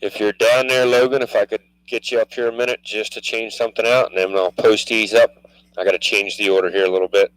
If you're down there, Logan, if I could get you up here a minute just to change something out, and then I'll post these up. I got to change the order here a little bit.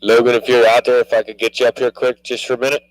Logan, if you're out there, if I could get you up here quick just for a minute.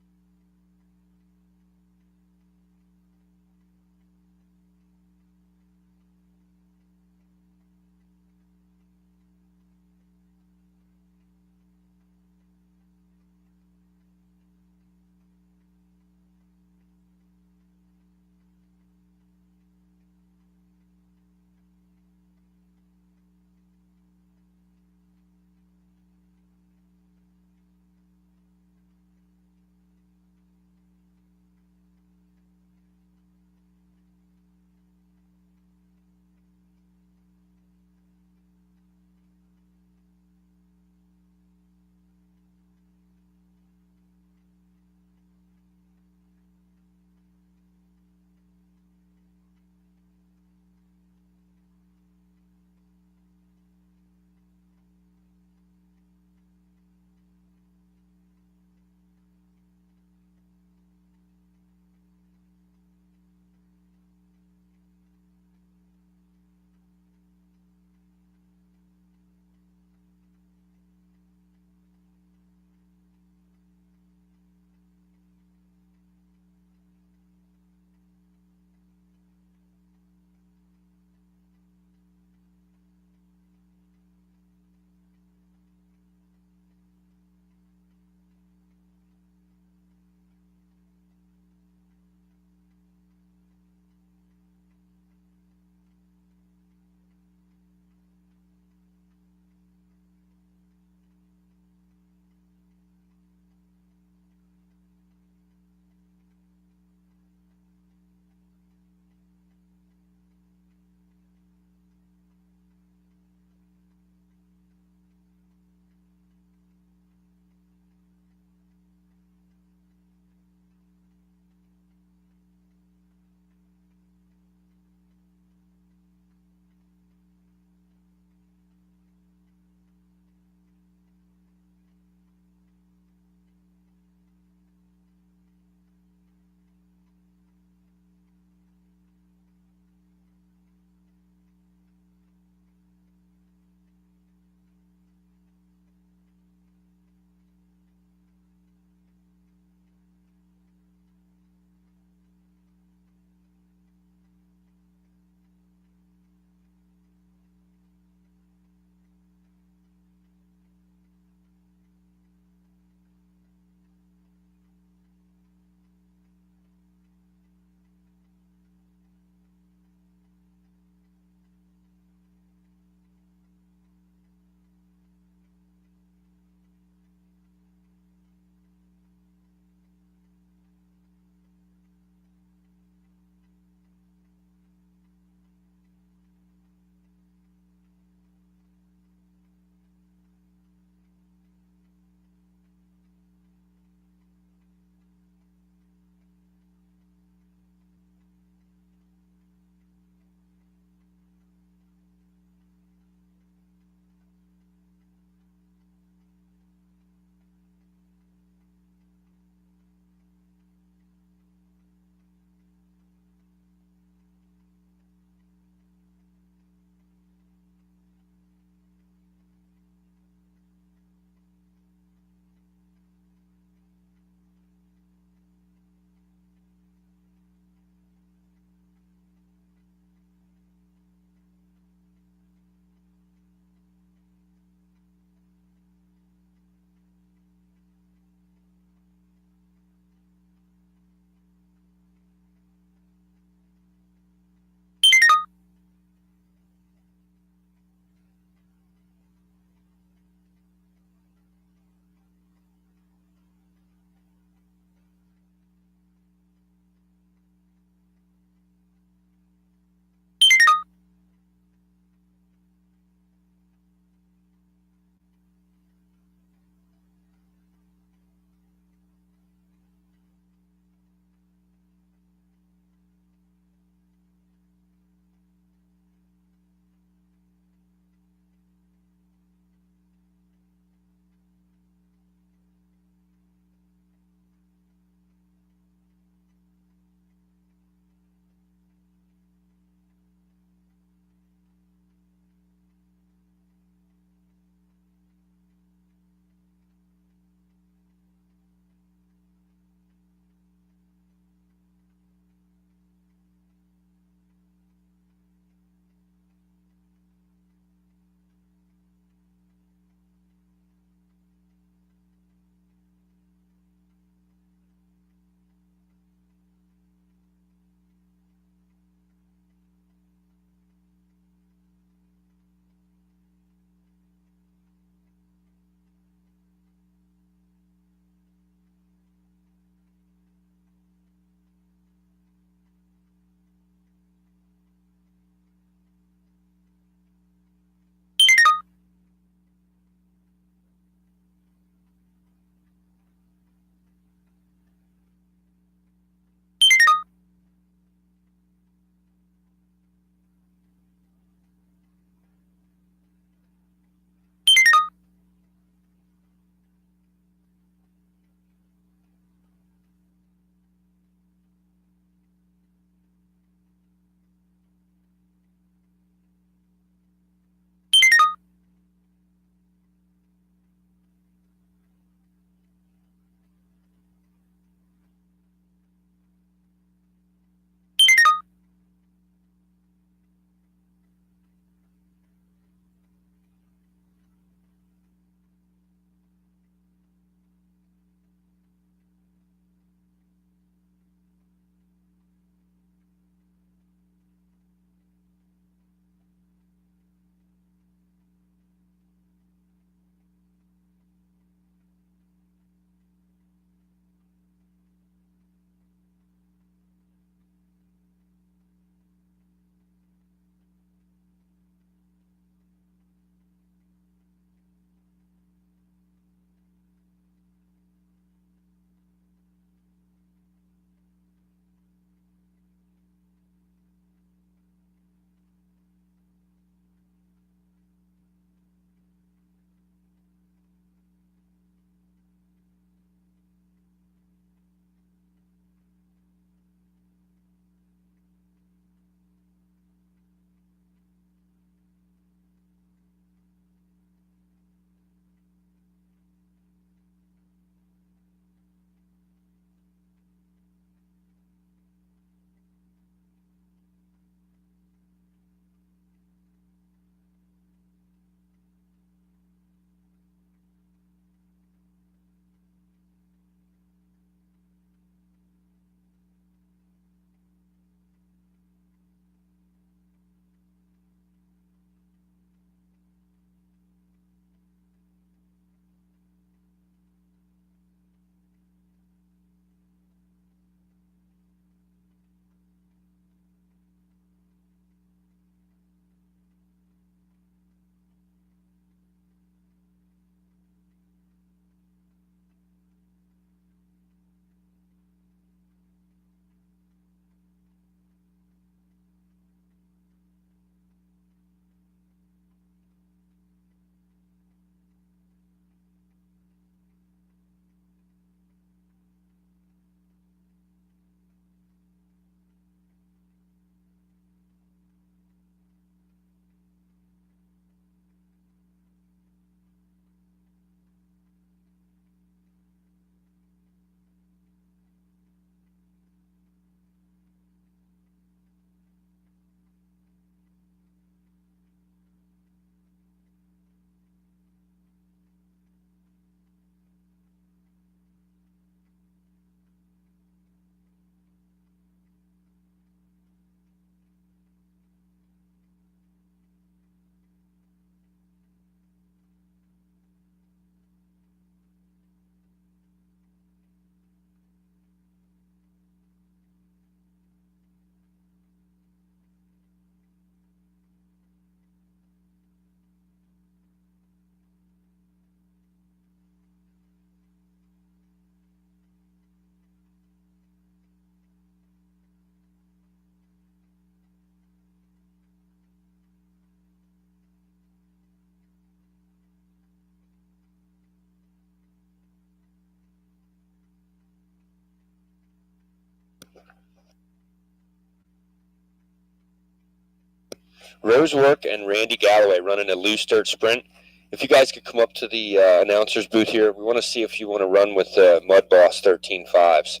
Rosework and Randy Galloway running a loose dirt sprint. If you guys could come up to the announcer's booth here, we want to see if you want to run with Mud Boss 13.5s.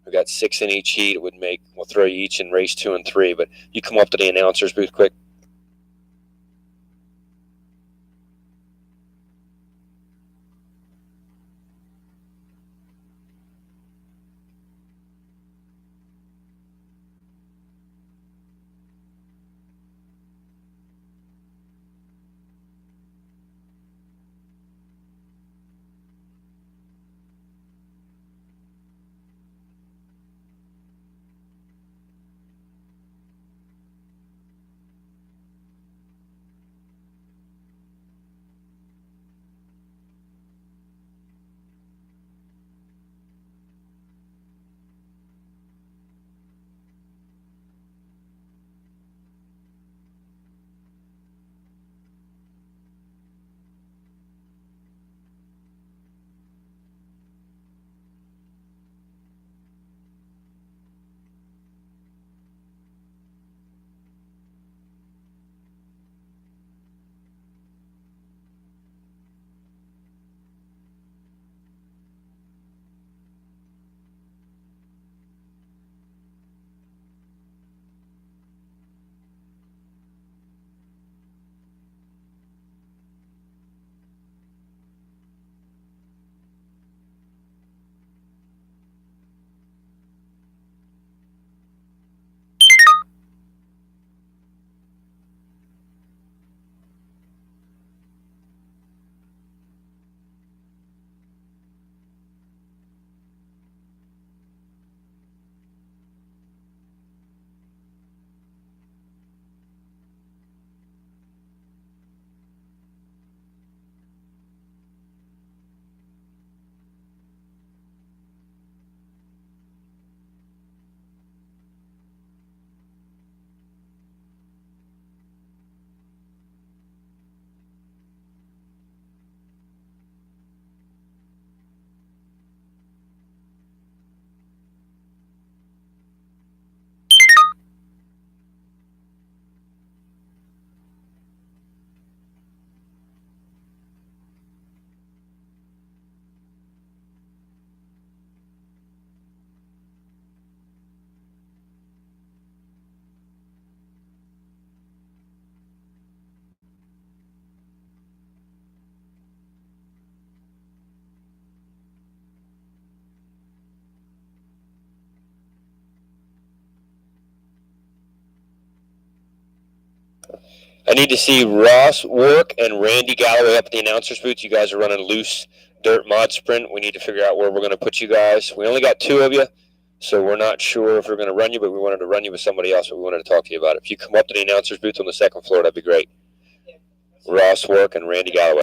We've got 6 in each heat. It would make, we'll throw you each in race 2 and 3, but you come up to the announcer's booth quick. I need to see Ross Work and Randy Galloway up at the announcer's booth. You guys are running loose dirt mod sprint. We need to figure out where we're going to put you guys. We only got 2 of you, so we're not sure if we're going to run you, but we wanted to run you with somebody else, but we wanted to talk to you about it. If you come up to the announcer's booth on the 2nd floor, that'd be great. Ross Work and Randy Galloway.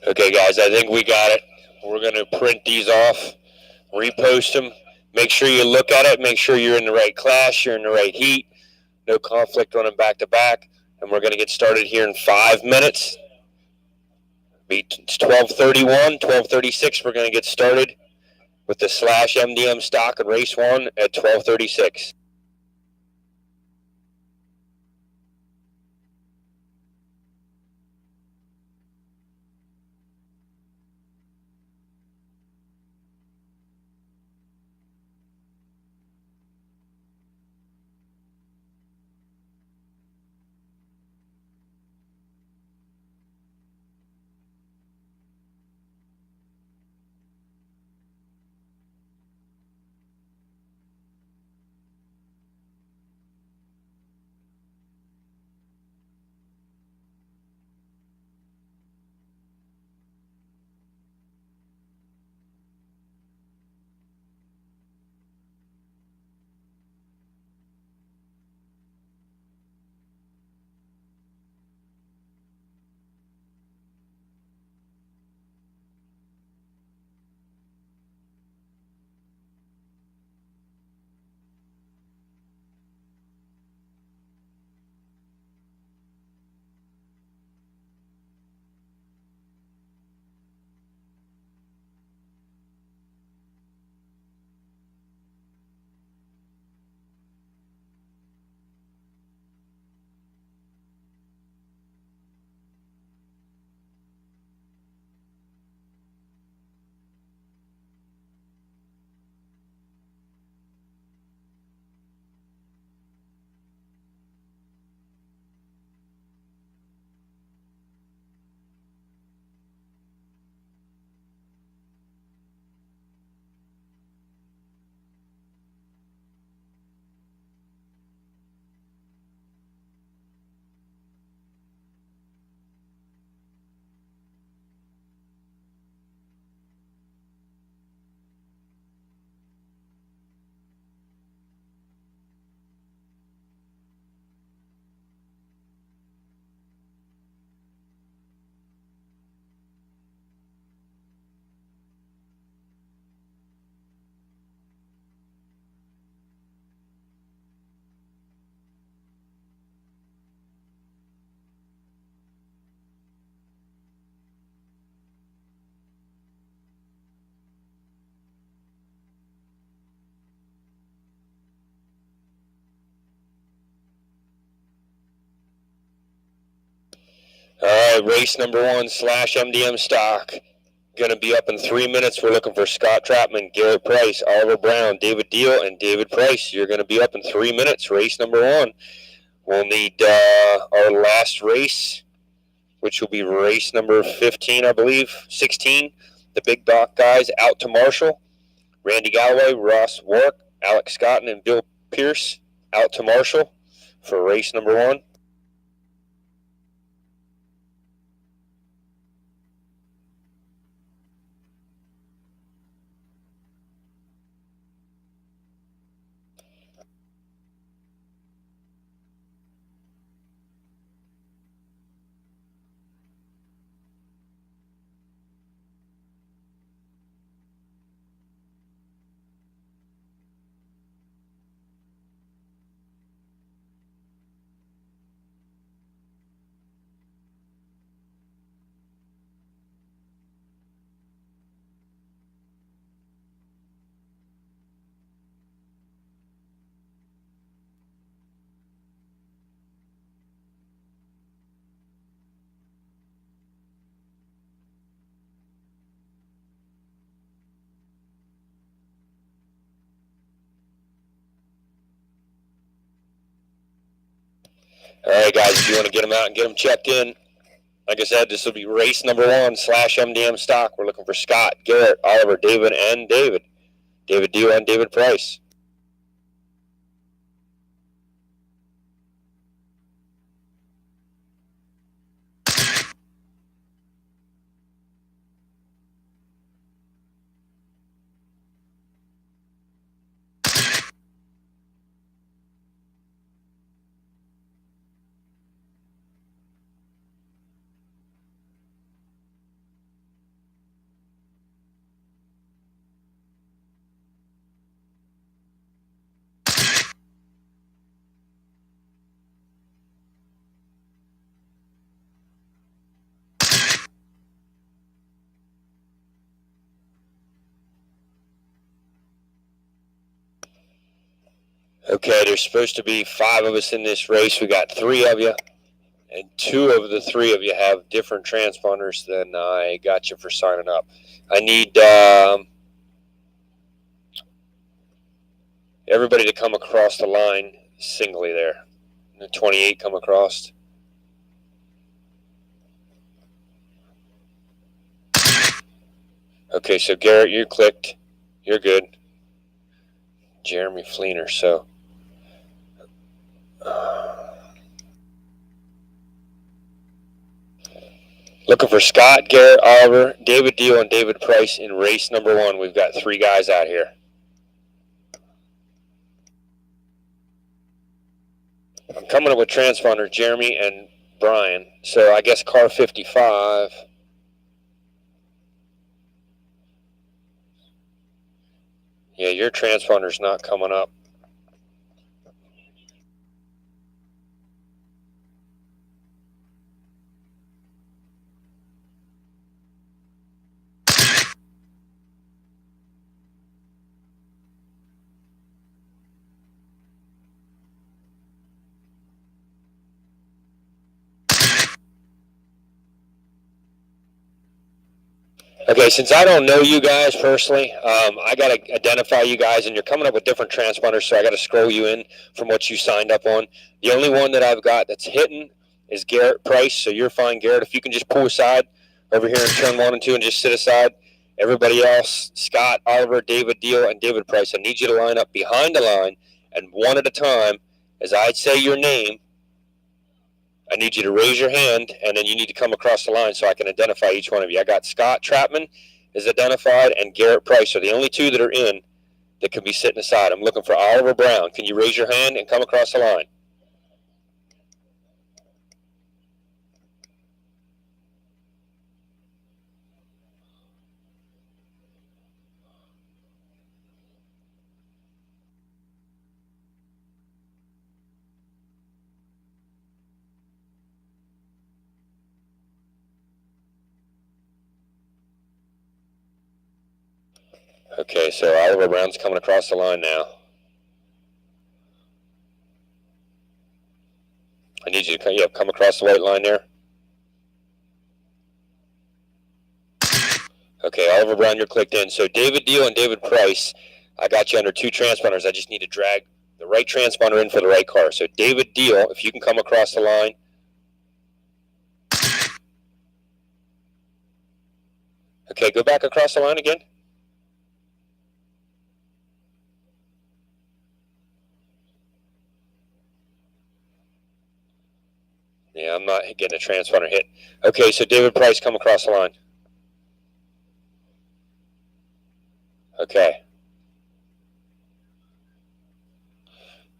Okay, guys, I think we got it. We're going to print these off, repost them. Make sure you look at it. Make sure you're in the right class, you're in the right heat. No conflict running back to back. And we're going to get started here in 5 minutes. It's 12:31, 12:36. We're going to get started with the Slash MDM stock in race 1 at 12:36. All right, race number 1, Slash MDM stock. Going to be up in 3 minutes. We're looking for Scott Trapman, Garrett Price, Oliver Brown, David Deal, and David Price. You're going to be up in 3 minutes. Race number 1. We'll need our last race, which will be race number 15, I believe, 16. The Big Doc guys out to Marshall. Randy Galloway, Ross Wark, Alex Scott, and Bill Pierce out to Marshall for race number 1. All right, guys, if you want to get them out and get them checked in, like I said, this will be race number 1, Slash MDM stock. We're looking for Scott, Garrett, Oliver, David, and David. David Deal and David Price. Okay, there's supposed to be 5 of us in this race. We got 3 of you, and 2 of the 3 of you have different transponders than I got you for signing up. I need everybody to come across the line singly there. The 28 come across. Okay, so Garrett, you clicked. You're good. Jeremy Fleener, so. Looking for Scott, Garrett, Oliver, David Deal, and David Price in race number 1. We've got 3 guys out here. I'm coming up with transponder Jeremy and Brian. So I guess car 55. Yeah, your transponder's not coming up. Okay, since I don't know you guys personally, I got to identify you guys, and you're coming up with different transponders, so I got to scroll you in from what you signed up on. The only one that I've got that's hitting is Garrett Price, so you're fine, Garrett. If you can just pull aside over here in turn 1 and 2 and just sit aside. Everybody else, Scott, Oliver, David Deal, and David Price, I need you to line up behind the line, and one at a time, as I say your name, I need you to raise your hand, and then you need to come across the line so I can identify each one of you. I got Scott Trapman is identified, and Garrett Price are the only 2 that are in that can be sitting aside. I'm looking for Oliver Brown. Can you raise your hand and come across the line? Okay, so Oliver Brown's coming across the line now. I need you to come across the white line there. Okay, Oliver Brown, you're clicked in. So David Deal and David Price, I got you under 2 transponders. I just need to drag the right transponder in for the right car. So David Deal, if you can come across the line. Okay, go back across the line again. Yeah, I'm not getting a transponder hit. Okay, so David Price, come across the line. Okay.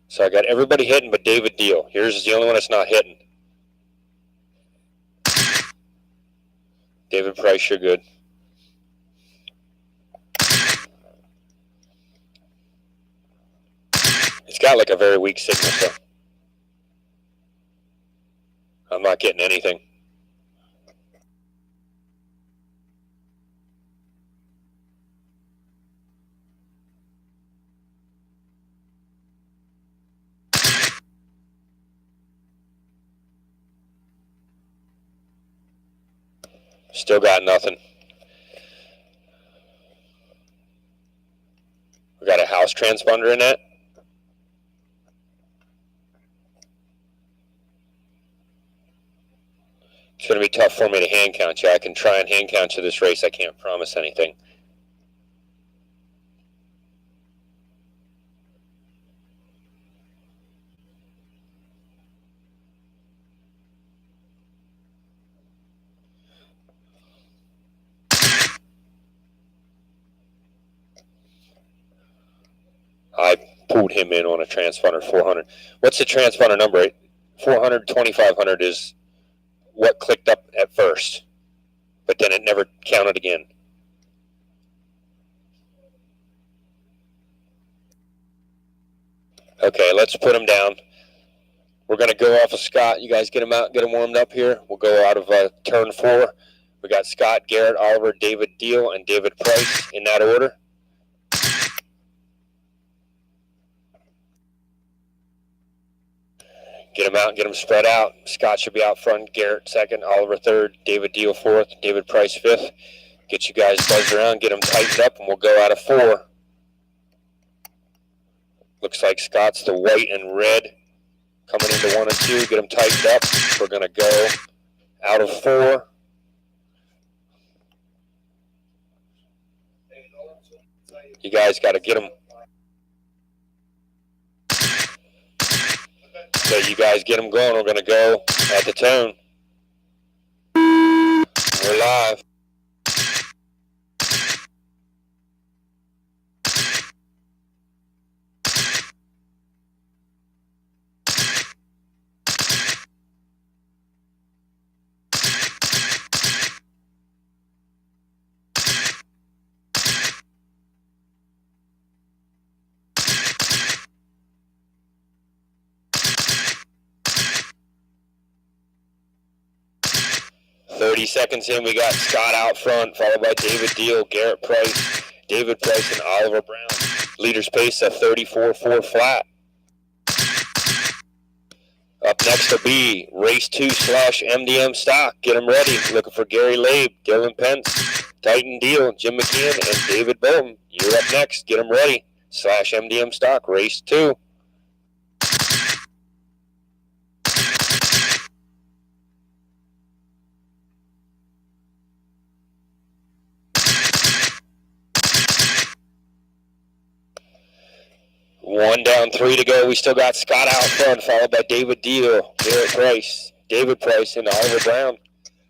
So I got everybody hitting but David Deal. Yours is the only one that's not hitting. David Price, you're good. It's got like a very weak signal, so I'm not getting anything. Still got nothing. We got a house transponder in that. It's going to be tough for me to hand count you. I can try and hand count you this race. I can't promise anything. I pulled him in on a transponder 400. What's the transponder number? 400, 2500 is what clicked up at first, but then it never counted again. Okay, let's put him down. We're going to go off of Scott. You guys get him out, get him warmed up here. We'll go out of turn 4. We got Scott, Garrett, Oliver, David Deal, and David Price in that order. Get them out, get them spread out. Scott should be out front, Garrett second, Oliver third, David Deal fourth, David Price fifth. Get you guys buzzed around, get them tightened up, and we'll go out of 4. Looks like Scott's the white and red coming into 1 and 2. Get them tightened up. We're going to go out of 4. You guys got to get them. So you guys get them going. We're going to go at the tone. We're live. Seconds in, we got Scott out front, followed by David Deal, Garrett Price, David Price, and Oliver Brown. Leaders pace a 34.4 flat. Up next will be race 2/MDM stock. Get them ready. Looking for Gary Labe, Dylan Pence, Titan Deal, Jim McKeon, and David Bolton. You're up next. Get them ready. /MDM stock, race 2. One down, 3 to go. We still got Scott out front, followed by David Deal, Garrett Price, David Price, and Oliver Brown.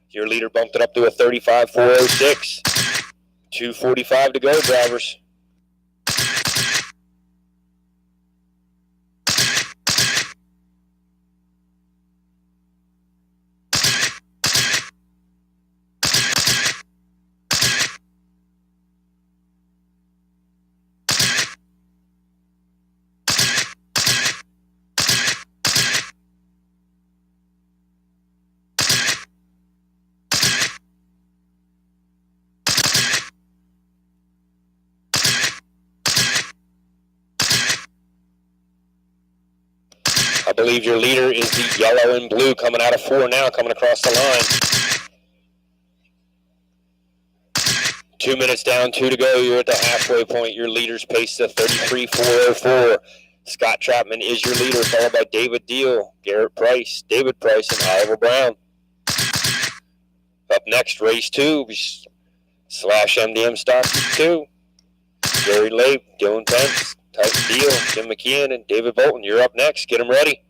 Your leader bumped it up to a 35.406. 2:45 to go, drivers. I believe your leader is the yellow and blue coming out of 4 now, coming across the line. 2 minutes down, 2 to go. You're at the halfway point. Your leader's pace is 33.404. Scott Trapman is your leader, followed by David Deal, Garrett Price, David Price, and Oliver Brown. Up next, race 2, /MDM stock 2. Gary Labe, Dylan Pence, Titan Deal, Jim McKeon, and David Bolton. You're up next. Get them ready.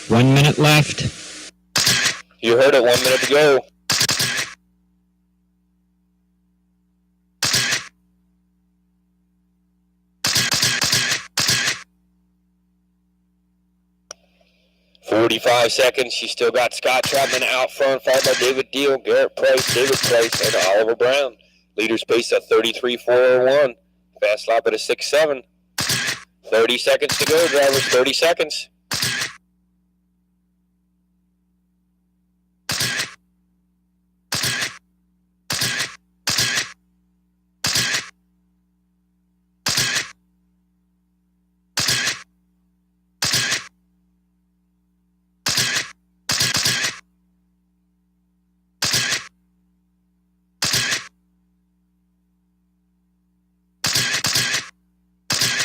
One minute left. You heard it, 1 minute to go. .45 seconds. You still got Scott Trapman out front, followed by David Deal, Garrett Price, David Price, and Oliver Brown. Leaders pace at 33.401. Fast lap at a 6.7. 30 seconds to go, drivers. 30 seconds.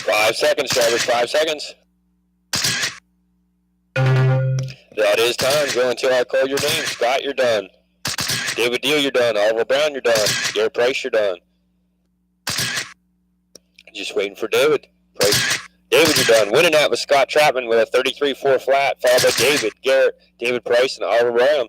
Five seconds, drivers, 5 seconds. That is time. Go until I call your name. Scott, you're done. David Deal, you're done. Oliver Brown, you're done. Garrett Price, you're done. Just waiting for David. Price. David, you're done. Winning that was Scott Trapman with a 33.4 flat, followed by David, Garrett, David Price, and Oliver Brown.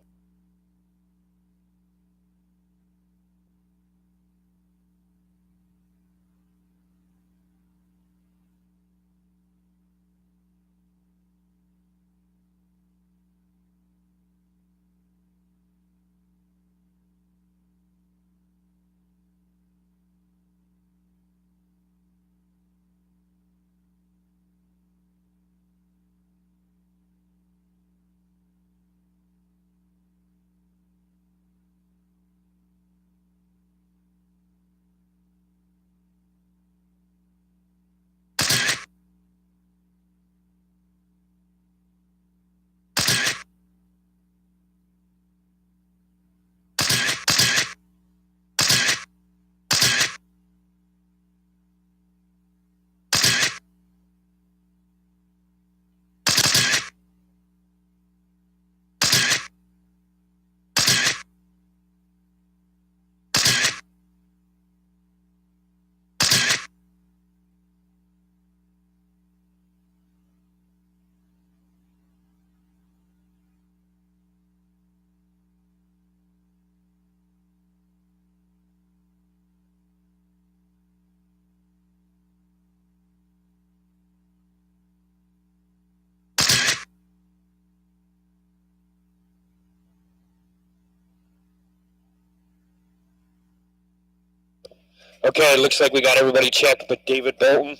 Okay, looks like we got everybody checked but David Bolton.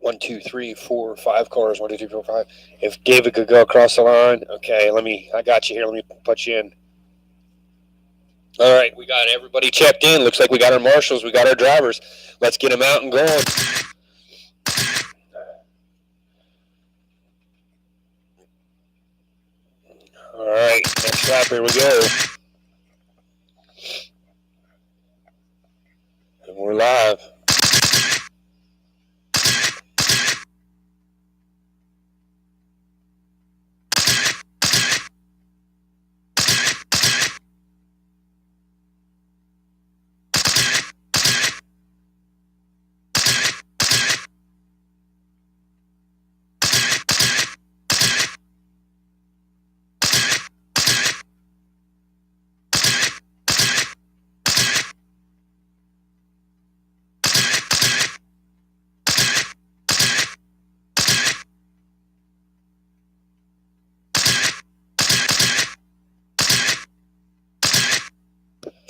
1, 2, 3, 4, 5 cars. 1, 2, 3, 4, 5. If David could go across the line. Okay, I got you here. Let me put you in. All right, we got everybody checked in. Looks like we got our marshals. We got our drivers. Let's get them out and going. All right, next lap, here we go. And we're live.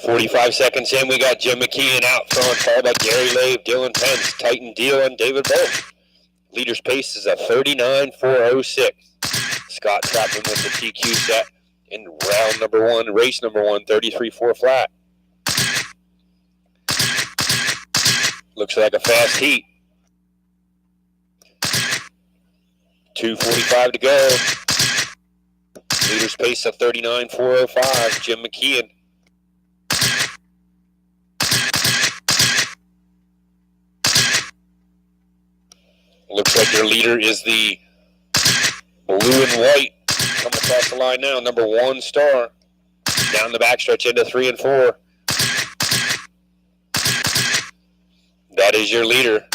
"45 seconds in, we got Jim McKeon out front, followed by Gary Labe, Dylan Pence, Titan Deal, and David Bolton. Leader's pace is a 39.406. Scott Trapman with the TQ set in round number 1, race number 1, 33.4 flat. Looks like a fast heat. 2:45 to go. Leader's pace of 39.405. Jim McKeon. Looks like your leader is the blue and white. Coming across the line now, number 1 Star. Down the backstretch into 3 and 4. That is your leader.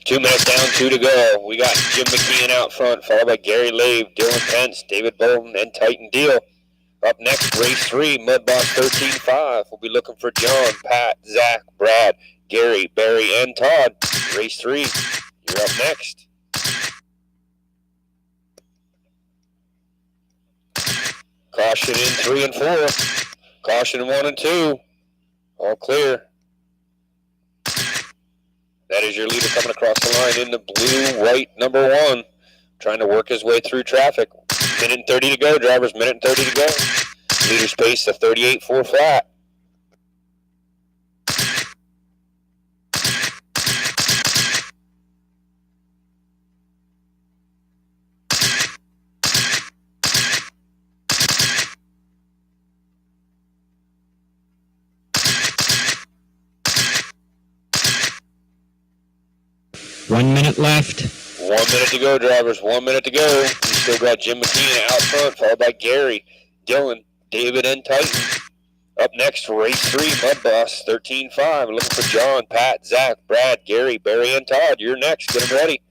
Two minutes down, 2 to go. We got Jim McKeon out front, followed by Gary Labe, Dylan Pence, David Bolton, and Titan Deal. Up next, race 3, Mud Boss 13.5. We'll be looking for John, Pat, Zach, Brad, Gary, Barry, and Todd. Race 3, you're up next. Caution in 3 and 4. Caution in 1 and 2. All clear. That is your leader coming across the line in the blue, white, number 1. Trying to work his way through traffic. Minute and 30 to go, drivers. Minute and 30 to go. Leader's pace of 38.4 flat. One minute left. 1 minute to go, drivers. 1 minute to go. You still got Jim McKeon out front, followed by Gary, Dylan, David, and Titan. Up next, race 3, Mud Boss 13.5. Looking for John, Pat, Zach, Brad, Gary, Barry, and Todd. You're next. Get them ready.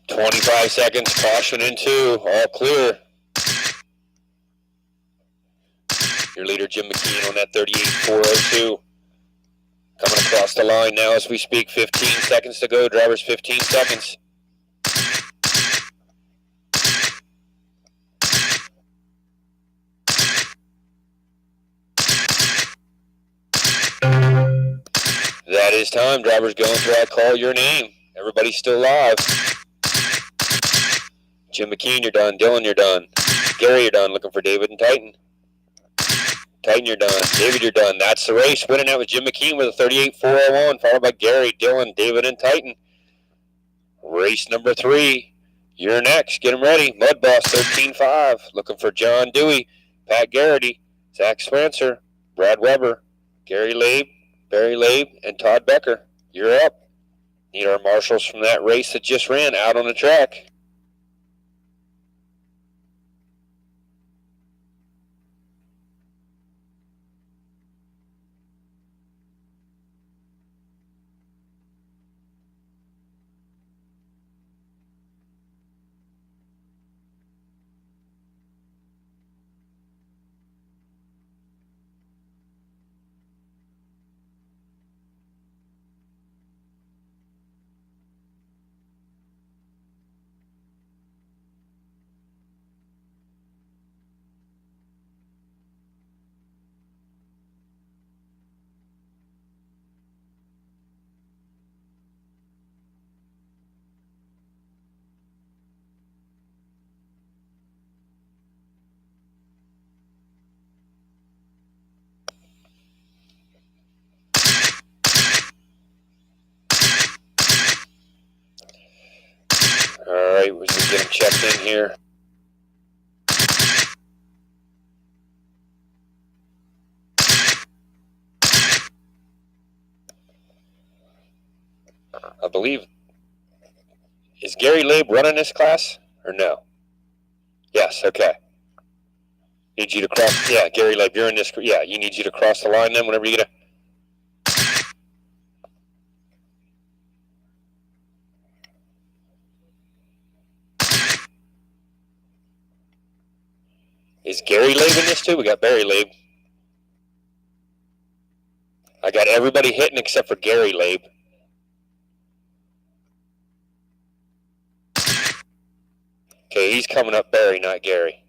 "25 seconds, caution in 2, all clear." Your leader, Jim McKeon, on that 38.402. Coming across the line now as we speak. 15 seconds to go, drivers. 15 seconds. That is time, drivers. Go until I call your name. Everybody's still live. Jim McKeon, you're done. Dylan, you're done. Gary, you're done. Looking for David and Titan. Titan, you're done. David, you're done. That's the race. Winning out with Jim McKeon with a 38.401, followed by Gary, Dylan, David, and Titan. Race number 3. You're next. Get them ready. Mud Boss 13.5. Looking for John Dewey, Pat Garrity, Zach Swancer, Brad Weber, Gary Labe, Barry Labe, and Todd Becker. You're up. Need our marshals from that race that just ran out on the track. All right, we're just getting checked in here. I believe, is Gary Labe running this class or no? Yes, okay. Need you to cross, yeah, Gary Labe, you're in this, yeah, you need you to cross the line then whenever you get a. Is Gary Labe in this too? We got Barry Labe. I got everybody hitting except for Gary Labe. Okay, he's coming up Barry, not Gary.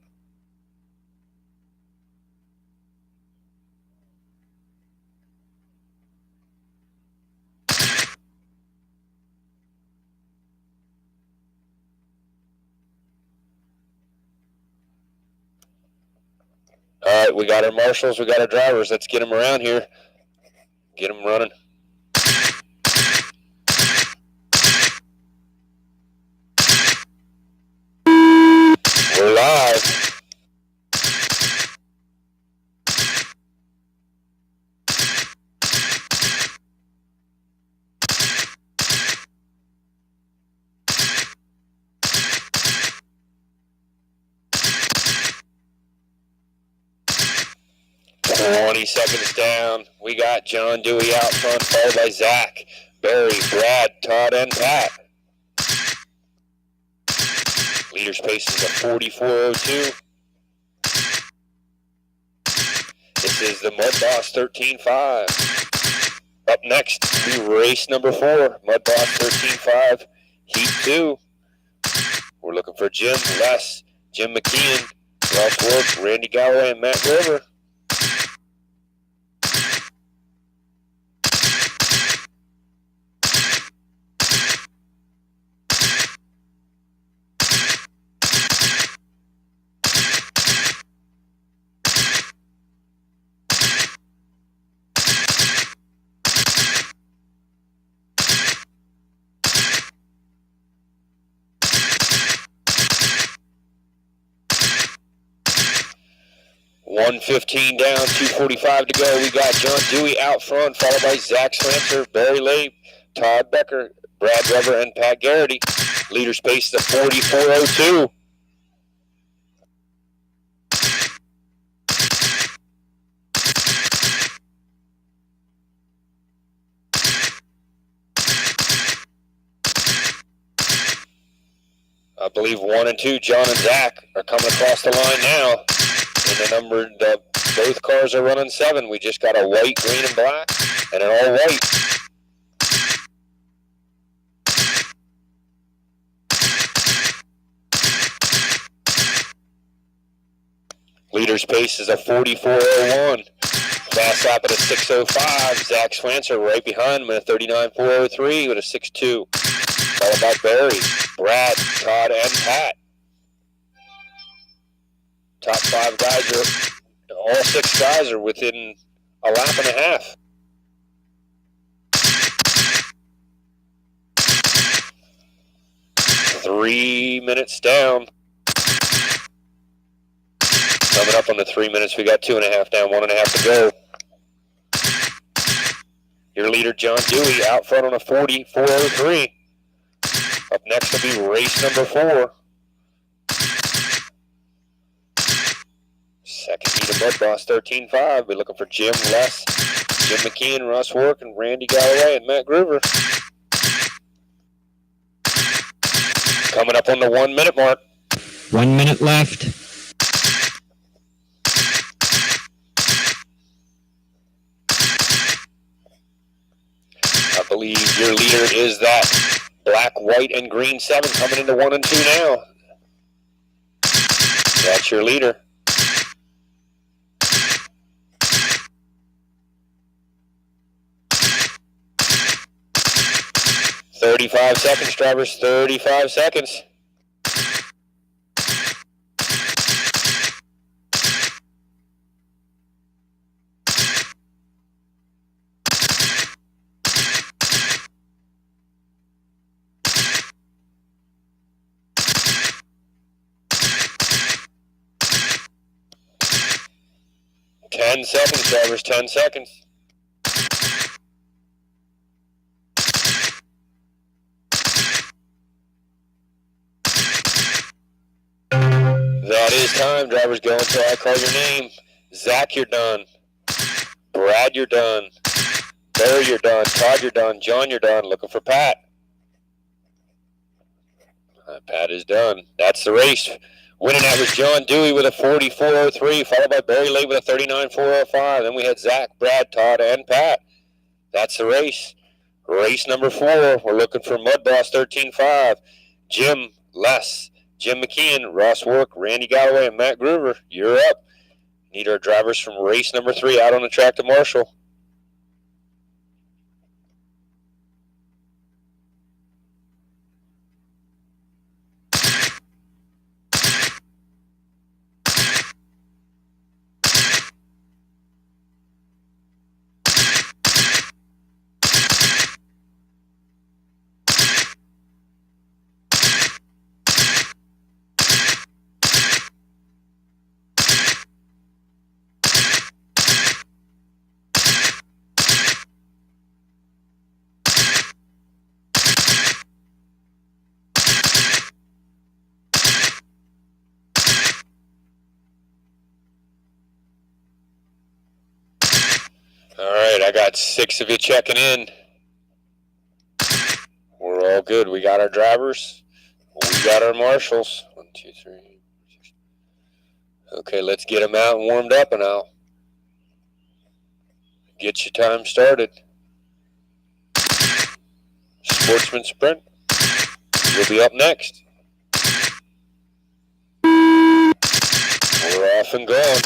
All right, we got our marshals, we got our drivers. Let's get them around here. Get them running. We're live. Seconds down. We got John Dewey out front, followed by Zach, Barry, Brad, Todd, and Pat. Leader's pace is a 44.02. This is the Mud Boss 13.5. Up next, we race number 4, Mud Boss 13.5, Heat 2. We're looking for Jim, Les, Jim McKeon, Ross Work, Randy Galloway, and Matt Grover. $1:15 down, $2:45 to go. We got John Dewey out front, followed by Zach Slancer, Barry Labe, Todd Becker, Brad Weber, and Pat Garrity. Leader's pace is a 44.02. I believe 1 and 2, John and Zach, are coming across the line now. And both cars are running 7. We just got a white, green, and black, and an all white. Leader's pace is a 44.01. Fast lap at a 6.05. Zach Swanser right behind him at a 39.403 with a 6.2. Followed by Barry, Brad, Todd, and Pat. Top 5 guys all 6 guys are within a lap and a half. Three minutes down. Coming up on the 3 minutes, we got 2.5 down, 1.5 to go. Your leader, John Dewey, out front on a 40.403. Up next will be race number 4. Second heat of Mud Boss 13.5. We're looking for Jim, Les, Jim McKeon, Ross Work, and Randy Galloway, and Matt Groover. Coming up on the 1 minute mark. 1 minute left. I believe your leader is that black, white, and green 7 coming into 1 and 2 now. That's your leader. 35 seconds, drivers. 35 seconds. Ten seconds, drivers. 10 seconds. That is time, drivers. Go until I call your name. Zach, you're done. Brad, you're done. Barry, you're done. Todd, you're done. John, you're done. Looking for Pat. Pat is done. That's the race. Winning that was John Dewey with a 40.403, followed by Barry Lake with a 39.405. Then we had Zach, Brad, Todd, and Pat. That's the race. Race number 4. We're looking for Mud Boss 13.5. Jim, Les, Jim McKeon, Ross Work, Randy Galloway, and Matt Groover. You're up. Need our drivers from race number 3 out on the track to Marshall. All right, I got 6 of you checking in. We're all good. We got our drivers. We got our marshals. 1, 2, 3. 6. Okay, let's get them out and warmed up, and I'll get your time started. Sportsman Sprint. You'll be up next. We're off and going.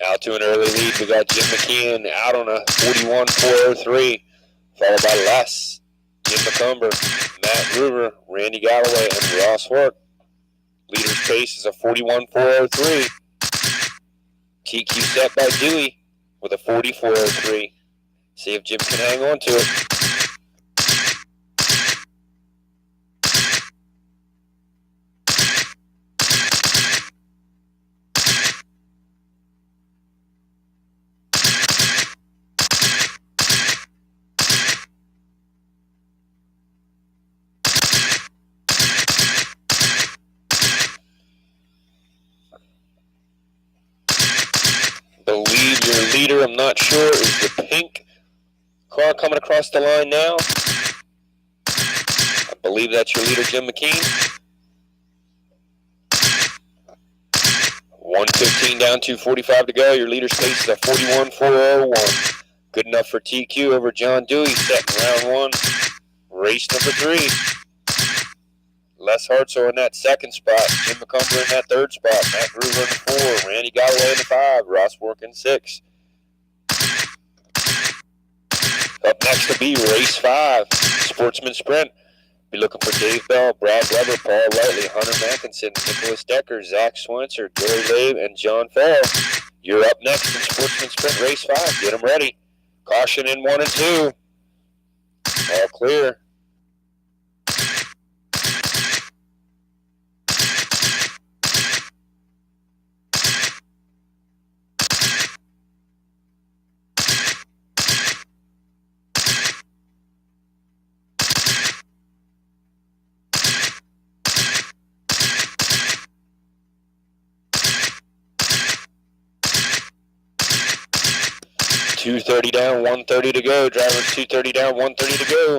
Out to an early lead, we got Jim McKeon out on a 41.403, followed by Les, Jim McCumber, Matt Groover, Randy Galloway, and Ross Work. Leader's pace is a 41.403. TQ set by Dewey with a 40.403. See if Jim can hang on to it. Believe your leader, I'm not sure, is the pink car coming across the line now. I believe that's your leader, Jim McKeon. 1:15 down, 2:45 to go. Your leader's pace is a 41.401. Good enough for TQ over John Dewey, set in round 1. Race number 3. Les Hartzell in that 2nd spot, Jim McCumber in that 3rd spot, Matt Groover in the 4, Randy Galloway in the 5, Ross Work in 6. Up next will be race 5, Sportsman Sprint. Be looking for Dave Bell, Brad Weber, Paul Whiteley, Hunter Mackinson, Nicholas Decker, Zach Swincer, Gary Labe, and John Farrell. You're up next in Sportsman Sprint Race 5. Get them ready. Caution in 1 and 2. All clear. .230 down, 130 to go. Drivers 230 down, 130 to go.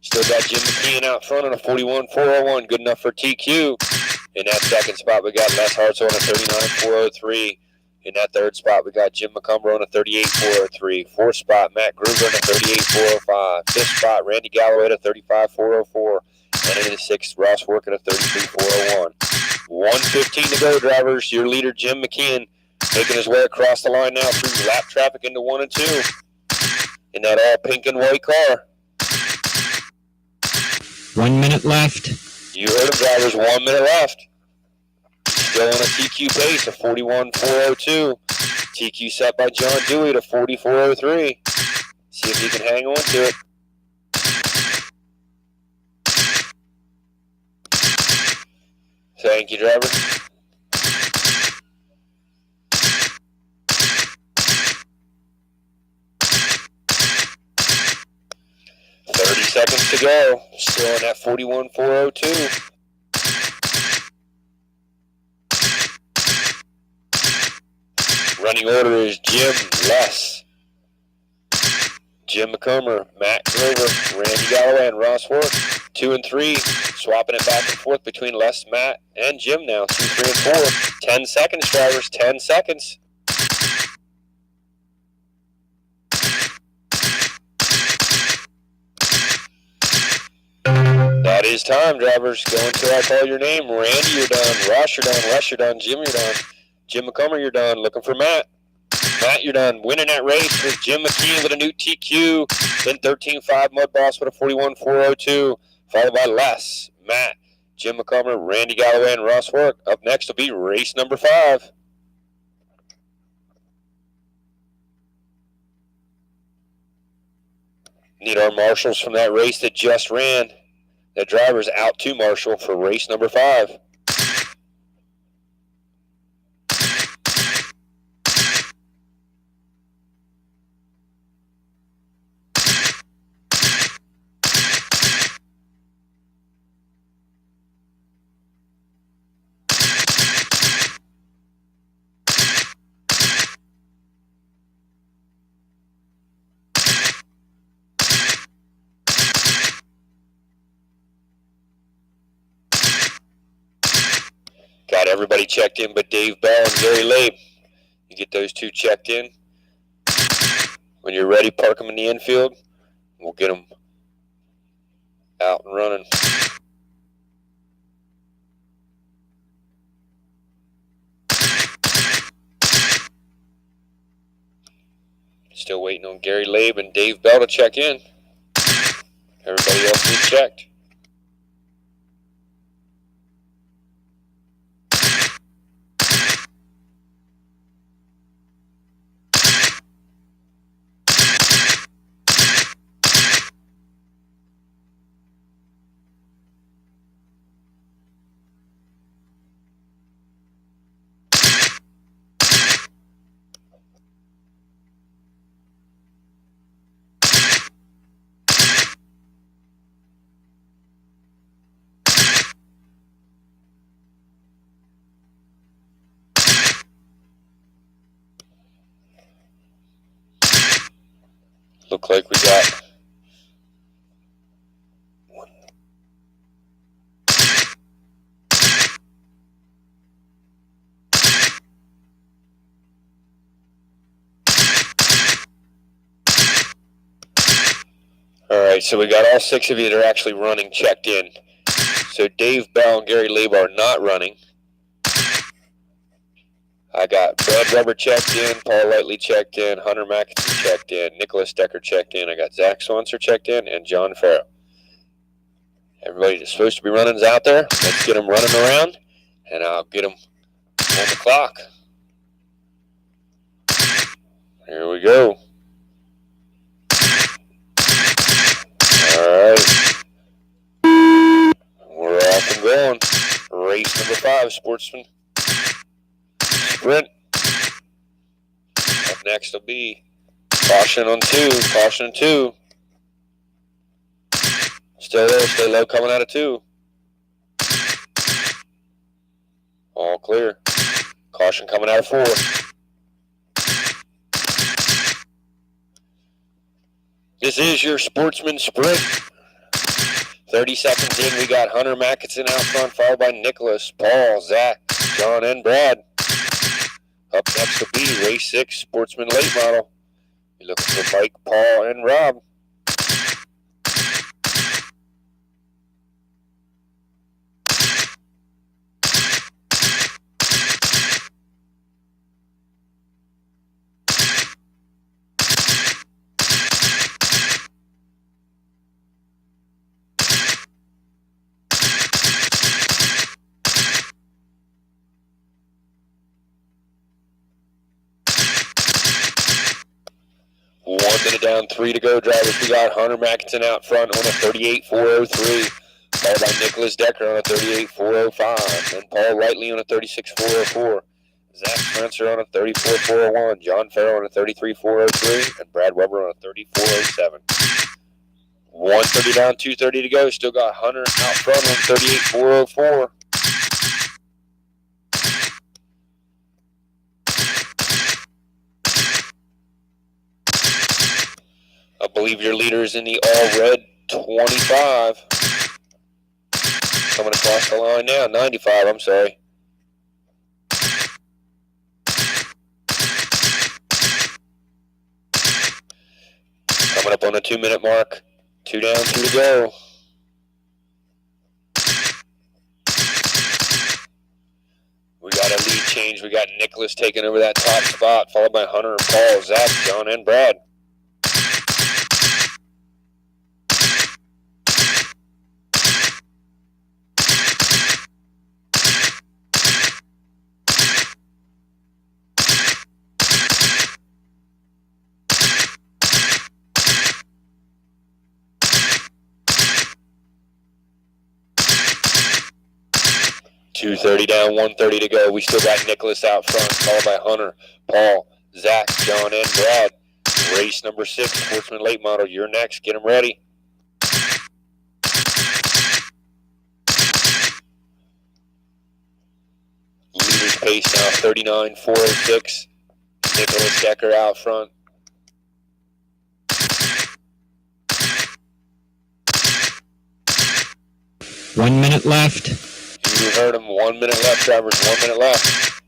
Still got Jim McKeon out front on a 41.401. Good enough for TQ. In that second spot, we got Les Hartz on a 39.403. In that third spot, we got Jim McCumber on a 38.403. Fourth spot, Matt Gruber on a 38.405. Fifth spot, Randy Galloway at a 35.404. And in the sixth, Ross Work at a 33.401. 1:15 to go, drivers. Your leader, Jim McKeon, making his way across the line now through lap traffic into 1 and 2 in that all pink and white car. 1 minute left. You heard him, drivers. 1 minute left. Still on a TQ pace of 41.402. TQ set by John Dewey to 44.03. See if he can hang on to it. Thank you, driver. Seconds to go. Still in that 41.402. Running order is Jim, Les, Jim McComber, Matt Grover, Randy Galloway, and Ross Work. 2 and 3. Swapping it back and forth between Les, Matt, and Jim now. 2, 3, and 4. 10 seconds, drivers. 10 seconds. That is time, drivers. Go until I call your name. Randy, you're done. Ross, you're done. Les, you're done. Jim, you're done. Jim McComber, you're done. Looking for Matt. Matt, you're done. Winning that race was Jim McKeon with a new TQ. Then 13.5 Mud Boss with a 41.402. Followed by Les, Matt, Jim McComber, Randy Galloway, and Ross Work. Up next will be race number 5. Need our marshals from that race that just ran. The driver's out to marshal for race number 5. Got everybody checked in but Dave Bell and Gary Labe. You get those two checked in. When you're ready, park them in the infield. We'll get them out and running. Still waiting on Gary Labe and Dave Bell to check in. Everybody else is checked. Look like we got one. All right, so we got all 6 of you that are actually running checked in. So Dave Bell and Gary Labe are not running. I got Brad Weber checked in, Paul Lightly checked in, Hunter McAtee checked in, Nicholas Decker checked in, I got Zach Swanser checked in, and John Farrow. Everybody that's supposed to be running is out there. Let's get them running around, and I'll get them on the clock. Here we go. All right. We're off and going. Race number 5, Sportsman Sprint. Up next will be caution on 2. Caution on 2. Still there. Stay low coming out of 2. All clear. Caution coming out of 4. This is your Sportsman Sprint. 30 seconds in, we got Hunter Mackinson out front, followed by Nicholas, Paul, Zach, John, and Brad. Up next will be Race 6, Sportsman Late Model. You're looking for Mike, Paul, and Rob. Down 3 to go, drivers. We got Hunter Mackinson out front on a 38.403, followed by Nicholas Decker on a 38.405, then Paul Lightly on a 36.404, Zach Spencer on a 34.401, John Farrell on a 33.403, and Brad Weber on a 34.07. 130 down, 230 to go. Still got Hunter out front on 38.404. I believe your leader is in the all-red 25. Coming across the line now, 95, I'm sorry. Coming up on the 2-minute mark. 2 down, 2 to go. We got a lead change. We got Nicholas taking over that top spot, followed by Hunter and Paul, Zach, John, and Brad. .230 down, 130 to go. We still got Nicholas out front, followed by Hunter, Paul, Zach, John, and Brad. Race number 6, Sportsman Late Model. You're next. Get them ready. Leader's pace now, 39.406. Nicholas Decker out front. One minute left. You heard him. 1 minute left, drivers. 1 minute left.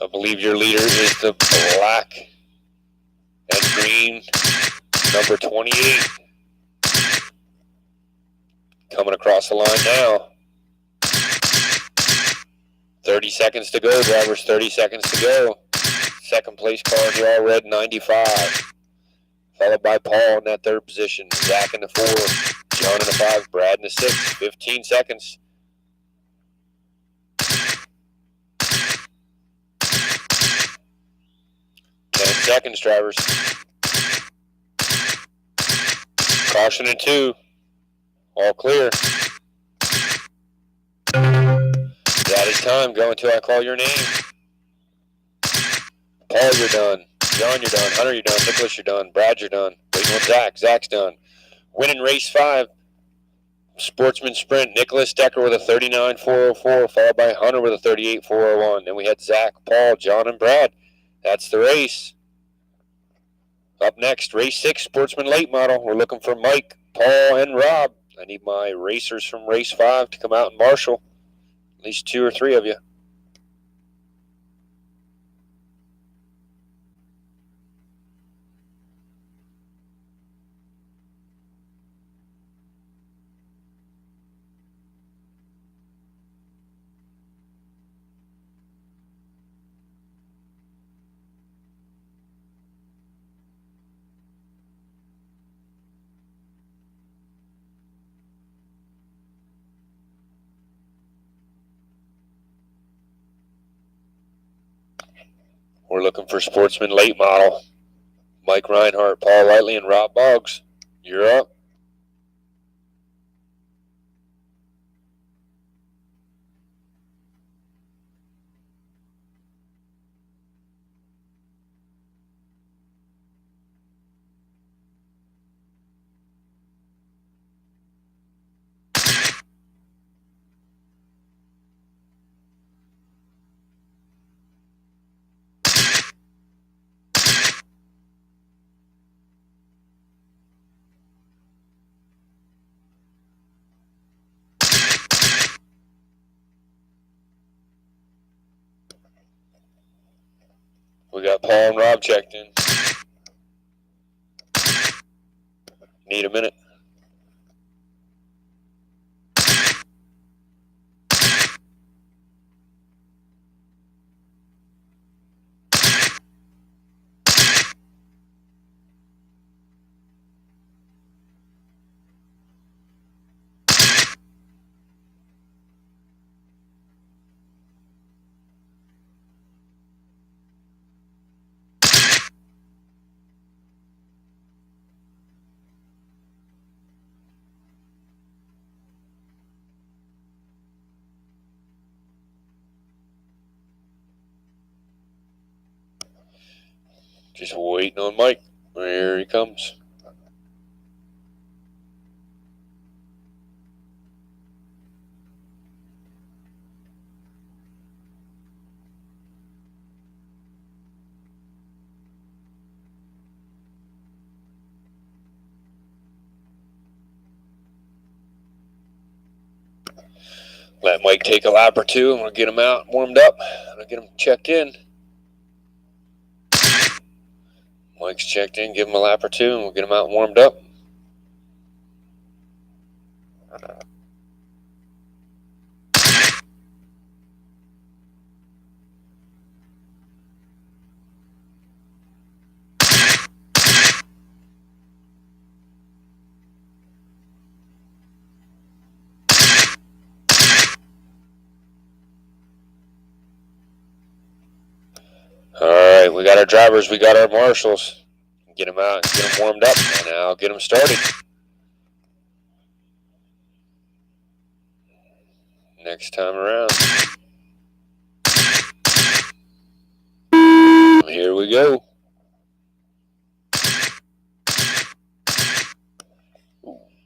I believe your leader is the black and green number 28. Coming across the line now. 30 seconds to go, drivers. 30 seconds to go. Second place car in the all-red 95. Followed by Paul in that 3rd position. Zach in the 4. John in the 5. Brad in the 6. 15 seconds. Seconds, drivers. Caution in 2. All clear. That is time. Go until I call your name. Paul, you're done. John, you're done. Hunter, you're done. Nicholas, you're done. Brad, you're done. Waiting on Zach. Zach's done. Winning race 5. Sportsman Sprint. Nicholas Decker with a 39.404, followed by Hunter with a 38.401. Then we had Zach, Paul, John, and Brad. That's the race. Up next, race 6, Sportsman Late Model. We're looking for Mike, Paul, and Rob. I need my racers from race 5 to come out and marshal. At least 2 or 3 of you. We're looking for Sportsman late model. Mike Reinhardt, Paul Lightly, and Rob Boggs. You're up. We got Paul and Rob checked in. Need a minute. Just waiting on Mike. Here he comes. Let Mike take a lap or two. I'm going to get him out, warmed up. I'm going to get him checked in. Mike's checked in. Give him a lap or two, and we'll get him out and warmed up. All right, we got our drivers. We got our marshals. Get them out and get them warmed up. And now get them started. Next time around. Here we go.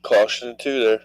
Caution 2 there.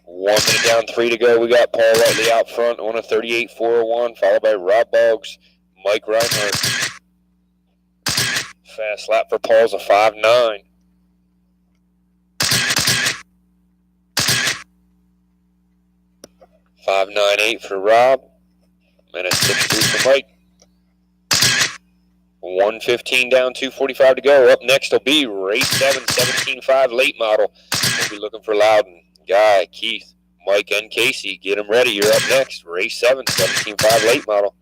One minute down, 3 to go. We got Paul Lightly out front on a 38.401, followed by Rob Boggs, Mike Reinhardt. Fast lap for Paul's a 5.9. $5.98 for Rob, and a 6.2 for Mike. 1:15 down, 2:45 to go. Up next will be race 7, 17.5 late model. We'll be looking for Loudon, Guy, Keith, Mike, and Casey. Get them ready. You're up next. Race 7, 17.5 late model.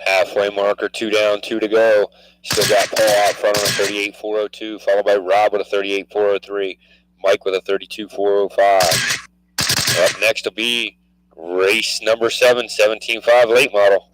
Halfway marker, 2 down, 2 to go. Still got Paul out front on a 38.402, followed by Rob with a 38.403, Mike with a 32.405. Up next will be Race number 7, 17.5 late model.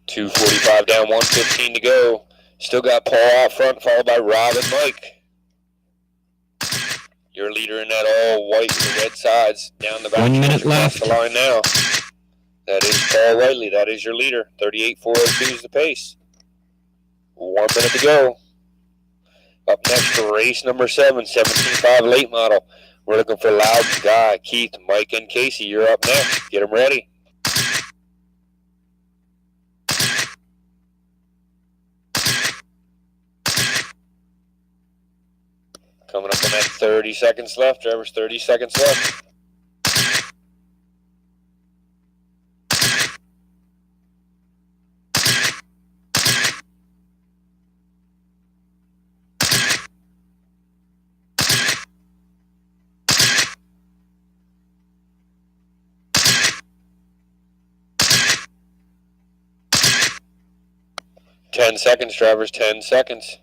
.245 down, 1:15 to go. Still got Paul out front, followed by Rob and Mike. Your leader in that all white with the red sides down the back. 1 minute across left. the line now. That is Paul Whiteley. That is your leader. 38.402 is the pace. 1 minute to go. Up next for race number 7, 17.5 late model. We're looking for Loudon, Guy, Keith, Mike, and Casey. You're up next. Get them ready. Coming up on that 30 seconds left, drivers. 30 seconds left. Ten seconds, drivers. 10 seconds.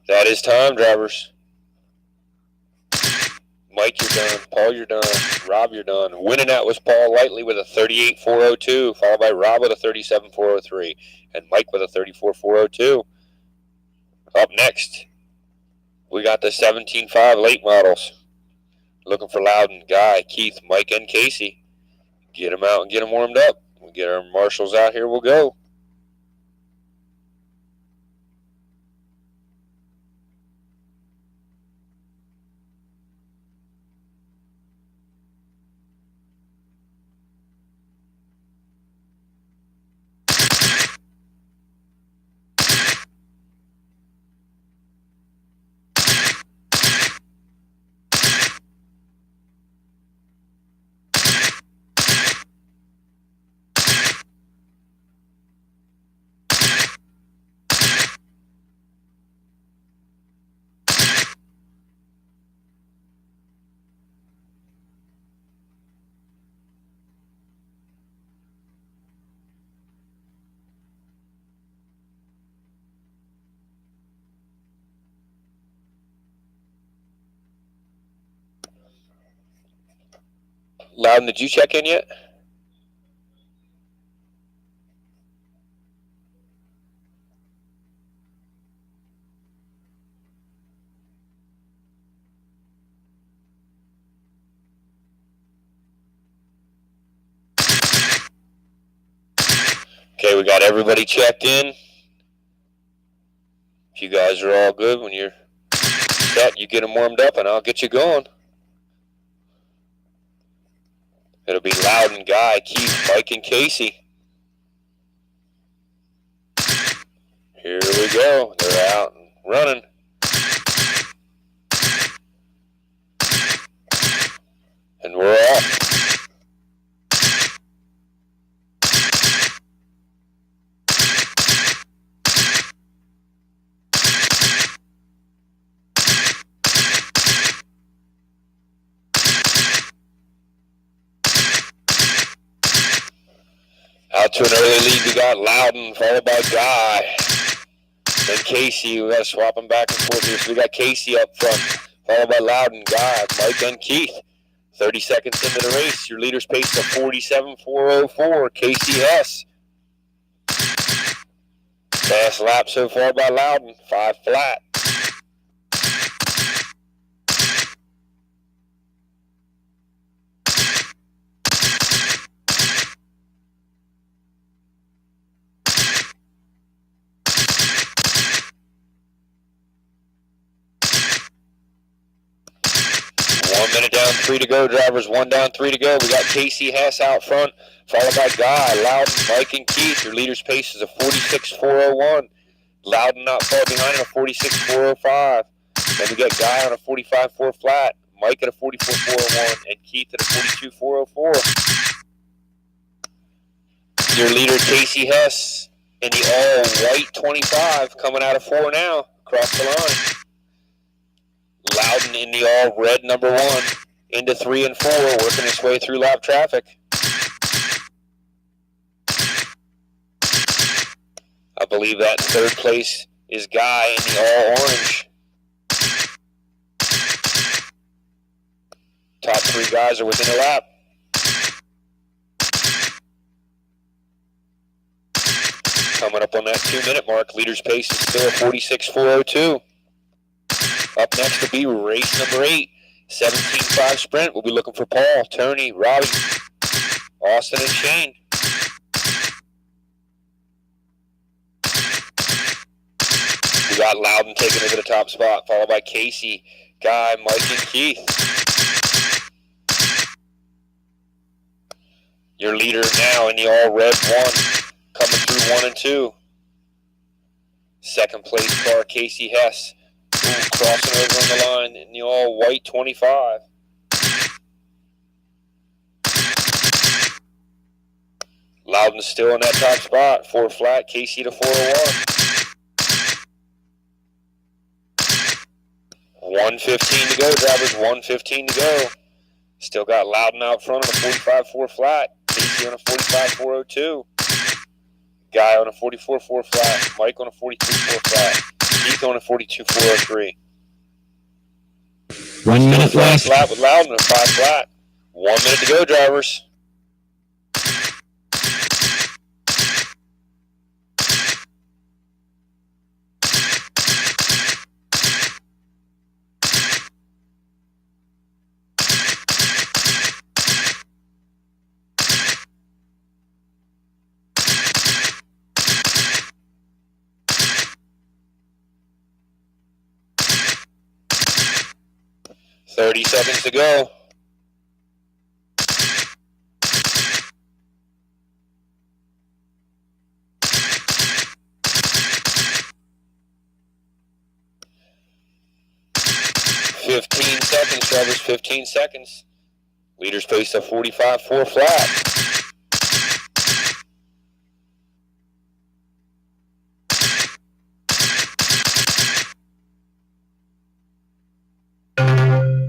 That is time, drivers. Mike, you're done. Paul, you're done. Rob, you're done. Winning out was Paul Whiteley with a 38.402, followed by Rob with a 37.403, and Mike with a 34.402. Up next, we got the 17.5 late models. Looking for Loudon, Guy, Keith, Mike, and Casey. Get them out and get them warmed up. We'll get our marshals out here. We'll go. Loudon, did you check in yet? Okay, we got everybody checked in. If you guys are all good, when you're set, you get them warmed up and I'll get you going. It'll be Loudon, Guy, Keith, Mike, and Casey. Here we go. They're out and running. And we're off. Out to an early lead, we got Loudon, followed by Guy. Then Casey, we got to swap them back and forth here. So we got Casey up front, followed by Loudon, Guy, Mike, and Keith. 30 seconds into the race, your leader's pace of 47.404, Casey Hess. Fast lap so far by Loudon, 5 flat. Minute down, down, 3 to go, drivers. 1 down, 3 to go. We got Casey Hess out front, followed by Guy, Loudon, Mike, and Keith. Your leader's pace is a 46.401. Loudon not far behind on a 46.405. Then we got Guy on a 45.4 flat, Mike at a 44.401, and Keith at a 42.404. Your leader, Casey Hess, in the all-white 25, coming out of 4 now, across the line. Loudon in the all-red number 1, into 3 and 4, working its way through lap traffic. I believe that in 3rd place is Guy in the all-orange. Top 3 guys are within a lap. Coming up on that 2-minute mark, leader's pace is still a 46.402. Up next will be race number 8, 17.5 sprint. We'll be looking for Paul, Tony, Robbie, Austin, and Shane. We got Loudon taking over the top spot, followed by Casey, Guy, Mike, and Keith. Your leader now in the all-red 1, coming through 1 and 2. 2nd place car, Casey Hess. Ooh, crossing over on the line in the all-white 25. Loudon still in that top spot, 4 flat, Casey to 401. 1:15 to go, drivers, 1:15 to go. Still got Loudon out front on a 45.4 flat, Casey on a 45.402. Guy on a 44.4 flat, Mike on a 43.4 flat, Keith on a 42.403. 1 minute left. Flat with Loudon, a 5 flat. 1 minute to go, drivers. Thirty seconds to go. Drivers, 15 seconds. Leader's pace at 45.4 flat.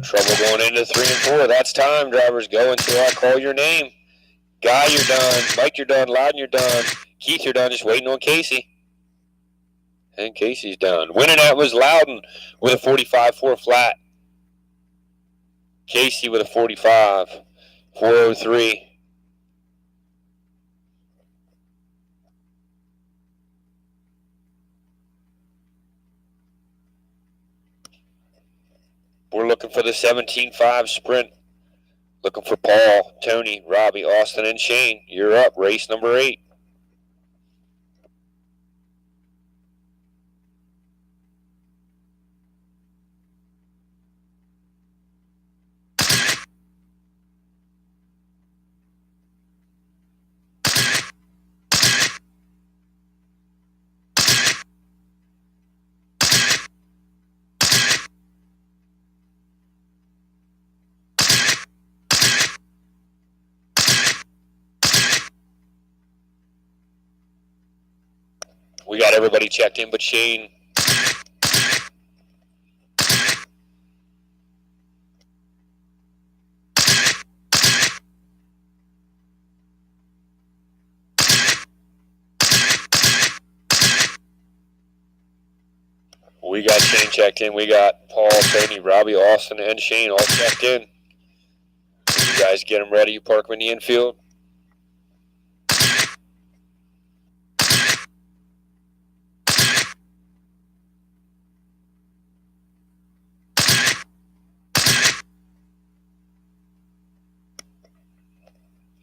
Trouble going into 3 and 4. That's time, drivers. Go until I call your name. Guy, you're done. Mike, you're done. Loudon, you're done. Keith, you're done. Just waiting on Casey. And Casey's done. Winning that was Loudon with a 45.4 flat. Casey with a 45.403. We're looking for the 17.5 sprint. Looking for Paul, Tony, Robbie, Austin, and Shane. You're up. Race number 8. We got everybody checked in but Shane. We got Shane checked in. We got Paul, Tony, Robbie, Austin, and Shane all checked in. You guys get them ready. You park them in the infield.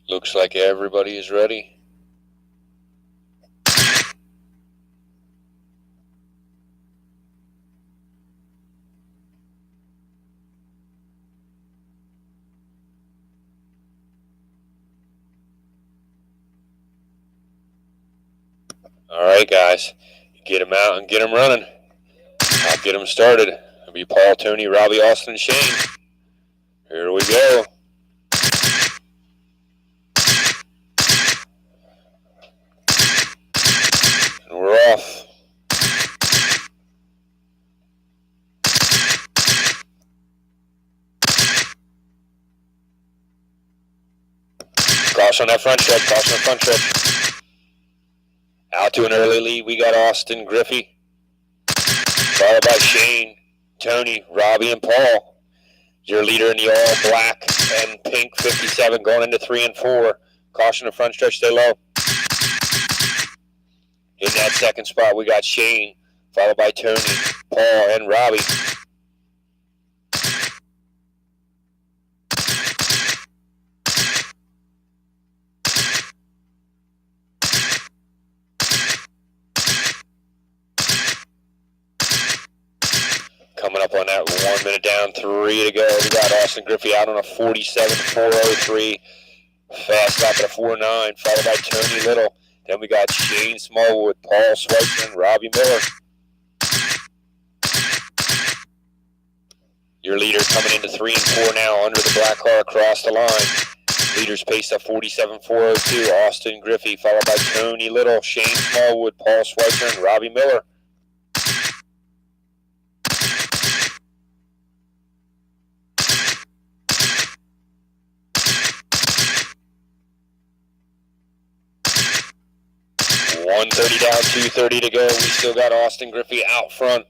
Looks like everybody is ready. All right, guys. Get them out and get them running. I'll get them started. It'll be Paul, Tony, Robbie, Austin, and Shane. Here we go. And we're off. Caution on that front stretch. Caution on the front stretch. Out to an early lead. We got Austin Griffey. Followed by Shane, Tony, Robbie, and Paul. Your leader in the all black and pink 57 going into 3 and 4. Caution the front stretch, stay low. In that second spot, we got Shane, followed by Tony, Paul, and Robbie. Coming up on that 1 minute down, 3 to go. We got Austin Griffey out on a 47.403. Fast lap at a 4.9, followed by Tony Little. Then we got Shane Smallwood, Paul Schweitzer, and Robbie Miller. Your leader coming into 3 and 4 now under the black car across the line. Leaders paced at 47.402. Austin Griffey, followed by Tony Little, Shane Smallwood, Paul Schweitzer, and Robbie Miller. .130 down, 2:30 to go. We still got Austin Griffey out front,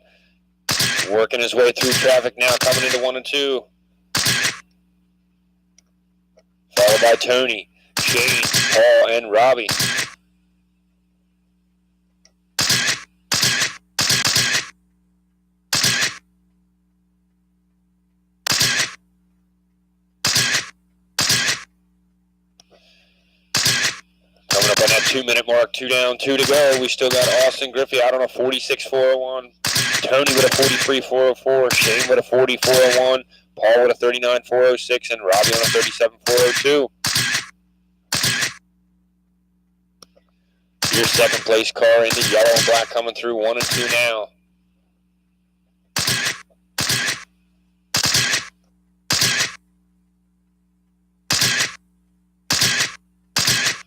working his way through traffic now, coming into 1 and 2. Followed by Tony, Shane, Paul, and Robbie. Coming up on that 2 minute mark, 2 down, 2 to go. We still got Austin Griffey out on a 46.401. Tony with a 43.404. Shane with a 40.401. Paul with a 39.406. And Robbie on a 37.402. Your second place car in the yellow and black coming through 1 and 2 now.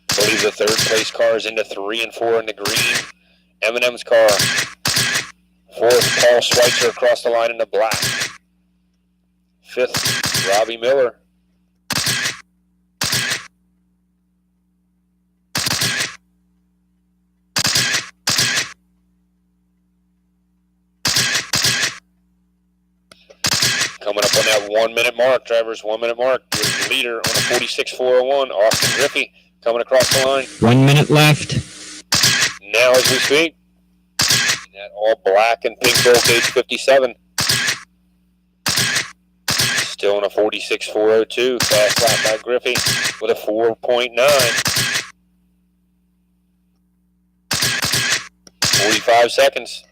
I believe the third place car is into 3 and 4 in the green. M&M's car. Fourth, Paul Schweitzer across the line in the black. Fifth, Robbie Miller. Coming up on that 1 minute mark, drivers, 1 minute mark. Your leader on a 46.401, Austin Griffey, coming across the line. 1 minute left. Now as we speak, that all black and pink roll cage 57. Still in a 46.402. Fast lap by Griffey with a 4.9. 45 seconds.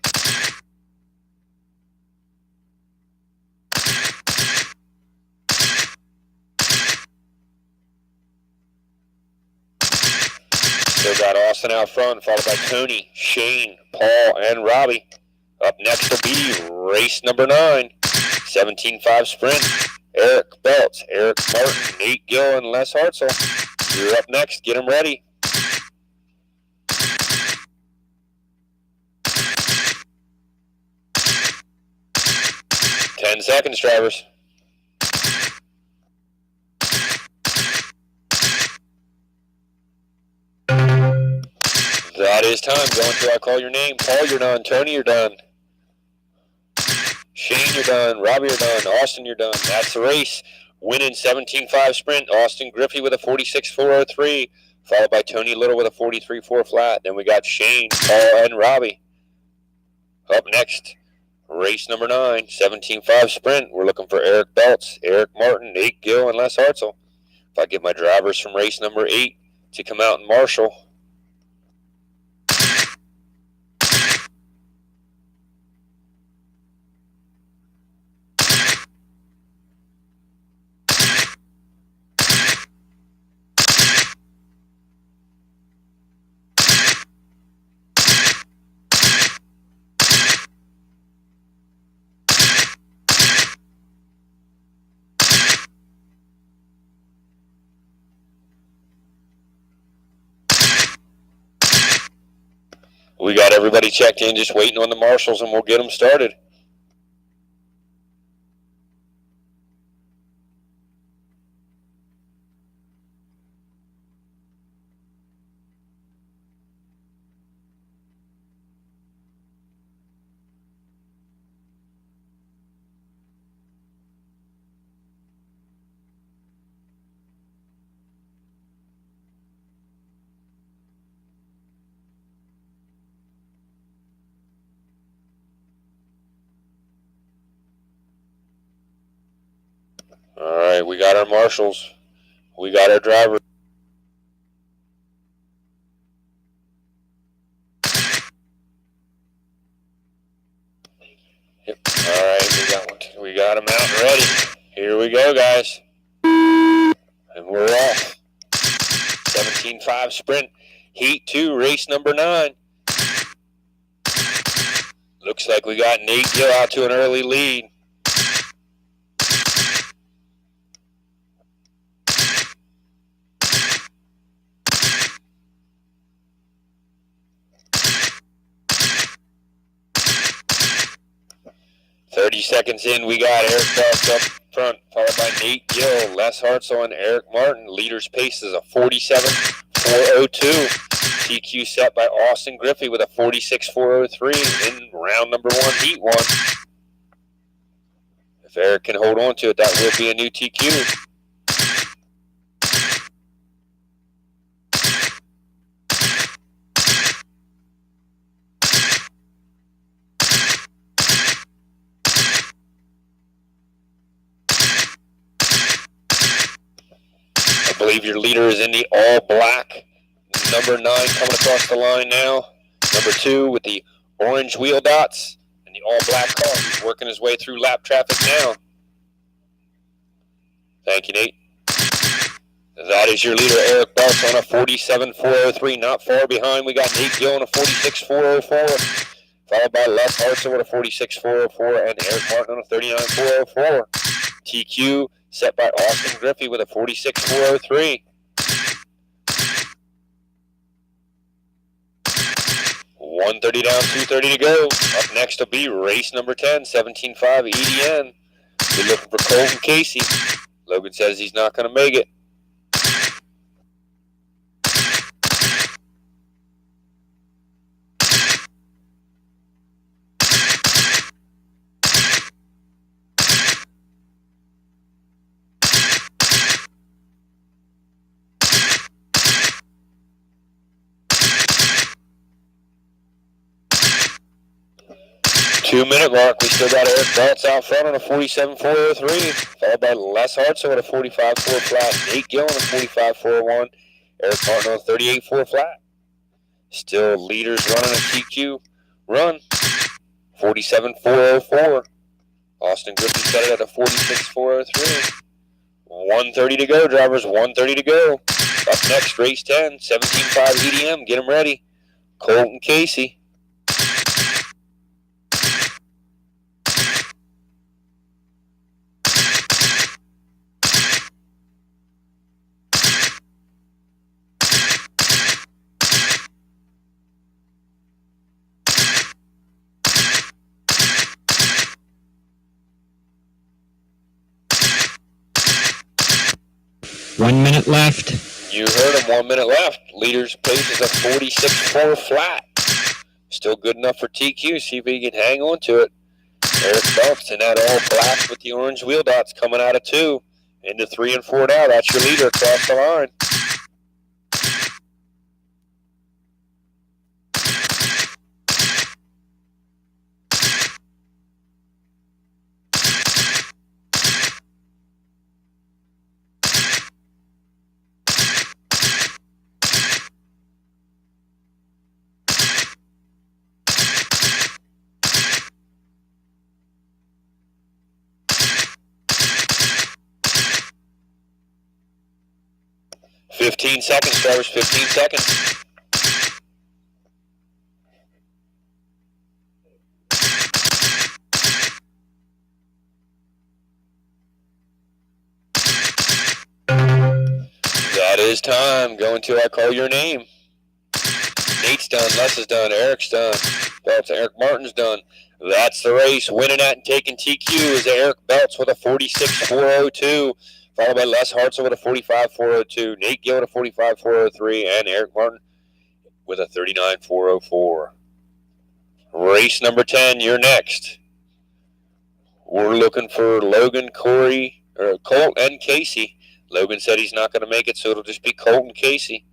Still got Austin out front, followed by Tony, Shane, Paul, and Robbie. Up next will be race number 9, 17.5 sprint. Eric Belts, Eric Martin, Nate Gill, and Les Hartzell. You're up next. Get them ready. 10 seconds, drivers. That is time. Go until I call your name. Paul, you're done. Tony, you're done. Shane, you're done. Robbie, you're done. Austin, you're done. That's the race. Winning 17.5 sprint. Austin Griffey with a 46.403, followed by Tony Little with a 43.4 flat. Then we got Shane, Paul, and Robbie. Up next, race number 9, 17.5 sprint. We're looking for Eric Belts, Eric Martin, Nate Gill, and Les Hartzell. If I get my drivers from race number 8 to come out and marshal. We got everybody checked in, just waiting on the marshals, and we'll get them started. All right, we got our marshals. We got our driver. Yep. All right, we got them out and ready. Here we go, guys. And we're off. 17.5 sprint. Heat 2, race number 9. Looks like we got Nate Gill out to an early lead. Seconds in, we got Eric Boss up front, followed by Nate Gill, Les Hartzell, and Eric Martin. Leader's pace is a 47.402. TQ set by Austin Griffey with a 46.403 in round number 1, heat 1. If Eric can hold on to it, that will be a new TQ. I believe your leader is in the all-black. Number 9 coming across the line now. Number 2 with the orange wheel dots and the all-black car. He's working his way through lap traffic now. Thank you, Nate. That is your leader, Eric Bartz, on a 47.403. Not far behind, we got Nate Gill on a 46.404. Followed by Les Hartzell with a 46.404 and Eric Martin on a 39.404. TQ set by Austin Griffey with a 46.403. 130 down, 230 to go. Up next will be race number 10, 17.5 EDN. We're looking for Colton Casey. Logan says he's not going to make it. Two-minute mark. We still got Eric Bartz out front on a 47.403, followed by Les Hartzell at a 45.4 flat, Nate Gill on a 45.401, Eric Martin on a 38.4 flat. Still leaders running a TQ run, 47.404. Austin Griffey set it at a 46.403. 130 to go, drivers. 130 to go. Up next, race 10, 17.5 EDM. Get them ready. Colton Casey. One minute left. You heard him, 1 minute left. Leader's pace is a 46.4 flat. Still good enough for TQ. See if he can hang on to it. Eric Phelps in that all black with the orange wheel dots coming out of 2. Into 3 and 4 now. That's your leader across the line. Fifteen seconds, drivers, 15 seconds. That is time. Go until I call your name. Nate's done. Les is done. Eric's done. Belts. Eric Martin's done. That's the race. Winning that and taking TQ is Eric Belts with a 46.402, followed by Les Hartzell with a 45.402, Nate Gill with a 45.403, and Eric Martin with a 39.404. Race number 10, you're next. We're looking for Logan, Corey, or Colt, and Casey. Logan said he's not going to make it, so it'll just be Colt and Casey.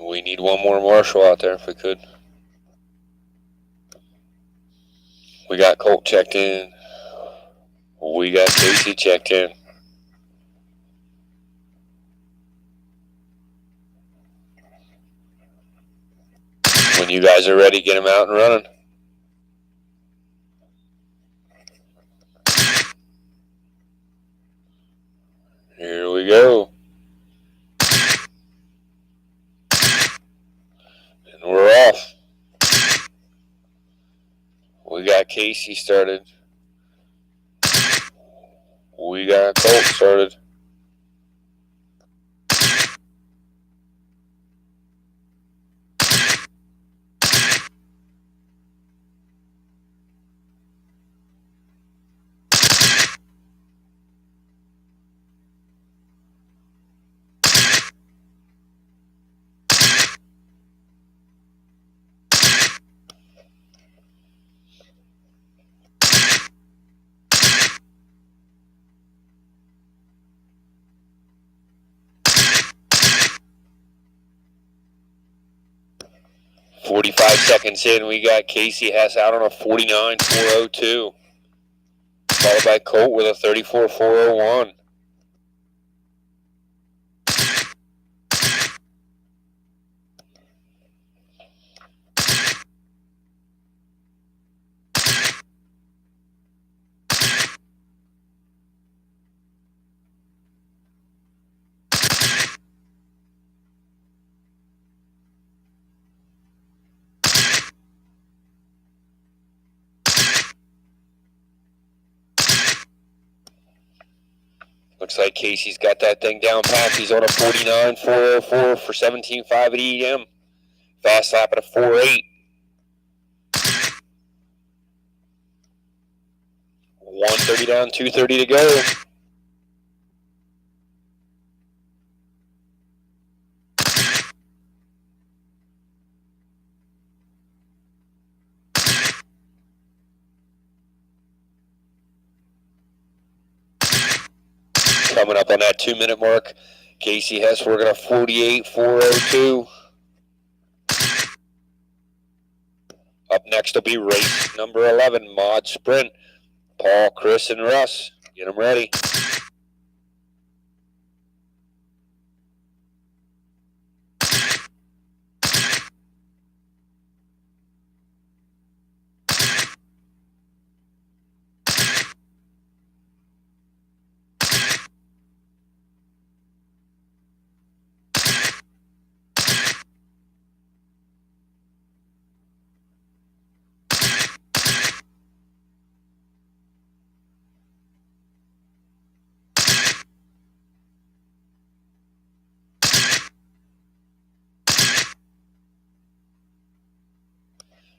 We need one more Marshall out there if we could. We got Colt checked in. We got Casey checked in. When you guys are ready, get them out and running. Here we go. And we're off. We got Casey started. We got Colt started. Seconds in, we got Casey Hess out on a 49.402, followed by Colt with a 34.401. Looks like Casey's got that thing down pat. He's on a 49.404 for 17.5 at EM. Fast lap at a 4.8. 130 down, 230 to go. Coming up on that 2-minute mark, Casey Hess working a 48.402. Up next will be race number 11, Mod Sprint. Paul, Chris, and Russ. Get them ready.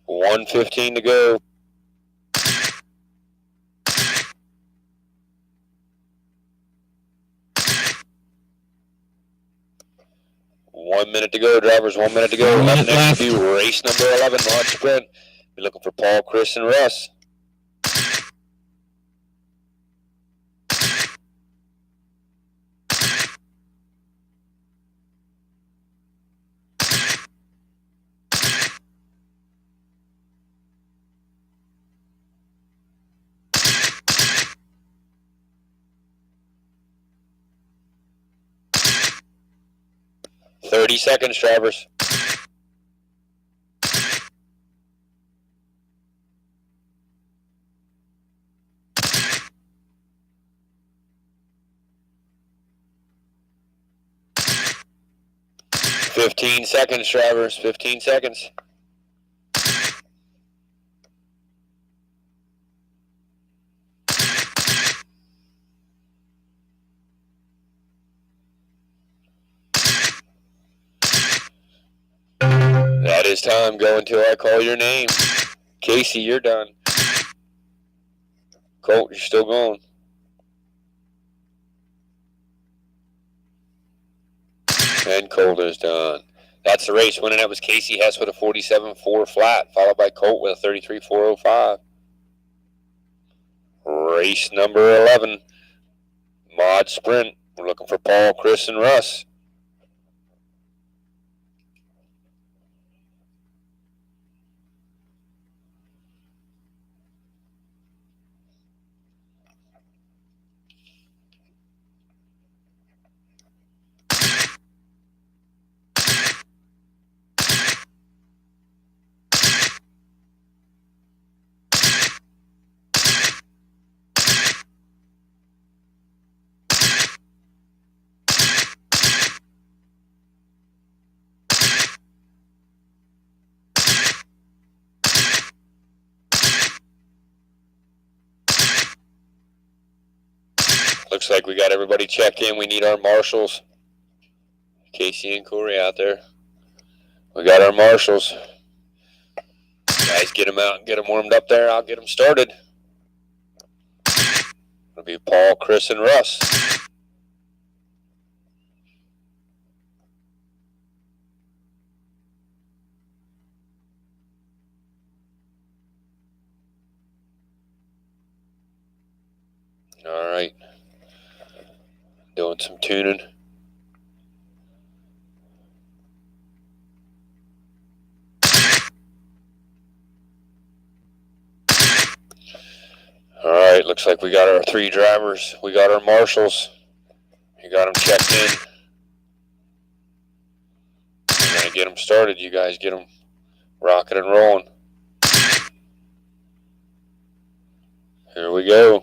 $1:15 to go. One minute to go, drivers. 1 minute to go. Up next will be race number 11, Mod Sprint. Be looking for Paul, Chris, and Russ. 30 seconds, drivers. Fifteen seconds, drivers. 15 seconds. That is time. Go until I call your name. Casey, you're done. Colt, you're still going. And Colt is done. That's the race. Winning that was Casey Hess with a 47.4 flat, followed by Colt with a 33.405. Race number 11, Mod Sprint. We're looking for Paul, Chris, and Russ. Looks like we got everybody checked in. We need our marshals. Casey and Corey out there. We got our marshals. Guys, get them out and get them warmed up there. I'll get them started. It'll be Paul, Chris, and Russ. All right. Doing some tuning. All right, looks like we got our 3 drivers. We got our marshals. We got them checked in. We're going to get them started. You guys get them rocking and rolling. Here we go.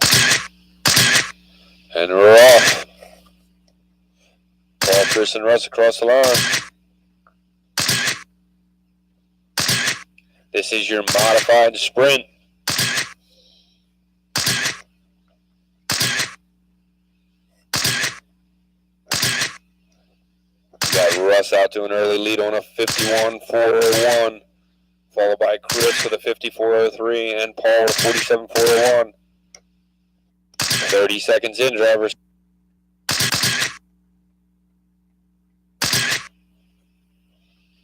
And we're off. Paul, Chris, and Russ across the line. This is your modified sprint. Got Russ out to an early lead on a 51.401, followed by Chris with a 54.03 and Paul with a 47.401. 30 seconds in, drivers.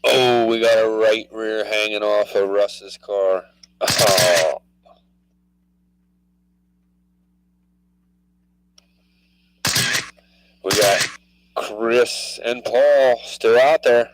Oh, we got a right rear hanging off of Russ's car. Oh. We got Chris and Paul still out there.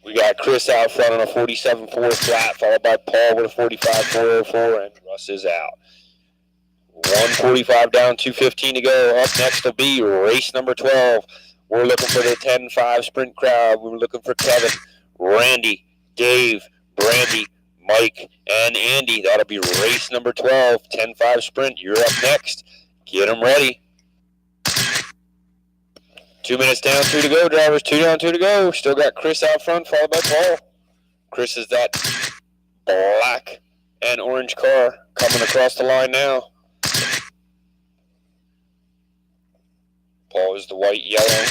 We got Chris out front on a 47.4 flat, followed by Paul with a 45.404, and Russ is out. 1:45 down, 2:15 to go. Up next will be race number 12. We're looking for the 10-5 sprint crowd. We're looking for Kevin, Randy, Dave, Brandy, Mike, and Andy. That'll be race number 12, 10-5 sprint. You're up next. Get them ready. 2 minutes down, 2 to go, drivers. 2 down, 2 to go. Still got Chris out front, followed by Paul. Chris is that black and orange car coming across the line now. Paul is the white, yellow.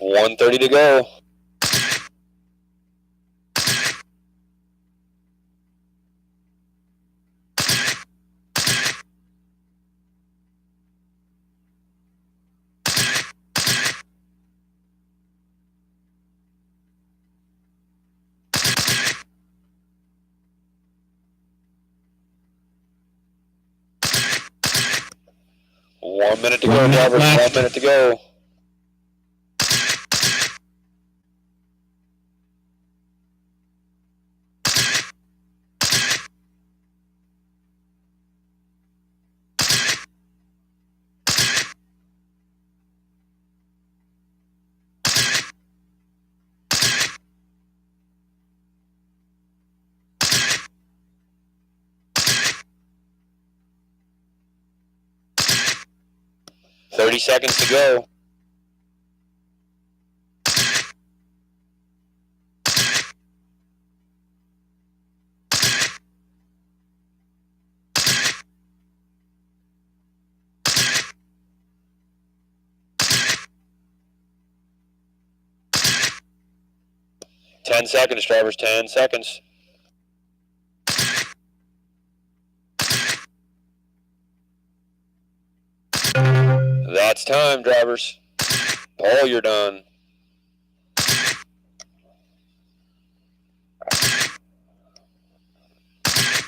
1:30 to go. One minute to go, drivers. 1 minute to go. Thirty seconds to go. Ten seconds, drivers. 10 seconds. That's time, drivers. Paul, you're done.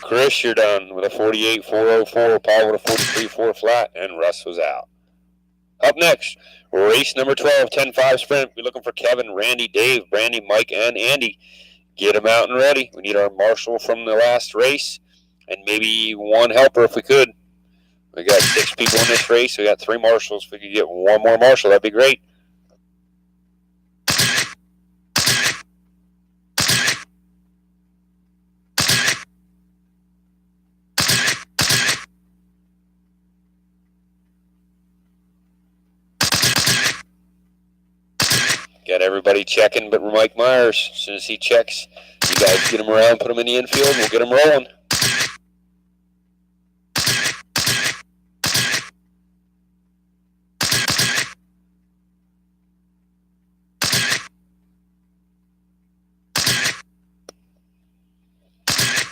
Chris, you're done with a 48.404. Paul with a 43.4 flat, and Russ was out. Up next, race number 12, 10-5 sprint. We're looking for Kevin, Randy, Dave, Brandy, Mike, and Andy. Get them out and ready. We need our marshal from the last race and maybe one helper if we could. We got 6 people in this race. We got 3 marshals. If we could get one more marshal, that'd be great. Got everybody checking but Mike Myers. As soon as he checks, you guys get him around, put him in the infield, we'll get him rolling.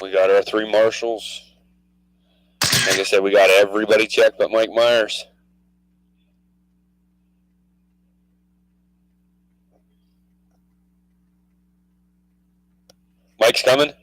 We got our 3 marshals. Like I said, we got everybody checked but Mike Myers. Mike's coming.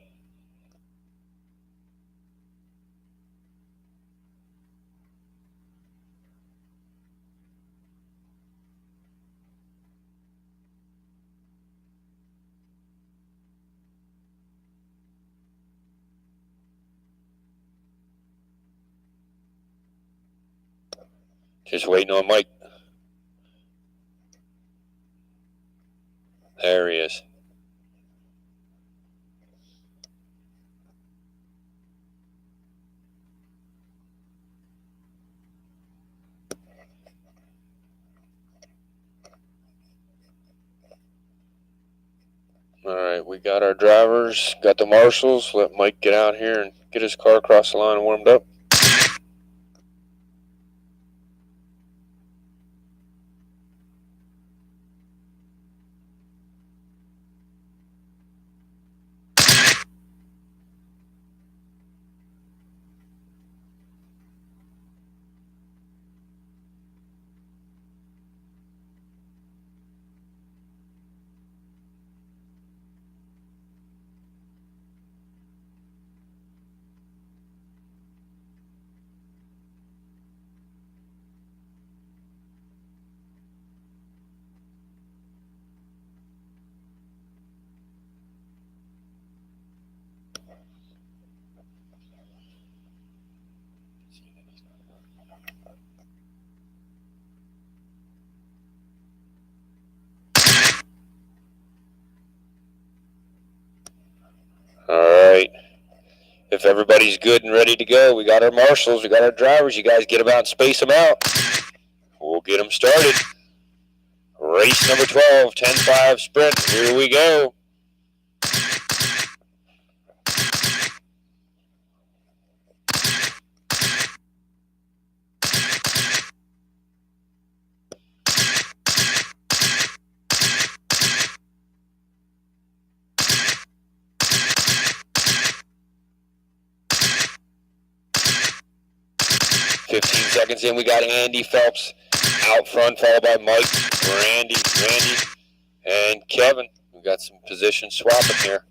Just waiting on Mike. There he is. All right, we got our drivers, got the marshals. Let Mike get out here and get his car across the line and warmed up. All right. If everybody's good and ready to go, we got our marshals, we got our drivers. You guys get them out and space them out. We'll get them started. Race number 12, 10-5 sprint. Here we go. 15 seconds in, we got Andy Phelps out front, followed by Mike, Randy, and Kevin. We got some position swapping here.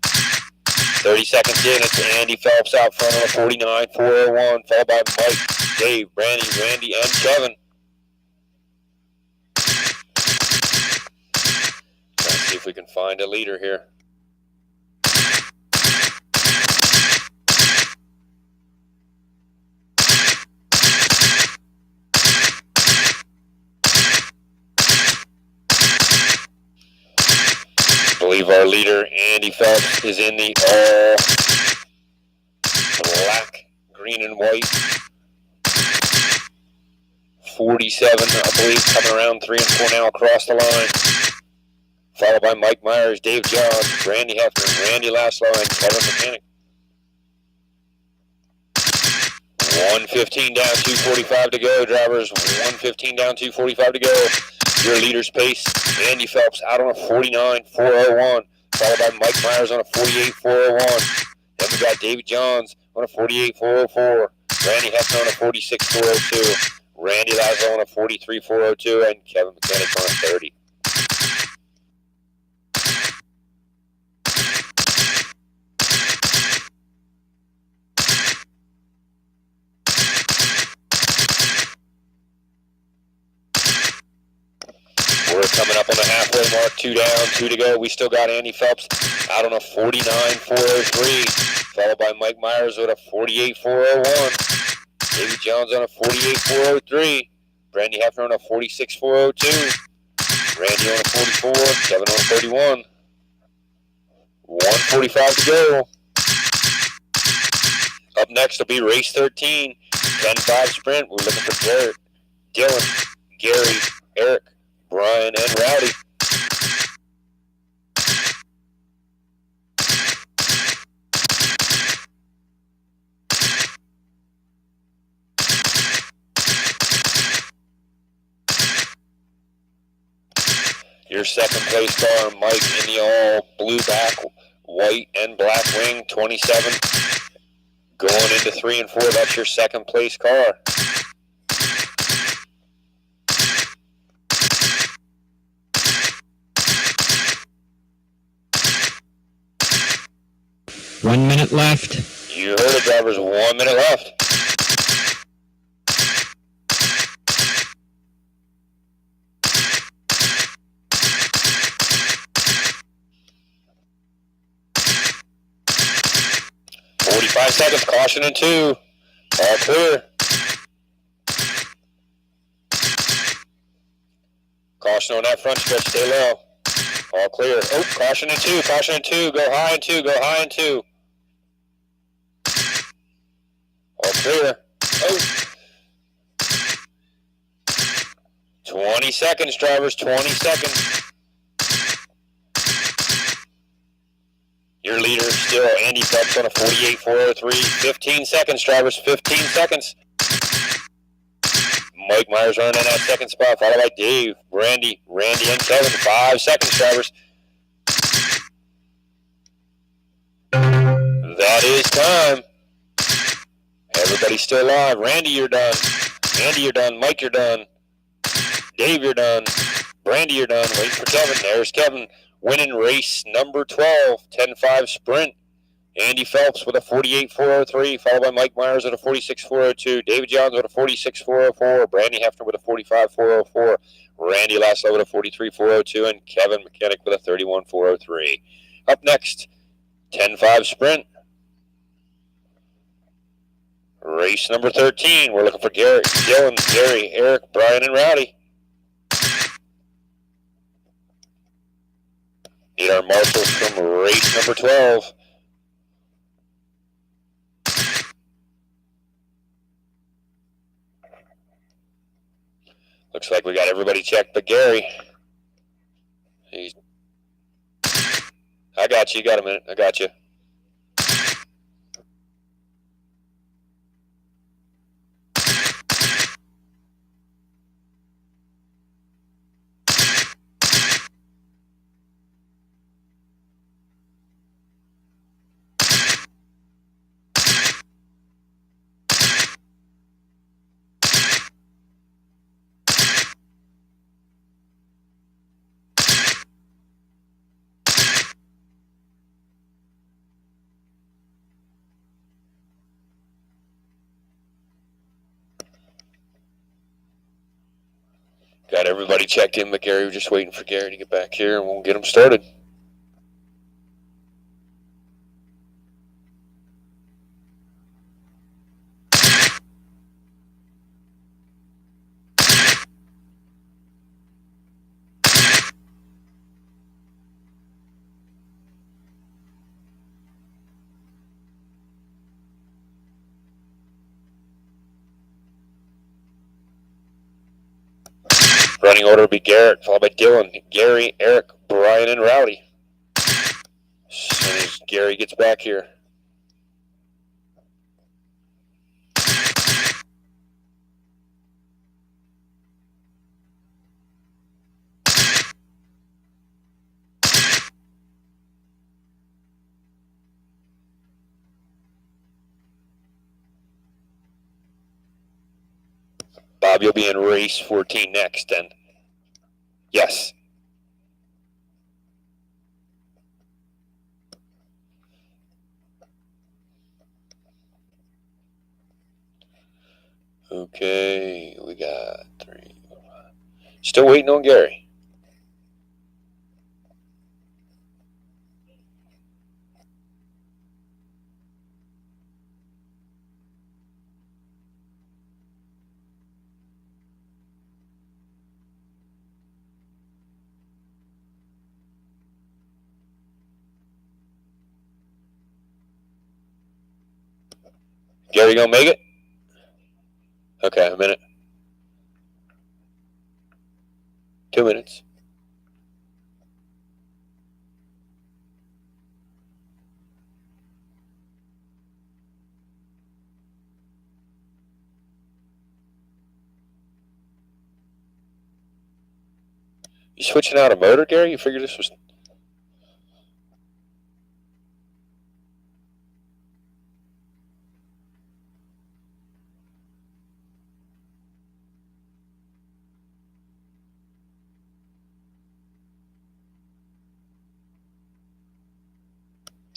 30 seconds in, it's Andy Phelps out front on a 49, 401, followed by Mike, Dave, Randy, and Kevin. Trying to see if we can find a leader here. I believe our leader, Andy Phelps, is in the all black, green, and white 47, I believe, coming around 3 and 4 now across the line. Followed by Mike Myers, Dave Johns, Randy Hefner, Randy last line, Kevin Mechanic. 1:15 down, 2:45 to go, drivers. 1:15 down, 2:45 to go. Your leader's pace, Andy Phelps out on a 49, 401, followed by Mike Myers on a 48, 401. Then we got David Johns on a 48, 404, Randy Hefner on a 46, 402, Randy Lazo on a 43, 402, and Kevin Mechanic on a 30. We're coming up on the halfway mark, 2 down, 2 to go. We still got Andy Phelps out on a 49, 403, followed by Mike Myers with a 48, 401, David Johns on a 48, 403, Randy Hefner on a 46, 402, Randy on a 44, Kevin on a 31. 1:45 to go. Up next will be race 13, 10-5 sprint. We're looking for Garrett, Dylan, Gary, Eric, Brian, and Rowdy. Your second place car, Mike, in the all blue back, white and black wing, 27. Going into 3 and 4, that's your second place car. One minute left. You heard it, drivers. 1 minute left. Five seconds, caution in 2. All clear. Caution on that front stretch, stay low. All clear. Oh, caution in 2, go high in 2, go high in 2. All clear. Oh. 20 seconds, drivers, 20 seconds. Your leader is still Andy Phelps on a 48, 403. 15 seconds, drivers, 15 seconds. Mike Myers running in that second spot, followed by Dave, Randy, and Kevin. 5 seconds, drivers. That is time. Everybody's still alive. Randy, you're done. Andy, you're done. Mike, you're done. Dave, you're done. Brandy, you're done. Waiting for Kevin. There's Kevin. Winning race number 12, 10-5 sprint. Andy Phelps with a 48, 403, followed by Mike Myers with a 46, 402, David Johns with a 46, 404, Brandy Hefner with a 45, 404, Randy Laszlo with a 43, 402, and Kevin Mechanic with a 31, 403. Up next, 10-5 sprint. Race number 13. We're looking for Gary, Dylan, Gary, Eric, Brian, and Rowdy. Need our marshals from race number 12. Looks like we got everybody checked but Gary. I got you. You got a minute. I got you. Got everybody checked in, but Gary, we're just waiting for Gary to get back here, and we'll get him started. Running order will be Garrett, followed by Dylan, Gary, Eric, Brian, and Rowdy. As soon as Gary gets back here. Bob, you'll be in race 14 next, and yes. Okay, we got 3. Still waiting on Gary. Gary gonna make it? Okay, a minute. 2 minutes. You switching out a motor, Gary? You figured this was...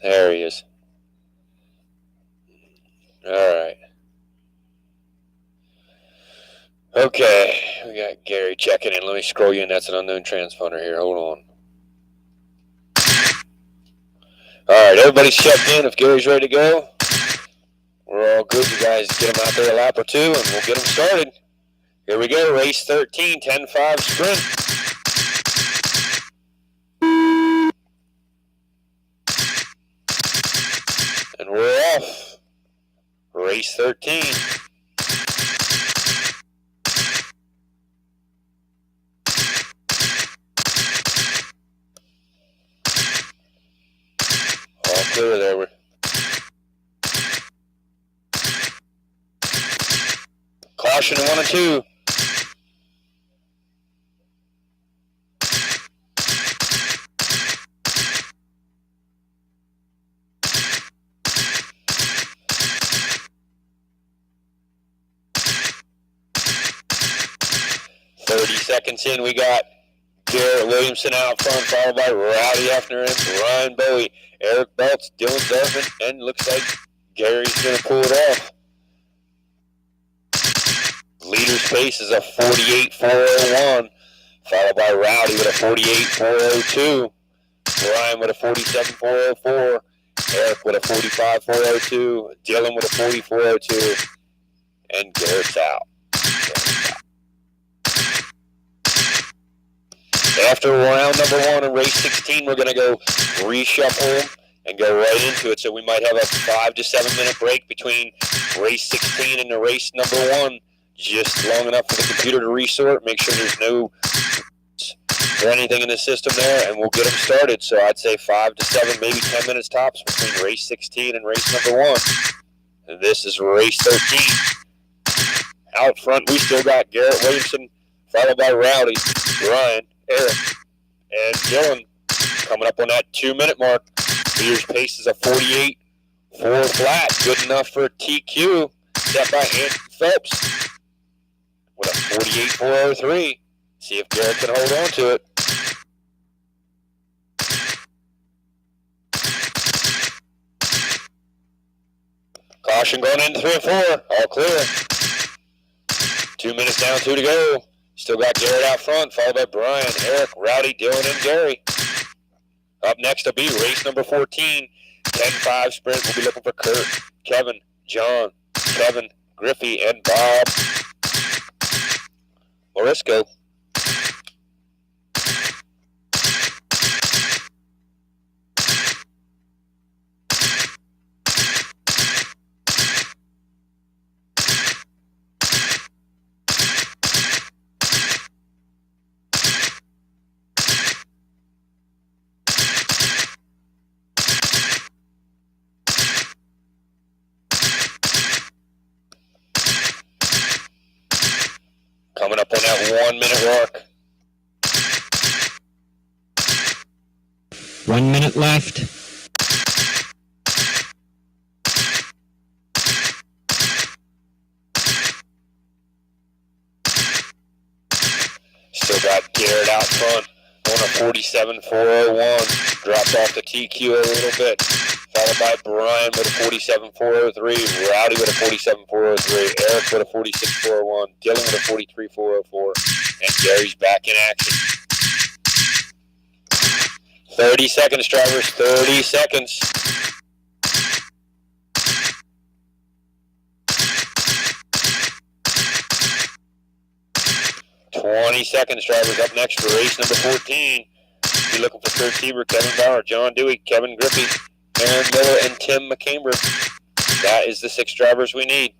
There he is. All right. Okay, we got Gary checking in. Let me scroll you in. That's an unknown transponder here. Hold on. All right, everybody's checked in. If Gary's ready to go, we're all good. You guys get him out there a lap or two, and we'll get him started. Here we go, race 13, 10-5 sprint. And we're off. Race 13. All clear there. We're caution 1 and 2. Seconds in, we got Garrett Williamson out front, followed by Rowdy Hefner and Ryan Bowie, Eric Belts, Dylan Dorfman, and looks like Gary's going to pull it off. Leader's pace is a 48.401, followed by Rowdy with a 48.402, Ryan with a 47.404, Eric with a 45.402, Dylan with a 44.02, and Garrett's out. After round number 1 in race 16, we're going to go reshuffle and go right into it. So we might have a 5 to 7 minute break between race 16 and the race number 1, just long enough for the computer to resort, make sure there's no or anything in the system there, and we'll get them started. So I'd say 5 to 7, maybe 10 minutes tops between race 16 and race number 1. And this is race 13. Out front, we still got Garrett Williamson, followed by Rowdy, Ryan, Eric, and Dylan coming up on that 2 minute mark. Leader's pace is a 48.4 flat, good enough for a TQ, set by Andrew Phelps with a 48.403. See if Garrett can hold on to it. Caution going into 3 and 4, all clear. 2 minutes down, 2 to go. Still got Garrett out front, followed by Brian, Eric, Rowdy, Dylan, and Gary. Up next will be race number 14, 10-5 sprint. We'll be looking for Kurt, Kevin, John, Kevin, Griffey, and Bob Morisco. Coming up on that 1 minute mark. 1 minute left. Still got Garrett out front on a 47.401. Dropped off the TQ a little bit. Followed by Brian with a 47.403. Rowdy with a 47.403. Eric with a 46.401. Dylan with a 43.404. And Gary's back in action. 30 seconds, drivers. 30 seconds. Seconds, drivers. Up next for race number 14. Be looking for Kurt Sieber, Kevin Bauer, John Dewey, Kevin Griffey, Aaron Miller, and Tim McCamber. That is the 6 drivers we need.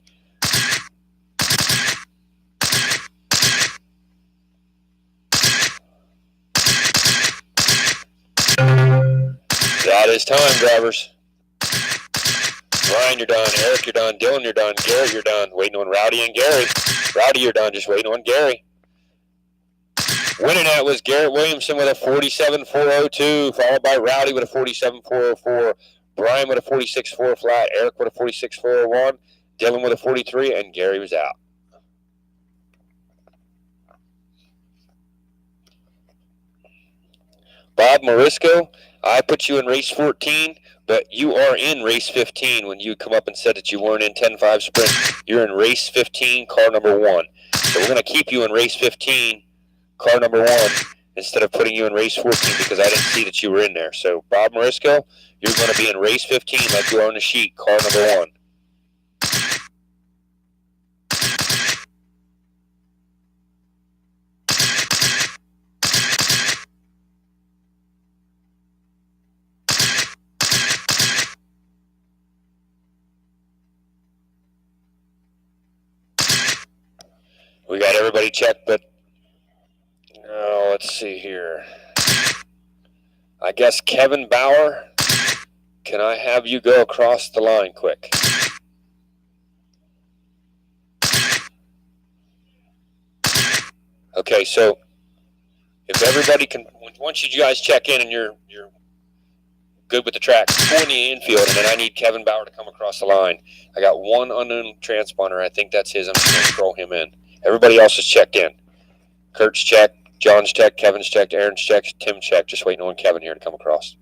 That is time, drivers. Brian, you're done. Eric, you're done. Dylan, you're done. Garrett, you're done. Waiting on Rowdy and Gary. Rowdy, you're done. Just waiting on Gary. Winning that was Garrett Williamson with a 47.402, followed by Rowdy with a 47.404, Brian with a 46.4 flat, Eric with a 46.401, Dylan with a 43, and Gary was out. Bob Morisco, I put you in race 14, but you are in race 15 when you come up and said that you weren't in 10-5 sprint. You're in race 15, car number 1. So we're going to keep you in race 15, car number 1, instead of putting you in race 14 because I didn't see that you were in there. So, Bob Morisco, you're going to be in race 15 like you are on the sheet, car number 1. We got everybody checked, but let's see here. I guess Kevin Bauer, can I have you go across the line quick? Okay, so if everybody can, once you guys check in and you're good with the track, go in the infield, and then I need Kevin Bauer to come across the line. I got one unknown transponder. I think that's his. I'm just going to throw him in. Everybody else is checked in. Kurt's checked. John's checked, Kevin's checked, Aaron's checked, Tim's checked. Just waiting on Kevin here to come across.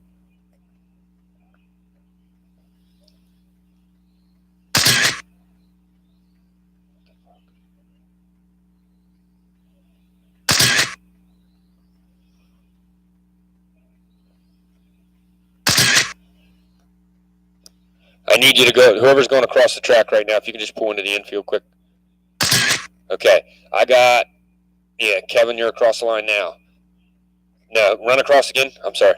I need you to go, whoever's going across the track right now, if you can just pull into the infield quick. Okay, I got, Kevin, you're across the line now. No, run across again. I'm sorry.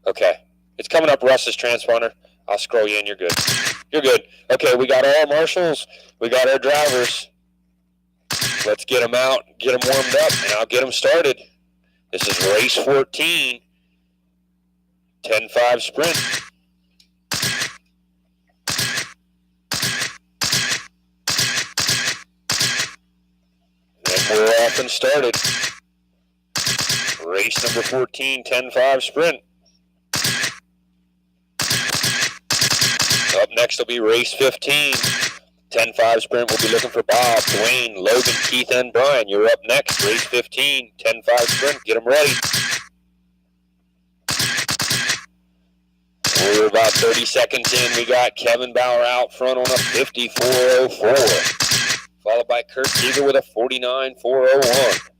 Okay, it's coming up Russ's transponder. I'll scroll you in. You're good. You're good. Okay, we got our marshals. We got our drivers. Let's get them out, get them warmed up, and I'll get them started. This is race 14, 10-5 sprint. We're off and started. Race number 14, 10-5 sprint. Up next will be race 15, 10-5 sprint. We'll be looking for Bob, Dwayne, Logan, Keith, and Brian. You're up next. Race 15, 10-5 sprint. Get them ready. We're about 30 seconds in. We got Kevin Bauer out front on a 54.04. followed by Kurt Seaver with a 49.401.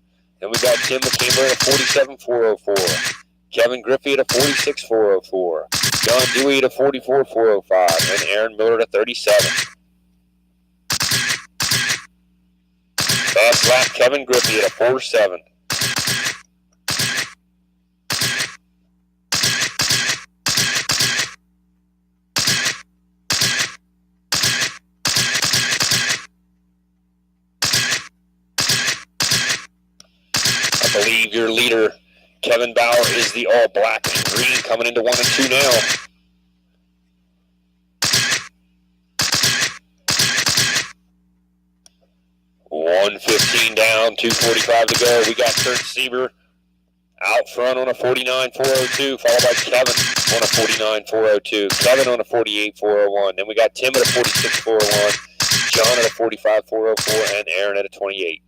Then we got Tim McCamber at a 47.404. Kevin Griffey at a 46.404. John Dewey at a 44.405. And Aaron Miller at a 37. Fast lap Kevin Griffey at a 4.7. I believe your leader, Kevin Bauer, is the all black and green coming into 1 and 2 now. $1:15 down, 2:45 to go. We got Kurt Seaver out front on a 49.402, followed by Kevin on a 49.402. Kevin on a 48.401. Then we got Tim at a 46.401, John at a 45.404, and Aaron at a 28.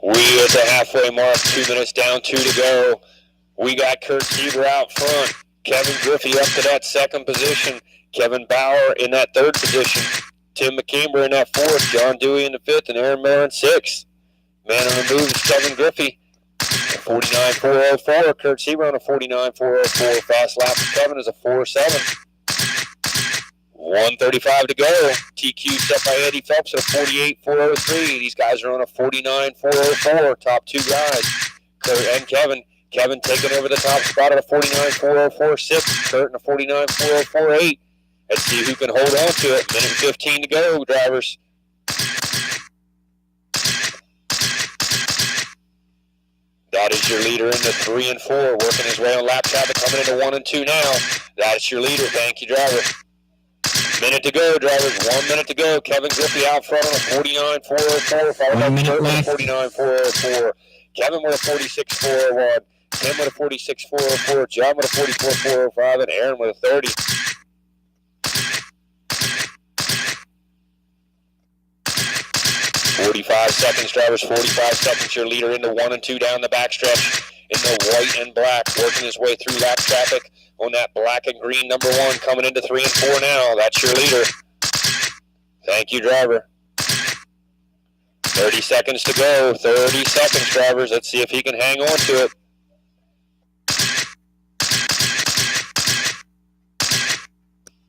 We at the halfway mark, 2 minutes down, 2 to go. We got Kurt Seaver out front. Kevin Griffey up to that second position. Kevin Bauer in that third position. Tim McCamber in that fourth. John Dewey in the fifth, and Aaron Miller in sixth. Man on the move is Kevin Griffey. 49.404. Kurt Seaver on a 49.404. Fast lap for Kevin is a 4.7. 1:35 to go. TQ set by Eddie Phelps at a 48.403. These guys are on a 49.404. Top two guys, Kurt and Kevin. Kevin taking over the top spot at a 49.404.6. Kurt in a 49.404.8. Let's see who can hold on to it. Minute 15 to go, drivers. That is your leader into 3 and 4, working his way on lap traffic, coming into 1 and 2 now. That is your leader. Thank you, driver. Minute to go, drivers. 1 minute to go. Kevin Griffey out front on a 49.404, followed by Kurt with a 49.404. Kevin with a 46.401. Tim with a 46.404. John with a 44.405, and Aaron with a 30. "45 seconds, drivers. 45 seconds. Your leader into 1 and 2 down the backstretch in the white and black, working his way through lap traffic on that black and green number 1, coming into 3 and 4 now. That's your leader. Thank you, driver. 30 seconds to go. 30 seconds, drivers. Let's see if he can hang on to it.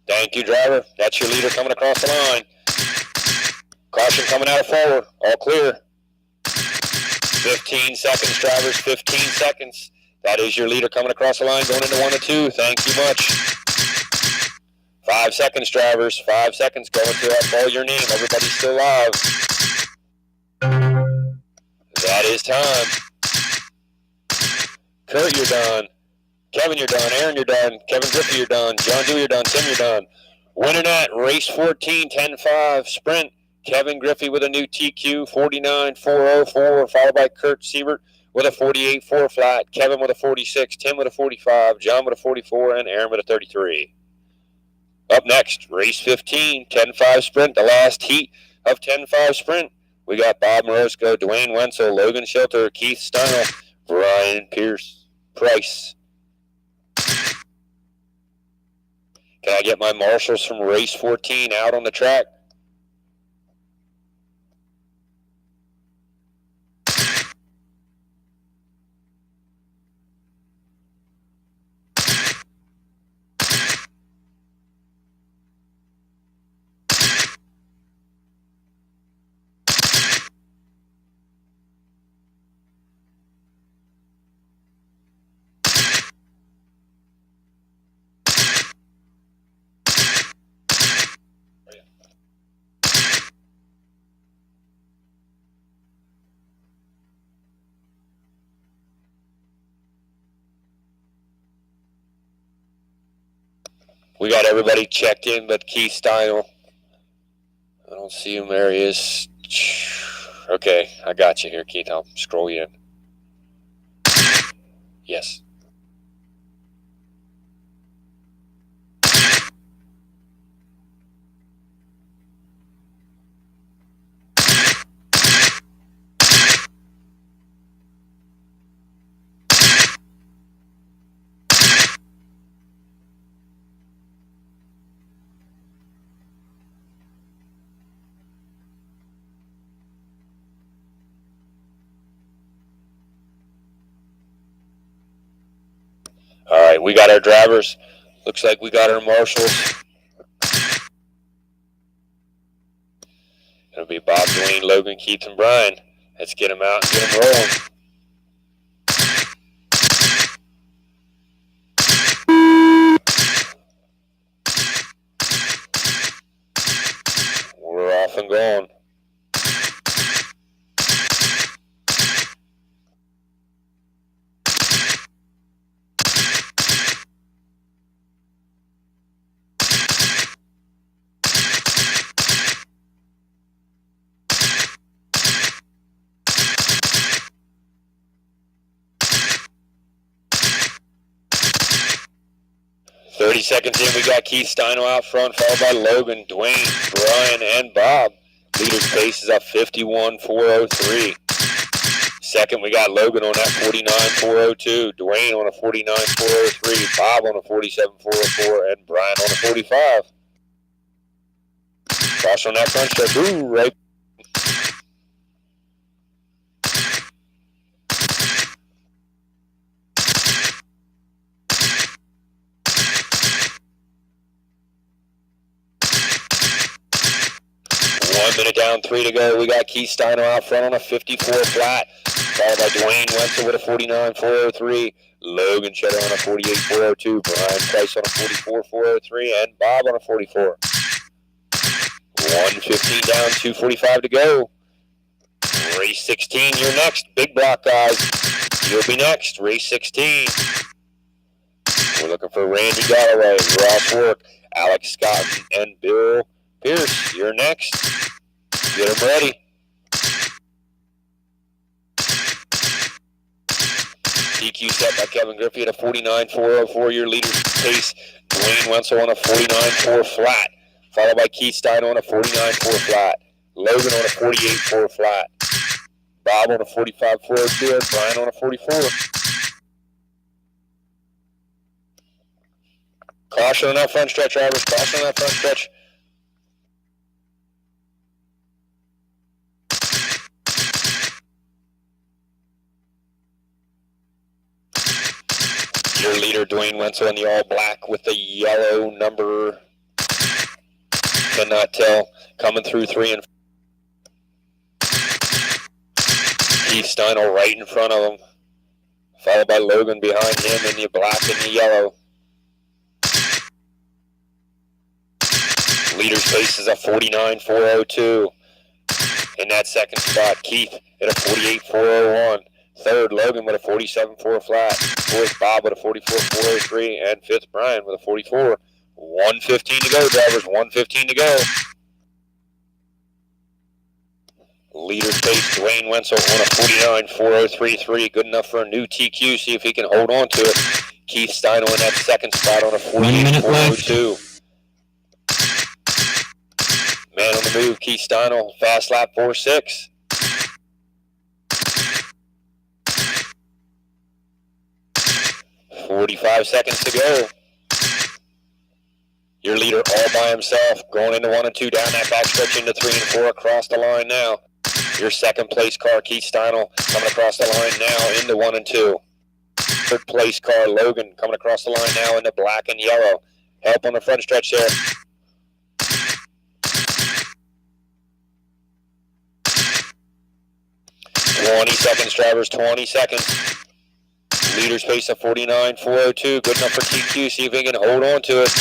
Thank you, driver. That's your leader coming across the line. Caution coming out of forward. All clear. 15 seconds, drivers. 15 seconds. That is your leader coming across the line, going into 1 and 2. Thank you much. 5 seconds, drivers. 5 seconds. Going to call your name. Everybody's still live. That is time. Kurt, you're done. Kevin, you're done. Aaron, you're done. Kevin Griffey, you're done. John Dewey, you're done. Tim, you're done. Winning at race 14, 10-5 sprint. Kevin Griffey with a new TQ, 49.404, followed by Kurt Siebert with a 48.4 flat. Kevin with a 46. Tim with a 45. John with a 44. And Aaron with a 33. Up next, race 15, 10-5 sprint. The last heat of 10-5 sprint. We got Bob Morosco, Dwayne Wenzel, Logan Shelter, Keith Steiner, Brian Price. Can I get my marshals from race 14 out on the track? We got everybody checked in but Keith Steindl. I don't see him. There he is. Okay, I got you here, Keith. I'll scroll you in. Yes. All right, we got our drivers. Looks like we got our marshals. It'll be Bob, Dwayne, Logan, Keith, and Brian. Let's get them out and get them rolling. We're off and going. "30 seconds in, we got Keith Steino out front, followed by Logan, Dwayne, Brian, and Bob. Leader's pace is up 51.403. Second, we got Logan on that 49.402, Dwayne on a 49.403, Bob on a 47.404, and Brian on a 45. Caution on that front stretch. Ooh, right. Minute down, 3 to go. We got Keith Steino out front on a 54 flat, followed by Dwayne Wenzel with a 49.403, Logan Cheddar on a 48.402, Brian Price on a 44.403, and Bob on a 44. 1:15 down, 2:45 to go. Race 16, you're next. Big block, guys. You'll be next. Race 16. We're looking for Randy Galloway, Ross Work, Alex Scott, and Bill Pierce. You're next. Get them ready. DQ set by Kevin Griffey at a 49.404. Your leader's pace. Dwayne Wenzel on a 49.4 flat, followed by Keith Steino on a 49.4 flat. Logan on a 48.4 flat. Bob on a 45.402 and Brian on a 44. Caution on that front stretch, drivers. Caution on that front stretch. Your leader, Dwayne Wenzel, in the all black with the yellow number. Cannot tell. Coming through 3 and 4. Keith Steino right in front of him, followed by Logan behind him in the black and the yellow. Leader's pace is a 49.402. In that second spot, Keith at a 48.401. Third, Logan with a 47.4 flat. Fourth, Bob with a 44.403. And fifth, Brian with a 44. 1:15 to go, drivers. 1:15 to go. Leader's pace, Dwayne Wenzel on a 49.4033. Good enough for a new TQ. See if he can hold on to it. Keith Steino in that second spot on a 48.402. Man on the move, Keith Steino. Fast lap 4.6. .45 seconds to go. Your leader all by himself, going into 1 and 2, down that backstretch into 3 and 4, across the line now. Your second place car, Keith Steino, coming across the line now into 1 and 2. Third place car, Logan, coming across the line now into black and yellow. Help on the front stretch there. .20 seconds, drivers, 20 seconds. Leader's pace of 49.402. Good enough for TQ. See if he can hold on to it.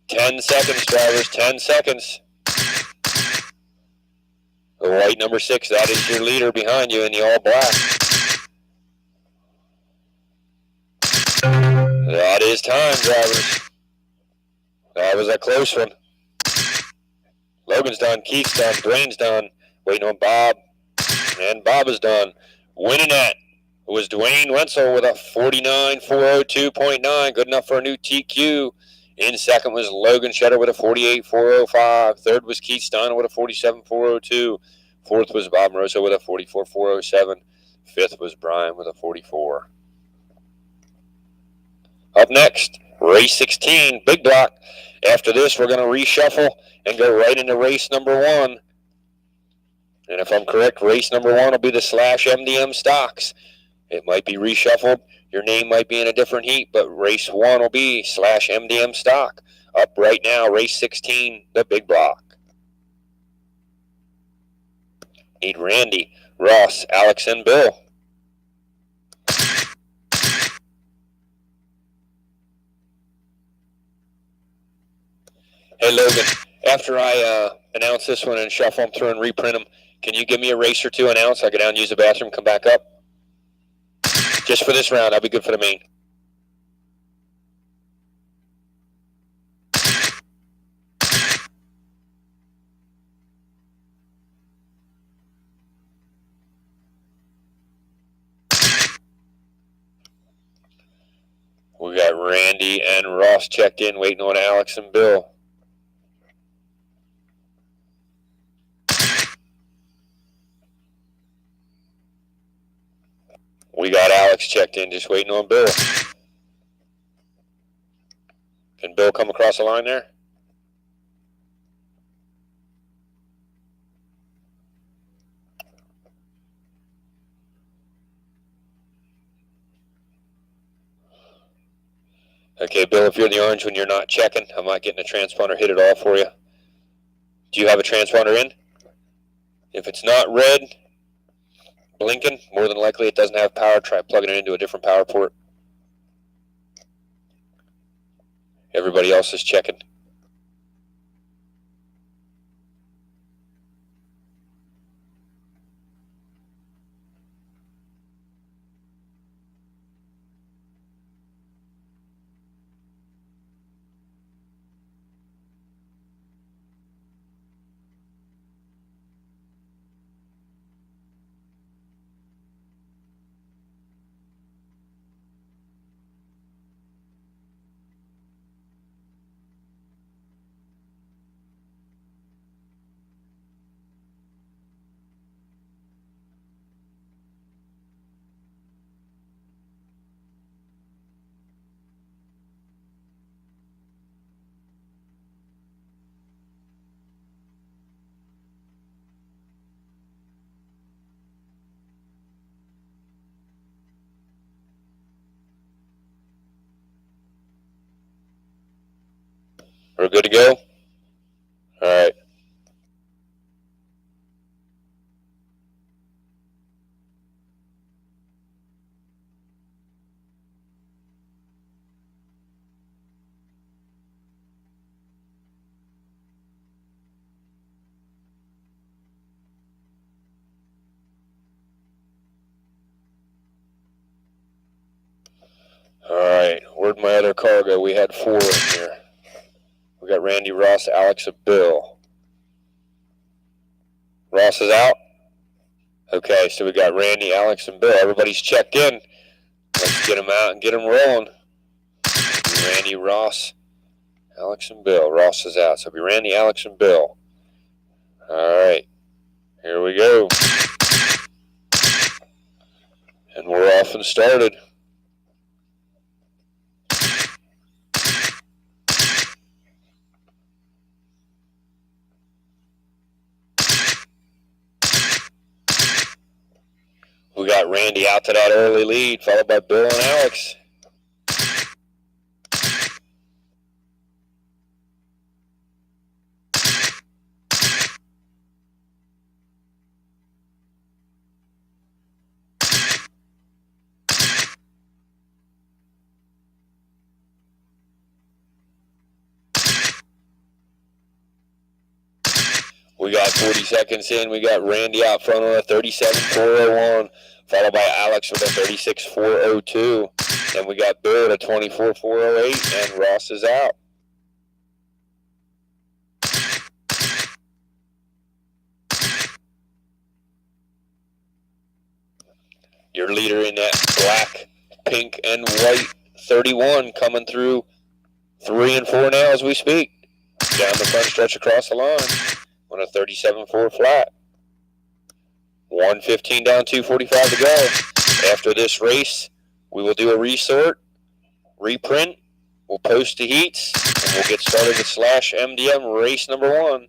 10 seconds, drivers. 10 seconds. The white number 6, that is your leader behind you in the all black. That is time, drivers. That was a close one. Logan's done. Keith's done. Dwayne's done. Waiting on Bob. And Bob is done. Winning that was Dwayne Wenzel with a 49.402.9. Good enough for a new TQ. In second was Logan Shutter with a 48.405. Third was Keith Steiner with a 47.402. Fourth was Bob Moroso with a 44.407. Fifth was Brian with a 44. Up next, race 16, big block. After this, we're going to reshuffle and go right into race number 1. And if I'm correct, race number 1 will be the Slash MDM stocks. It might be reshuffled. Your name might be in a different heat, but race 1 will be Slash MDM stock. Up right now, race 16, the big block. Need Randy, Ross, Alex, and Bill. Hey, Logan, after I announce this one and shuffle them through and reprint them, can you give me a race or two announce? I'll go down, use the bathroom, come back up. Just for this round, I'll be good for the main. We got Randy and Ross checked in, waiting on Alex and Bill. We got Alex checked in, just waiting on Bill. Can Bill come across the line there? Okay, Bill, if you're in the orange when you're not checking, I'm not getting a transponder hit it all for you. Do you have a transponder in? If it's not red, blinking, more than likely it doesn't have power. Try plugging it into a different power port. Everybody else is checking. We're good to go? All right. All right. Where'd my other car go? We had 4 in here. We got Randy, Ross, Alex, and Bill. Ross is out? Okay, so we got Randy, Alex, and Bill. Everybody's checked in. Let's get them out and get them rolling. Randy, Ross, Alex, and Bill. Ross is out. So it'll be Randy, Alex, and Bill. All right. Here we go. And we're off and started. We got Randy out to that early lead, followed by Bill and Alex. We got 40 seconds in. We got Randy out front on a 37.401, followed by Alex with a 36.402. Then we got Bill at a 24.408, and Ross is out. Your leader in that black, pink, and white 31 coming through 3 and 4 now as we speak. Down the front stretch across the line on a 37.4 flat. 1:15 down, 2:45 to go. After this race, we will do a resort, reprint, we'll post the heats, and we'll get started with Slash MDM race number 1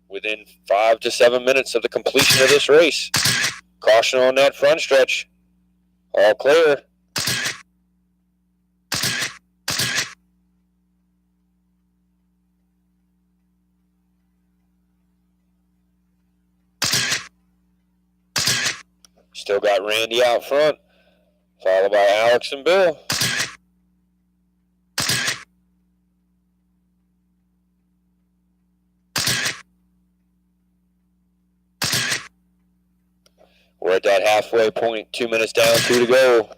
within 5 to 7 minutes of the completion of this race. Caution on that front stretch. All clear. Still got Randy out front, followed by Alex and Bill. We're at that halfway point, 2 minutes down, 2 to go.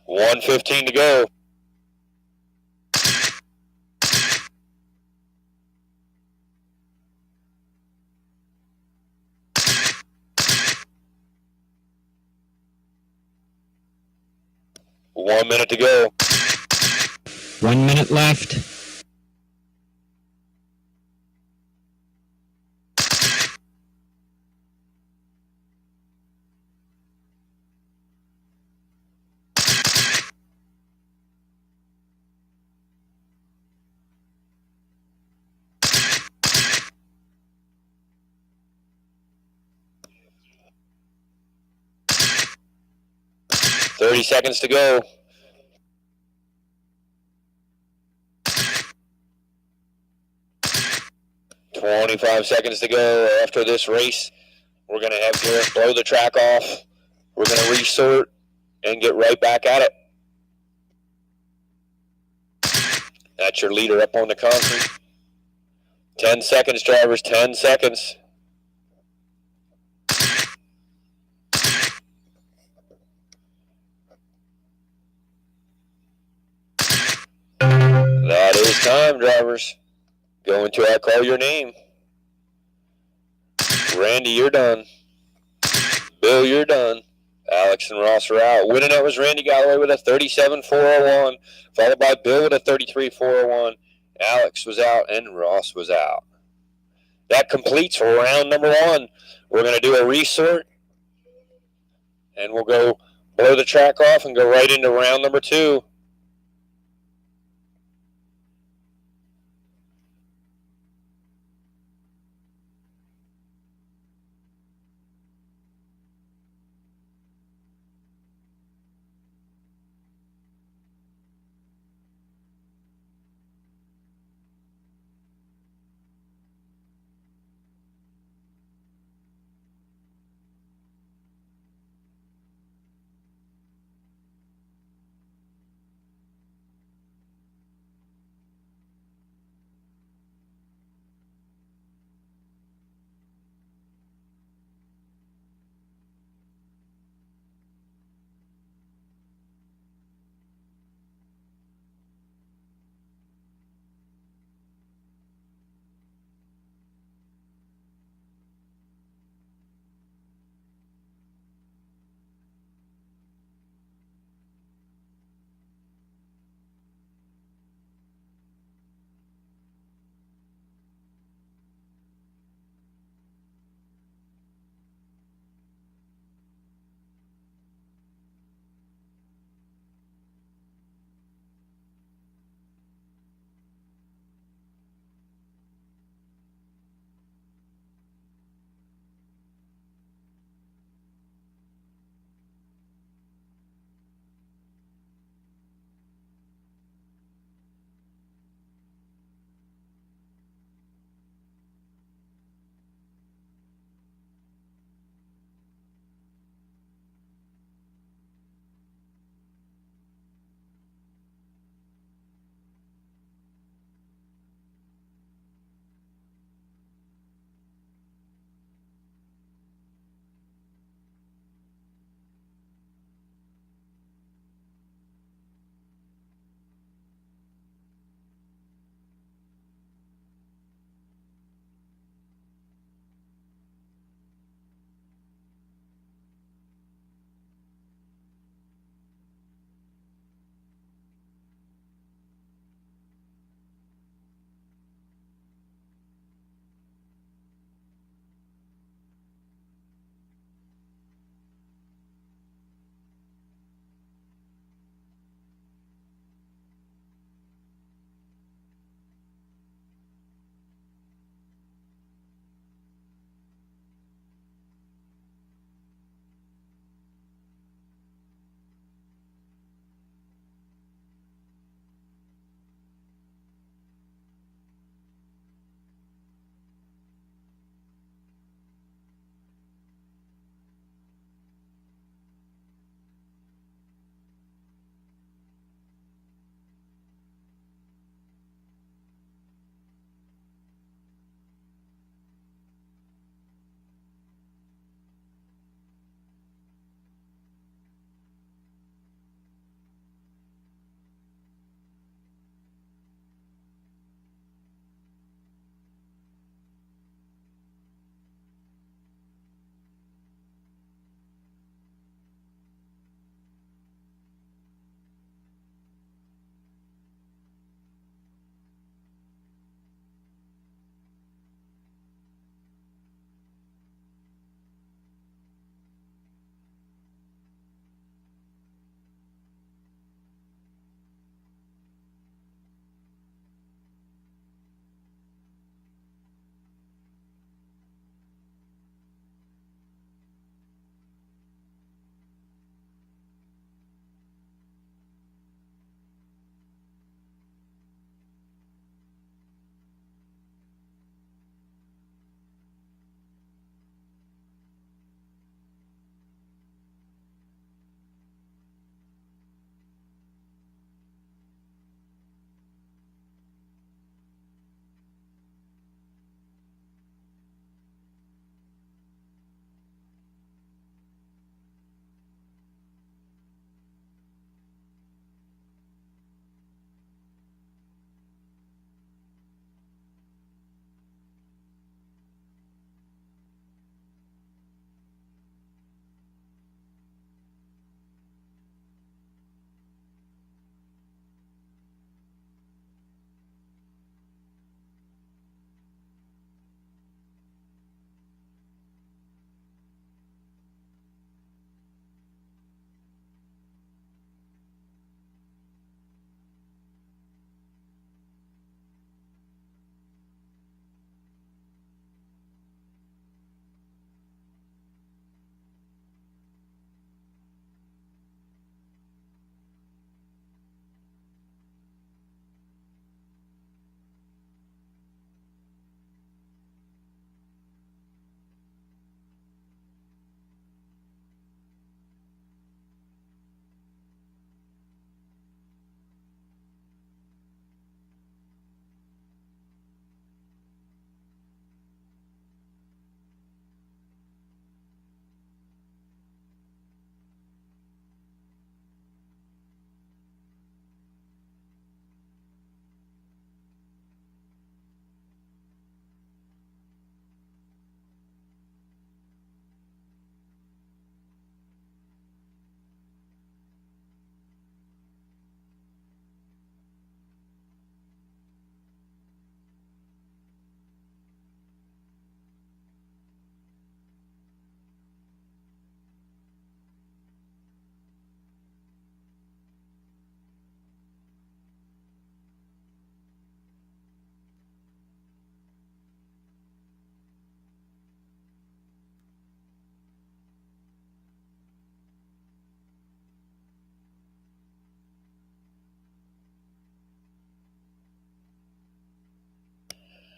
$1:15 to go. One minute to go. 1 minute left. $30 seconds to go. $25 seconds to go. After this race, we're going to have Garrett blow the track off. We're going to resort and get right back at it. That's your leader up on the concrete. 10 seconds, drivers, 10 seconds. That is time, drivers. Go until I call your name. Randy, you're done. Bill, you're done. Alex and Ross are out. Winning that was Randy Galloway with a 37.401, followed by Bill with a 33.401. Alex was out and Ross was out. That completes round number 1. We're going to do a resort, and we'll go blow the track off and go right into round number 2.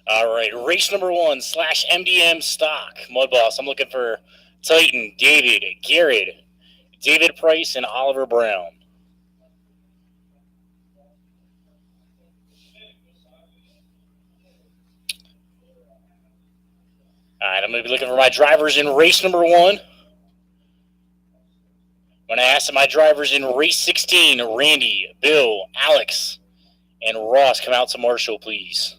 All right, race number 1 / MDM stock. Mud Boss, I'm looking for Titan, David, Garrett, David Price, and Oliver Brown. All right, I'm going to be looking for my drivers in race number 1. When I ask my drivers in race 16, Randy, Bill, Alex, and Ross, come out to Marshall, please.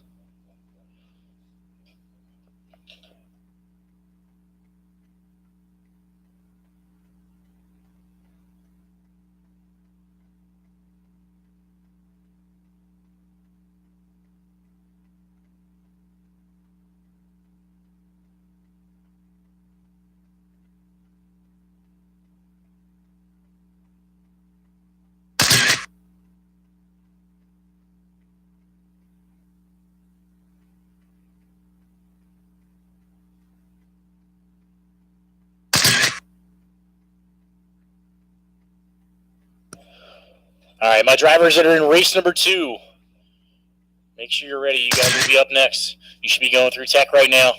All right, my drivers that are in race number 2, make sure you're ready. You guys will be up next. You should be going through tech right now.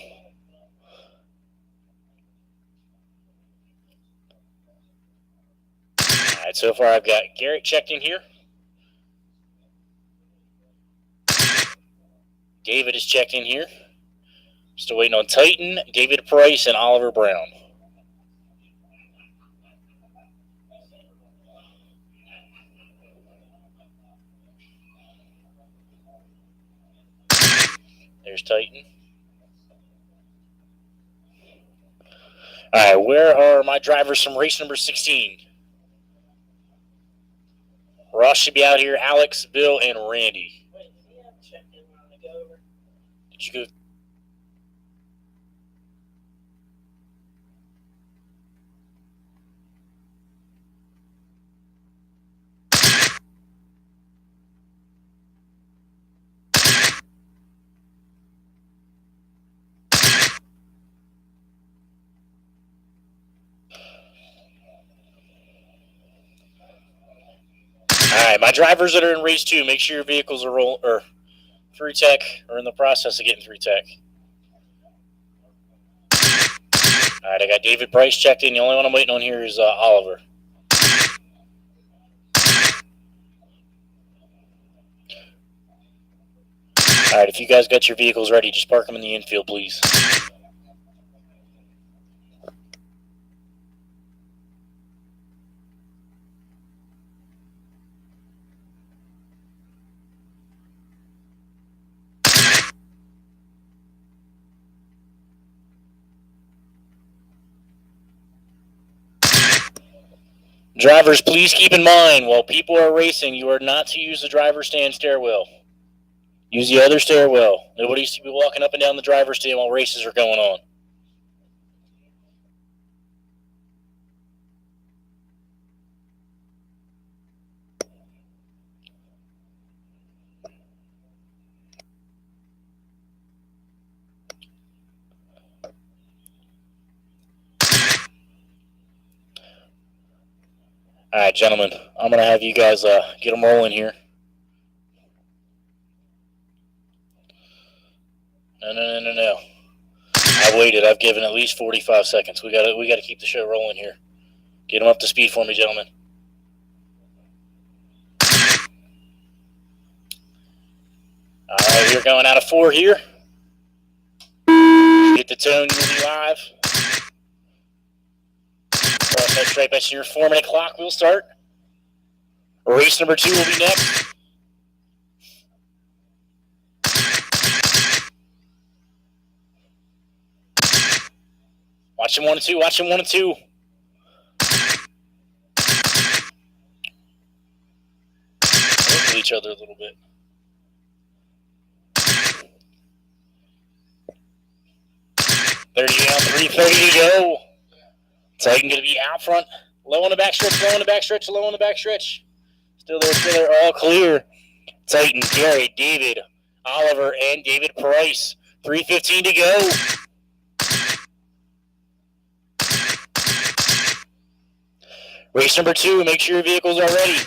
All right, so far I've got Garrett checked in here. David is checked in here. Still waiting on Titan, David Price, and Oliver Brown. There's Titan. All right, where are my drivers from race number 16? Ross should be out here, Alex, Bill, and Randy. Did you go? All right, my drivers that are in race 2, make sure your vehicles are through tech or in the process of getting through tech. All right, I got David Price checked in. The only one I'm waiting on here is Oliver. All right, if you guys got your vehicles ready, just park them in the infield, please. Drivers, please keep in mind, while people are racing, you are not to use the driver's stand stairwell. Use the other stairwell. Nobody needs to be walking up and down the driver's stand while races are going on. All right, gentlemen, I'm going to have you guys get them rolling here. No. I waited. I've given at least 45 seconds. We got to keep the show rolling here. Get them up to speed for me, gentlemen. All right, we're going out of 4 here. Get the tone, you'll be live. Cross that stripe, that's your 4-minute clock. We'll start. Race number 2 will be next. Watch him 1 and 2. Watch him 1 and 2. Look at each other a little bit. Down, 3:30 to go. Titan going to be out front. Low on the back stretch, low on the back stretch, low on the back stretch. Still there, all clear. Titan, Gary, David, Oliver, and David Price. 3:15 to go. Race number 2, make sure your vehicles are ready.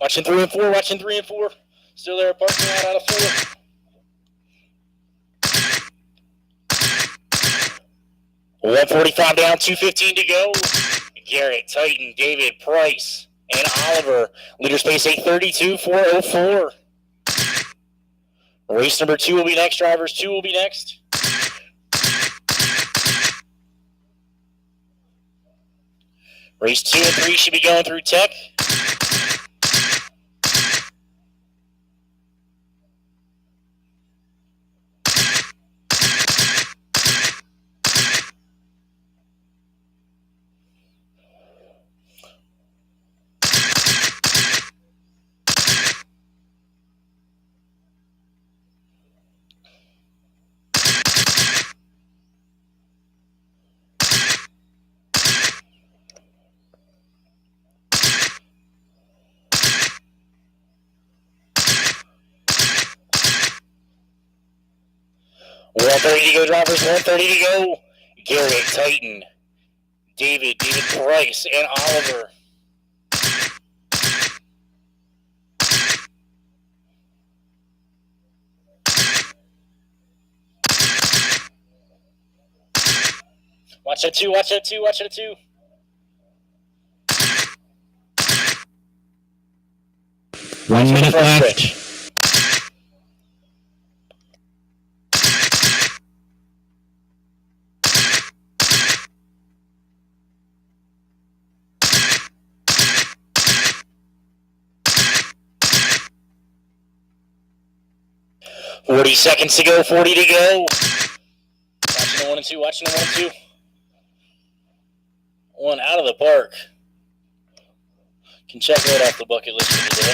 Watching 3 and 4. Watching 3 and 4. Still there. Parking lot out of 4. $145 down, $215 to go. Garrett, Titan, David, Price, and Oliver. Leader space 832.404. Race number 2 will be next. Drivers 2 will be next. Race 2 and 3 should be going through tech. $130 to go, drivers. $130 to go. Garrett, Titan, David Price, and Oliver. Watch that 2. Watch that 2. Watch that 2. One minute left. Stretch. $40 seconds to go, 40 to go. Watching the 1 and 2, watching the 1 and 2. One out of the park. Can check that off the bucket list for today.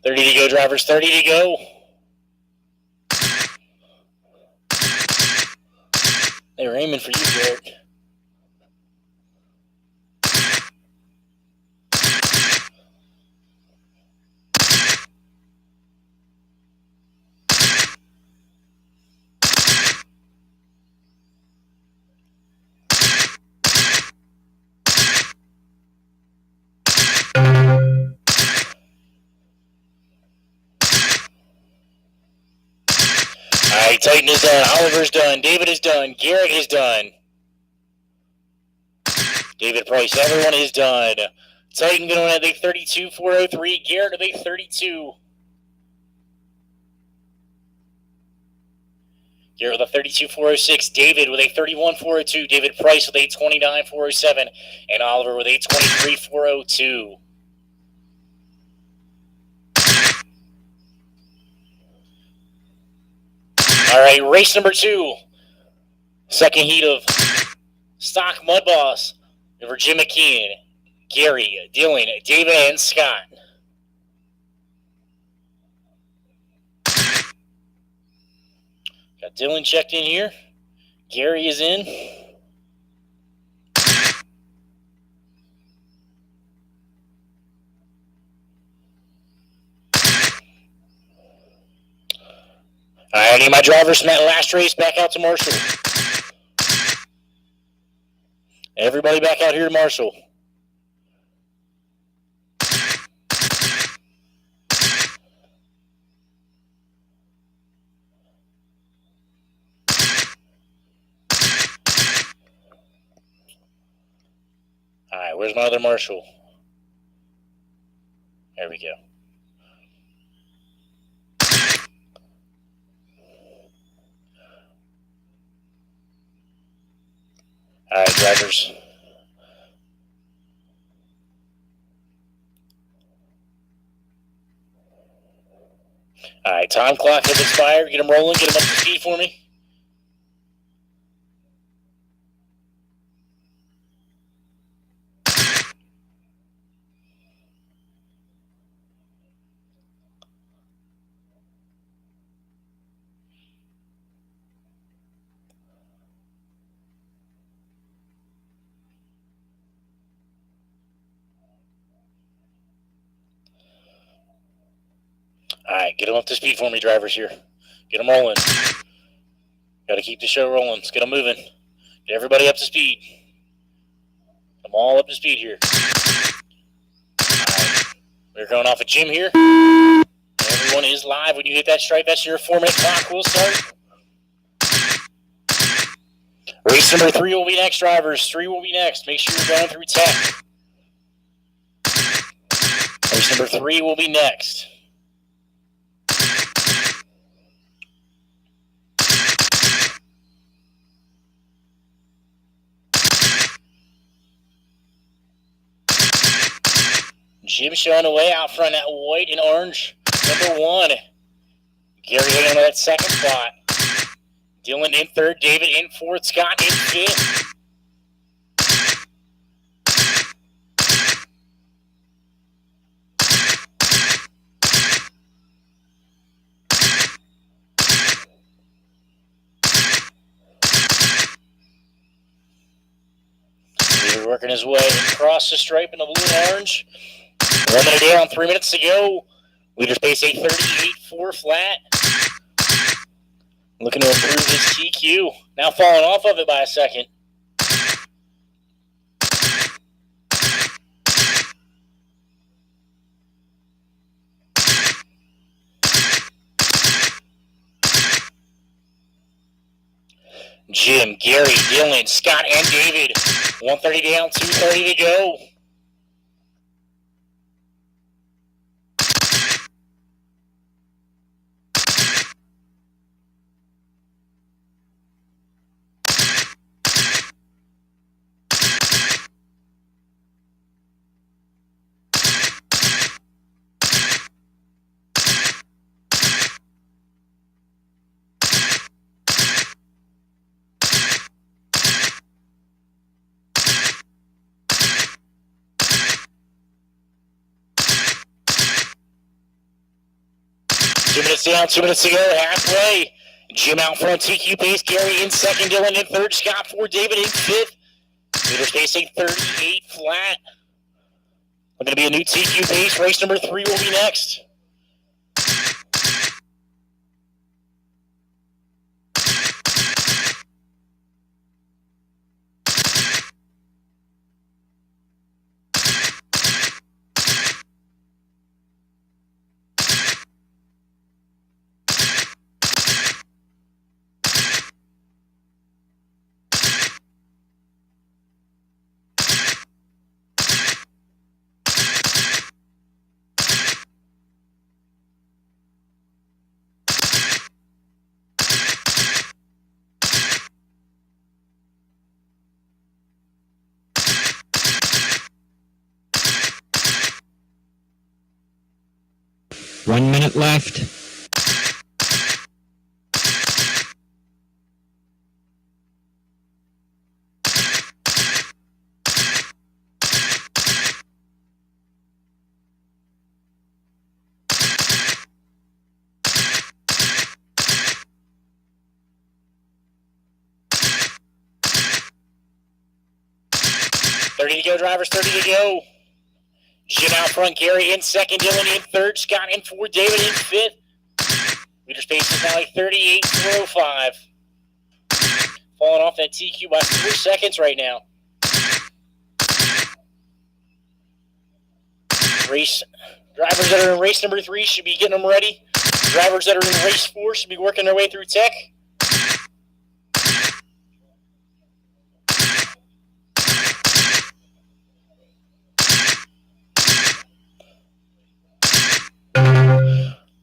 30 to go, drivers, 30 to go. They were aiming for you, Garrett. All right, Titan is done. Oliver's done. David is done. Garrett is done. David Price, everyone is done. Titan going at the 32.403. Garrett at the 32. Garrett with a 32.406. David with a 31.402. David Price with a 29.407. And Oliver with a 23.402. All right, race number 2. Second heat of Stock Mud Boss over Jim McKeon, Gary, Dylan, David, and Scott. Got Dylan checked in here. Gary is in. All right, I need my drivers from that last race back out to Marshall. Everybody back out here to Marshall. All right, where's my other Marshall? There we go. All right, drivers. All right, time clock has expired. Get them rolling. Get them up to speed for me. All right, get them up to speed for me, drivers here. Get them rolling. Got to keep the show rolling. Let's get them moving. Get everybody up to speed. Get them all up to speed here. We're going off a Jim here. Everyone is live. When you hit that stripe, that's your 4-minute clock will start. Race number 3 will be next, drivers. 3 will be next. Make sure you're going through tech. Race number 3 will be next. Jim showing away out front at white and orange. Number 1. Gary hanging on that second spot. Dylan in third. David in fourth. Scott in fifth. David working his way across the stripe in the blue and orange. 1 minute down, 3 minutes to go. Leader's pace 8:38.4 flat. Looking to improve his TQ. Now falling off of it by a second. Jim, Gary, Dylan, Scott, and David. 1:30 down, 2:30 to go. Down, 2 minutes to go, halfway. Jim out front, TQ pace. Gary in second, Dylan in third, Scott fourth, David in fifth. Leader's pace 8:38 flat. Going to be a new TQ pace. Race number 3 will be next. One minute left. To go, drivers, 30 to go. Jim out front, Gary in second, Dylan in third, Scott in fourth, David in fifth. Leader's pace is now 38.405. Falling off that TQ by 4 seconds right now. Race drivers that are in race number 3 should be getting them ready. Drivers that are in race 4 should be working their way through tech.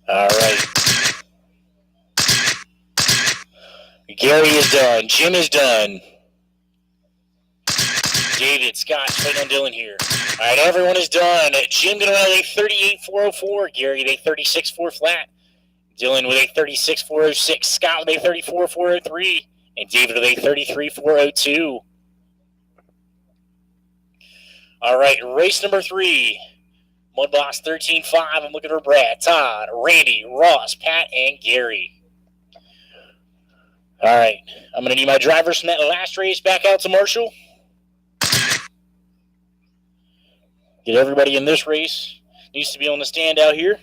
All right. Gary is done. Jim is done. David, Scott, waiting on Dylan here. All right, everyone is done. Jim going to run a 38.404. Gary with a 36.4 flat. Dylan with a 36.406. Scott with a 34.403. And David with a 33.402. All right, race number 3. Mudbox 13.5. I'm looking for Brad, Todd, Randy, Ross, Pat, and Gary. All right. I'm going to need my drivers from that last race back out to Marshall. Get everybody in this race. Needs to be on the stand out here.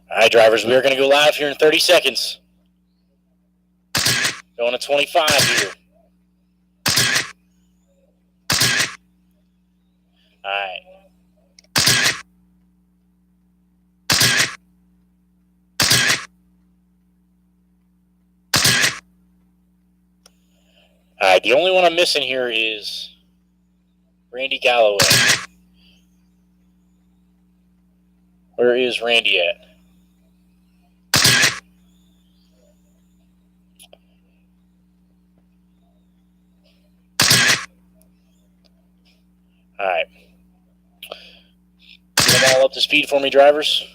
All right, drivers, we are going to go live here in 30 seconds. Going to 25 here. All right. All right, the only one I'm missing here is Randy Galloway. Where is Randy at? All right. Get them all up to speed for me, drivers.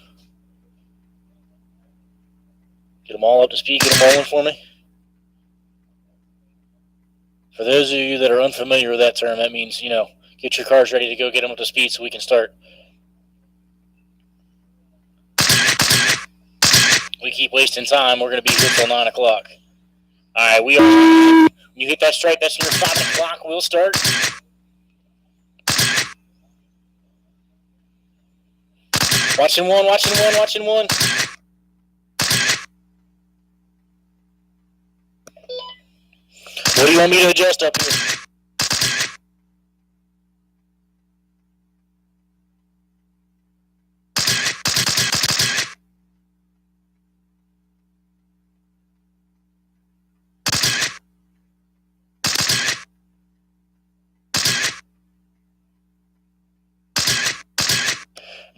Get them all up to speed. Get them rolling for me. For those of you that are unfamiliar with that term, that means, get your cars ready to go, get them up to speed so we can start. We keep wasting time. We're going to be here till 9 o'clock. All right, we are. When you hit that stripe, that's your 5 o'clock. We'll start. Watching one. What do you want me to adjust up here?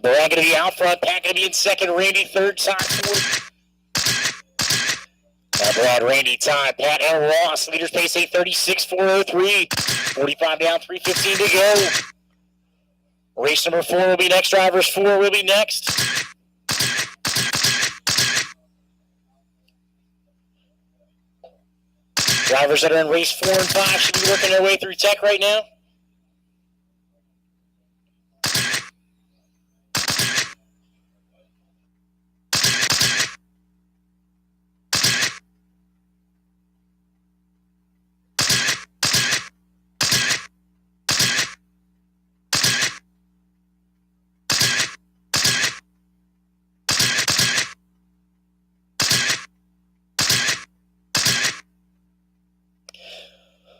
Brad going to be out front. Pat going to be in second. Randy third. Time fourth. Now Brad, Randy, time. Pat and Ross. Leaders pace 8:36.403. 45 down, 3:15 to go. Race number 4 will be next. Drivers 4 will be next. Drivers that are in race 4 and 5 should be working their way through tech right now.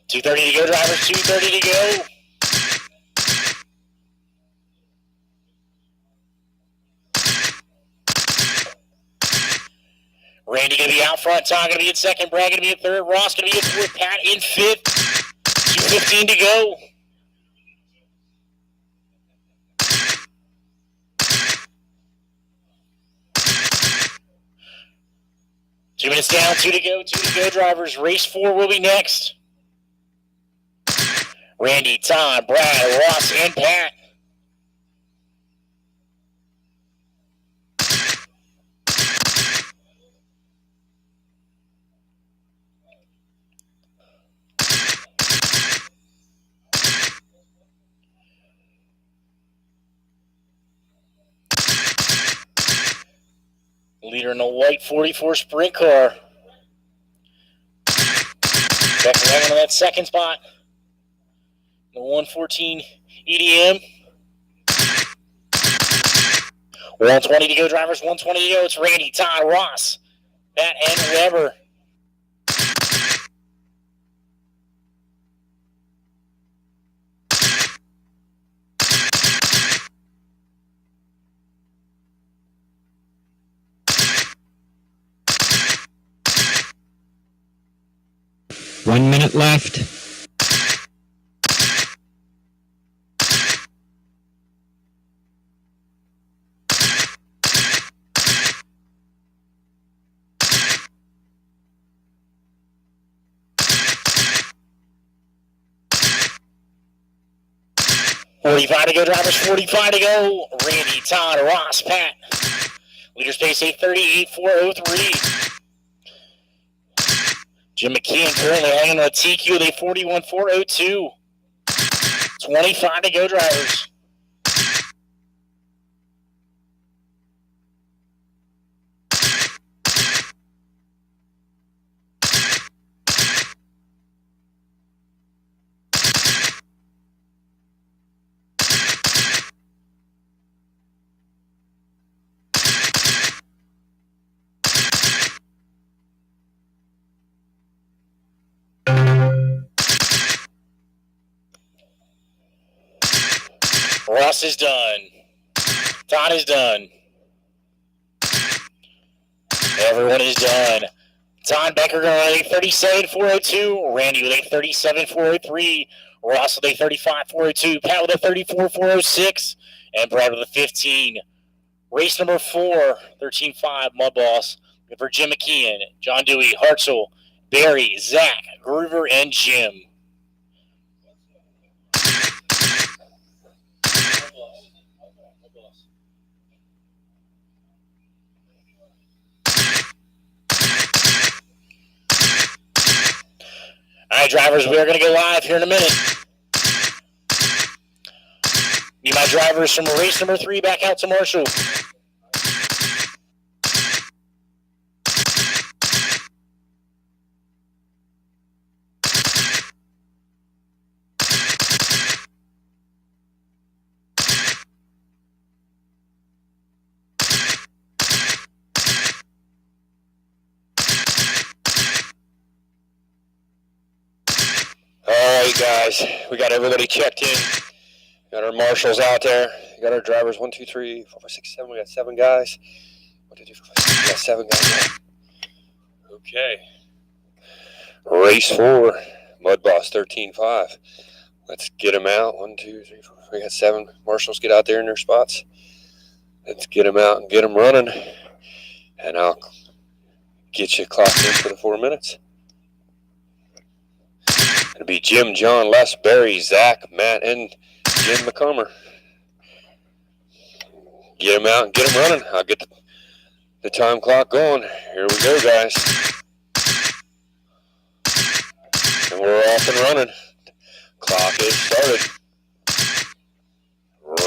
$2:30 to go, drivers. $2:30 to go. Randy going to be out front. Tom going to be in second. Brad going to be in third. Ross going to be in fourth. Pat in fifth. 2:15 to go. Two minutes down. 2 to go. 2 to go, drivers. Race 4 will be next. Randy, Tom, Brad, Ross, and Pat. Leader in the white 44 sprint car. Second wagon on that second spot. The 114 EDM. 120 to go, drivers. 120 to go. It's Randy, Ty, Ross, Pat, and Weber. One minute left. $45 to go, drivers. $45 to go. Randy, Todd, Ross, Pat. Leaders pace 8:38.403. Jim McKeon currently hanging on a TQ at 41.402. 25 to go, drivers. Ross is done. Todd is done. Everyone is done. Todd Becker going to 37.402. Randy with a 37.403. Ross with a 35.402. Pat with a 34.406. And Brad with a 15. Race number 4, 13.5, Mud Boss. For Jim McKeon, John Dewey, Hartzell, Barry, Zach, Groover, and Jim. All right, drivers, we are going to go live here in a minute. Need my drivers from race number 3 back out to Marshall. Guys, we got everybody checked in. Got our marshals out there. We got our drivers. 1, 2, 3, 4, 5, 6, 7. We got 7 guys. 1, 2, 3, 4, 5, 6. We got 7 guys. Okay. Race 4, Mud Boss 13.5. Let's get them out. 1, 2, 3, 4. We got 7 marshals. Get out there in their spots. Let's get them out and get them running. And I'll get you clocked in for the 4 minutes. It'll be Jim, John, Les, Barry, Zach, Matt, and Jim McComber. Get them out and get them running. I'll get the time clock going. Here we go, guys. And we're off and running. Clock is started.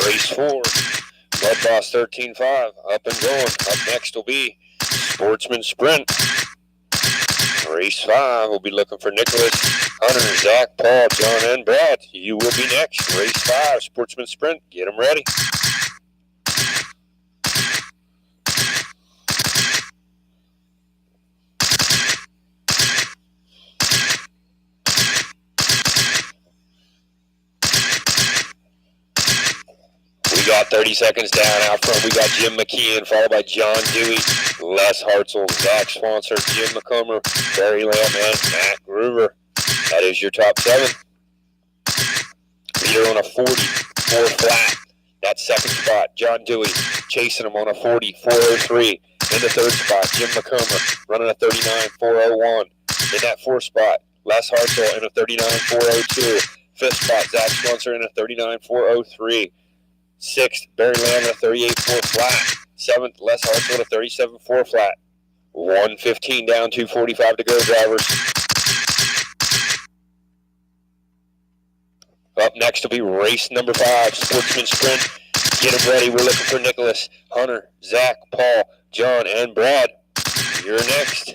Race 4. Mud Boss 13.5. Up and going. Up next will be Sportsman Sprint. Race 5. We'll be looking for Nicholas, Hunter, Zach, Paul, John, and Brad. You will be next. Race 5, Sportsman Sprint. Get them ready. We got 30 seconds down out front. We got Jim McKeon, followed by John Dewey, Les Hartzell, Zach Swanser, Jim McComber, Barry Lamb, and Matt Groover. That is your top 7. Leader on a 44 flat. That second spot, John Dewey chasing him on a 40.403. In the third spot, Jim McComber running a 39.401. In that 4th spot, Les Hartzell in a 39.402. 5th spot, Zach Swanser in a 39.403. 6th, Barry Lamb in a 38.4 flat. 7th, Les Hartzell in a 37.4 flat. 1:15 down, 2:45 to go, drivers. Up next will be race number 5, Sportsman Sprint. Get them ready. We're looking for Nicholas, Hunter, Zach, Paul, John, and Brad. You're next.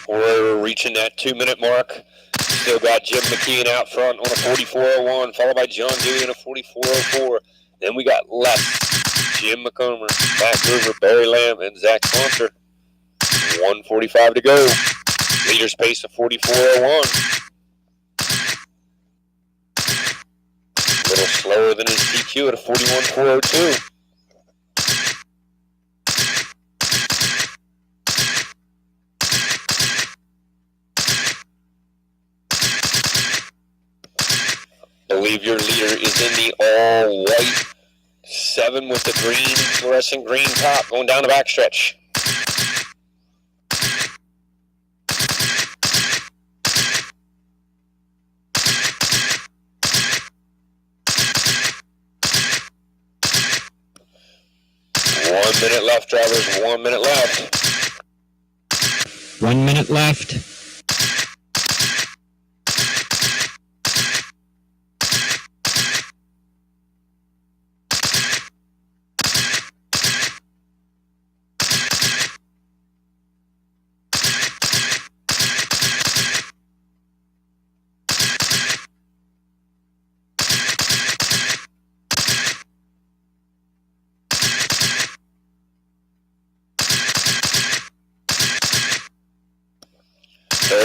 We're reaching that 2-minute mark. Still got Jim McKeon out front on a 44.01, followed by John Dewey in a 44.04. Then we got Les, Jim McComber, Matt Groover, Barry Lamb, and Zach Swanser. 1:45 to go. Leader's pace of 44.01. A little slower than his TQ at a 41.402. I believe your leader is in the all-white 7 with the green, fluorescent green top going down the backstretch. One minute left, drivers. 1 minute left. 1 minute left.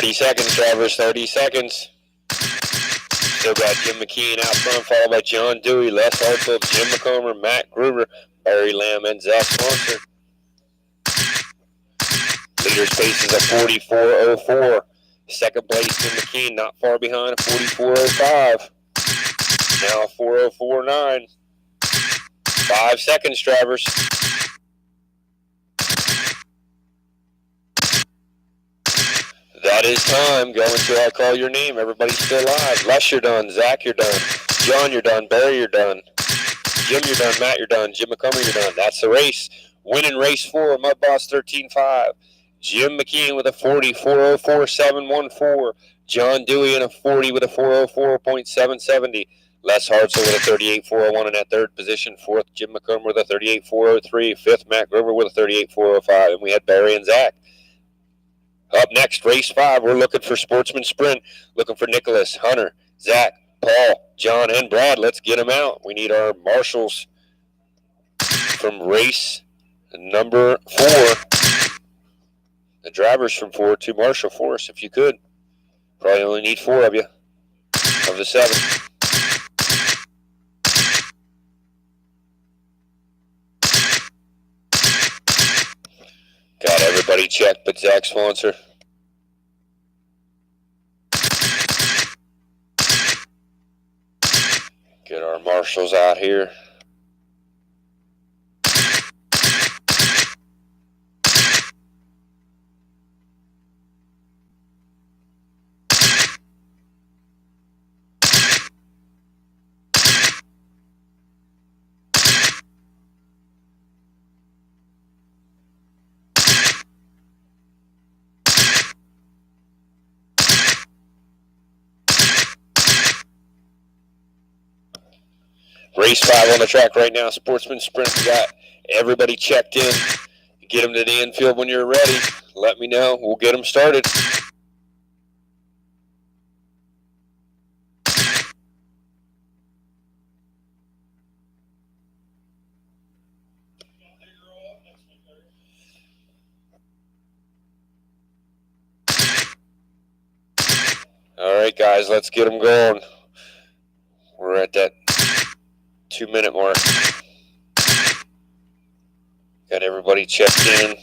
30 seconds, drivers, 30 seconds. Still got Jim McKean out front, followed by John Dewey, Les Hartzell, Jim McComber, Matt Gruber, Barry Lamb, and Zach Sponsor. Leader's pace is a 44.04. Second place, Jim McKean, not far behind, 44.05. Now 4.049. 5 seconds, drivers. That is time. Go until I call your name. Everybody's still alive. Les, you're done. Zach, you're done. John, you're done. Barry, you're done. Jim, you're done. Matt, you're done. Jim McCumber, you're done. That's the race. Winning race 4, Mud Boss 13.5. Jim McKean with a 40, 404.714. John Dewey in a 40 with a 404.770. Les Hartzell with a 38.401 in that third position. Fourth, Jim McCumber with a 38.403. Fifth, Matt Gruber with a 38.405. And we had Barry and Zach. Up next, race 5, we're looking for Sportsman Sprint. Looking for Nicholas, Hunter, Zach, Paul, John, and Brad. Let's get them out. We need our marshals from race number 4. The drivers from 4 to marshal for us, if you could. Probably only need 4 of you, of the 7. Got everybody checked but Zach Sponsor. Get our marshals out here. Race 5 on the track right now. Sportsman Sprint. We got everybody checked in. Get them to the infield when you're ready. Let me know. We'll get them started. All right, guys, let's get them going. We're at that 2-minute mark. Got everybody checked in.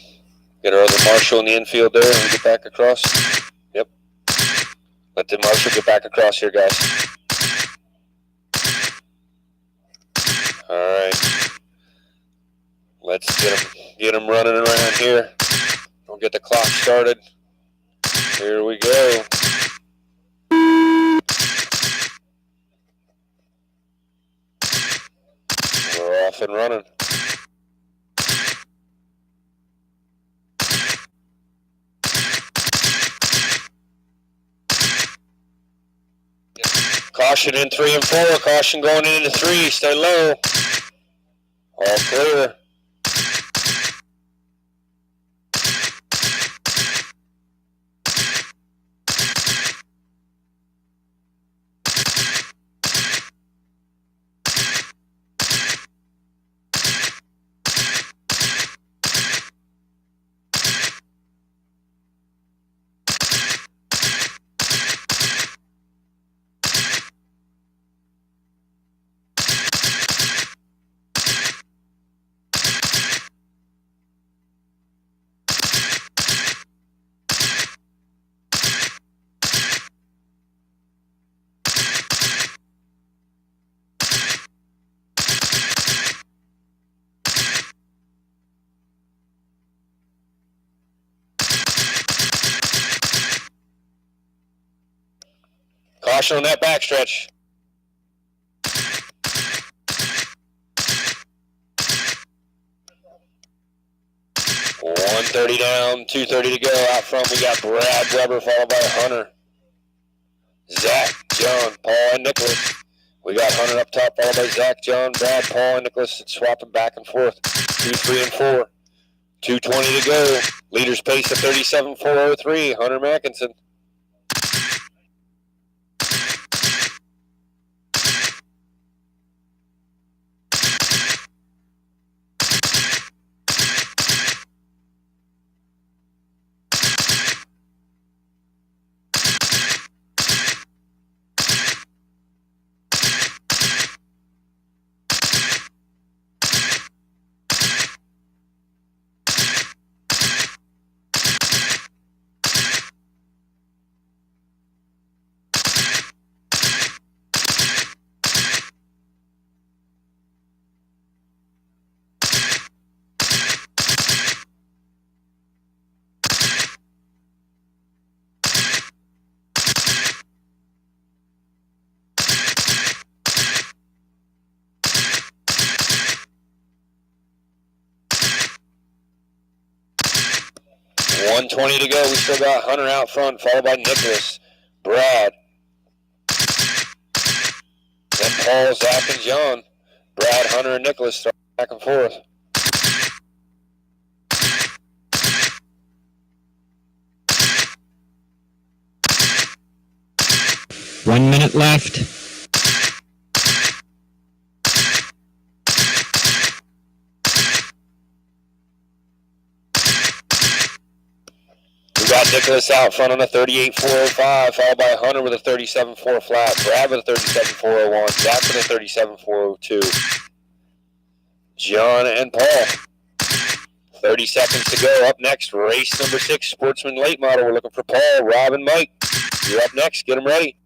Got our other marshal in the infield there. And we get back across. Yep. Let the marshal get back across here, guys. All right. Let's get them running around here. We'll get the clock started. Here we go. We're off and running. Caution in 3 and 4. Caution going into 3. Stay low. All clear. Caution on that backstretch. $130 down, $230 to go. Out front, we got Brad Weber, followed by Hunter, Zach, John, Paul, and Nicholas. We got Hunter up top, followed by Zach, John, Brad, Paul, and Nicholas. It's swapping back and forth. 2, 3, and 4. 2:20 to go. Leader's pace of 37.403. Hunter Mackinson. 1:20 to go. We still got Hunter out front, followed by Nicholas, Brad, then Paul, Zach, and John. Brad, Hunter, and Nicholas throw back and forth. One minute left. We got Nicholas out front on a 38.405, followed by Hunter with a 37.4 flat, Brad with a 37.401, Zach with a 37.402, John and Paul. 30 seconds to go. Up next, race number 6, Sportsman Late Model. We're looking for Paul, Rob, and Mike. You're up next. Get them ready.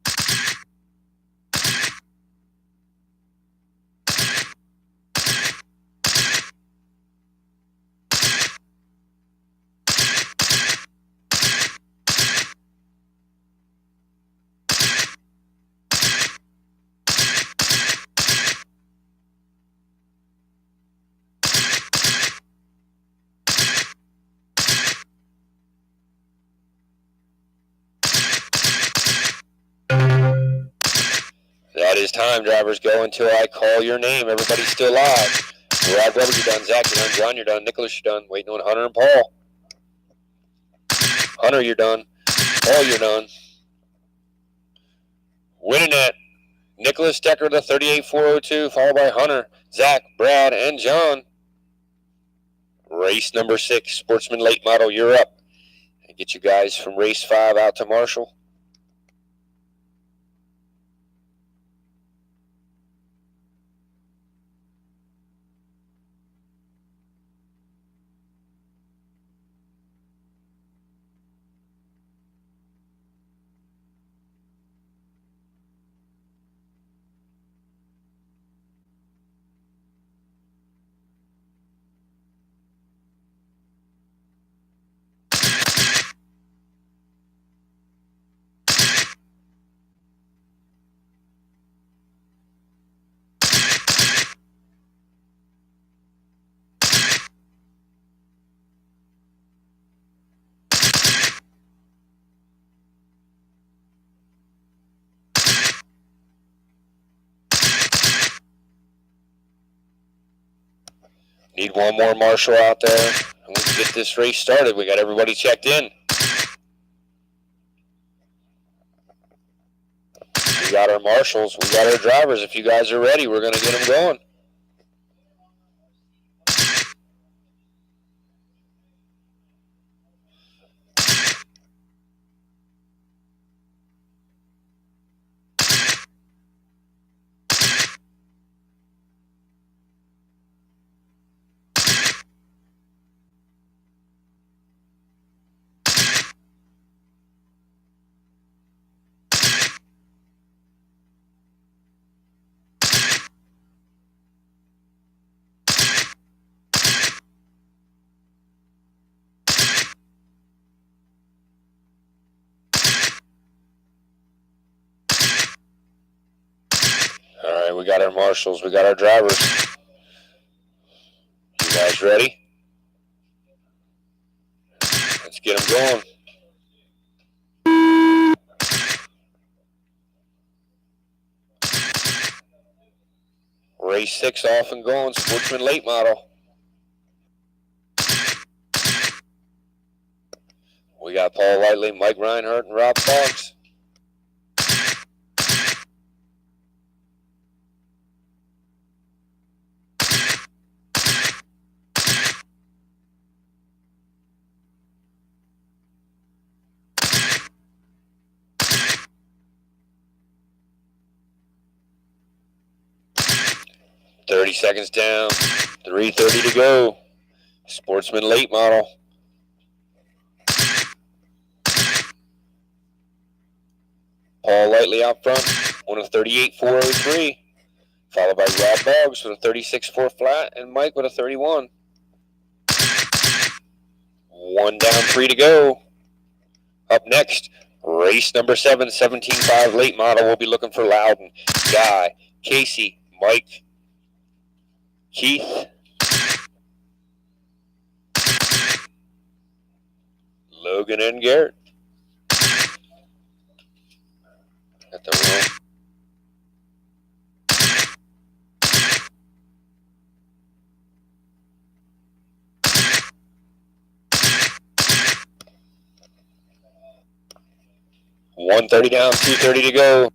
That is time, drivers. Go until I call your name. Everybody's still live. Rob Weber, you're done. Zach, you're done. John, you're done. Nicholas, you're done. Waiting on Hunter and Paul. Hunter, you're done. Paul, you're done. Winning it, Nicholas Decker, the 38.402, followed by Hunter, Zach, Brad, and John. Race number 6, Sportsman Late Model, you're up. And get you guys from race 5 out to Marshall. Need one more marshal out there, and we can get this race started. We got everybody checked in. We got our marshals. We got our drivers. If you guys are ready, we're going to get them going. All right, we got our marshals. We got our drivers. You guys ready? Let's get them going. Race 6 off and going. Sportsman Late Model. We got Paul Whiteley, Mike Reinhardt, and Rob Fox. $30 seconds down. 3:30 to go. Sportsman Late Model. Paul Whiteley out front on a 38.403, followed by Rob Boggs with a 36.4 flat, and Mike with a 31. 1 down, 3 to go. Up next, race number 7, 17.5 Late Model. We'll be looking for Loudon, Guy, Casey, Mike, Keith, Logan and Garrett. Got the roll. $130 down, $230 to go.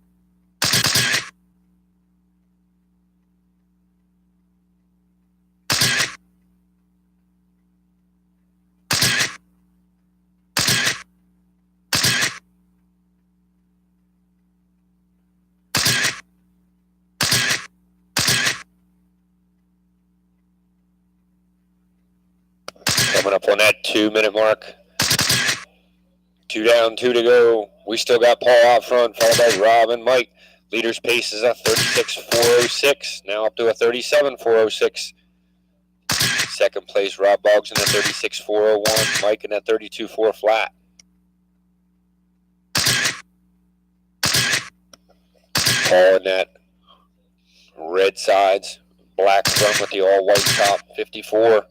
Coming up on that 2-minute mark. 2 down, 2 to go. We still got Paul out front, followed by Rob and Mike. Leader's pace is a 36.406. Now up to a 37.406. Second place, Rob Boggs in a 36.401. Mike in that 32.4 flat. Paul in that red sides, black front with the all-white top, 54.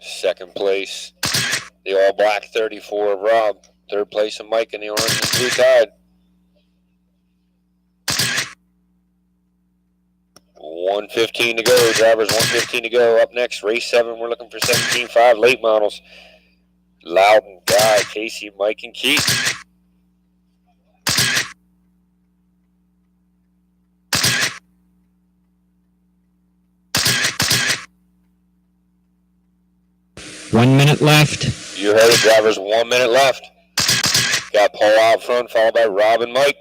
Second place, the all-black 34 of Rob. Third place of Mike in the orange and blue tide. 1:15 to go, drivers, 1:15 to go. Up next, race 7, we're looking for 17.5 late models. Loudon, Guy, Casey, Mike, and Keith. One minute left. You heard it, drivers, 1 minute left. Got Paul out front, followed by Rob and Mike.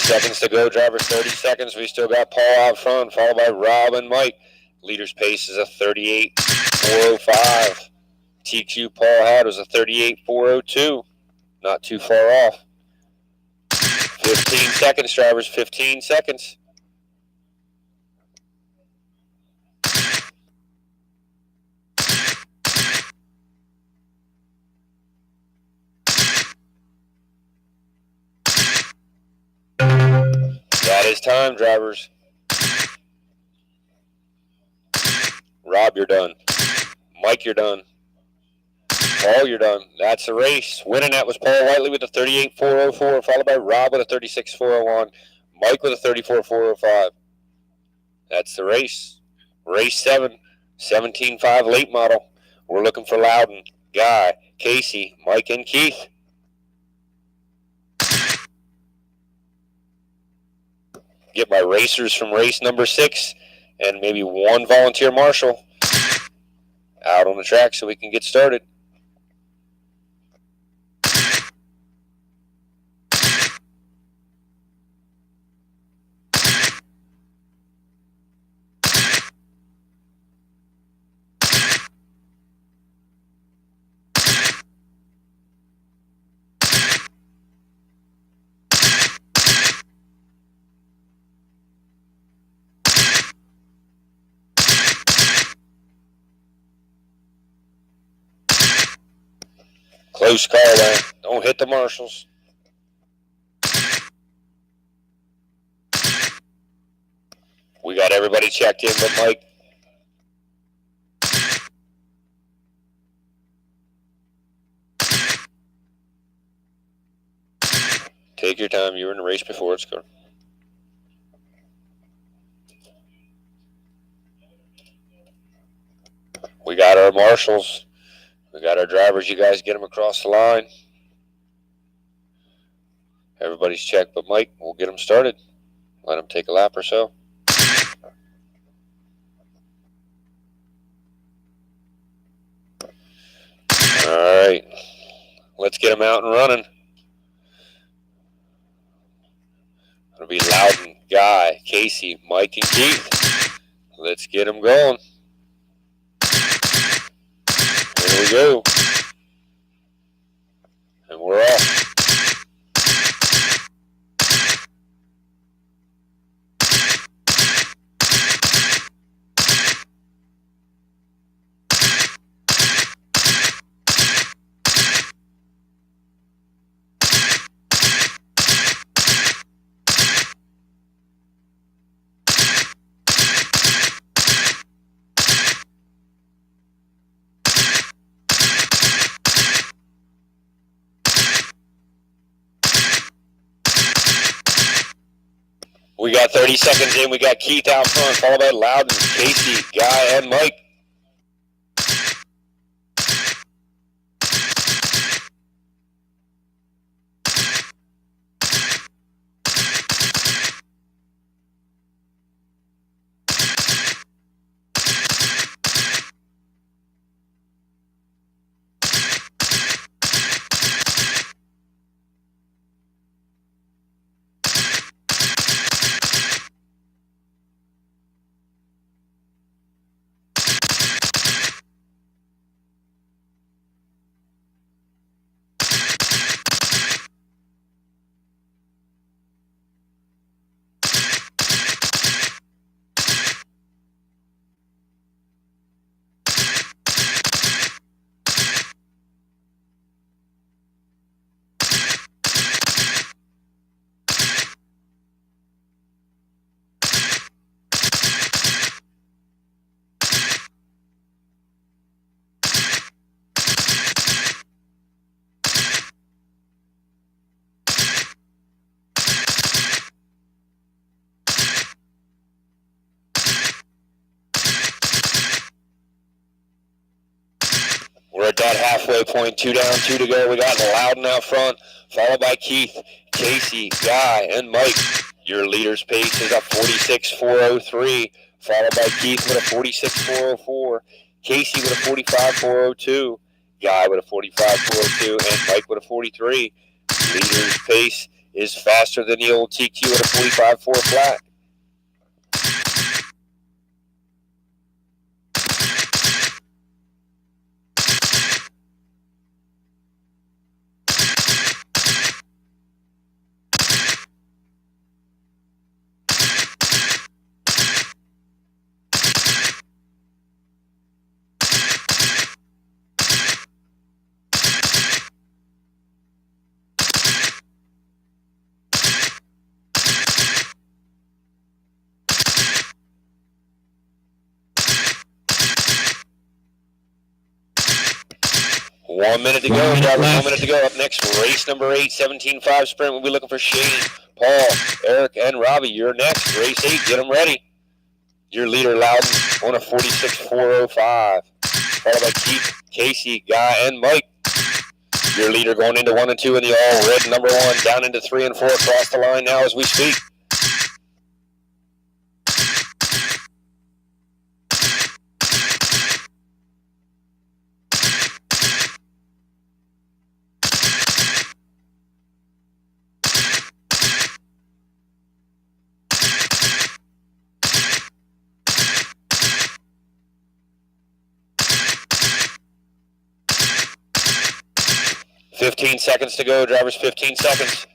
Seconds to go, drivers, 30 seconds. We still got Paul out front, followed by Rob and Mike. Leader's pace is a 38.405. TQ Paul had was a 38.402. Not too far off. 15 seconds, drivers, 15 seconds. That is time, drivers. Rob, you're done. Mike, you're done. Paul, you're done. That's the race. Winning that was Paul Whiteley with a 38.404, followed by Rob with a 36.401, Mike with a 34.405. That's the race. Race 7, 17.5 late model. We're looking for Loudon, Guy, Casey, Mike, and Keith. Get my racers from race number 6 and maybe one volunteer marshal out on the track so we can get started. Close call there. Don't hit the marshals. We got everybody checked in but Mike. Take your time. You were in the race before. It's good. We got our marshals. We got our drivers. You guys get them across the line. Everybody's checked but Mike. We'll get them started. Let them take a lap or so. All right. Let's get them out and running. It'll be Loudon, Guy, Casey, Mike, and Keith. Let's get them going. Here we go. And we're off. We got 30 seconds in. We got Keith out front, followed by Loudon, Casey, Guy, and Mike. We're at that halfway point, 2 down, 2 to go. We got Loudon out front, followed by Keith, Casey, Guy, and Mike. Your leader's pace is a 46.403, followed by Keith with a 46.404, Casey with a 45.402, Guy with a 45.402, and Mike with a 43. Leader's pace is faster than the old TQ at a 45.4 flat. One minute to go, drivers. 1 minute to go. Up next, race number 8, 17.5 sprint. We'll be looking for Shane, Paul, Eric, and Robbie. You're next. Race 8. Get them ready. Your leader, Loudon, on a 46.405. Followed by Keith, Casey, Guy, and Mike. Your leader going into 1 and 2 in the all red number 1, down into 3 and 4 across the line now as we speak. Fifteen seconds to go, drivers. 15 seconds.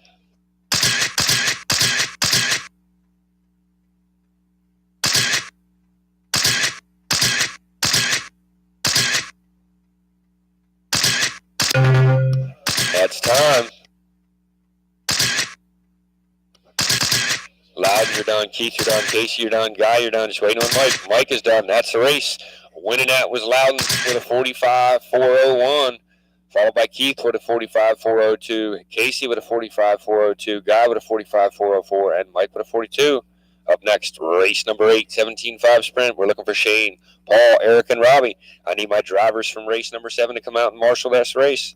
That's time. Loudon, you're done. Keith, you're done. Casey, you're done. Guy, you're done. Just waiting on Mike. Mike is done. That's the race. Winning that was Loudon with a 45.401. Followed by Keith with a 45.402, Casey with a 45.402, Guy with a 45.404, and Mike with a 42. Up next, race number 8, 17.5 sprint. We're looking for Shane, Paul, Eric, and Robbie. I need my drivers from race number 7 to come out and marshal this race.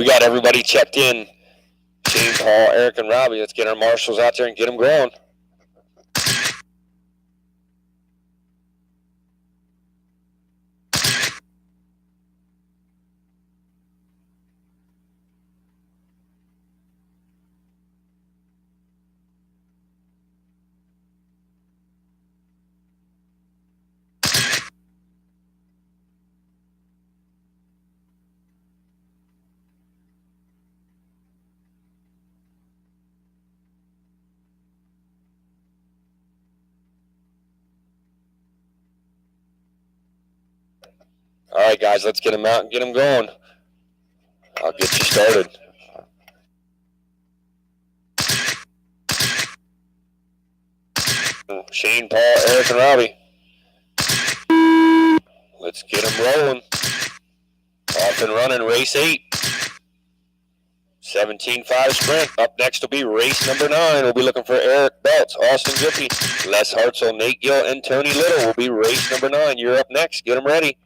We got everybody checked in. Shane, Paul, Eric, and Robbie. Let's get our marshals out there and get them going. All right, guys, let's get them out and get them going. I'll get you started. Shane, Paul, Eric, and Robbie. Let's get them rolling. Off and running, race 8. 17.5 sprint. Up next will be race number 9. We'll be looking for Eric Belts, Austin Gippy, Les Hartzell, Nate Gill, and Tony Little will be race number 9. You're up next. Get them ready.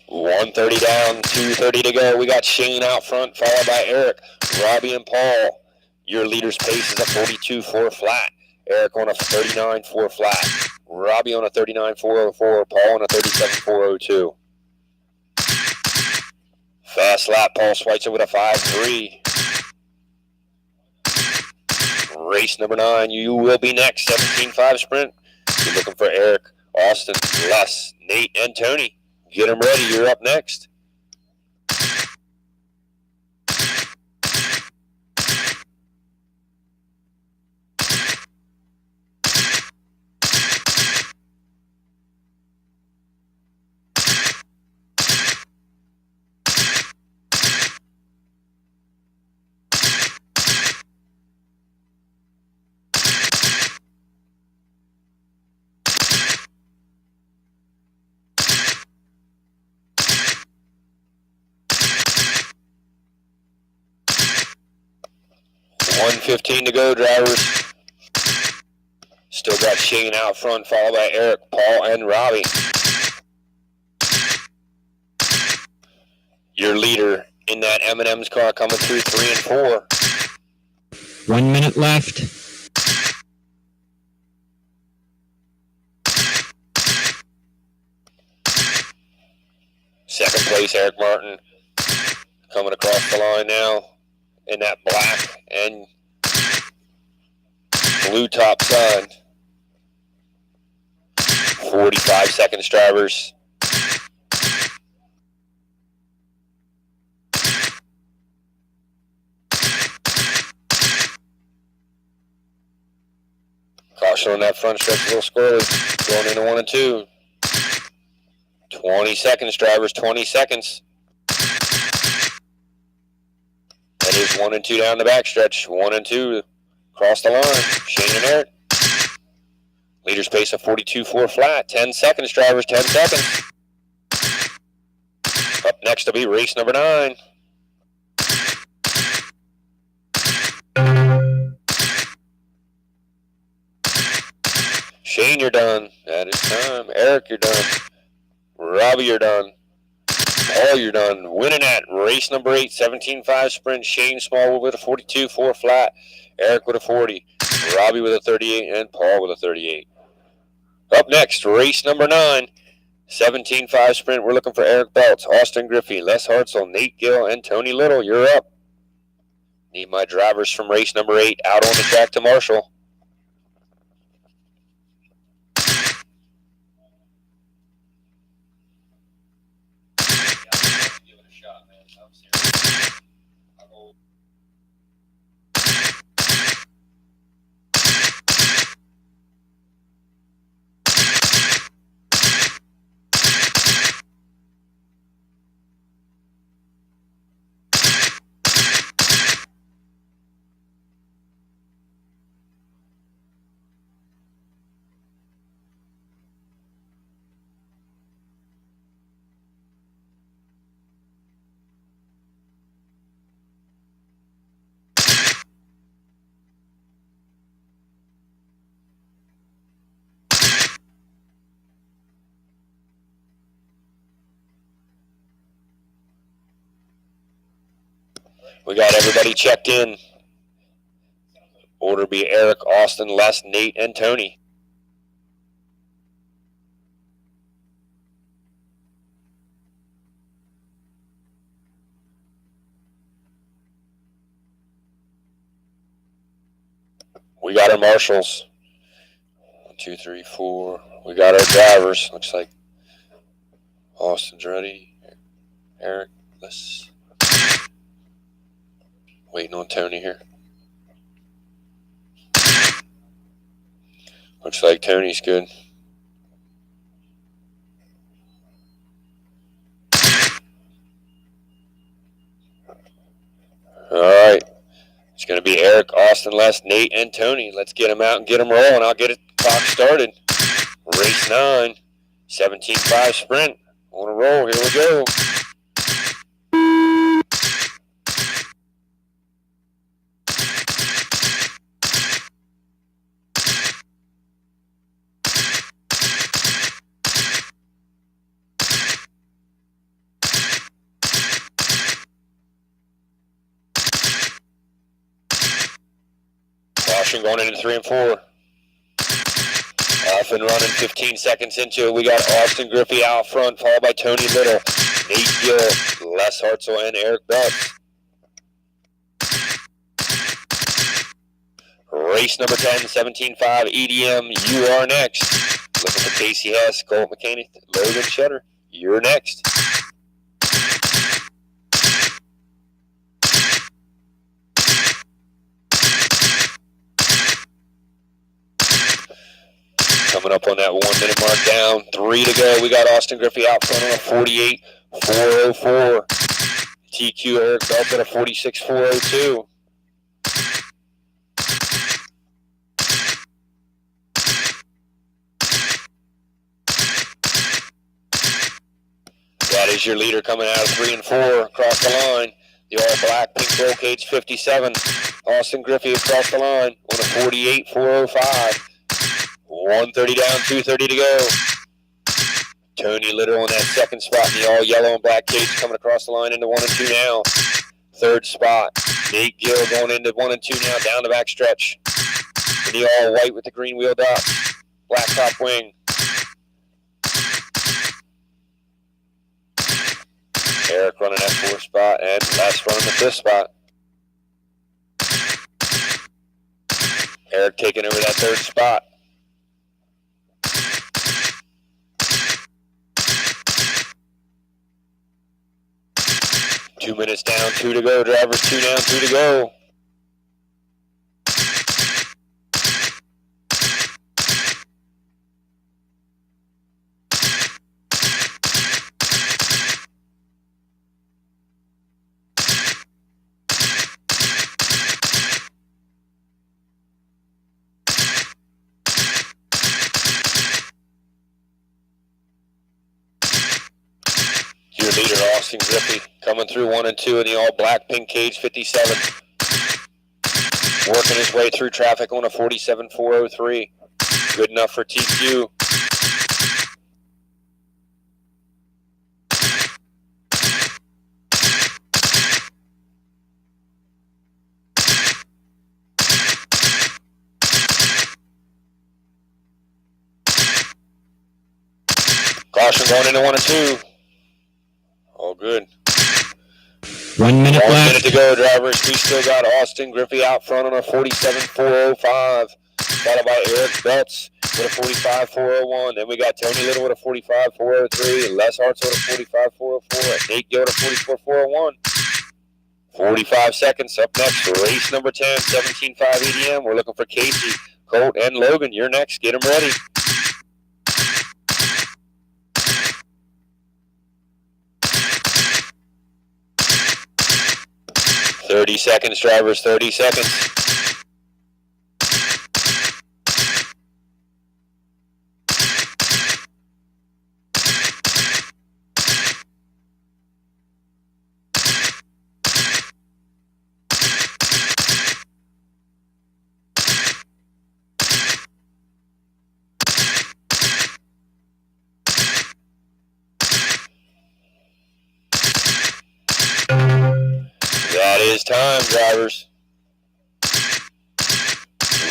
.130 down, 2:30 to go. We got Shane out front, followed by Eric, Robbie, and Paul. Your leader's pace is a 42.4 flat. Eric on a 39.4 flat. Robbie on a 39.404. Paul on a 37.402. Fast lap, Paul Schweitzer with a 5.3. Race number 9, you will be next. 17.5 sprint. You're looking for Eric, Austin, Les, Nate, and Tony. Get them ready. You're up next. .115 to go, drivers. Still got Shane out front, followed by Eric, Paul, and Robbie. Your leader in that M&M's car coming through 3 and 4. 1 minute left. Second place, Eric Martin. Coming across the line now in that black and blue top sun. 45 seconds, drivers. Caution on that front stretch, a little squirrely. Going into 1 and 2. 20 seconds, drivers, 20 seconds. That is 1 and 2 down the back stretch. 1 and 2 across the line. Shane and Eric. Leader's pace of 42.4 flat. 10 seconds, drivers, 10 seconds. Up next will be race number 9. Shane Shane, you're done. That is time. Eric, you're done. Robbie, you're done. Paul, you're done. Winning at race number 8, 17.5 sprint. Shane Smallwood with a 42, 4 flat. Eric with a 40. Robbie with a 38, and Paul with a 38. Up next, race number 9, 17.5 sprint. We're looking for Eric Belts, Austin Griffey, Les Hartzell, Nate Gill, and Tony Little. You're up. Need my drivers from race number 8 out on the track to Marshall. We got everybody checked in. Order be Eric, Austin, Les, Nate, and Tony. We got our marshals. 1, 2, 3, 4. We got our drivers. Looks like Austin's ready. Eric, Les. Waiting on Tony here. Looks like Tony's good. All right. It's going to be Eric, Austin, Les, Nate, and Tony. Let's get them out and get them rolling. I'll get it clock started. Race 9, 17.5 sprint. On a roll. Here we go. Caution going into 3 and 4. Off and running, 15 seconds into it. We got Austin Griffey out front, followed by Tony Little, Nate Gill, Les Hartzell, and Eric Belts. Race number 10, 17.5 EDM. You are next. Looking for Casey Hess, Colt McCaney, Logan Shutter. You're next. Coming up on that 1 minute mark down. 3 to go. We got Austin Griffey out front on a 48, 404. TQ Eric Belt at a 46, 402. That is your leader coming out of 3 and 4 across the line. The all black pink roll cage 57. Austin Griffey across the line on a 48, 405. 130 down, 230 to go. Tony Little on that second spot in the all yellow and black cage coming across the line into 1 and 2 now. Third spot. Nate Gill going into 1 and 2 now, down the back stretch. In the all white with the green wheel dot. Black top wing. Eric running that 4th spot and Les running the 5th spot. Eric taking over that 3rd spot. Two minutes down, 2 to go. Drivers 2 down, 2 to go. Your leader, Austin Griffey, coming through 1 and 2 in the all black pink cage 57. Working his way through traffic on a 47, 403. Good enough for TQ. Caution going into 1 and 2. All good. 1 minute 1 left. minute to go, drivers. We still got Austin Griffey out front on a 47.405, followed by Eric Belts with a 45.401. Then we got Tony Little with a 45.403, Les Hartz with a 45.404, and Nate Gill with a 44.401. 45 seconds up next. Race number 10, 17.5 EDM. We're looking for Casey, Colt, and Logan. You're next. Get them ready. 30 seconds, drivers, 30 seconds. That is time, drivers.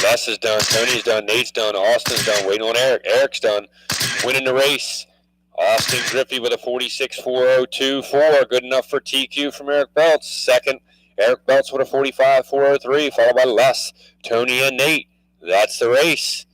Les is done. Tony's done. Nate's done. Austin's done. Waiting on Eric. Eric's done. Winning the race. Austin Griffey with a 46.402.4. Good enough for TQ from Eric Belts. Second, Eric Belts with a 45.403, followed by Les, Tony, and Nate. That's the race.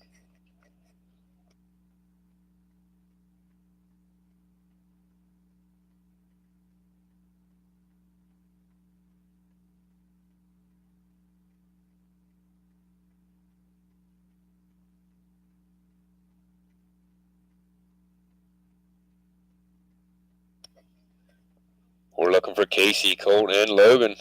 We're looking for Casey, Colt, and Logan.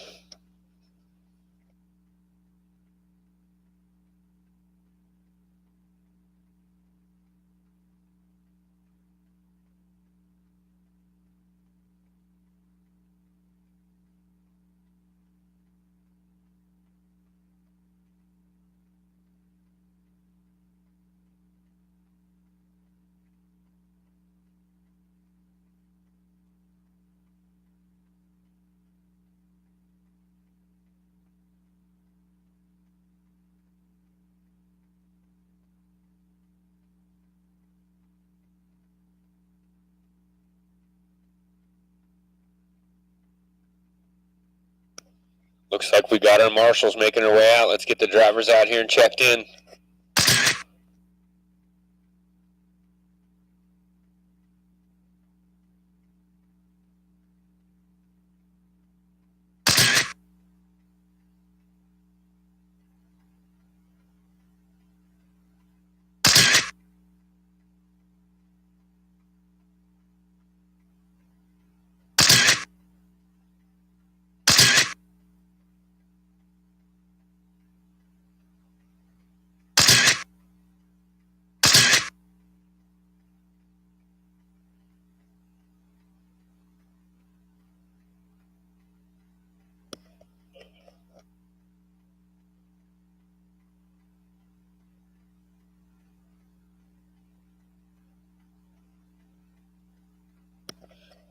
Looks like we got our marshals making their way out. Let's get the drivers out here and checked in.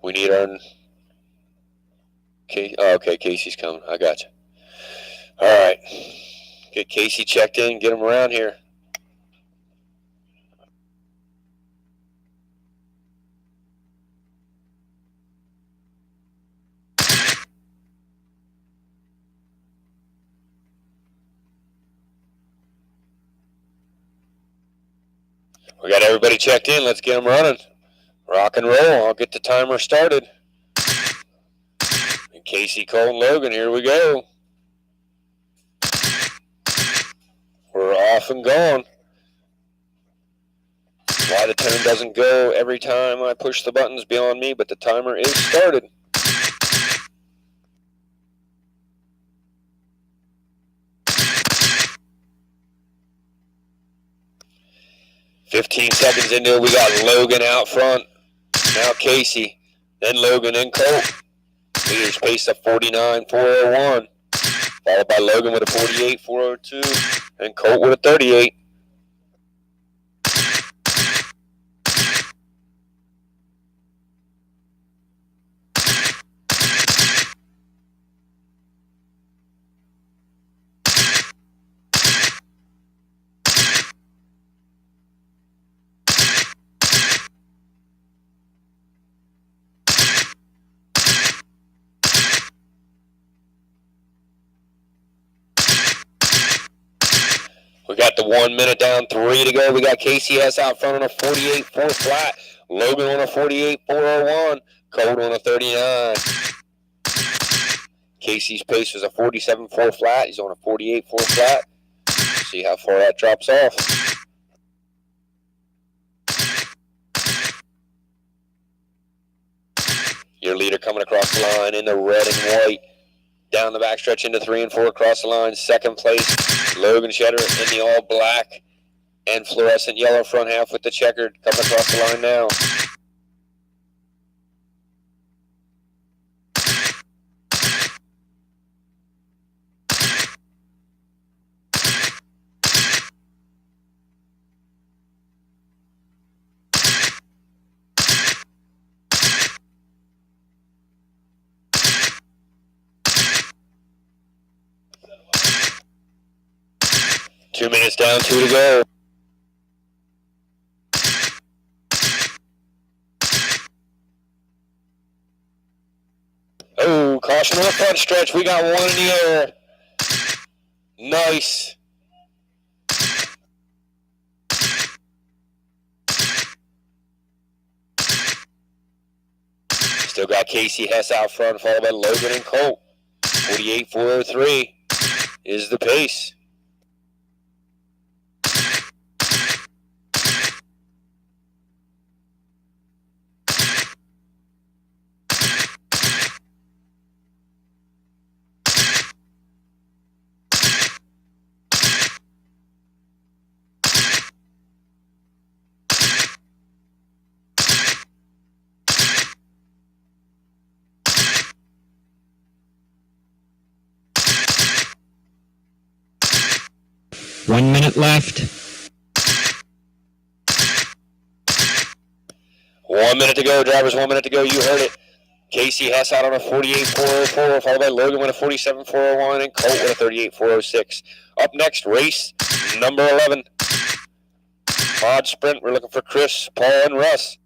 We need our... okay, Casey's coming. I got you. All right. Get Casey checked in. Get him around here. We got everybody checked in. Let's get them running. Rock and roll. I'll get the timer started. And Casey, Colt, and Logan, here we go. We're off and gone. Why the tone doesn't go every time I push the buttons beyond me, but the timer is started. "15 seconds into it, we got Logan out front. Now Casey, then Logan and Colt. Leaders pace of 49.401, followed by Logan with a 48.402, and Colt with a 38. We got the 1 minute down, 3 to go. We got KCS out front on a 48.4 flat. Logan on a 48.401. Colt on a 39. Casey's pace was a 47.4 flat. He's on a 48.4 flat. See how far that drops off. Your leader coming across the line in the red and white. Down the backstretch into 3 and 4 across the line. Second place, Logan Cheddar in the all black and fluorescent yellow front half with the checkered. Coming across the line now. Two minutes down, 2 to go. Oh, caution on the front stretch. We got 1 in the air. Nice. Still got Casey Hess out front, followed by Logan and Colt. 48.403 is the pace. One minute left. 1 minute to go, drivers. 1 minute to go. You heard it. Casey Hess out on a 48.404, followed by Logan with a 47.401, and Colt with a 38.406. Up next, race number 11. Mod Sprint. We're looking for Chris, Paul, and Russ.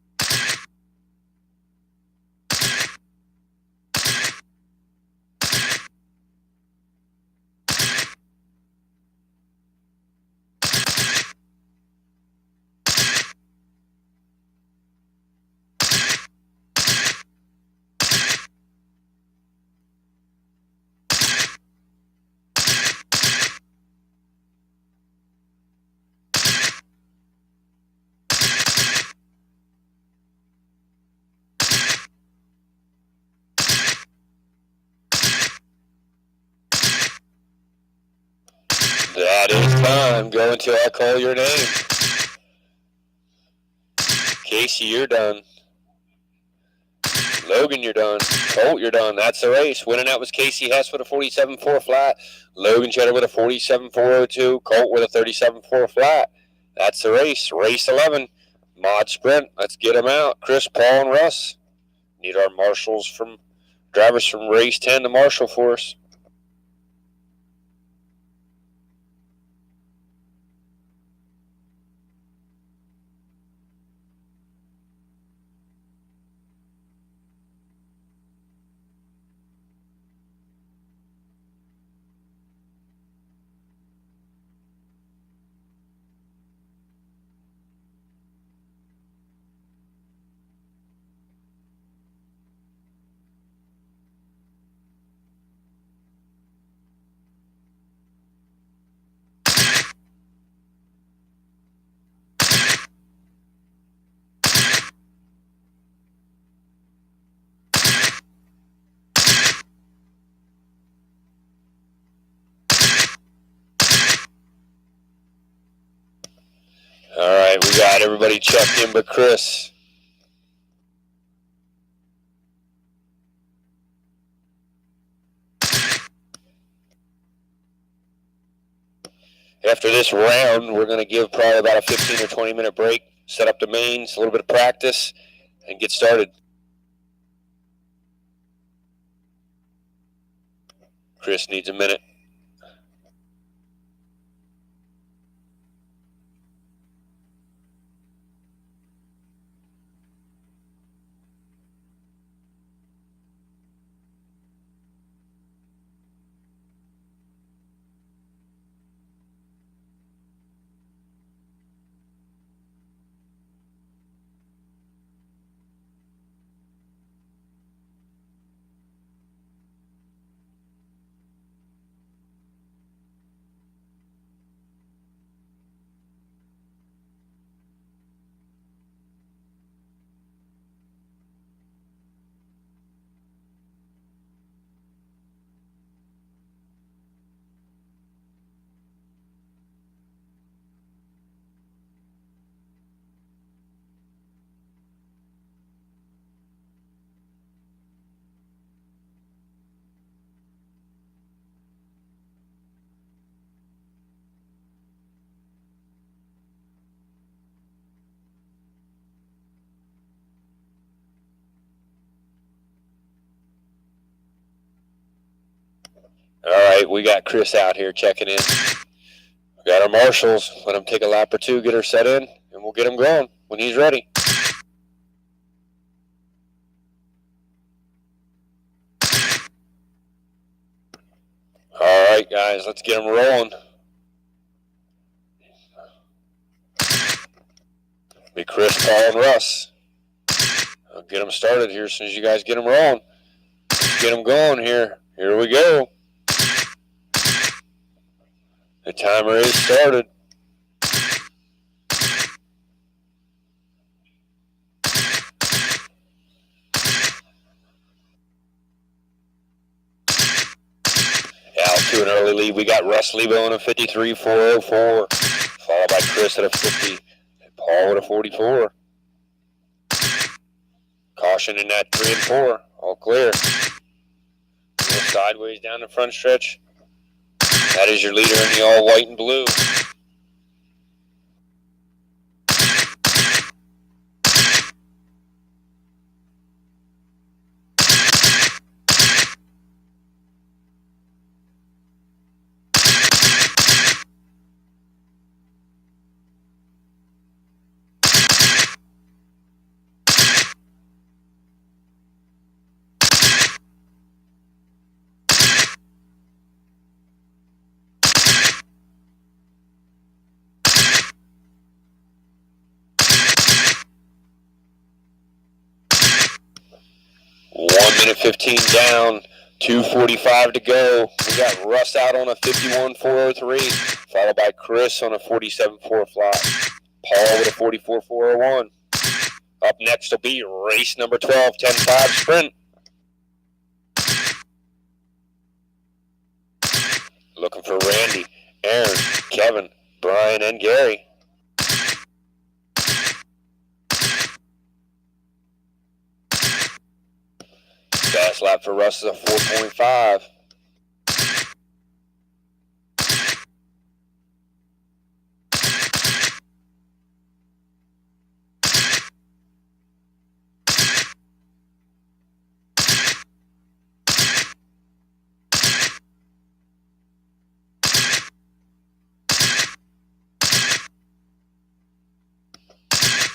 That is time. Go until I call your name. Casey, you're done. Logan, you're done. Colt, you're done. That's the race. Winning out was Casey Hess with a 47.4 flat. Logan Cheddar with a 47.402. Colt with a 37.4 flat. That's the race. Race 11. Mod Sprint. Let's get them out. Chris, Paul, and Russ. Need our marshals from drivers from race 10 to marshal for us. All right, we got everybody checked in but Chris. After this round, we're going to give probably about a 15 or 20 minute break, set up the mains, a little bit of practice, and get started. Chris needs a minute. right, we got Chris out here checking in. We got our marshals. Let him take a lap or two, get her set in, and we'll get him going when he's ready. All right, guys, let's get him rolling. Be Chris, Paul, and Russ. I'll get them started here as soon as you guys get them rolling. Let's get them going here. Here we go. The timer is started. Out to an early lead. We got Russ Lebo in a 53.404, followed by Chris at a 50, and Paul at a 44. Caution in that 3 and 4. All clear. A little sideways down the front stretch. That is your leader in the all white and blue. Minute 15 down, 2:45 to go. We got Russ out on a 51.403, followed by Chris on a 47.4 flat. Paul with a 44.401. Up next will be race number 12, 10-5 sprint. Looking for Randy, Aaron, Kevin, Brian, and Gary. Fast lap for Russ is a 4.5.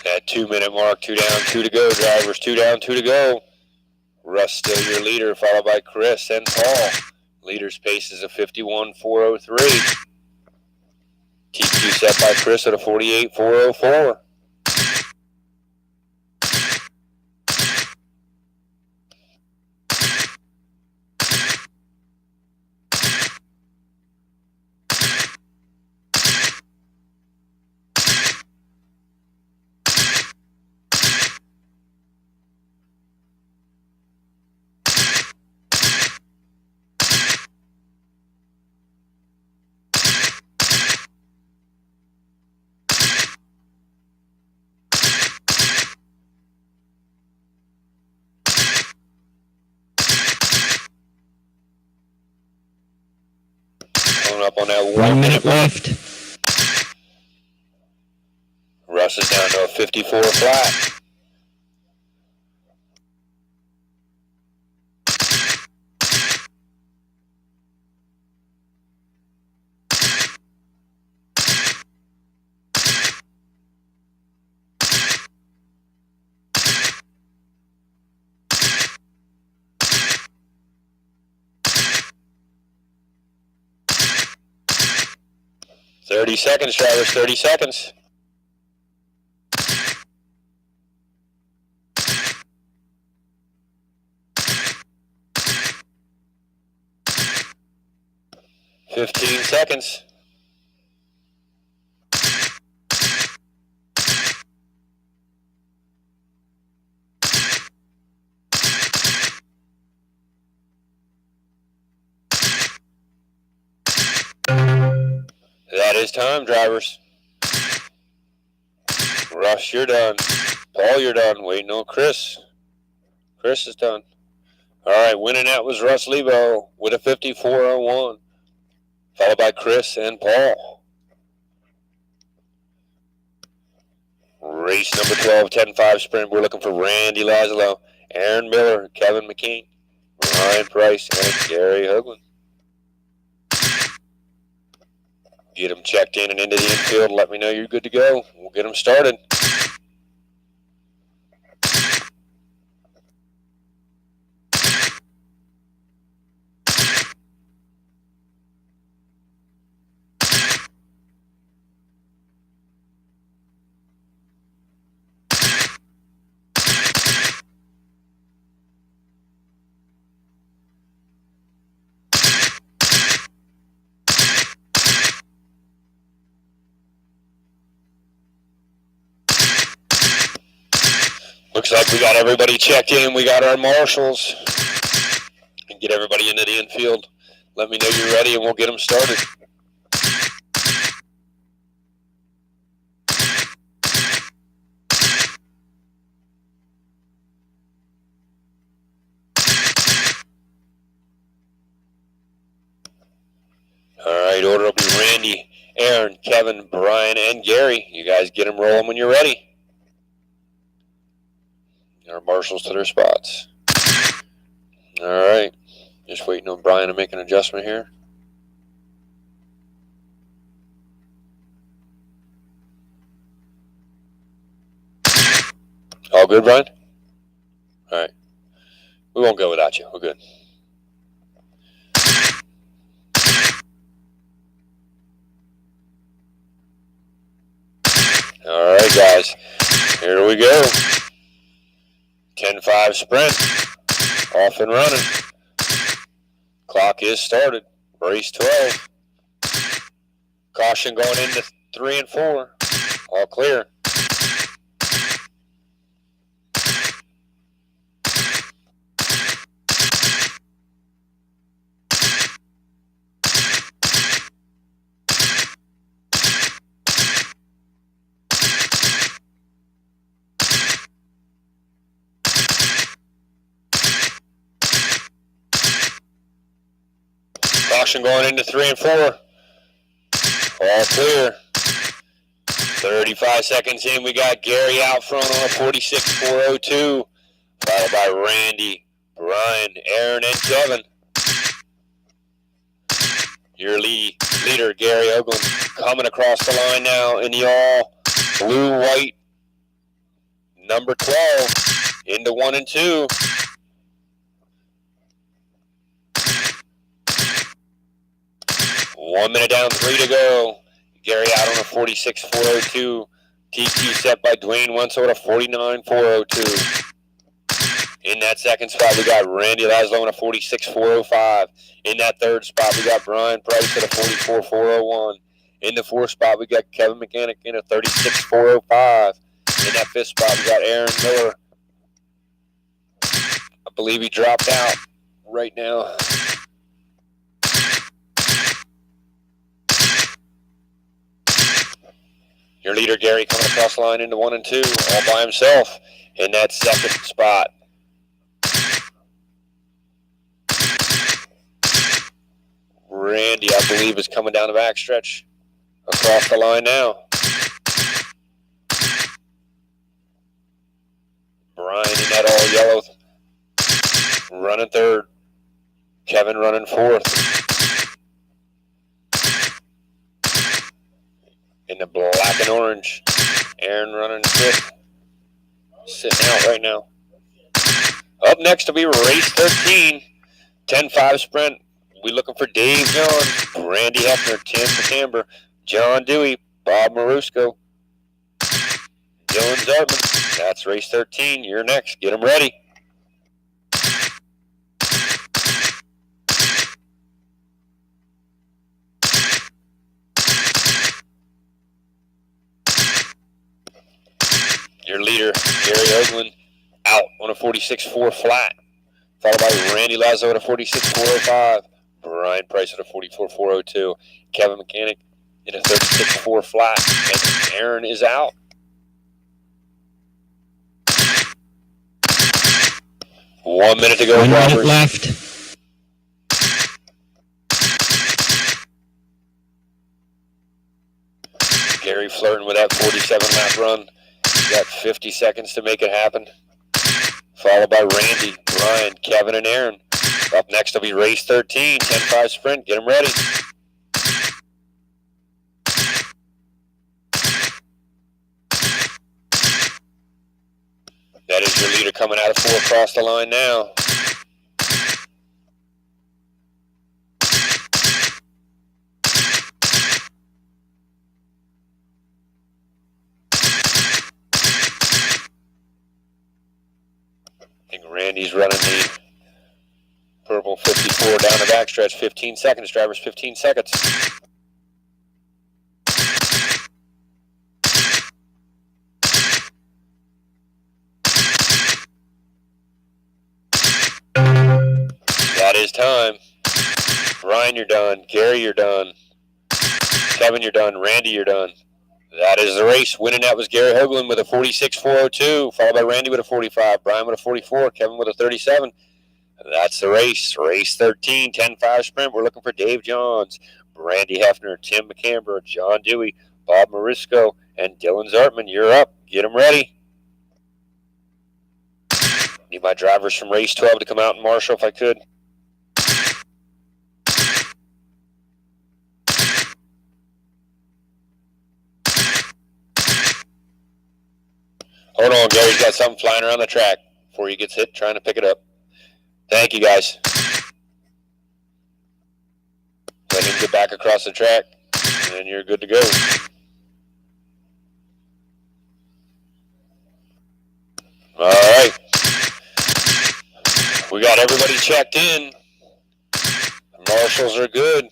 At 2-minute mark, 2 down, 2 to go, drivers. 2 down, 2 to go. Russ still your leader, followed by Chris and Paul. Leader's pace is a 51.403. TQ set by Chris at a 48.404. Up on that 1 minute left. Russ is down to a 54 flat. Thirty seconds, drivers, 30 seconds. $15 seconds. That is time, drivers. Russ, you're done. Paul, you're done. Waiting on Chris. Chris is done. All right, winning that was Russ Lebo with a 54.01, followed by Chris and Paul. Race number 12, 10-5 sprint. We're looking for Randy Laszlo, Aaron Miller, Kevin McKean, Ryan Price, and Gary Hoagland. Get them checked in and into the infield. Let me know you're good to go. We'll get them started. Looks like we got everybody checked in. We got our marshals. And get everybody into the infield. Let me know you're ready and we'll get them started. All right, order will be Randy, Aaron, Kevin, Brian, and Gary. You guys get them rolling when you're ready. Our marshals to their spots. All right. Just waiting on Brian to make an adjustment here. All good, Brian? All right. We won't go without you. We're good. All right, guys. Here we go. 10-5 sprint. Off and running. Clock is started. Race 12. Caution going into 3 and 4. All clear. Caution going into 3 and 4. All clear. 35 seconds in, we got Gary out front on a 46.402, followed by Randy, Brian, Aaron, and Kevin. Your leader, Gary Oakland, coming across the line now in the all blue-white number 12 into 1 and 2. One minute down, 3 to go. Gary out on a 46.402. TQ set by Dwayne Wenzel at a 49.402. In that second spot, we got Randy Laszlo on a 46.405. In that third spot, we got Brian Price at a 44.401. In the fourth spot, we got Kevin Mechanic in a 36.405. In that fifth spot, we got Aaron Miller. I believe he dropped out right now. Your leader, Gary, coming across the line into 1 and 2, all by himself in that second spot. Randy, I believe, is coming down the backstretch across the line now. Brian in that all yellow, running third. Kevin running fourth. In the black and orange, Aaron running fifth. Sitting out right now. Up next will be race 13. 10-5 sprint. We looking for Dave Johns, Randy Hefner, Tim McCamber, John Dewey, Bob Marusco, Dylan Zartman. That's race 13. You're next. Get them ready. Your leader, Gary Oakland, out on a 46.4 flat, followed by Randy Laszlo at a 46.405, Brian Price at a 44.402, Kevin Mechanic in a 36.4 flat, and Aaron is out. One minute to go. 1 minute left. Gary flirting with that 47-lap run. Got 50 seconds to make it happen. Followed by Randy, Brian, Kevin, and Aaron. Up next will be race 13, 10-5 sprint. Get them ready. That is your leader coming out of 4 across the line now. I think Randy's running the purple 54 down the backstretch. 15 seconds, drivers, 15 seconds. That is time. Ryan, you're done. Gary, you're done. Kevin, you're done. Randy, you're done. That is the race. Winning that was Gary Hoagland with a 46.402, followed by Randy with a 45, Brian with a 44, Kevin with a 37. That's the race. Race 13, 10-5 sprint. We're looking for Dave Johns, Randy Hefner, Tim McCamber, John Dewey, Bob Morisco, and Dylan Zartman. You're up. Get them ready. Need my drivers from race 12 to come out and marshal if I could. Hold on, Gary's got something flying around the track before he gets hit trying to pick it up. Thank you, guys. Let him get back across the track, and you're good to go. All right. We got everybody checked in. The marshals are good.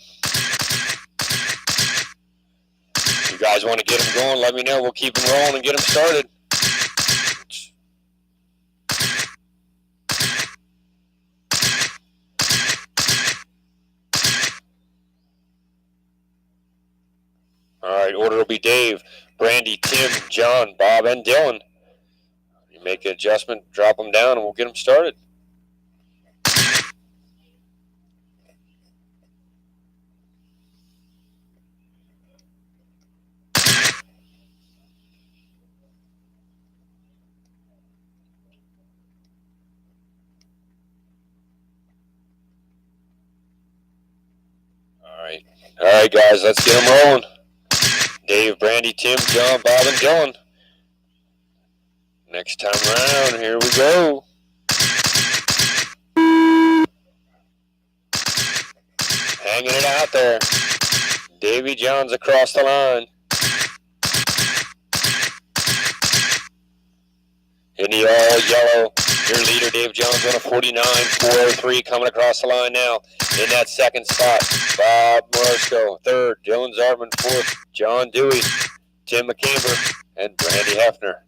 If you guys want to get them going, let me know. We'll keep them rolling and get them started. All right, order will be Dave, Brandy, Tim, John, Bob, and Dylan. You make an adjustment, drop them down, and we'll get them started. All right, guys, let's get them rolling. Dave, Brandy, Tim, John, Bob, and Dylan. Next time around, here we go. Hanging it out there. Davy Johns across the line. In the all yellow, your leader, Dave Johns, on a 49.403, coming across the line now. In that second spot, Bob Morisco, third, Dylan Zartman, fourth, John Dewey, Tim McCamber, and Brandy Hefner.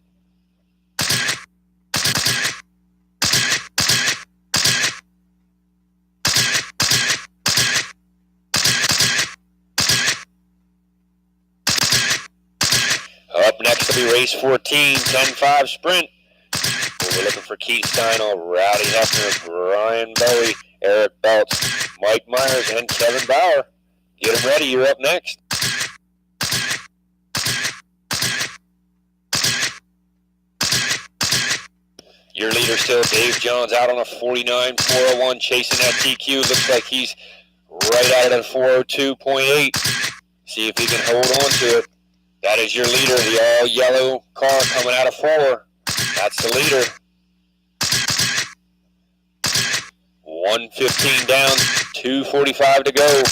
Up next will be race 14, 10-5 sprint. We're looking for Keith Steinel, Rowdy Hefner, Brian Bowie, Eric Belts, Mike Myers, and Kevin Bauer. Get them ready. You're up next. Your leader still, Dave Johns, out on a 49.401, chasing that TQ. Looks like he's right out of the 402.8. See if he can hold on to it. That is your leader, the all-yellow car coming out of 4. That's the leader. 1:15 down, 2:45 to go.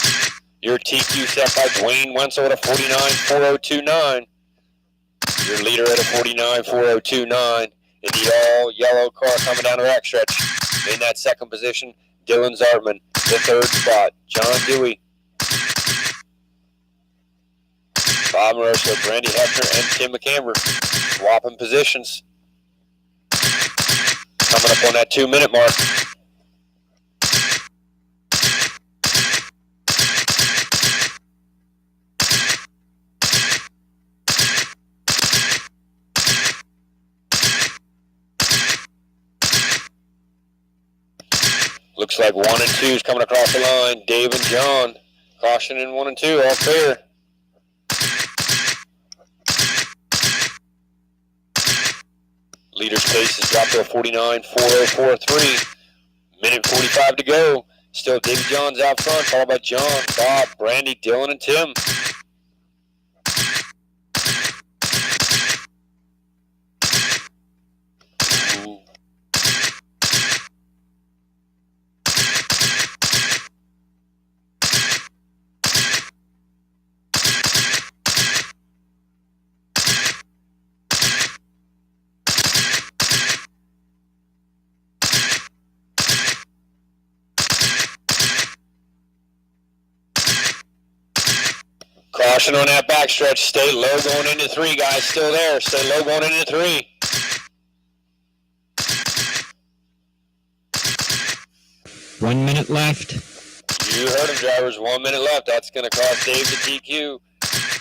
Your TQ set by Dwayne Wenzel at a 49.4029. Your leader at a 49.4029. In the all-yellow car coming down the backstretch. In that second position, Dylan Zartman. The third spot, John Dewey. Bob Morisco, Brandy Hefner, and Tim McCamber. Swapping positions. Coming up on that 2-minute mark. Looks like 1 and 2 is coming across the line. Dave and John. Caution in 1 and 2. All clear. Leader's pace has dropped to a 49.4043. Minute 45 to go. Still Dave Johns out front, followed by John, Bob, Brandy, Dylan, and Tim. Ooh. Caution on that backstretch. Stay low going into 3, guys. Still there. Stay low going into 3. One minute left. You heard him, drivers. 1 minute left. That's going to cost Dave the TQ.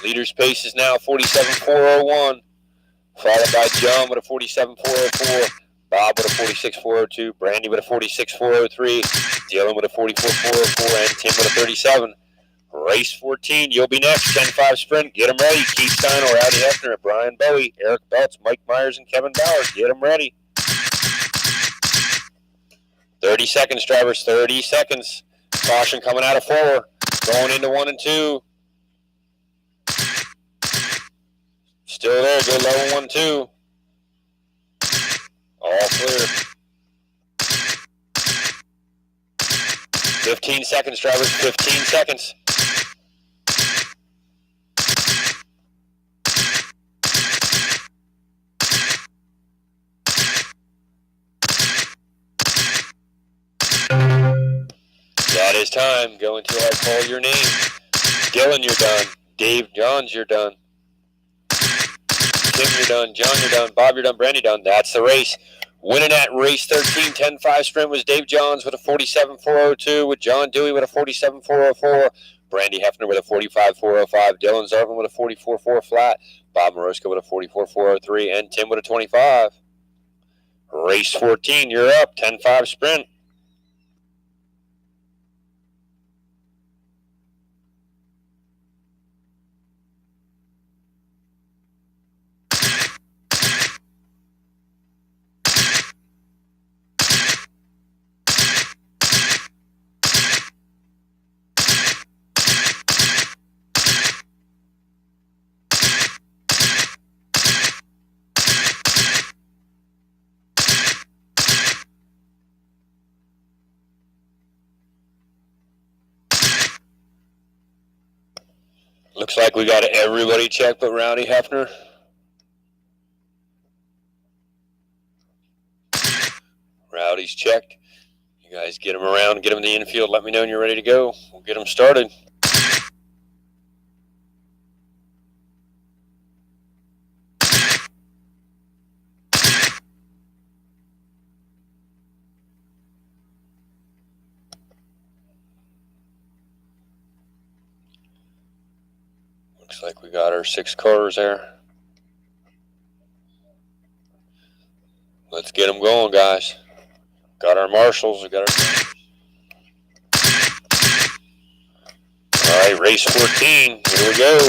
Leader's pace is now 47.401. Followed by John with a 47.404. Bob with a 46.402. Brandy with a 46.403. Dylan with a 44.404. And Tim with a 37. Race 14. You'll be next. 10-5 sprint. Get them ready. Keith Steiner, Rowdy Hefner, Brian Bowie, Eric Belts, Mike Myers, and Kevin Bauer. Get them ready. 30 seconds, drivers. 30 seconds. Caution coming out of 4. Going into 1 and 2. Still there. Go low in 1 and 2. All clear. 15 seconds, drivers. 15 seconds. That is time. Go until I call your name. Dylan, you're done. Dave Johns, you're done. Tim, you're done. John, you're done. Bob, you're done. Brandy, done. That's the race. Winning at race 13, 10-5 sprint was Dave Johns with a 47.402, with John Dewey with a 47.404, Brandy Hefner with a 45.405, Dylan Zarvin with a 44.4 flat, Bob Moroska with a 44.403, and Tim with a 25. Race 14, you're up. 10-5 sprint. Looks like we got everybody checked but Rowdy Hefner. Rowdy's checked. You guys get him around, get him in the infield. Let me know when you're ready to go. We'll get him started. Looks like we got our 6 cars there. Let's get them going, guys. Got our marshals. We got our... All right, race 14. Here we go.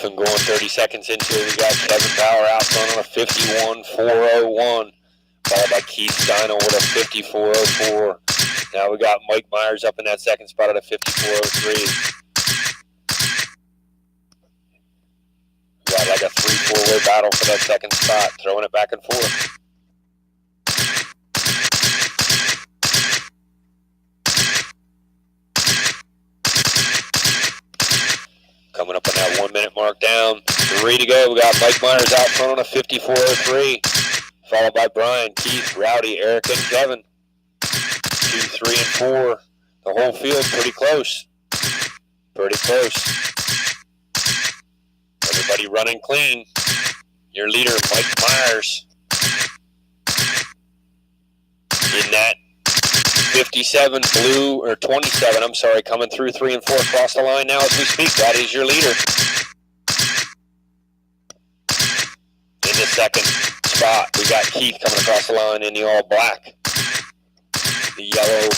And going 30 seconds into it, we got Kevin Bauer out front on a 51.401, followed by Keith Steiner with a 54.04. Now we got Mike Myers up in that second spot at a 54.03. Got like a 3-4 way battle for that second spot, throwing it back and forth. Coming up on that 1 minute mark down. 3 to go. We got Mike Myers out front on a 54.03. Followed by Brian, Keith, Rowdy, Eric, and Kevin. 2, 3, and 4. The whole field pretty close. Pretty close. Everybody running clean. Your leader, Mike Myers. In that 57 blue, or 27, I'm sorry, coming through 3 and 4 across the line now as we speak. That is your leader. In the second spot, we got Keith coming across the line in the all black. The yellow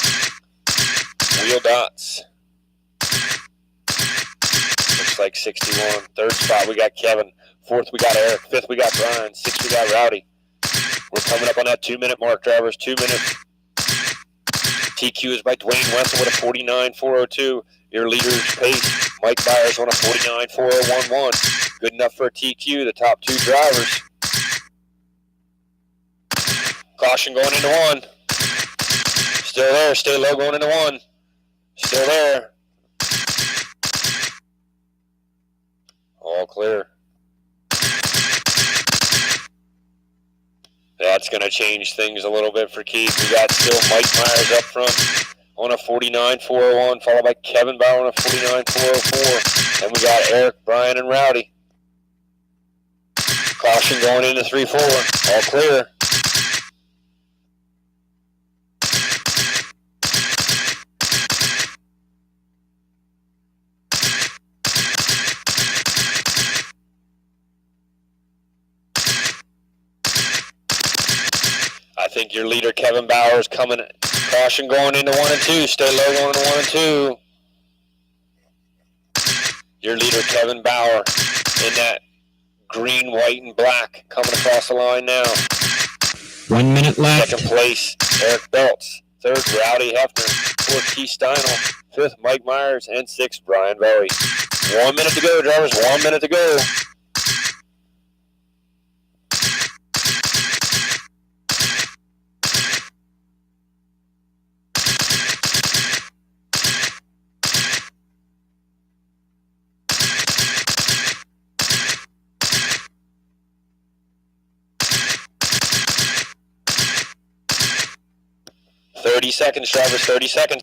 wheel dots. Looks like 61. Third spot, we got Kevin. Fourth, we got Eric. Fifth, we got Brian. Sixth, we got Rowdy. We're coming up on that 2 minute mark, drivers. 2 minutes. TQ is by Dwayne Wessel with a 49.402. Your leader's pace, Mike Myers on a 49.4011. Good enough for a TQ, the top 2 drivers. Caution going into 1. Still there. Stay low going into 1. Still there. All clear. That's going to change things a little bit for Keith. We got still Mike Myers up front on a 49.401, followed by Kevin Bauer on a 49.404. Then we got Eric, Brian, and Rowdy. Caution going into 3-4. All clear. I think your leader, Kevin Bauer, is coming. Caution going into 1 and 2. Stay low going into 1 and 2. Your leader, Kevin Bauer, in that green, white, and black, coming across the line now. 1 minute left. Second place, Eric Belts. Third, Rowdy Hefner. Fourth, Keith Steinel. Fifth, Mike Myers. And sixth, Brian Bowie. 1 minute to go, drivers. 1 minute to go. Seconds, drivers, 30 seconds.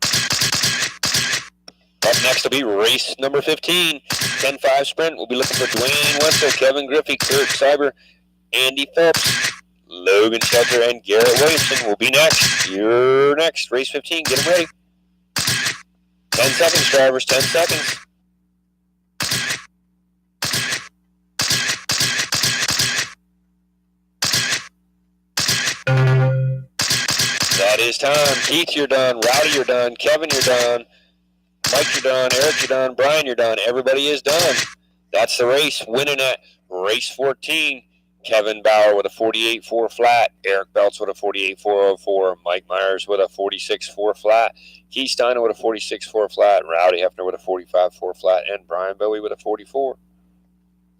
Up next will be race number 15, 10-5 sprint. We'll be looking for Dwayne Wenzel, Kevin Griffey, Kurt Cyber, Andy Phelps, Logan Shelter, and Garrett Williamson will be next. You're next. Race 15, get them ready. 10 seconds, drivers, 10 seconds. That is time. Keith, you're done. Rowdy, you're done. Kevin, you're done. Mike, you're done. Eric, you're done. Brian, you're done. Everybody is done. That's the race. Winning at race 14. Kevin Bauer with a 48.4 flat. Eric Belts with a 48.404. Mike Myers with a 46.4 flat. Keith Steiner with a 46.4 flat. Rowdy Hefner with a 45.4 flat. And Brian Bowie with a 44.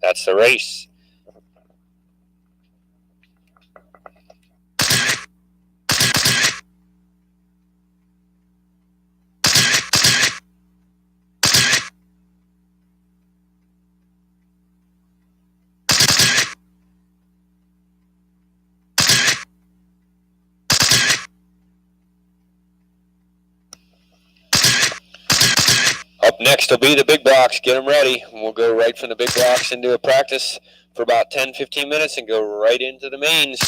That's the race. Up next will be the big blocks. Get them ready. We'll go right from the big blocks into a practice for about 10-15 minutes and go right into the mains.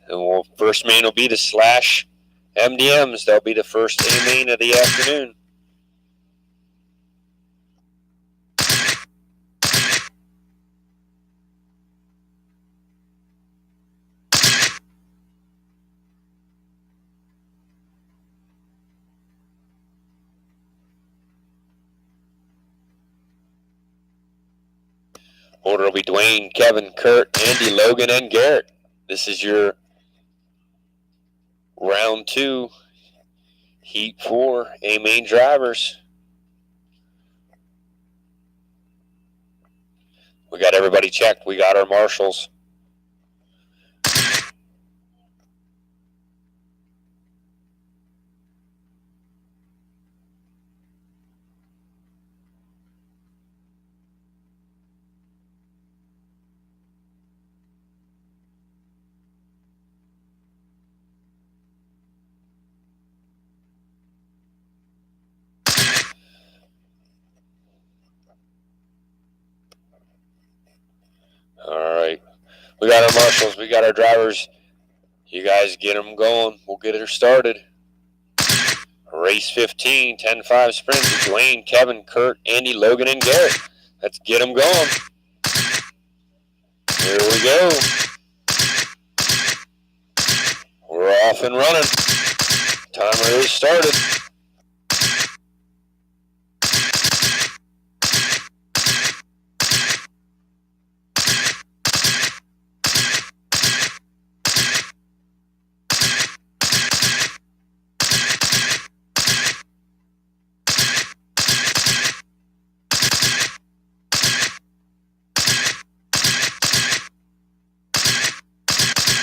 And first main will be the Slash MDMs. They'll be the first A main of the afternoon. Order will be Dwayne, Kevin, Kurt, Andy, Logan, and Garrett. This is your round 2, heat 4, A main drivers. We got everybody checked. We got our marshals. All right. We got our marshals. We got our drivers. You guys get them going. We'll get her started. Race 15, 10-5 sprint. Dwayne, Kevin, Kurt, Andy, Logan, and Garrett. Let's get them going. Here we go. We're off and running. Timer is started.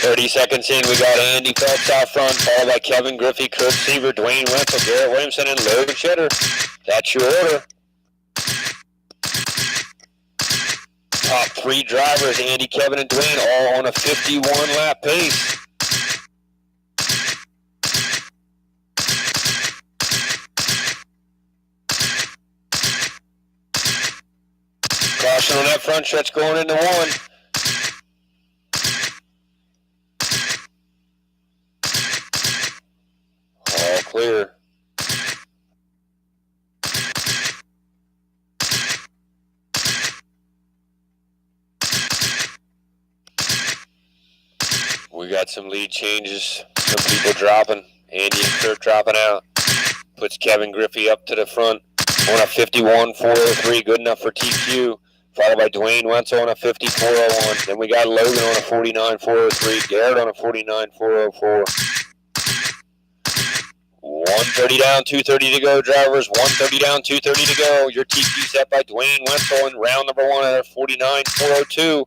30 seconds in, we got Andy Phelps out front, followed by Kevin Griffey, Kurt Seaver, Dwayne Wenzel, Garrett Williamson, and Logan Shitter. That's your order. Top 3 drivers, Andy, Kevin, and Dwayne, all on a 51-lap pace. Caution on that front stretch going into 1. All clear. We got some lead changes, some people dropping. Andy and Kurt dropping out. Puts Kevin Griffey up to the front on a 51.403, good enough for TQ. Followed by Dwayne Wenzel on a 54.01. Then we got Logan on a 49.403, Garrett on a 49.404. 130 down, 230 to go, drivers. 130 down, 230 to go. Your TQ set by Dwayne Wenzel in round number 1 at a 49.402.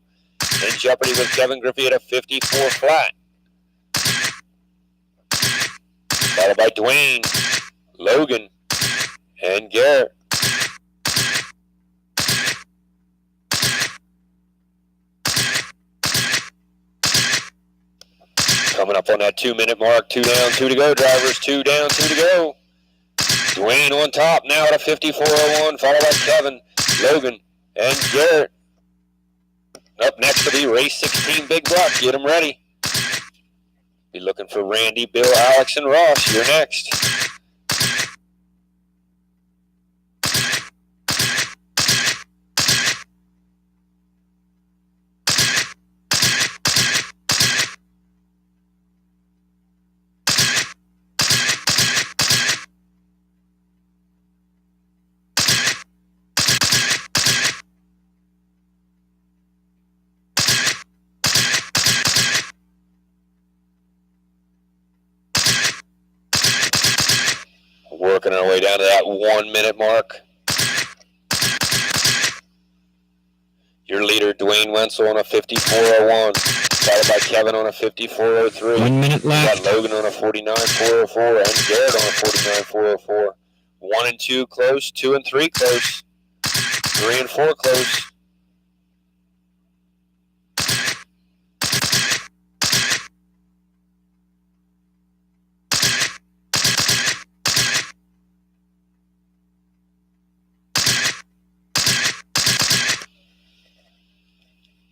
In jeopardy with Kevin Griffey at a 54 flat. Followed by Dwayne, Logan, and Garrett. Coming up on that 2-minute mark. 2 down, 2 to go, drivers. 2 down, 2 to go. Dwayne on top now at a 54.01, followed by Kevin, Logan, and Garrett. Up next will be race 16, Big Block. Get them ready. Be looking for Randy, Bill, Alex, and Ross. You're next. Working our way down to that 1-minute mark. Your leader, Dwayne Wenzel, on a 54.01, followed by Kevin on a 54.03. 1 minute left. We got Logan on a 49.404 and Garrett on a 49.404. 1 and 2 close, 2 and 3 close, 3 and 4 close.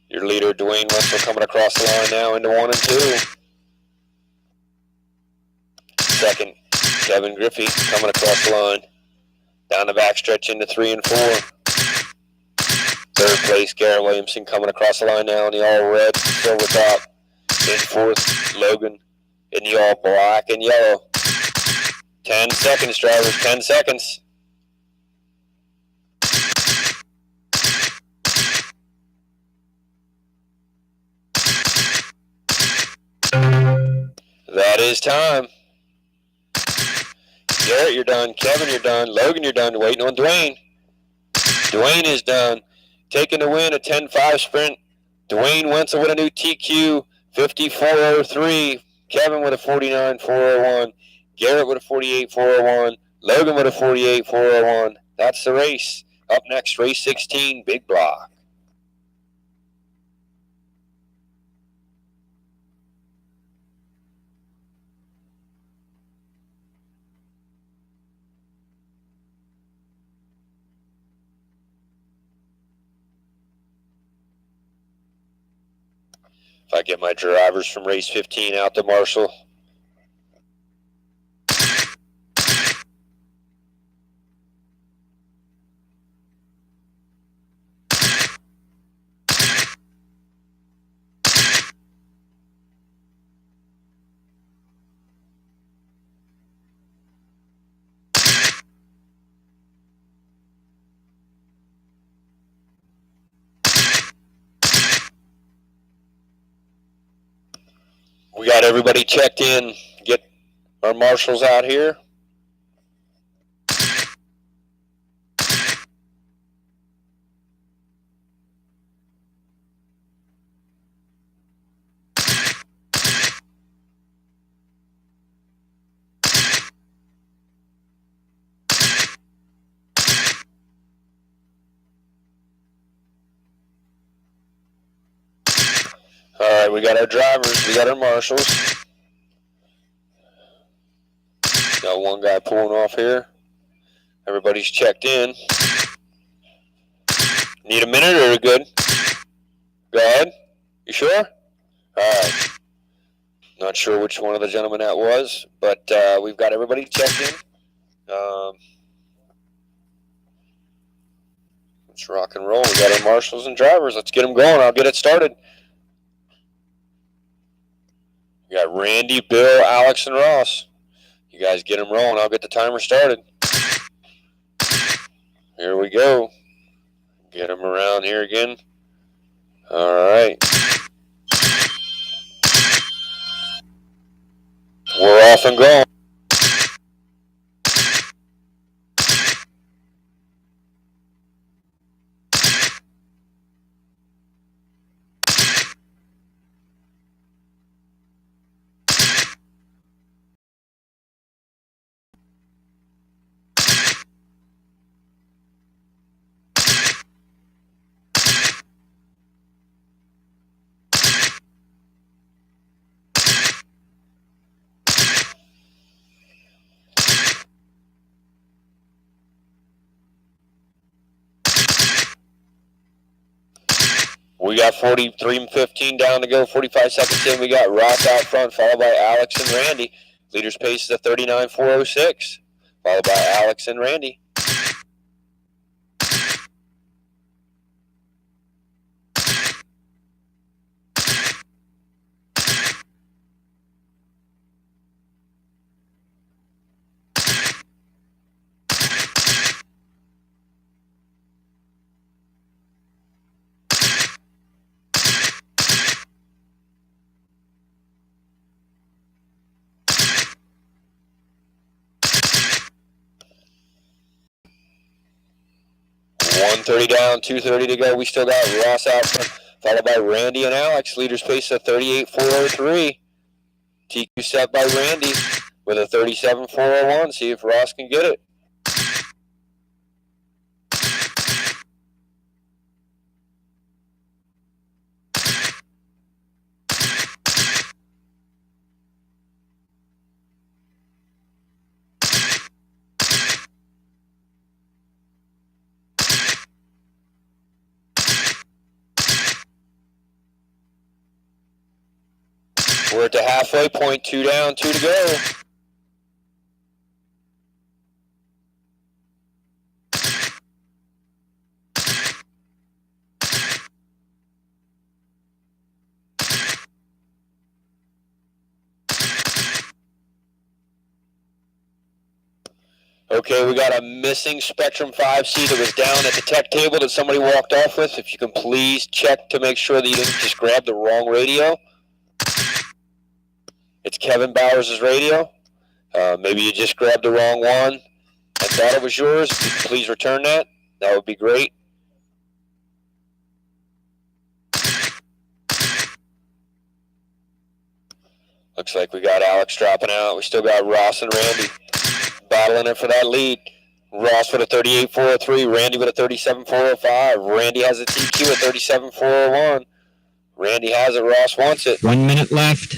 Your leader, Dwayne Wenzel, coming across the line now into 1 and 2. Second, Kevin Griffey coming across the line. Down the backstretch into 3 and 4. Third place, Garrett Williamson coming across the line now in the all red, silver top. In 4th, Logan in the all black and yellow. 10 seconds, drivers, 10 seconds. That is time. Garrett, you're done. Kevin, you're done. Logan, you're done. Waiting on Dwayne. Dwayne is done. Taking the win, a 10-5 sprint. Dwayne Wenzel with a new TQ, 54.03. Kevin with a 49.401. Garrett with a 48.401. Logan with a 48.401. That's the race. Up next, race 16, Big Block. If I get my drivers from race 15 out to Marshall. We got everybody checked in. Get our marshals out here. All right, we got our drivers. We got our marshals. Got one guy pulling off here. Everybody's checked in. Need a minute or good? Go ahead. You sure? All right. Not sure which one of the gentlemen that was, but we've got everybody checked in. Let's rock and roll. We got our marshals and drivers. Let's get them going. I'll get it started. We got Randy, Bill, Alex, and Ross. You guys get them rolling. I'll get the timer started. Here we go. Get them around here again. All right. We're off and going. We got 43:15 down to go, 45 seconds in. We got Ross out front, followed by Alex and Randy. Leader's pace is a 39.406, followed by Alex and Randy. $130 down, $230 to go. We still got Ross out front, followed by Randy and Alex. Leader's pace of 38.403. TQ set by Randy with a 37.401. See if Ross can get it. We're at the halfway point, 2 down, 2 to go. Okay, we got a missing Spectrum 5C that was down at the tech table that somebody walked off with. If you can please check to make sure that you didn't just grab the wrong radio. It's Kevin Bowers' radio. Maybe you just grabbed the wrong one and thought it was yours. If you could please return that, that would be great. Looks like we got Alex dropping out. We still got Ross and Randy battling it for that lead. Ross with a 38.403. Randy with a 37.405. Randy has a TQ at 37.401. Randy has it. Ross wants it. 1 minute left.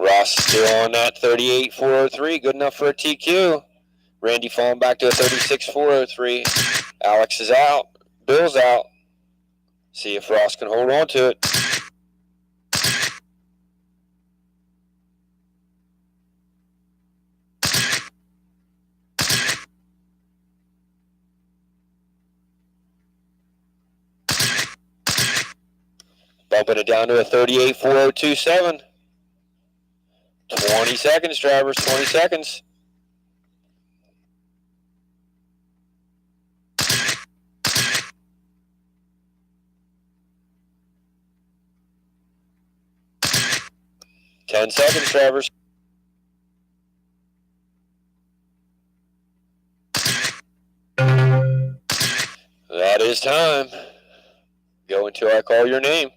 Ross still on that 38.403. Good enough for a TQ. Randy falling back to a 36.403. Alex is out. Bill's out. See if Ross can hold on to it. Bumping it down to a 38.427. 20 seconds, drivers, 20 seconds. Ten seconds, drivers. That is time. Go until I call your name.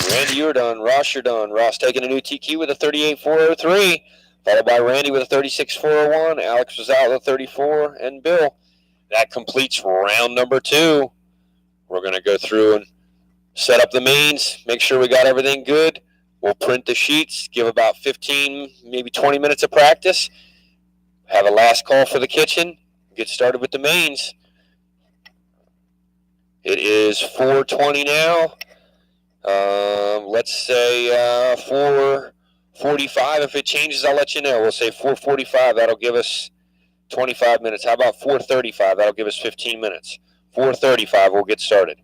Randy, you're done. Ross, you're done. Ross taking a new TQ with a 38.403, followed by Randy with a 36.401. Alex was out with a 34, and Bill. That completes round number 2. We're going to go through and set up the mains, make sure we got everything good. We'll print the sheets, give about 15, maybe 20 minutes of practice, have a last call for the kitchen, get started with the mains. It is 4:20 now. Let's say 4:45. If it changes, I'll let you know. We'll say 4:45. That'll give us 25 minutes. How about 4:35? That'll give us 15 minutes. 4:35, we'll get started.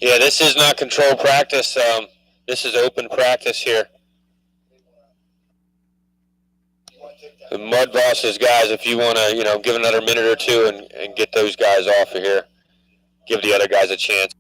Yeah, this is not controlled practice. This is open practice here. The Mud Bosses guys, if you want to, give another minute or two and get those guys off of here, give the other guys a chance.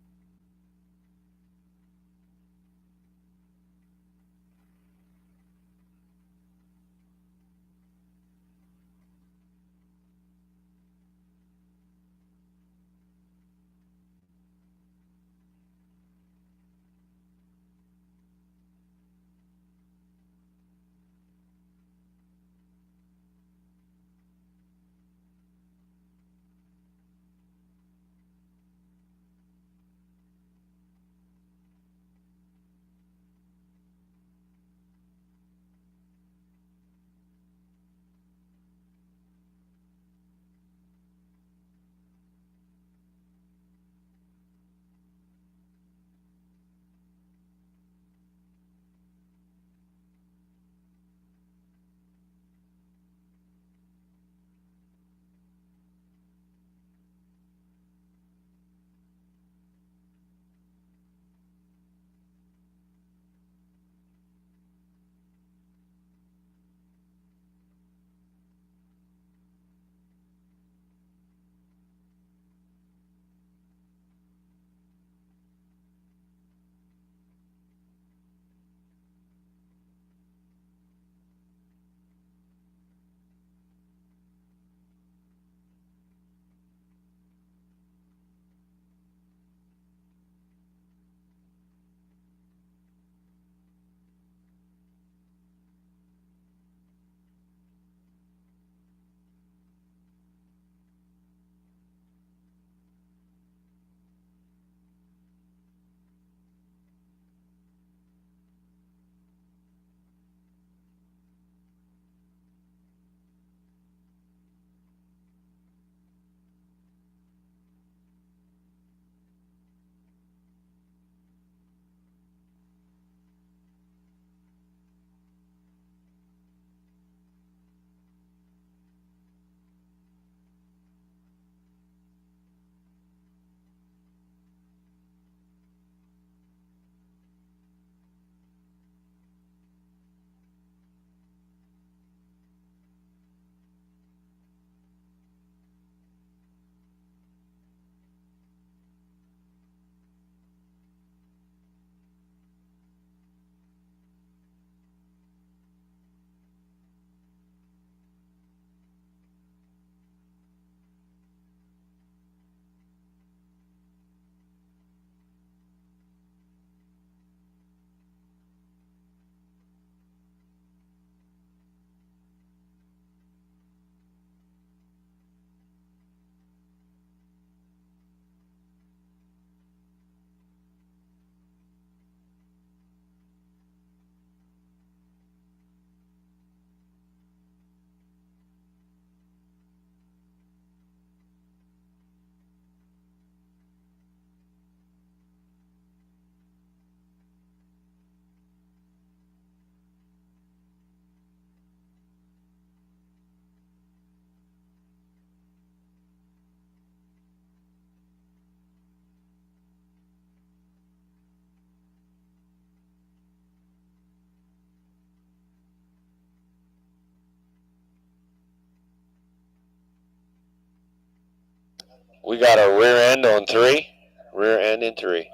We got a rear end on 3. Rear end in 3.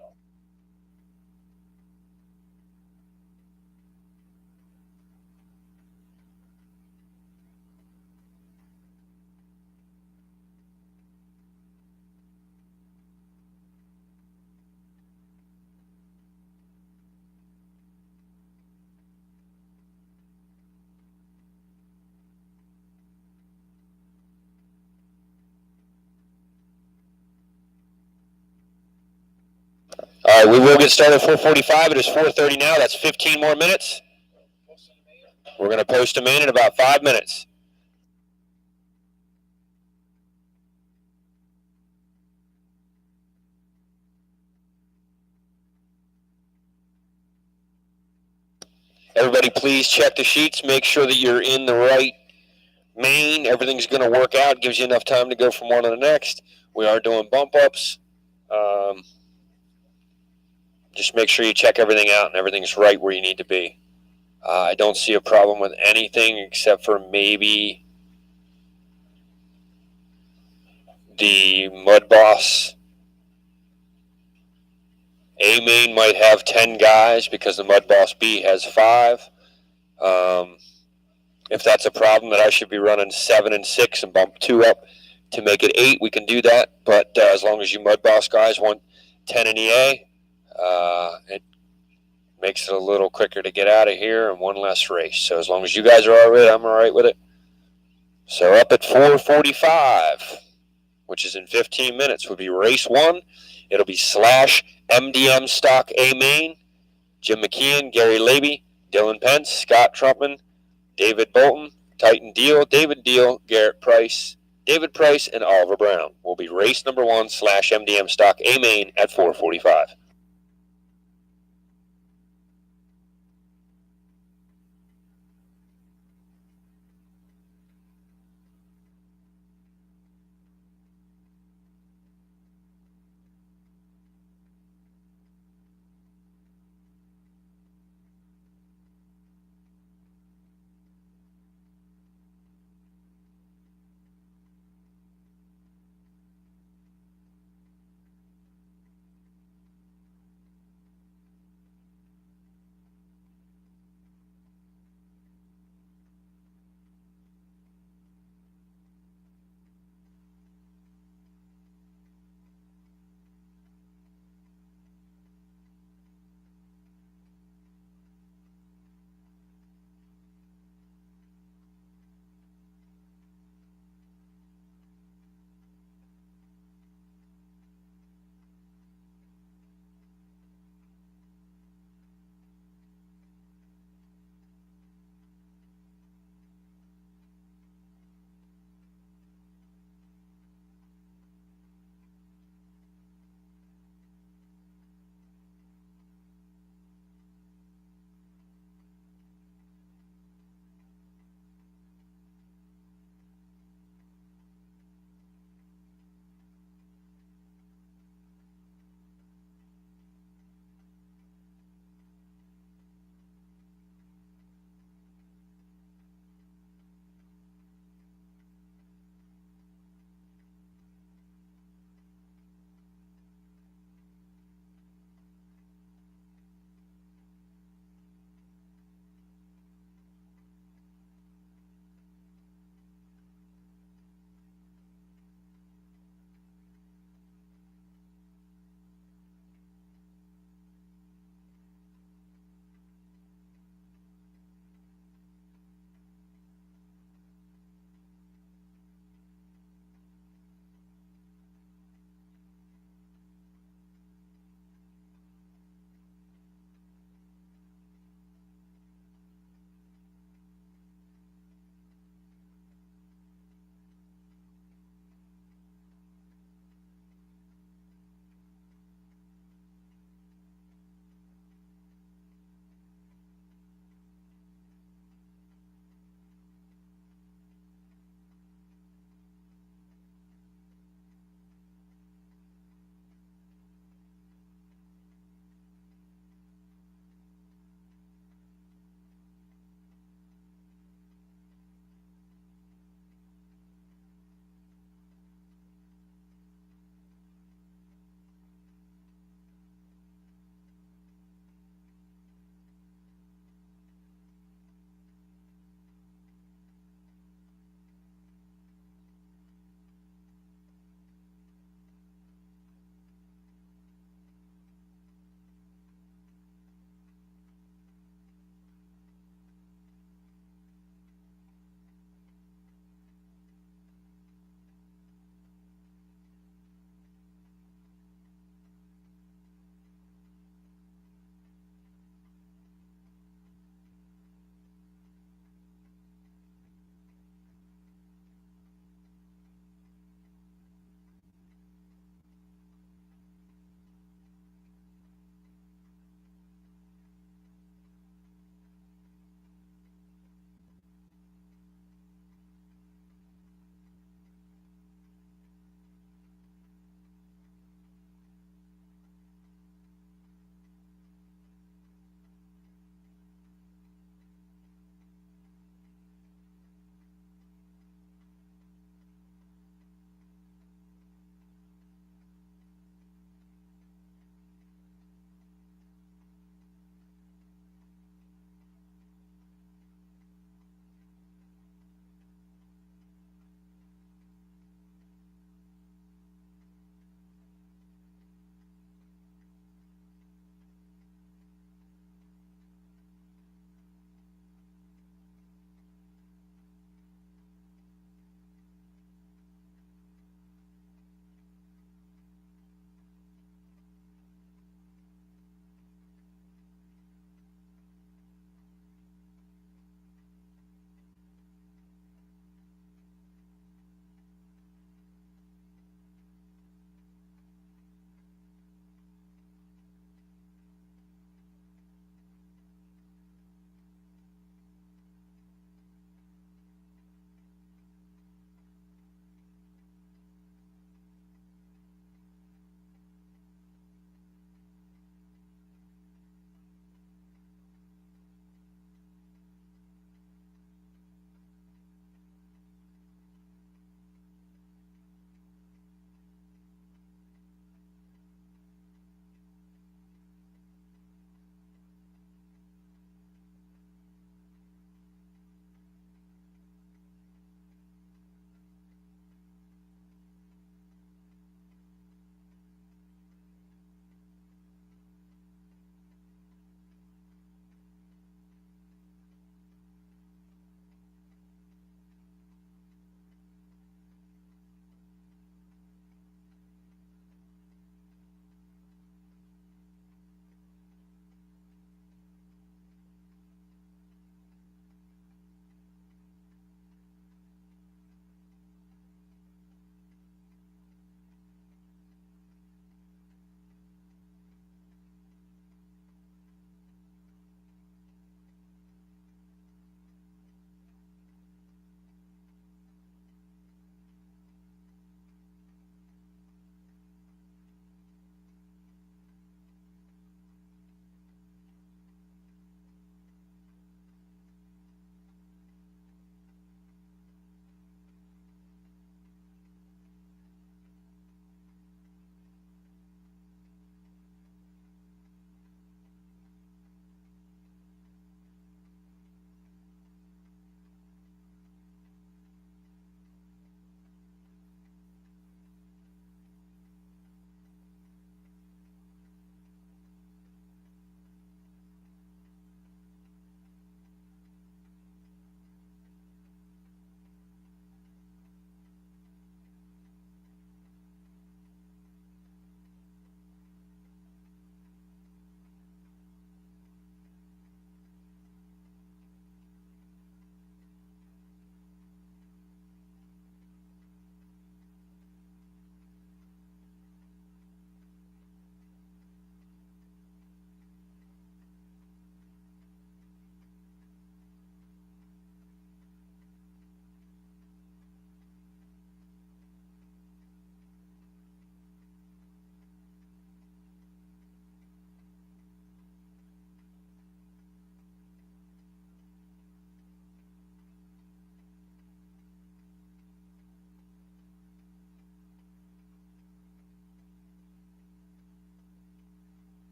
All right, we will get started at 4:45. It is 4:30 now. That's 15 more minutes. We're going to post them in about 5 minutes. Everybody, please check the sheets. Make sure that you're in the right main. Everything's going to work out. Gives you enough time to go from one to the next. We are doing bump ups. Just make sure you check everything out and everything's right where you need to be. I don't see a problem with anything except for maybe the Mud Boss. A main might have 10 guys because the Mud Boss B has 5. If that's a problem that I should be running 7 and 6 and bump 2 up to make it 8, we can do that. But as long as you Mud Boss guys want 10 in EA, it makes it a little quicker to get out of here and one less race. So as long as you guys are all right, I'm all right with it. So up at 4:45, which is in 15 minutes, would be race 1. It'll be Slash MDM Stock A Main, Jim McKeon, Gary Laby, Dylan Pence, Scott Trumpman, David Bolton, Titan Deal, David Deal, Garrett Price, David Price, and Oliver Brown. Will be race number 1 Slash MDM Stock A Main at 4:45.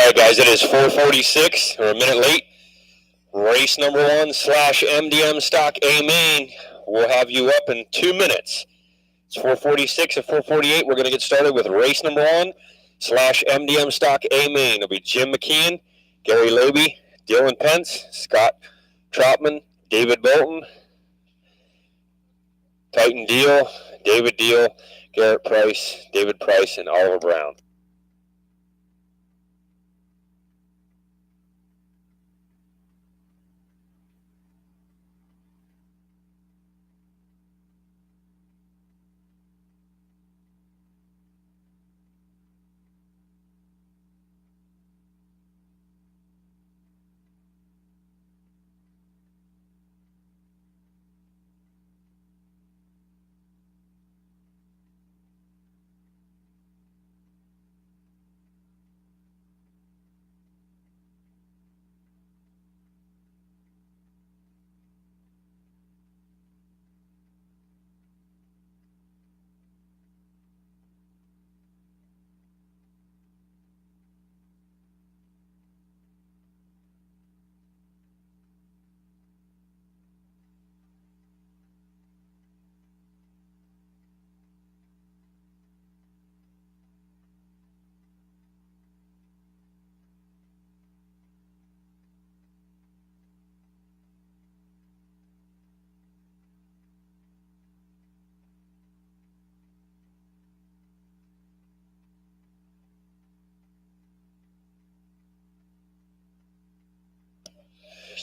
right, guys, it is 4:46. We're a minute late. Race number 1 / MDM Stock A main. We'll have you up in 2 minutes. It's 4:46. At 4:48, we're going to get started with race number 1 / MDM Stock A main. It'll be Jim McKeon, Gary Loby, Dylan Pence, Scott Troutman, David Bolton, Titan Deal, David Deal, Garrett Price, David Price, and Oliver Brown.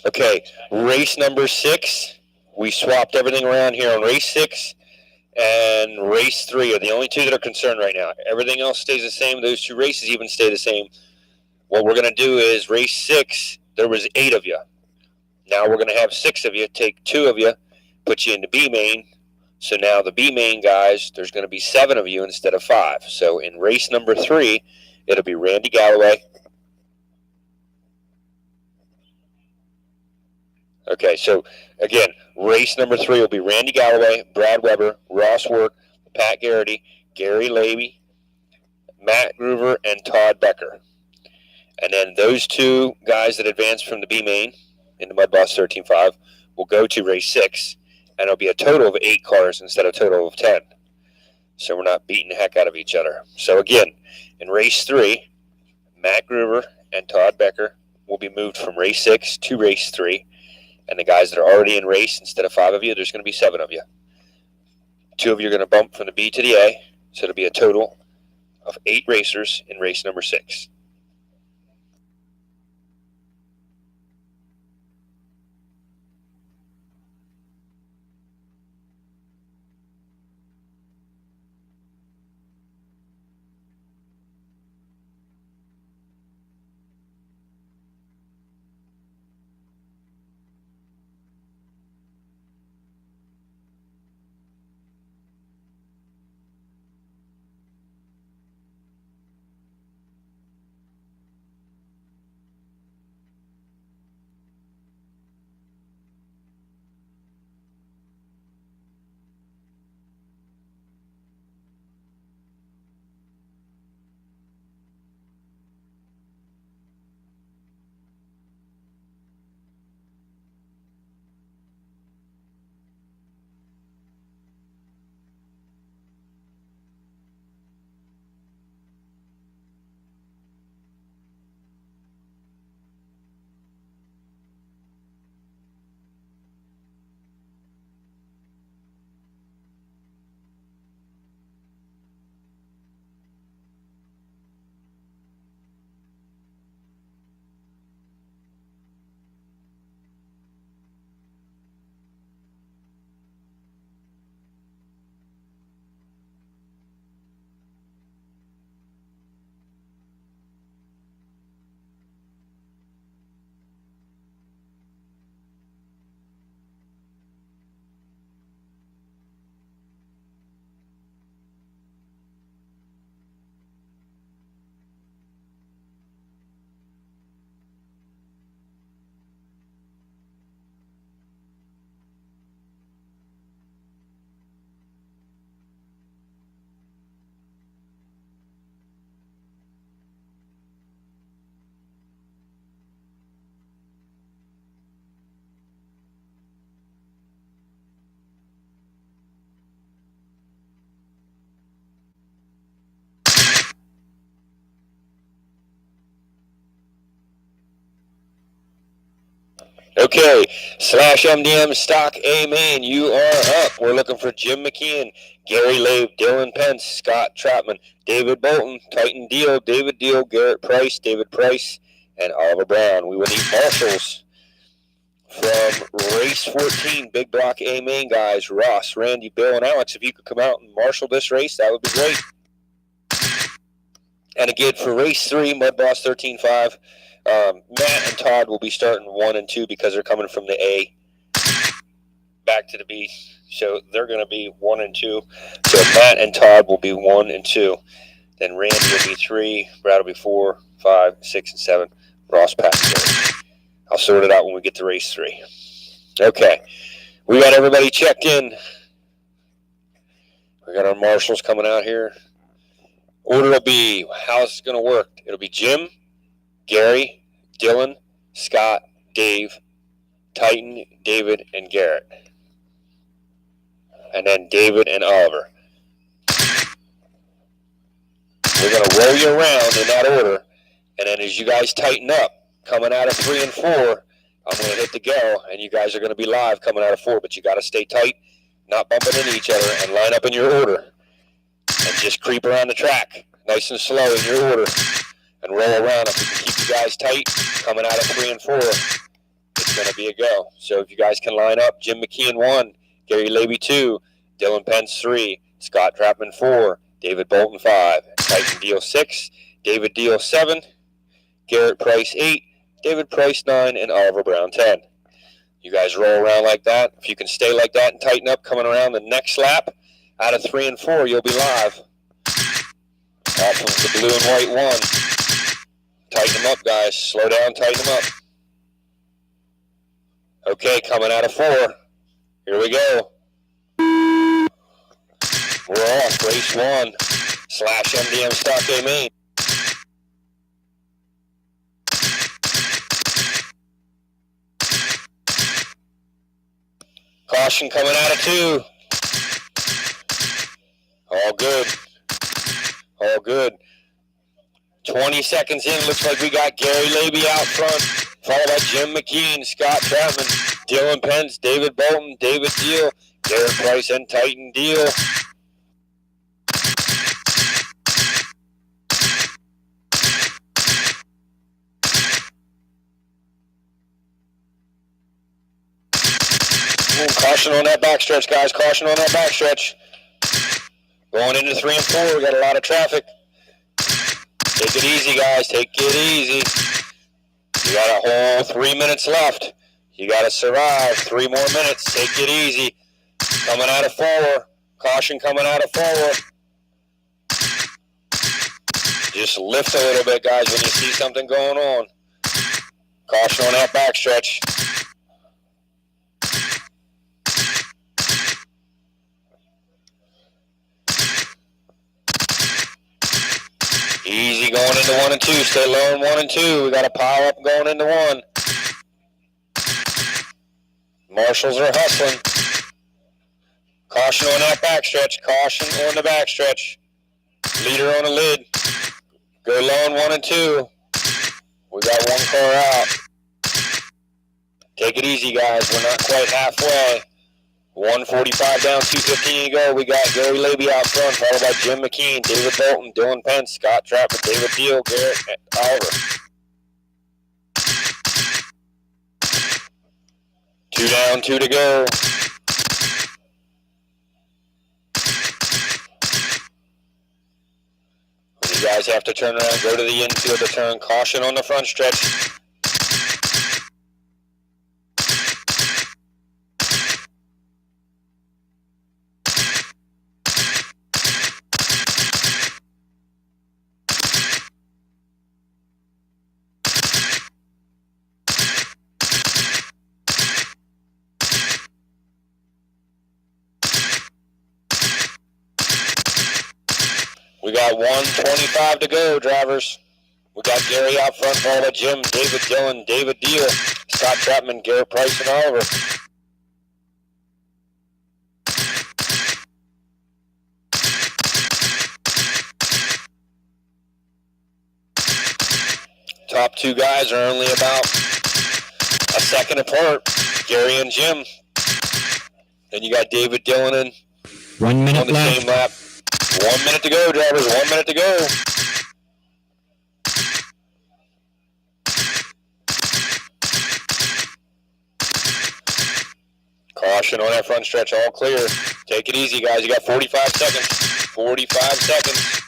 Okay, race number 6. We swapped everything around here on race 6 and race 3 are the only two that are concerned right now. Everything else stays the same. Those 2 races even stay the same. What we're going to do is race 6, there was 8 of you. Now we're going to have 6 of you. Take 2 of you, put you into B main. So now the B main guys, there's going to be 7 of you instead of 5. So in race number 3, it'll be Randy Galloway. Okay, so again, race number 3 will be Randy Galloway, Brad Weber, Ross Work, Pat Garrity, Gary Laby, Matt Groover, and Todd Becker. And then those 2 guys that advanced from the B main into Mud Boss 13.5 will go to race 6, and it'll be a total of 8 cars instead of a total of 10. So we're not beating the heck out of each other. So again, in race 3, Matt Groover and Todd Becker will be moved from race 6 to race 3. And the guys that are already in race, instead of 5 of you, there's going to be 7 of you. 2 of you are going to bump from the B to the A, so it'll be a total of 8 racers in race number 6. Okay, Slash MDM Stock A Main, you are up. We're looking for Jim McKeon, Gary Labe, Dylan Pence, Scott Trapman, David Bolton, Titan Deal, David Deal, Garrett Price, David Price, and Oliver Brown. We will need marshals from race 14, big block A Main guys, Ross, Randy, Bill, and Alex. If you could come out and marshal this race, that would be great. And again, for race 3, Mud Boss 13.5, Matt and Todd will be starting 1 and 2 because they're coming from the A back to the B. So they're going to be 1 and 2. So Matt and Todd will be 1 and 2. Then Randy will be 3, Brad will be 4, 5, 6, and 7. Ross past 3. I'll sort it out when we get to race 3. Okay. We got everybody checked in. We got our marshals coming out here. Order will be, how's it going to work? It'll be Jim, Gary, Dylan, Scott, Dave, Titan, David, and Garrett. And then David and Oliver. We're going to roll you around in that order. And then as you guys tighten up, coming out of 3 and 4, I'm going to hit the go. And you guys are going to be live coming out of 4. But you got to stay tight, not bumping into each other, and line up in your order. And just creep around the track, nice and slow in your order, and roll around. If we can keep you guys tight, coming out of 3 and 4, it's going to be a go. So if you guys can line up, Jim McKeon 1, Gary Labe 2, Dylan Pence 3, Scott Trapman 4, David Bolton 5, Titan Deal 6, David Deal 7, Garrett Price 8, David Price 9, and Oliver Brown 10. You guys roll around like that. If you can stay like that and tighten up coming around the next lap, out of 3 and 4, you'll be live. Off of the blue and white 1. Tighten them up, guys. Slow down, tighten them up. Okay, coming out of 4. Here we go. We're off. Race 1. Slash MDM Stock A Main. Caution coming out of 2. All good. All good. 20 seconds in, looks like we got Gary Labe out front, followed by Jim McKeon, Scott Trapman, Dylan Pence, David Bolton, David Deal, Garrett Price, and Titan Deal. Caution on that backstretch, guys. Caution on that backstretch. Going into 3 and 4, we got a lot of traffic. Take it easy, guys. Take it easy. You got a whole 3 minutes left. You got to survive 3 more minutes. Take it easy. Coming out of 4. Caution coming out of 4. Just lift a little bit, guys, when you see something going on. Caution on that backstretch. Easy going into 1 and 2. Stay low in 1 and 2. We got a pile up going into 1. Marshals are hustling. Caution on that backstretch. Caution on the backstretch. Leader on the lid. Go low in 1 and 2. We got 1 car out. Take it easy, guys. We're not quite halfway. 145 down, 2:15 to go. We got Gary Labe out front, followed by Jim McKeon, David Bolton, Dylan Pence, Scott Trapper, David Deal, Garrett, and Oliver. 2 down, 2 to go. You guys have to turn around, go to the infield to turn. Caution on the front stretch. We got 1:25 to go, drivers. We got Gary out front, followed by Jim, David Dillon, David Deal, Scott Trapman, Garrett Price, and Oliver. Top 2 guys are only about a second apart, Gary and Jim. Then you got David, Dylan, and 1 minute on the left. same lap. 1 minute to go, drivers. 1 minute to go. Caution on that front stretch, all clear. Take it easy, guys. You got 45 seconds. 45 seconds.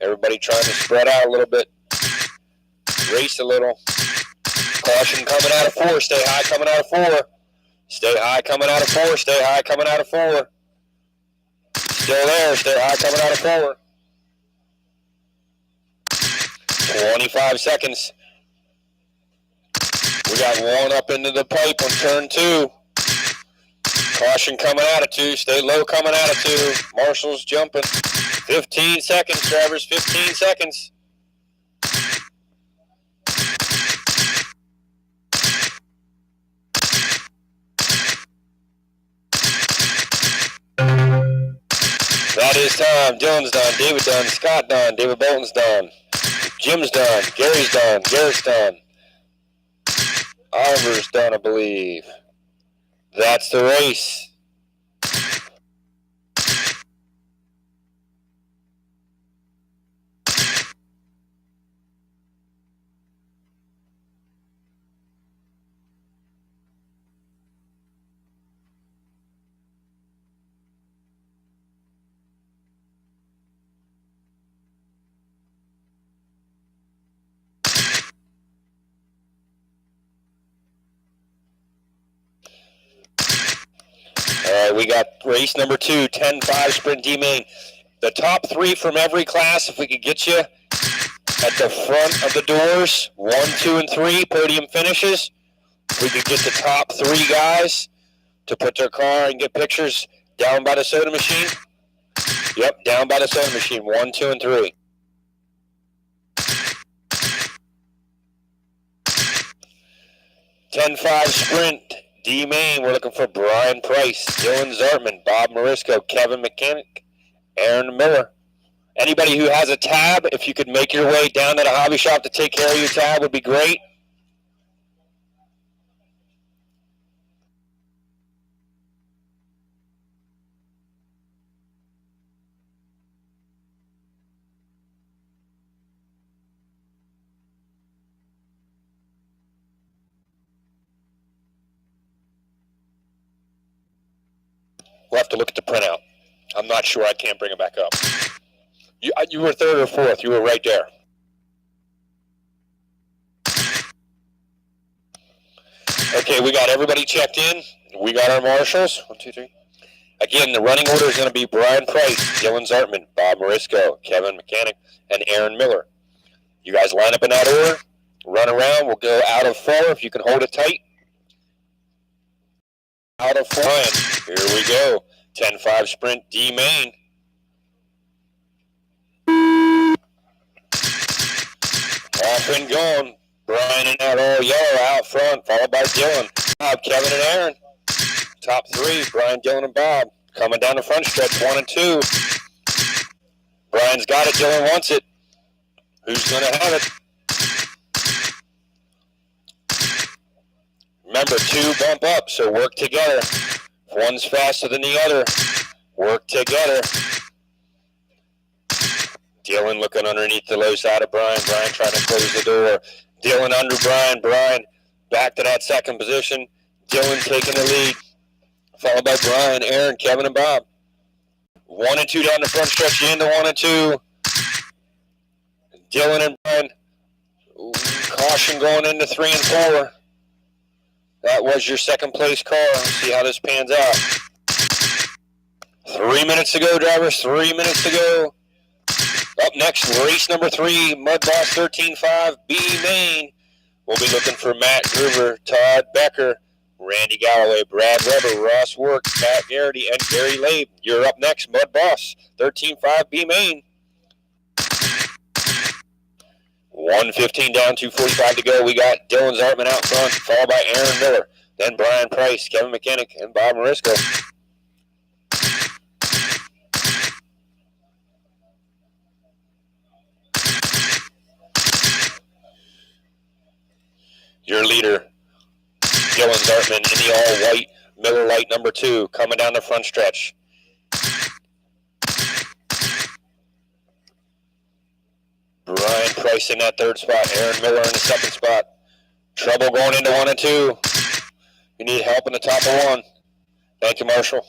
Everybody trying to spread out a little bit. Race a little. Caution coming out of 4. Stay high coming out of 4. Stay high coming out of 4. Stay high coming out of 4. Still there. Stay high coming out of 4. 25 seconds. We got one up into the pipe on turn 2. Caution coming out of 2. Stay low coming out of 2. Marshall's jumping. 15 seconds, drivers. 15 seconds. That is time. Dylan's done. David done. Scott done. David Bolton's done. Jim's done. Gary's done. Garrett's done. Oliver's done, I believe. That's the race. We got race number 2, 10-5 Sprint D Main. The top 3 from every class, if we could get you at the front of the doors, 1, 2, and 3 podium finishes. If we could get the top 3 guys to put their car and get pictures down by the soda machine. Yep, down by the soda machine, 1, 2, and 3. $10-5 Sprint D Main. We're looking for Brian Price, Dylan Zartman, Bob Morisco, Kevin Mechanic, Aaron Miller. Anybody who has a tab, if you could make your way down to the hobby shop to take care of your tab, would be great. We'll have to look at the printout. I'm not sure. I can't bring it back up. You were 3rd or 4th. You were right there. Okay, we got everybody checked in. We got our marshals. 1, 2, 3. Again, the running order is going to be Brian Price, Dylan Zartman, Bob Morisco, Kevin Mechanic, and Aaron Miller. You guys line up in that order. Run around. We'll go out of 4 if you can hold it tight. Out of 4. Here we go. 10-5 Sprint D Main. Off and going. Brian and that all yellow out front, followed by Dylan. Bob, Kevin, and Aaron. Top 3, Brian, Dylan, and Bob. Coming down the front stretch, 1 and 2. Brian's got it. Dylan wants it. Who's going to have it? Remember, 2 bump up, so work together. If one's faster than the other, work together. Dylan looking underneath the low side of Brian. Brian trying to close the door. Dylan under Brian. Brian back to that 2nd position. Dylan taking the lead. Followed by Brian, Aaron, Kevin, and Bob. 1 and 2 down the front stretch into 1 and 2. Dylan and Brian. Caution going into 3 and 4. That was your 2nd place car. Let's see how this pans out. 3 minutes to go, drivers. 3 minutes to go. Up next, race number 3, Mud Boss 13-5 B Main. We'll be looking for Matt Gruber, Todd Becker, Randy Galloway, Brad Weber, Ross Work, Matt Garrity, and Gary Labe. You're up next, Mud Boss 13-5 B Main. 1:15 down, 2:45 to go. We got Dylan Zartman out front, followed by Aaron Miller. Then Brian Price, Kevin Mechanic, and Bob Morisco. Your leader, Dylan Zartman in the all-white Miller Lite number 2, coming down the front stretch. Brian Price in that 3rd spot. Aaron Miller in the 2nd spot. Trouble going into 1 and 2. You need help in the top of 1. Thank you, Marshall.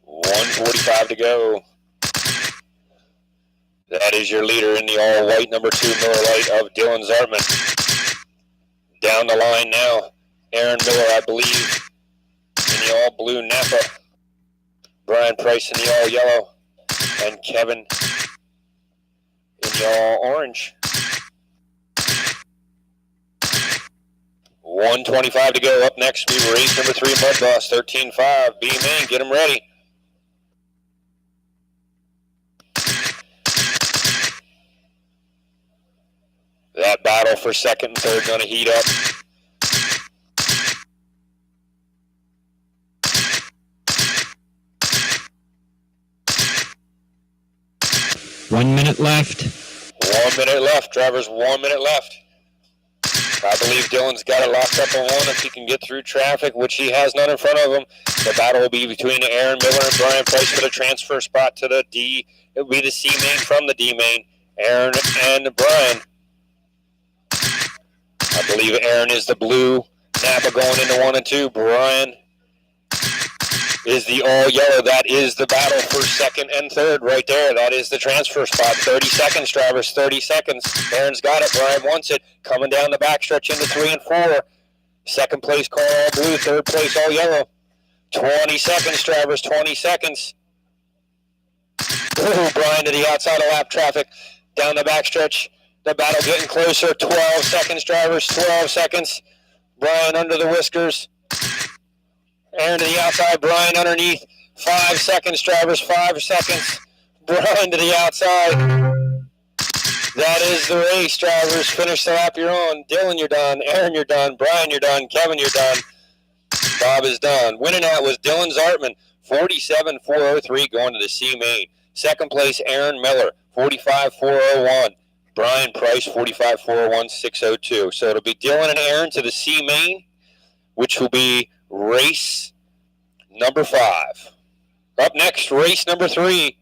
.145 to go. That is your leader in the all-white number 2 Miller Lite of Dylan Zartman. Down the line now, Aaron Miller, I believe, in the all-blue Napa. Brian Price in the all-yellow. And Kevin in the all-orange. 125 to go. Up next, we race number 3 Mud Boss, 13.5. B-Main, get him ready. That battle for 2nd and 3rd going to heat up. One minute left. 1 minute left. Drivers, 1 minute left. I believe Dylan's got it locked up on 1 if he can get through traffic, which he has none in front of him. The battle will be between Aaron Miller and Brian Price for the transfer spot to the D. It will be the C main from the D main. Aaron and Brian. I believe Aaron is the blue Napa going into 1 and 2. Brian is the all-yellow. That is the battle for 2nd and 3rd right there. That is the transfer spot. 30 seconds, drivers, 30 seconds. Aaron's got it. Brian wants it. Coming down the backstretch into 3 and 4. 2nd place car all blue. 3rd place all yellow. 20 seconds, drivers, 20 seconds. Ooh, Brian to the outside of lap traffic. Down the backstretch. The battle getting closer. 12 seconds, drivers. 12 seconds. Brian under the whiskers. Aaron to the outside. Brian underneath. 5 seconds, drivers. 5 seconds. Brian to the outside. That is the race, drivers. Finish the lap you're on. Dylan, you're done. Aaron, you're done. Brian, you're done. Kevin, you're done. Bob is done. Winning that was Dylan Zartman. 47.403 going to the C main. 2nd place, Aaron Miller. 45.401. Brian Price, 45.401, 602. So it'll be Dylan and Aaron to the C main, which will be race number 5. Up next, race number 3.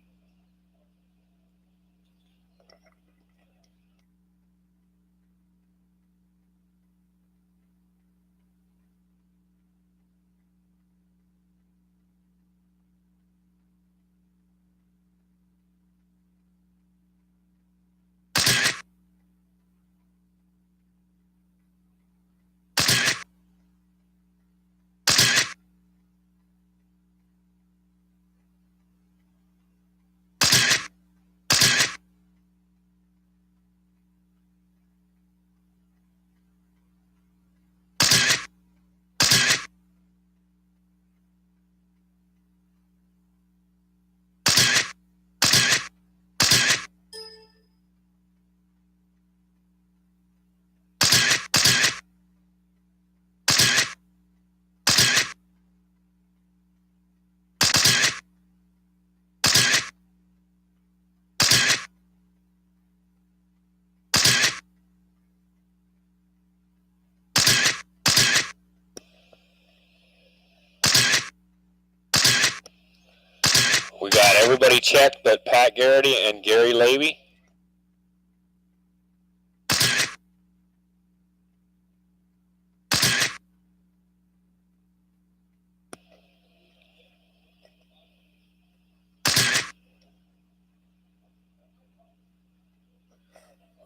We got everybody checked but Pat Garrity and Gary Levy.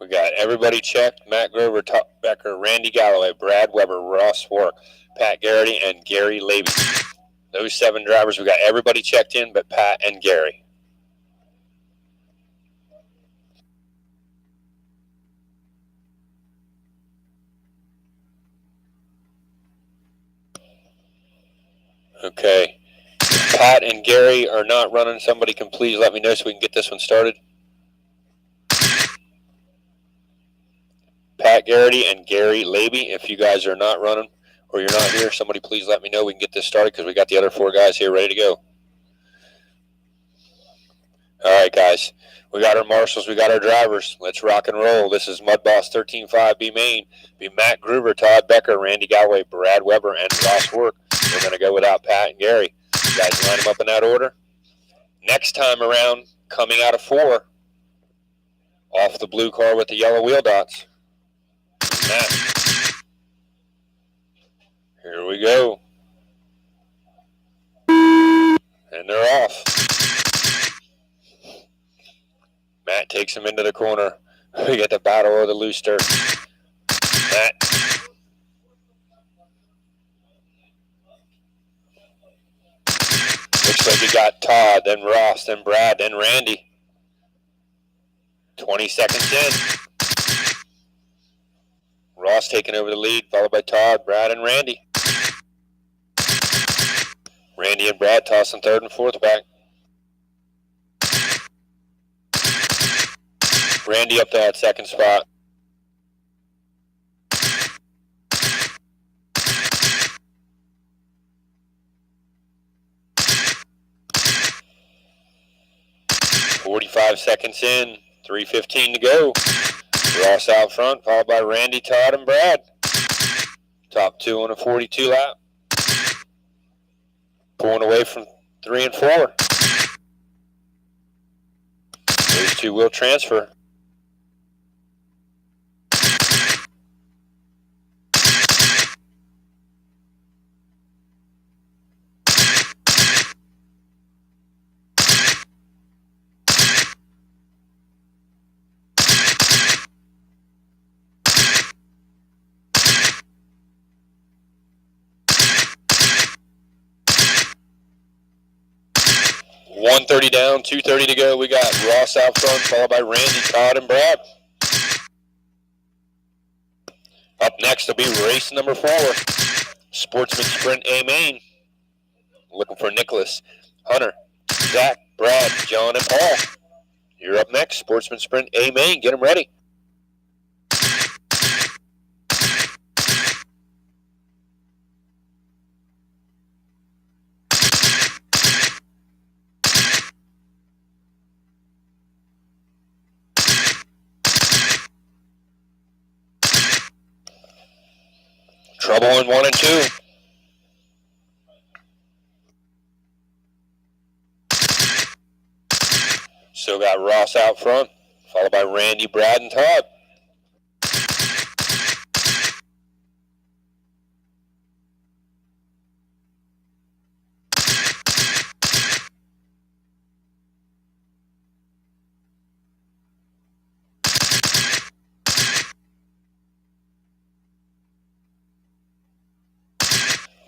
We got everybody checked. Matt Grover, Tom Becker, Randy Galloway, Brad Weber, Ross Wark, Pat Garrity, and Gary Levy. Those 7 drivers, we got everybody checked in but Pat and Gary. Okay. If Pat and Gary are not running, somebody can please let me know so we can get this one started. Pat Garrity and Gary Levy, if you guys are not running, or you're not here, somebody please let me know. We can get this started because we got the other 4 guys here ready to go. All right, guys. We got our marshals. We got our drivers. Let's rock and roll. This is Mud Boss 13.5 B Main. Be Matt Gruber, Todd Becker, Randy Galloway, Brad Weber, and Ross Work. We're going to go without Pat and Gary. You guys line them up in that order. Next time around, coming out of 4, off the blue car with the yellow wheel dots. Matt. Here we go. And they're off. Matt takes him into the corner. We get the battle of the loose dirt. Matt. Looks like he got Todd, then Ross, then Brad, then Randy. 20 seconds in. Ross taking over the lead, followed by Todd, Brad, and Randy. Randy and Brad tossing 3rd and 4th back. Randy up to that 2nd spot. "45 seconds in, 3:15 to go. Ross out front, followed by Randy, Todd, and Brad. Top 2 on a 42 lap. Pulling away from 3 and 4. Those 2 will transfer. $130 down, $230 to go. We got Ross out front, followed by Randy, Todd, and Brad. Up next will be race number 4, Sportsman Sprint A Main. Looking for Nicholas, Hunter, Zach, Brad, John, and Paul. You're up next, Sportsman Sprint A Main. Get them ready. Trouble in 1 and 2. Still got Ross out front, followed by Randy, Brad, and Todd.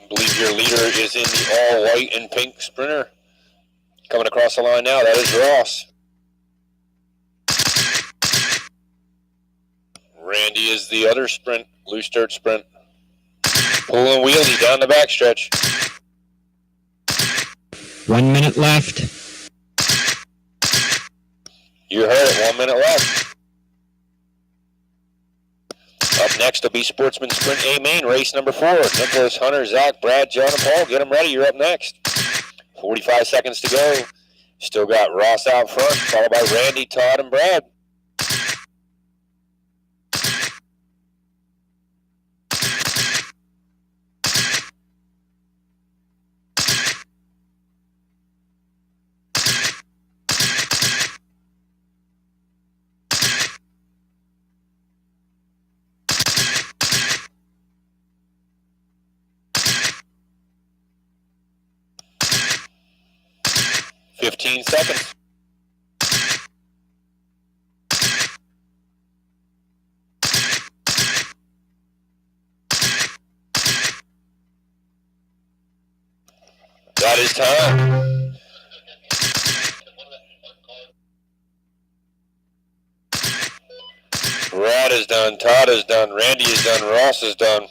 I believe your leader is in the all white and pink sprinter. Coming across the line now, that is Ross. Randy is the other sprint, loose dirt sprint. Pulling wheelies down the backstretch. 1 minute left. You heard it, 1 minute left. Up next will be Sportsman Sprint A Main, race number 4. Nicholas, Hunter, Zach, Brad, John, and Paul. Get them ready, you're up next. 45 seconds to go. Still got Ross out front, followed by Randy, Todd, and Brad. "15 seconds. That is time. Brad is done, Todd is done, Randy is done, Ross is done.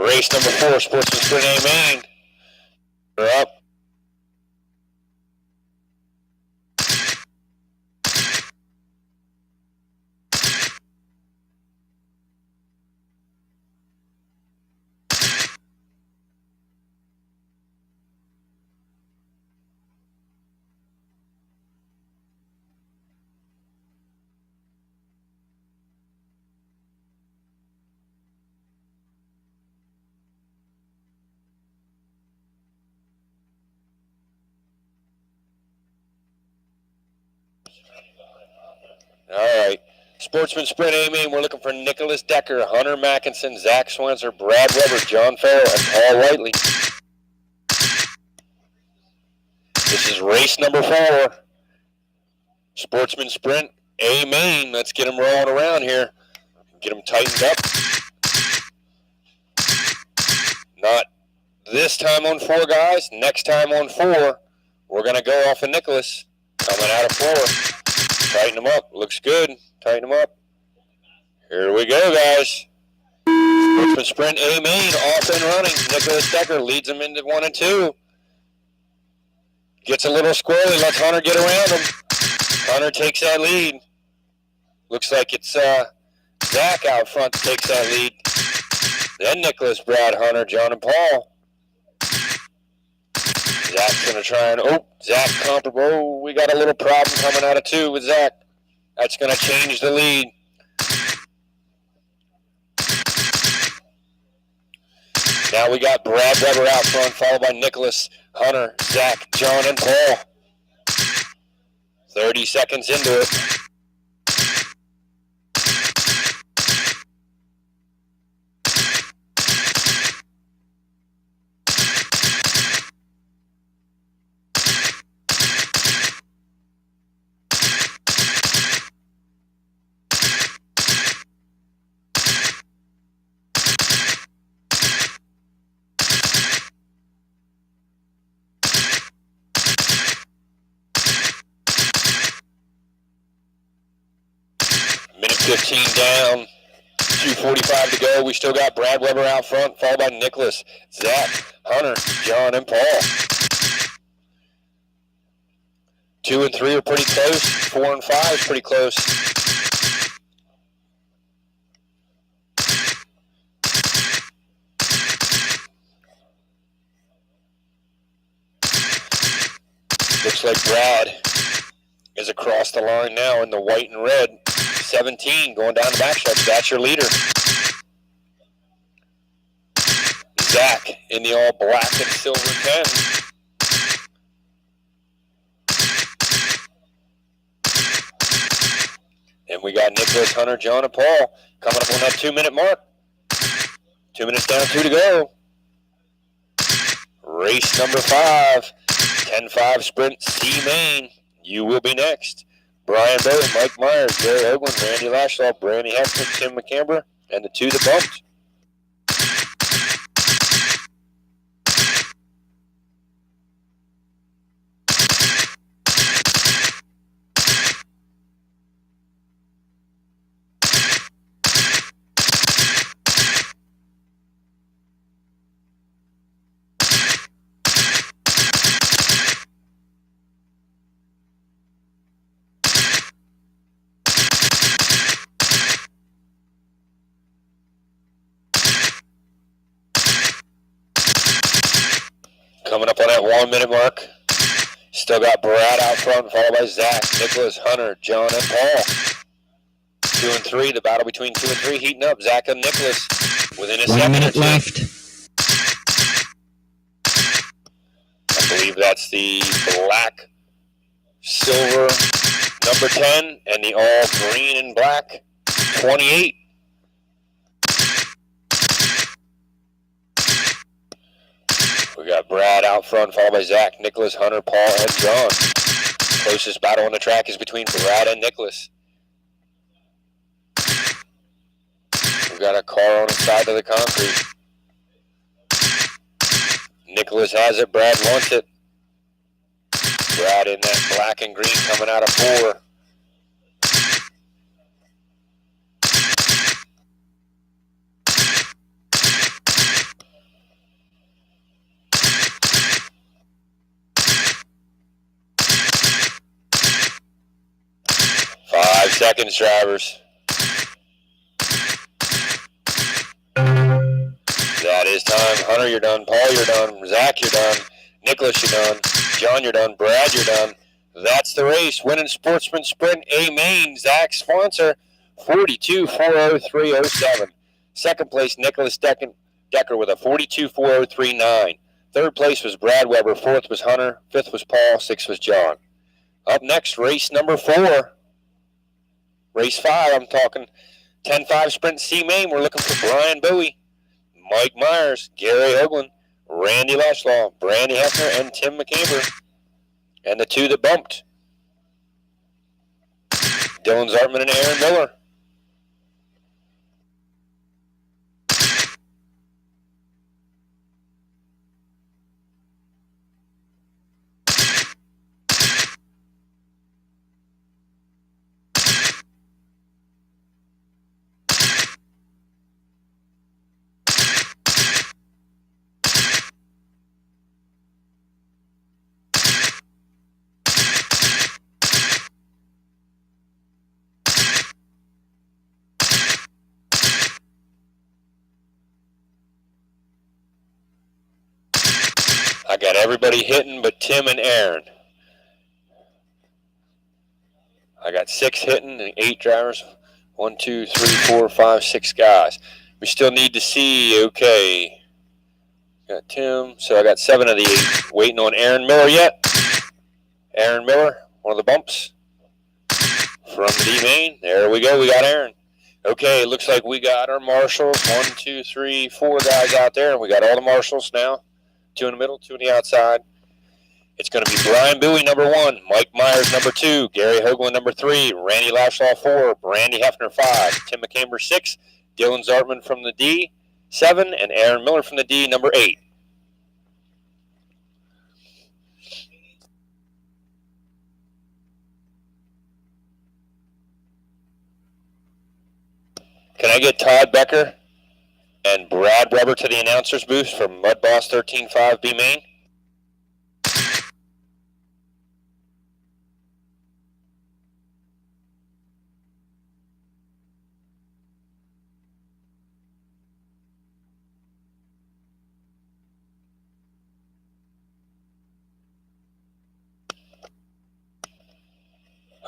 Race number 4, Sportsman Sprint A Main. They're up. All right. Sportsman Sprint A Main, we're looking for Nicholas Decker, Hunter Mackinson, Zach Swenser, Brad Weber, John Farrell, and Paul Whiteley. This is race number 4. Sportsman Sprint A Main. Let's get them rolling around here. Get them tightened up. Not this time on 4, guys. Next time on 4, we're going to go off of Nicholas. Coming out of 4. Tighten them up. Looks good. Tighten them up. Here we go, guys. Sportsman Sprint A Main off and running. Nicholas Decker leads them into 1 and 2. Gets a little squirrely. Lets Hunter get around him. Hunter takes that lead. Looks like it's Zach out front takes that lead. Then Nicholas, Brad, Hunter, John, and Paul. Zach's going to try and, Zach comparable. Oh, we got a little problem coming out of 2 with Zach. That's going to change the lead. Now we got Brad Weber out front, followed by Nicholas, Hunter, Zach, John, and Paul. 30 seconds into it. Minute 15 down, 2:45 to go. We still got Brad Weber out front, followed by Nicholas, Zach, Hunter, John, and Paul. 2 and 3 are pretty close. 4 and 5 is pretty close. Looks like Brad is across the line now in the white and red. 17 going down the backstretch. That's your leader. Zach in the all black and silver 10. And we got Nicholas, Hunter, John, and Paul coming up on that 2-minute mark. 2 minutes down, 2 to go. Race number 5, 10-5 Sprint C Main. You will be next. Brian Bowie, Mike Myers, Gary Oakland, Randy Lashlaw, Brandy Hector, Tim McCamber, and the 2 that bumped. Coming up on that 1-minute mark. Still got Brad out front, followed by Zach, Nicholas, Hunter, John, and Paul. 2 and 3, the battle between 2 and 3 heating up. Zach and Nicholas within a 1 minute second. left. I believe that's the black, silver, number 10, and the all green and black, 28. We got Brad out front, followed by Zach, Nicholas, Hunter, Paul, and John. Closest battle on the track is between Brad and Nicholas. We got a car on the side of the concrete. Nicholas has it, Brad wants it. Brad in that black and green coming out of 4. seconds, drivers. That is time. Hunter, you're done. Paul, you're done. Zach, you're done. Nicholas, you're done. John, you're done. Brad, you're done. That's the race. Winning Sportsman Sprint A Main, Zach's sponsor, 42.403.07. Second place, Nicholas Decker with a 42.403.9. Third place was Brad Weber. Fourth was Hunter. Fifth was Paul. Sixth was John. Up next, race number 4. Race 5, I'm talking 10.5 Sprint C Main. We're looking for Brian Bowie, Mike Myers, Gary Hoagland, Randy Lashlaw, Brandy Hefner, and Tim McCamber. And the 2 that bumped, Dylan Zartman and Aaron Miller. I got everybody hitting but Tim and Aaron. I got 6 hitting and 8 drivers. 1, 2, 3, 4, 5, 6 guys. We still need to see, okay. Got Tim, so I got 7 of the 8. Waiting on Aaron Miller yet. Aaron Miller, one of the bumps from the D-Main. There we go, we got Aaron. Okay, looks like we got our marshals. 1, 2, 3, 4 guys out there, and we got all the marshals now. 2 in the middle, 2 on the outside. It's going to be Brian Bowie, number 1. Mike Myers, number 2. Gary Hoagland, number 3. Randy Lashlaw, 4. Brandy Hefner, 5. Tim McCamber, 6. Dylan Zartman from the D, 7. And Aaron Miller from the D, number 8. Can I get Todd Becker and Brad Weber to the announcer's booth from Mud Boss 13.5 B Main?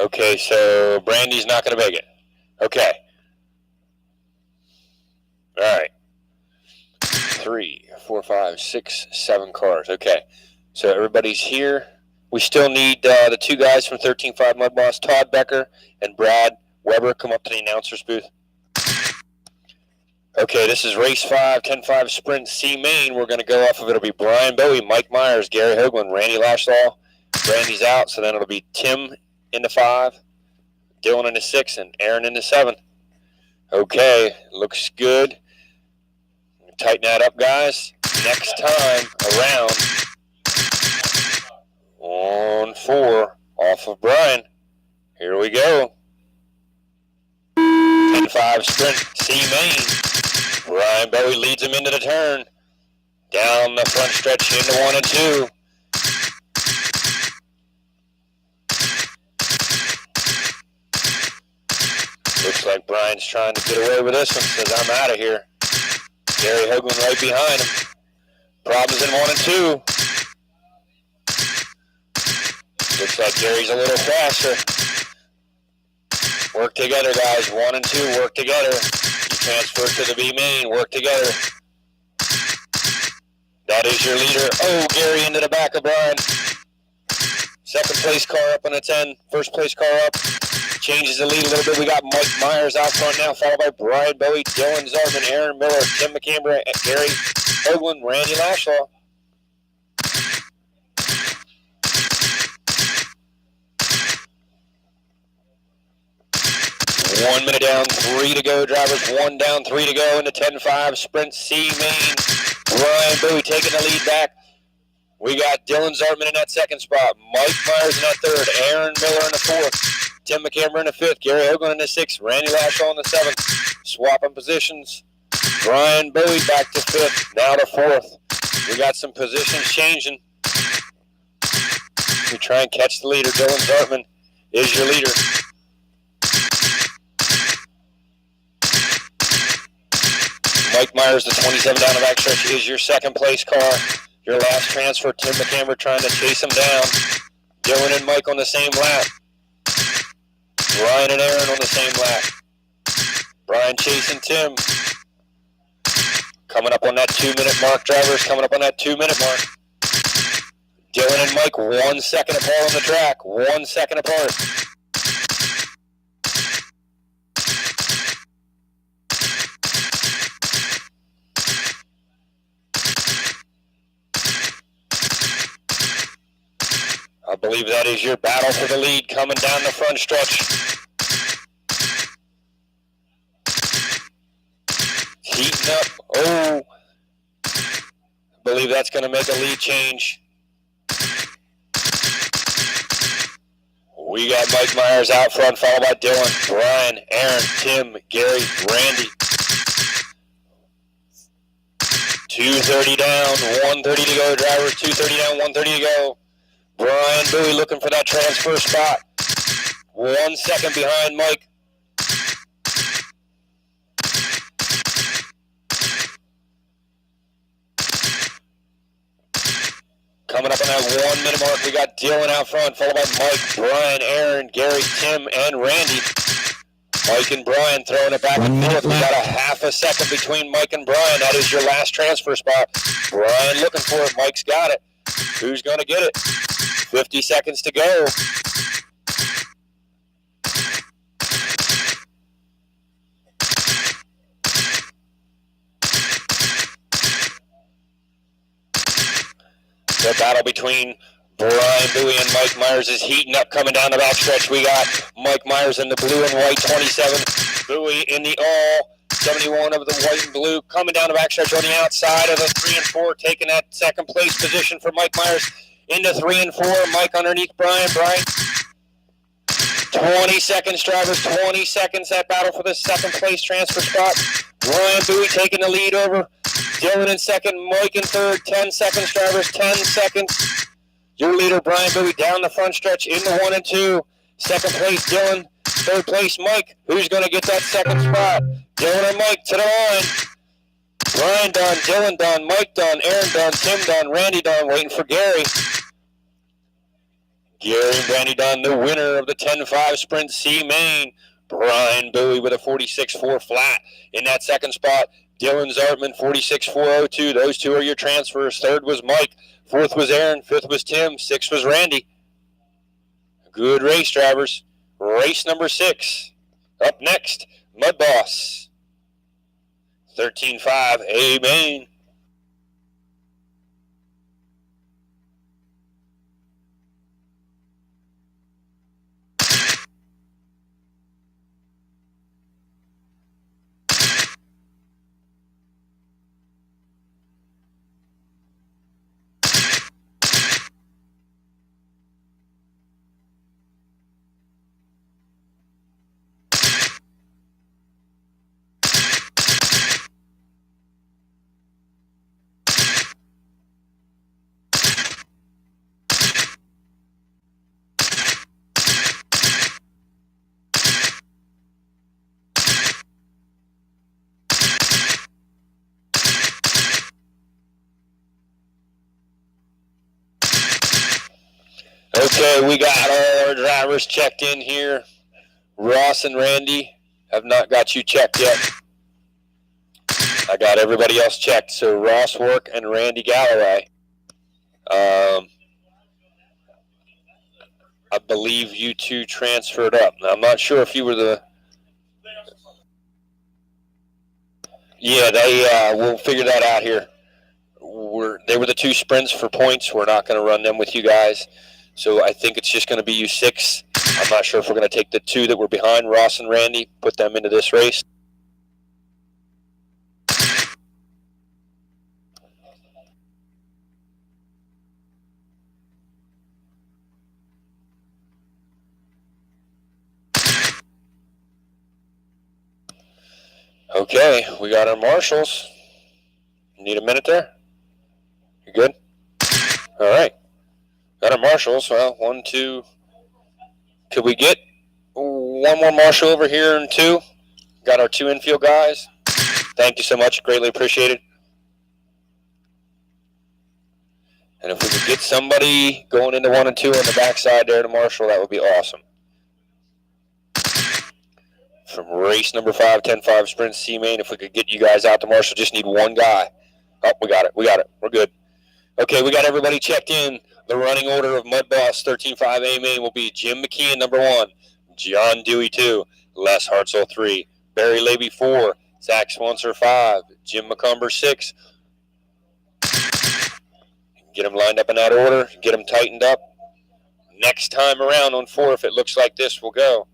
Okay, so Brandy's not going to make it. Okay. All right. 3, 4, 5, 6, 7 cars. Okay. So everybody's here. We still need the 2 guys from 13.5 Mud Boss, Todd Becker and Brad Weber, come up to the announcer's booth. Okay, this is race 5, 10.5 Sprint C Main. We're going to go off of, it'll be Brian Bowie, Mike Myers, Gary Hoagland, Randy Lashlaw. Brandy's out, so then it'll be Tim in the 5, Dylan in the 6, and Aaron in the 7. Okay, looks good. Tighten that up, guys. Next time around on 4 off of Brian. Here we go. 10.5 Sprint C Main. Brian Bowie leads him into the turn. Down the front stretch into 1 and 2. Looks like Brian's trying to get away with this one. Says, I'm out of here. Gary Hoagland right behind him. Problems in 1 and 2. Looks like Gary's a little faster. Work together, guys. 1 and 2, work together. You transfer to the B Main, work together. That is your leader. Oh, Gary into the back of Brian. Second place car up on the 10. First place car up. Changes the lead a little bit. We got Mike Myers out front now, followed by Brian Bowie, Dylan Zartman, Aaron Miller, Tim McCamber, Gary Hoagland, Randy Lashlaw. One minute down, 3 to go, drivers. 1 down, 3 to go in the 10.5 Sprint C Main. Brian Bowie taking the lead back. We got Dylan Zartman in that second spot, Mike Myers in that third, Aaron Miller in the 4th. Tim McCamber in the 5th, Gary Hoagland in the 6th, Randy Lashlaw in the 7th. Swapping positions. Brian Bowie back to 5th, now to 4th. We got some positions changing. We try and catch the leader. Dylan Zartman is your leader. Myers, the 27 down the backstretch, is your second place car. Your last transfer, Tim McCamber trying to chase him down. Dylan and Mike on the same lap. Brian and Aaron on the same lap. Brian chasing Tim. Coming up on that 2-minute mark, drivers. Coming up on that 2-minute mark. Dylan and Mike 1 second apart on the track. 1 second apart. I believe that is your battle for the lead coming down the front stretch. Heating up. Oh, I believe that's going to make a lead change. We got Mike Myers out front, followed by Dylan, Brian, Aaron, Tim, Gary, Randy. 2:30 down, 1:30 to go, drivers. 2:30 down, 1:30 to go. Brian Bowie looking for that transfer spot. 1 second behind Mike. Coming up on that 1 minute mark, we got Dylan out front, followed by Mike, Brian, Aaron, Gary, Tim, and Randy. Mike and Brian throwing it back and forth. We got a half a second between Mike and Brian. That is your last transfer spot. Brian looking for it. Mike's got it. Who's going to get it? 50 seconds to go. The battle between Brian Bowie and Mike Myers is heating up coming down the backstretch. We got Mike Myers in the blue and white 27. Bowie in the all 71 of the white and blue coming down the backstretch on the outside of the 3 and 4, taking that second place position for Mike Myers. Into 3 and 4, Mike underneath Brian. Brian, 20 seconds, drivers, 20 seconds. That battle for the second place transfer spot. Brian Bowie taking the lead over. Dylan in second, Mike in third. 10 seconds, drivers, 10 seconds. Your leader, Brian Bowie, down the front stretch into 1 and 2. Second place, Dylan. Third place, Mike. Who's going to get that second spot? Dylan and Mike to the line. Brian done, Dylan done, Mike done, Aaron done, Tim done, Randy done, waiting for Gary. Gary and Randy done, the winner of the 10-5 Sprint C Main. Brian Bowie with a 46.4 flat in that second spot. Dylan Zartman, 46.402. Those two are your transfers. Third was Mike. Fourth was Aaron. Fifth was Tim. Sixth was Randy. Good race, drivers. Race number 6. Up next, Mud Boss. 13.5, Amen. Okay, we got all our drivers checked in here. Ross and Randy have not got you checked yet. I got everybody else checked. So Ross Work and Randy Galloway. I believe you two transferred up. Now, I'm not sure if you were the... Yeah, we'll figure that out here. They were the 2 sprints for points. We're not going to run them with you guys. So I think it's just going to be you 6. I'm not sure if we're going to take the 2 that were behind, Ross and Randy, put them into this race. Okay, we got our marshals. Need a minute there? You good? All right. Got our marshals. Well, 1, 2. Could we get one more marshal over here and 2? Got our 2 infield guys. Thank you so much. Greatly appreciated. And if we could get somebody going into 1 and 2 on the backside there to Marshall, that would be awesome. From race number 5, 10-5 sprint C-Main, if we could get you guys out to Marshall, just need one guy. Oh, we got it. We're good. Okay, we got everybody checked in. The running order of Mud Boss 13-5 A-Main will be Jim McKeon, number 1, John Dewey, 2, Les Hartzell, 3, Barry Levy, 4, Zach Swanser, 5, Jim McCumber, 6. Get them lined up in that order. Get them tightened up. Next time around on 4, if it looks like this, we'll go.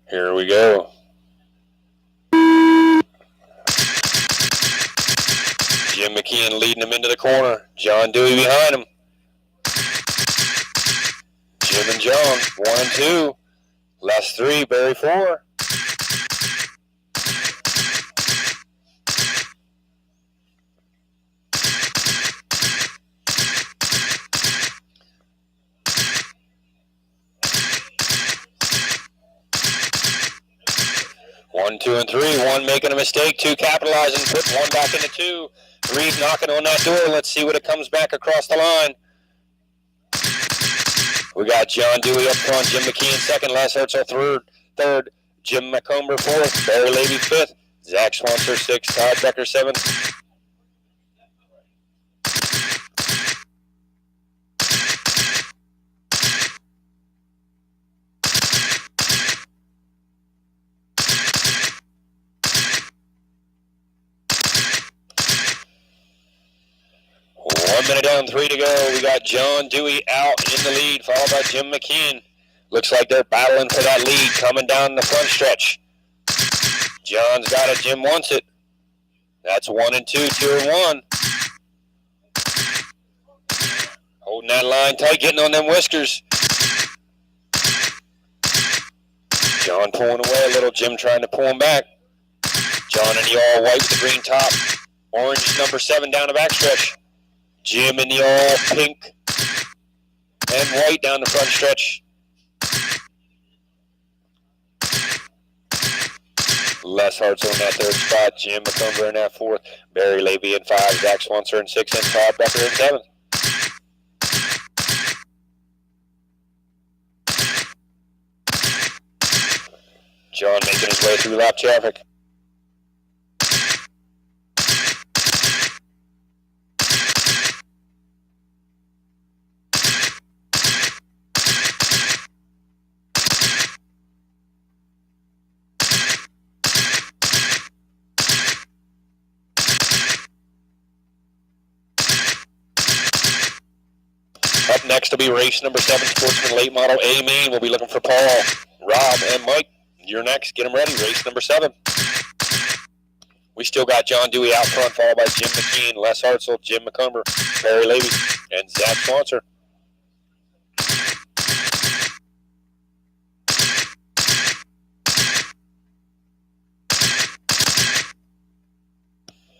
Here we go. Jim McKeon leading him into the corner. John Dewey behind him. Jim and John, 1 and 2. Les 3, Barry 4. One, 2, and 3. 1 making a mistake. 2 capitalizing. Put 1 back into 2. 3's knocking on that door. Let's see what it comes back across the line. We got John Dewey up front, Jim McKeon 2nd, Les Hartzell 3rd, Jim McComber 4th, Barry Levy 5th, Zach Swanser 6th, Todd Becker 7th. Minute down, 3 to go. We got John Dewey out in the lead, followed by Jim McKeon. Looks like they're battling for that lead coming down the front stretch. John's got it. Jim wants it. That's 1 and 2, 2 and 1. Holding that line tight, getting on them whiskers. John pulling away a little. Jim trying to pull him back. John in the all white with the green top. Orange number 7 down the backstretch. Jim in the all pink and white down the front stretch. Les Hartzell in that 3rd spot. Jim McCumber in that 4th. Barry Levy in 5. Zach Swanser in 6th. And Todd Becker in 7th. John making his way through lap traffic. Up next will be race number 7, Sportsman Late Model A-Main. We'll be looking for Paul, Rob, and Mike. You're next. Get them ready. Race number 7. We still got John Dewey out front, followed by Jim McKeon, Les Hartzell, Jim McCumber, Barry Levy, and Zach Swanser.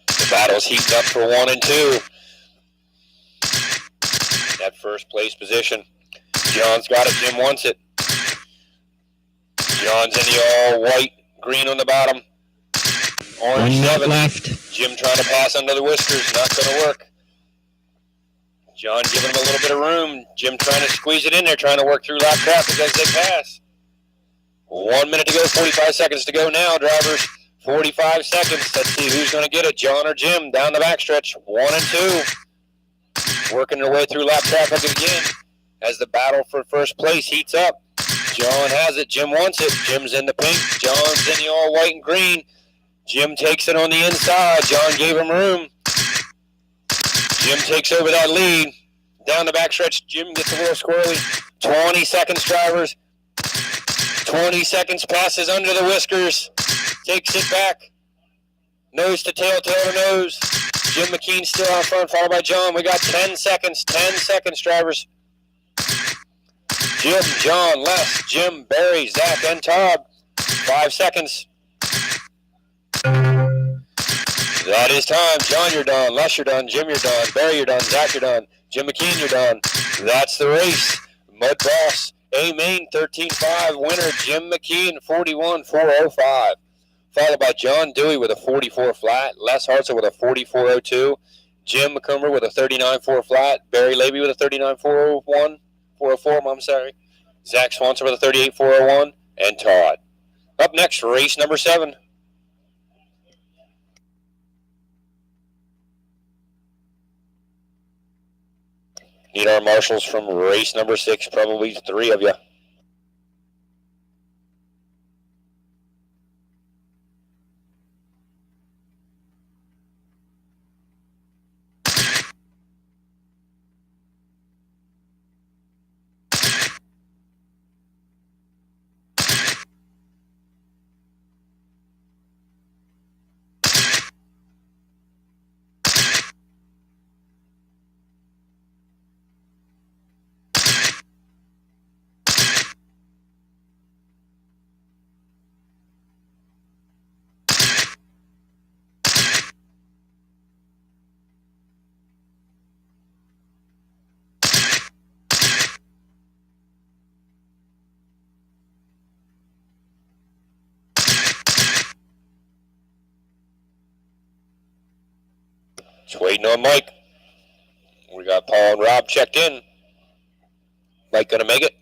The battle's heating up for 1 and 2. That first place position. John's got it. Jim wants it. John's in the all white, green on the bottom. Orange 7 left. Jim trying to pass under the whiskers. Not going to work. John giving him a little bit of room. Jim trying to squeeze it in there, trying to work through lap traffic as they pass. 1 minute to go, 45 seconds to go now, drivers. 45 seconds. Let's see who's going to get it, John or Jim, down the backstretch. 1 and 2. Working their way through lap traffic again as the battle for first place heats up. John has it. Jim wants it. Jim's in the pink. John's in the all white and green. Jim takes it on the inside. John gave him room. Jim takes over that lead. Down the backstretch, Jim gets a little squirrely. 20 seconds, drivers. 20 seconds passes under the whiskers. Takes it back. Nose to tail, tail to nose. Jim McKeon still out front, followed by John. We got 10 seconds. 10 seconds, drivers. Jim, John, Les, Jim, Barry, Zach, and Todd. 5 seconds. That is time. John, you're done. Les, you're done. Jim, you're done. Barry, you're done. Zach, you're done. Jim McKean, you're done. That's the race. Mud Boss, A Main, 13.5. Winner, Jim McKean, 41.405. Followed by John Dewey with a 44 flat. Les Hartzell with a 44.02. Jim McCumber with a 39.4 flat. Barry Levy with a 39.401. 404, I'm sorry. Zach Swanson with a 38.401. And Todd. Up next, race number 7. Need our marshals from race number 6, probably 3 of you. Just waiting on Mike. We got Paul and Rob checked in. Mike gonna make it?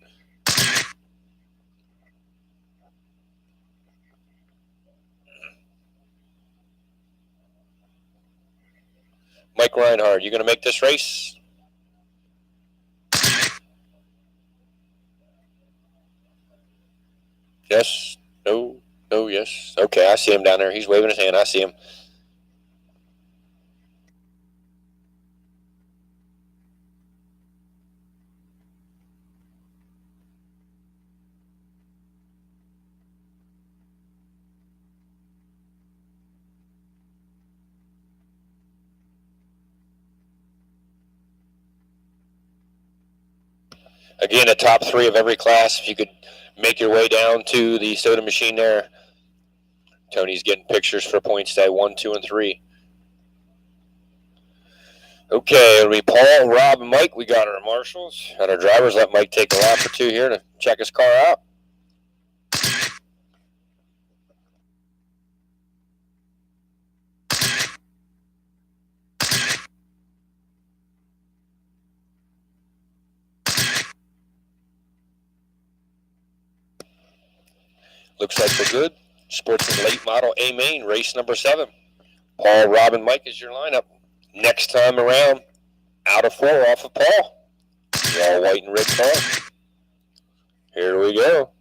Mike Reinhardt, you gonna make this race? Yes. No. No. Yes. Okay, I see him down there. He's waving his hand. I see him. Again, the top 3 of every class. If you could make your way down to the soda machine there. Tony's getting pictures for points day 1, 2, and 3. Okay, it'll be Paul, Rob, and Mike. We got our marshals and our drivers. Let Mike take a lap or 2 here to check his car out. Looks like we're good. Sportsman late model A Main, race number 7. Paul, Rob, and Mike is your lineup. Next time around, out of 4 off of Paul. The all white and red car. Here we go.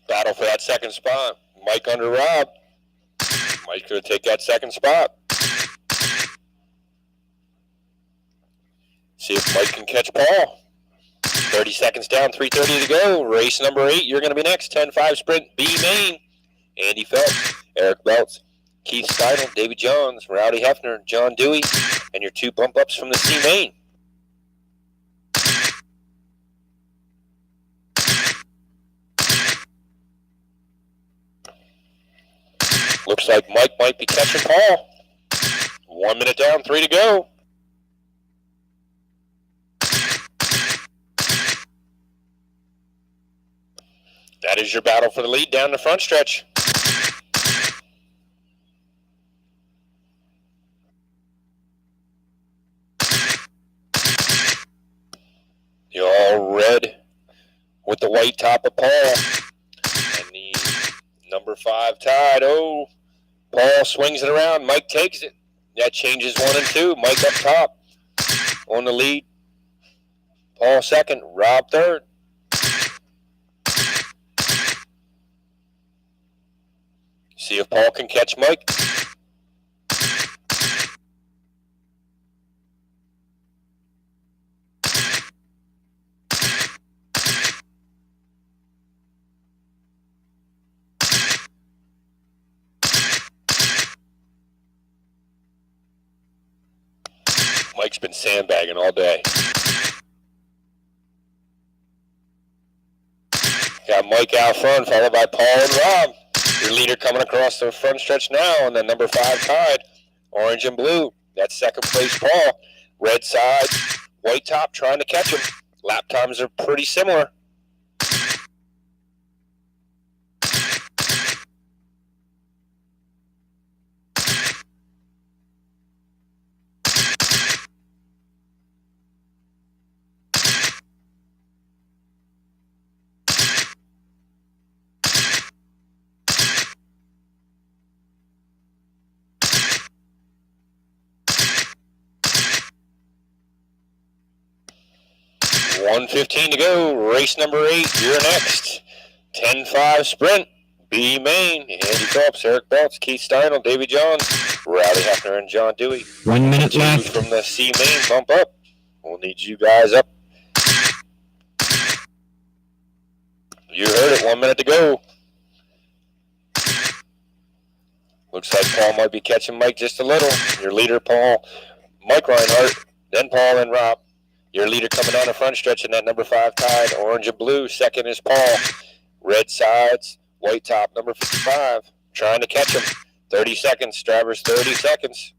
Battle for that second spot. Mike under Rob. Mike's going to take that second spot. See if Mike can catch Paul. 30 seconds down, 3:30 to go. Race number 8, you're going to be next. 10-5 sprint, B Main. Andy Phelps, Eric Belts, Keith Steidel, David Johns, Rowdy Hefner, John Dewey, and your 2 bump ups from the C Main. Looks like Mike might be catching Paul. 1 minute down, 3 to go. That is your battle for the lead down the front stretch. You're all red with the white top of Paul. And the number 5 tied. Oh, Paul swings it around. Mike takes it. That changes 1 and 2. Mike up top on the lead. Paul second. Rob third. See if Paul can catch Mike. Mike's been sandbagging all day. Got Mike out front, followed by Paul and Rob. Your leader coming across the front stretch now, and then number 5 tied. Orange and blue. That's second place Paul. Red side, white top trying to catch him. Lap times are pretty similar. $1:15 to go. Race number 8. You're next. 10-5 sprint. B main. Andy Phelps, Eric Belts, Keith Steinel, Davy Johns, Rowdy Hefner, and John Dewey. 1 minute 2 left. from the C main. Bump up. We'll need you guys up. You heard it. 1 minute to go. Looks like Paul might be catching Mike just a little. Your leader, Paul, Mike Reinhardt, then Paul and Rob. Your leader coming down the front stretch in that number 5 tied. Orange and blue. Second is Paul. Red sides. White top, number 55. Trying to catch him. 30 seconds. Drivers, 30 seconds.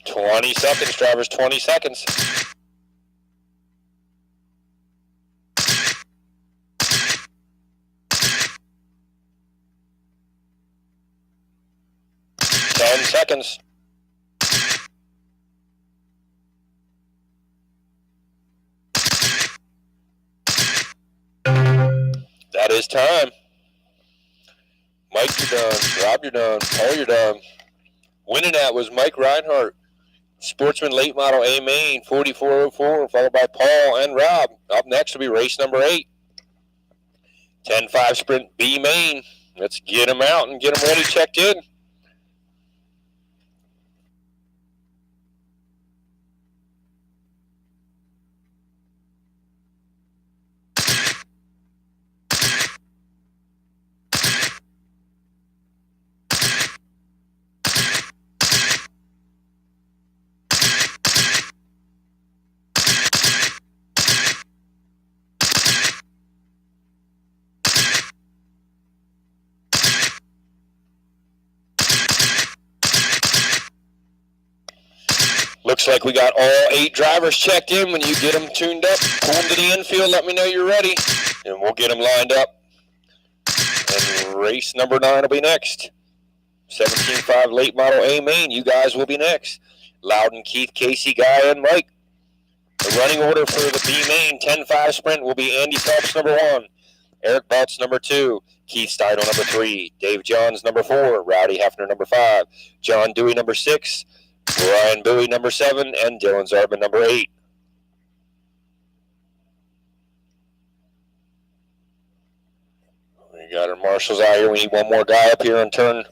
$20. Drivers, 20 seconds. Seconds. That is time. Mike, you're done. Rob, you're done. Paul, you're done. Winning that was Mike Reinhardt. Sportsman late model A main, 4404, followed by Paul and Rob. Up next will be race number 8. 10-5 sprint B main. Let's get them out and get them ready, checked in. Looks like we got all 8 drivers checked in. When you get them tuned up, pull them to the infield, let me know you're ready, and we'll get them lined up. And race number 9 will be next. 17-5 late model A main. You guys will be next. Loudon, Keith, Casey, Guy, and Mike. The running order for the B main 10-5 sprint will be Andy Phelps, number 1. Eric Belts, number 2. Keith Steinel, number 3. Dave Johns, number 4. Rowdy Hefner, number 5. John Dewey, number 6. Brian Bowie, number 7, and Dylan Zarbin, number 8. We got our marshals out here. We need one more guy up here on turn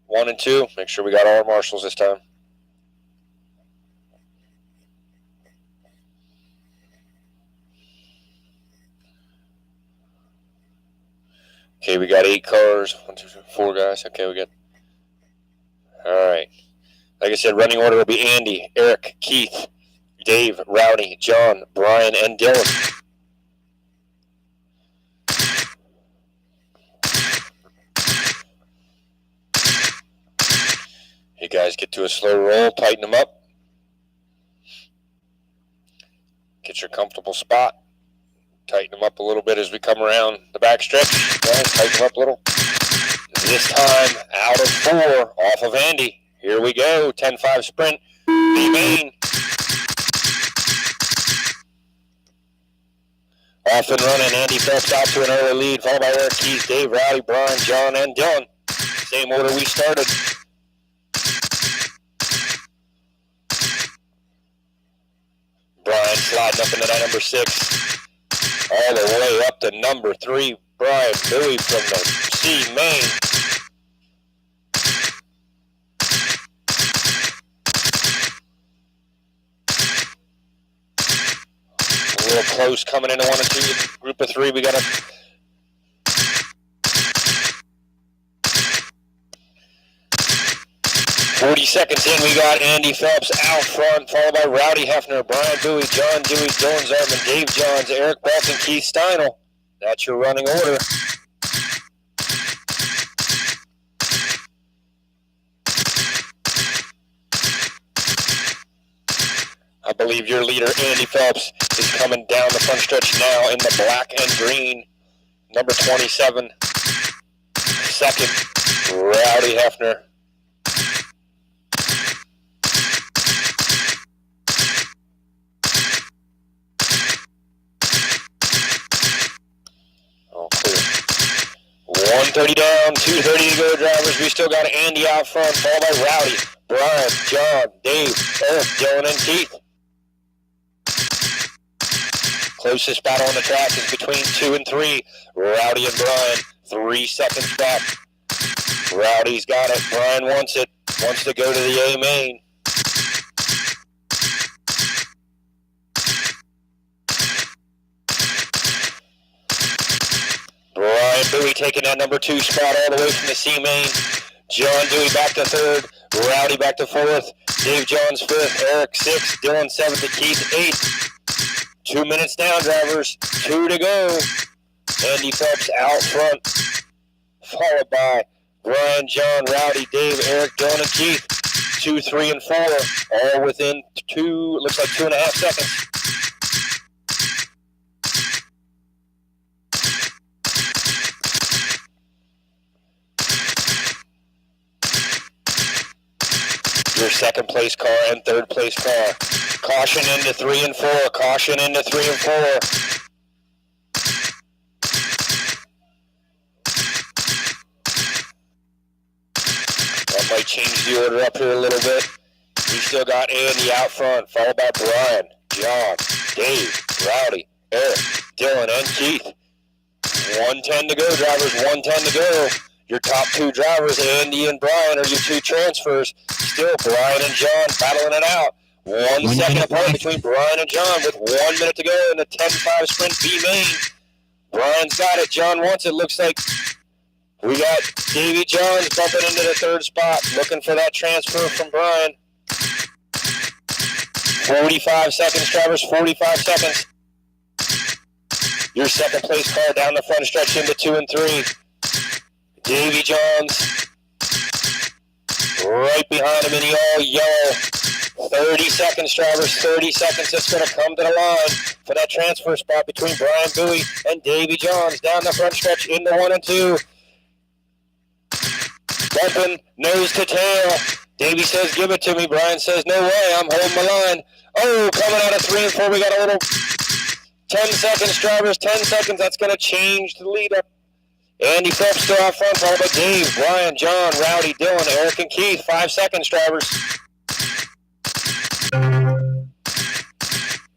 1 and 2. Make sure we got all our marshals this time. Okay, we got 8 cars. 1, 2, 3, 4 guys. Okay, we got. All right. Like I said, running order will be Andy, Eric, Keith, Dave, Rowdy, John, Brian, and Dylan. You guys get to a slow roll, tighten them up. Get your comfortable spot. Tighten them up a little bit as we come around the back stretch. Guys, tighten them up a little. This time, out of 4, off of Andy. Here we go, 10-5 sprint, B main. Off and running, Andy Phelps out to an early lead, followed by Eric, Keith, Dave, Rowdy, Brian, John, and Dylan. Same order we started. Brian sliding up into that number 6. All the way up to number 3, Brian Bowie from the C main. A little close coming into 1 and 2. Group of 3, we got a 40 seconds in, we got Andy Phelps out front, followed by Rowdy Hefner, Brian Bowie, John Dewey, Dylan Zartman, Dave Johns, Eric Belton, Keith Steinel. That's your running order. I believe your leader, Andy Phelps, is coming down the front stretch now in the black and green. Number 27. Second, Rowdy Hefner. All clear. 130 down, 230 to go, drivers. We still got Andy out front, followed by Rowdy, Brian, John, Dave, Eric, Dylan, and Keith. Closest battle on the track is between 2 and 3. Rowdy and Brian, 3 seconds back. Rowdy's got it. Brian wants it. Wants to go to the A main. Brian Bowie taking that number 2 spot all the way from the C main. John Dewey back to 3rd. Rowdy back to 4th. Dave Johns 5th. Eric 6th. Dylan 7th. And Keith 8th. 2 minutes down, drivers. 2 to go. Andy Phelps out front, followed by Brian, John, Rowdy, Dave, Eric, Dylan, and Keith. 2, 3, and 4, all within looks like 2.5 seconds. Your second place car and third place car. Caution into 3 and 4. Caution into 3 and 4. That might change the order up here a little bit. We still got Andy out front, followed by Brian, John, Dave, Rowdy, Eric, Dylan, and Keith. 110 to go, drivers. 110 to go. Your top 2 drivers, Andy and Brian, are your 2 transfers. Still Brian and John battling it out. 1 second apart between Brian and John with 1 minute to go in the 10-5 sprint B main. Brian's got it. John wants it. Looks like we got Davey Johns bumping into the 3rd spot, looking for that transfer from Brian. 45 seconds, drivers. 45 seconds. Your second place car down the front stretch into 2 and 3. Davey Johns right behind him in the all yellow. 30 seconds, drivers. 30 seconds. It's going to come to the line for that transfer spot between Brian Bowie and Davey Johns down the front stretch into 1 and 2. Bumping nose to tail. Davey says, "Give it to me." Brian says, "No way. I'm holding my line." Oh, coming out of 3 and 4. We got a little 10 seconds, drivers. 10 seconds. That's going to change the lead up. Andy Phelps still out front, followed by Dave, Brian, John, Rowdy, Dylan, Eric, and Keith. 5 seconds, drivers.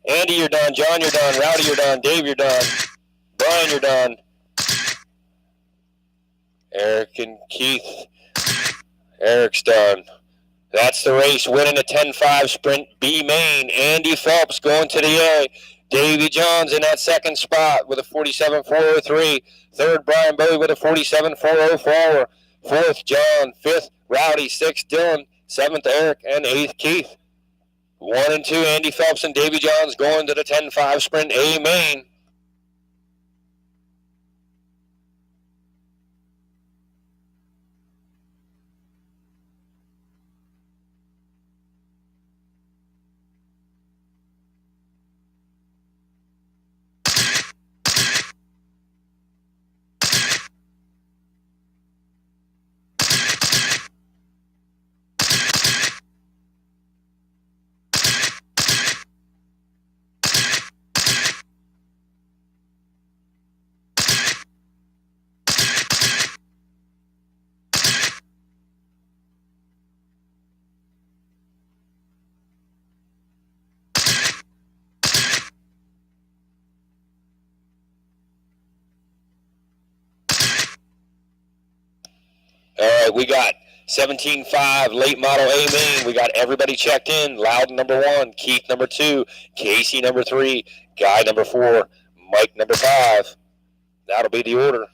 Andy, you're done. John, you're done. Rowdy, you're done. Dave, you're done. Brian, you're done. Eric and Keith. Eric's done. That's the race. Winning the 10-5 sprint B main. Andy Phelps going to the A. Davey Johns in that 2nd spot with a 47.403. 3rd, Brian Bowie with a 47.404. 4th, John. 5th, Rowdy. 6th, Dylan. 7th, Eric. And 8th, Keith. 1 and 2, Andy Phelps and Davey Johns going to the 10-5 sprint A main. All right, we got 17.5 late model A main. We got everybody checked in. Loudon number 1, Keith number 2, Casey number 3, Guy number 4, Mike number 5. That'll be the order.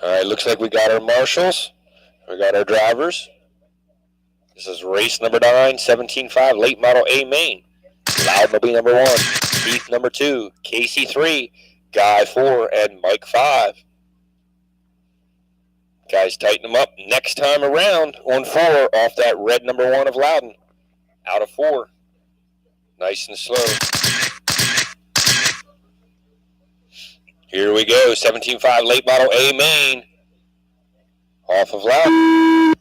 All right, looks like we got our marshals. We got our drivers. This is race number 9, 17.5, late model A main. Loudon will be number 1, Keith number 2, Casey 3, Guy 4, and Mike 5. Guys, tighten them up next time around on 4 off that red number 1 of Loudon. Out of 4. Nice and slow. Here we go, 17.5 late model A main. Off of Loudon.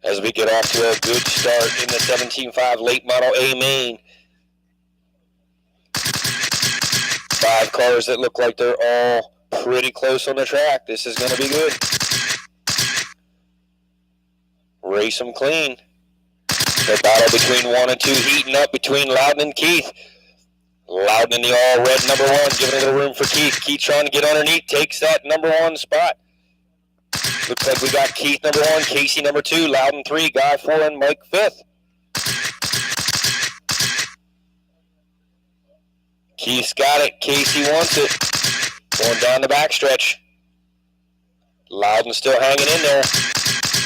As we get off to a good start in the 17.5 late model A main. 5 cars that look like they're all pretty close on the track. This is going to be good. Race them clean. The battle between 1 and 2 heating up between Loudon and Keith. Loudon in the all red number 1, giving a little room for Keith. Keith trying to get underneath, takes that number 1 spot. Looks like we got Keith number 1, Casey number 2, Loudon 3, Guy 4, and Mike 5th. Keith's got it. Casey wants it. Going down the backstretch. Loudon still hanging in there.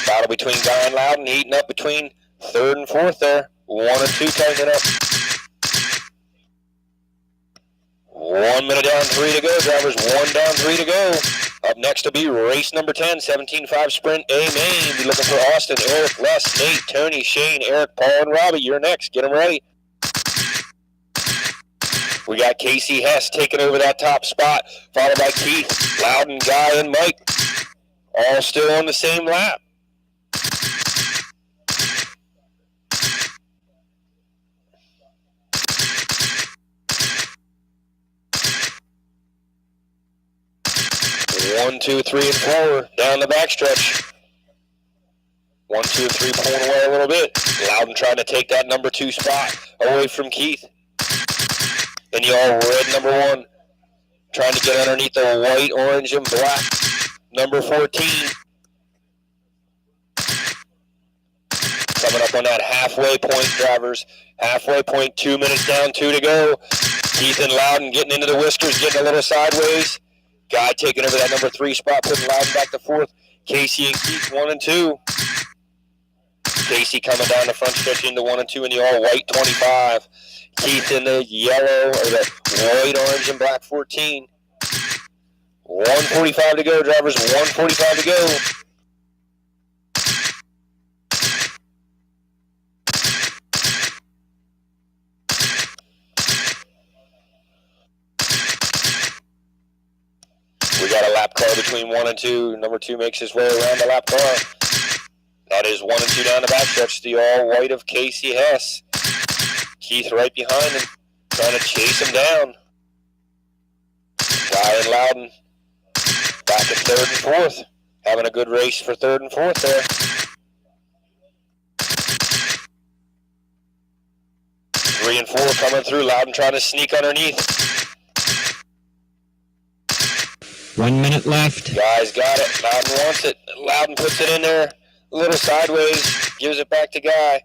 Battle between Guy and Loudon, heating up between 3rd and 4th there. 1 and 2 tightening up. 1 minute down, 3 to go. Drivers 1 down, 3 to go. Up next will be race number 10, 17.5 Sprint A main. Be looking for Austin, Eric, Les, Nate, Tony, Shane, Eric, Paul, and Robbie. You're next. Get them ready. We got Casey Hess taking over that top spot, followed by Keith, Loudon, Guy, and Mike. All still on the same lap. One, 2, 3, and 4 down the backstretch. 1, 2, 3 pulling away a little bit. Loudon trying to take that number 2 spot away from Keith. And the all red number 1 trying to get underneath the white, orange, and black number 14. Coming up on that halfway point, drivers. Halfway point, 2 minutes down, 2 to go. Keith and Loudon getting into the whiskers, getting a little sideways. Guy taking over that number 3 spot, putting Loudon back to 4th. Casey and Keith 1 and 2. Casey coming down the front stretch into 1 and 2 in the all white 25. Keith in the yellow, or the white, orange, and black 14. 1:45 to go, drivers. 1:45 to go. We got a lap car between 1 and 2. Number 2 makes his way around the lap car. That is 1 and 2 down the backstretch. The all white of Casey Hess. Keith right behind him, trying to chase him down. Guy and Loudon back in 3rd and 4th. Having a good race for 3rd and 4th there. 3 and 4 coming through. Loudon trying to sneak underneath. 1 minute left. Guy's got it. Loudon wants it. Loudon puts it in there a little sideways. Gives it back to Guy.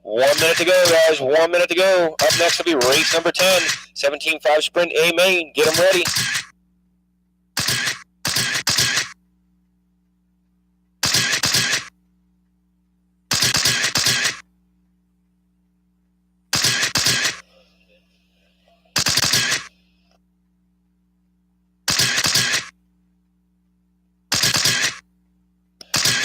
1 minute to go, guys. 1 minute to go. Up next will be race number 10, 17.5 Sprint A main. Get them ready.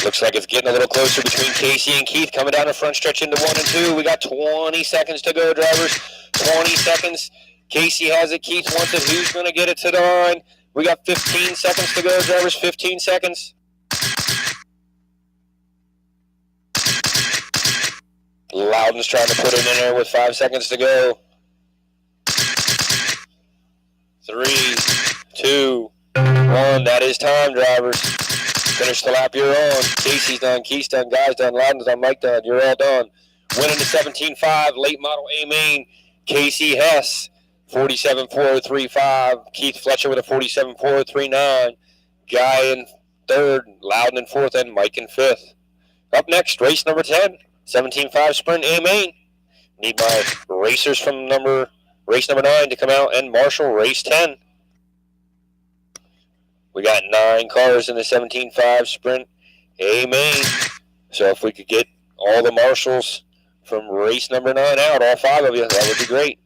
Looks like it's getting a little closer between Casey and Keith coming down the front stretch into 1 and 2. We got 20 seconds to go, drivers. 20 seconds. Casey has it. Keith wants it. Who's going to get it to the line? We got 15 seconds to go, drivers. 15 seconds. Loudon's trying to put it in there with 5 seconds to go. 3, 2, 1. That is time, drivers. Finish the lap you're on. Casey's done, Keith's done, Guy's done, Loudon's done, Mike done. You're all done. Winning the 17.5 late model A main, Casey Hess, 47.435. Keith Fletcher with a 47.439. Guy in 3rd, Loudon in 4th, and Mike in 5th. Up next, race number 10, 17.5 Sprint A main. Need my racers from race number 9 to come out and marshal race 10. We got 9 cars in the 17.5 sprint A main. So if we could get all the marshals from race number 9 out, all 5 of you, that would be great.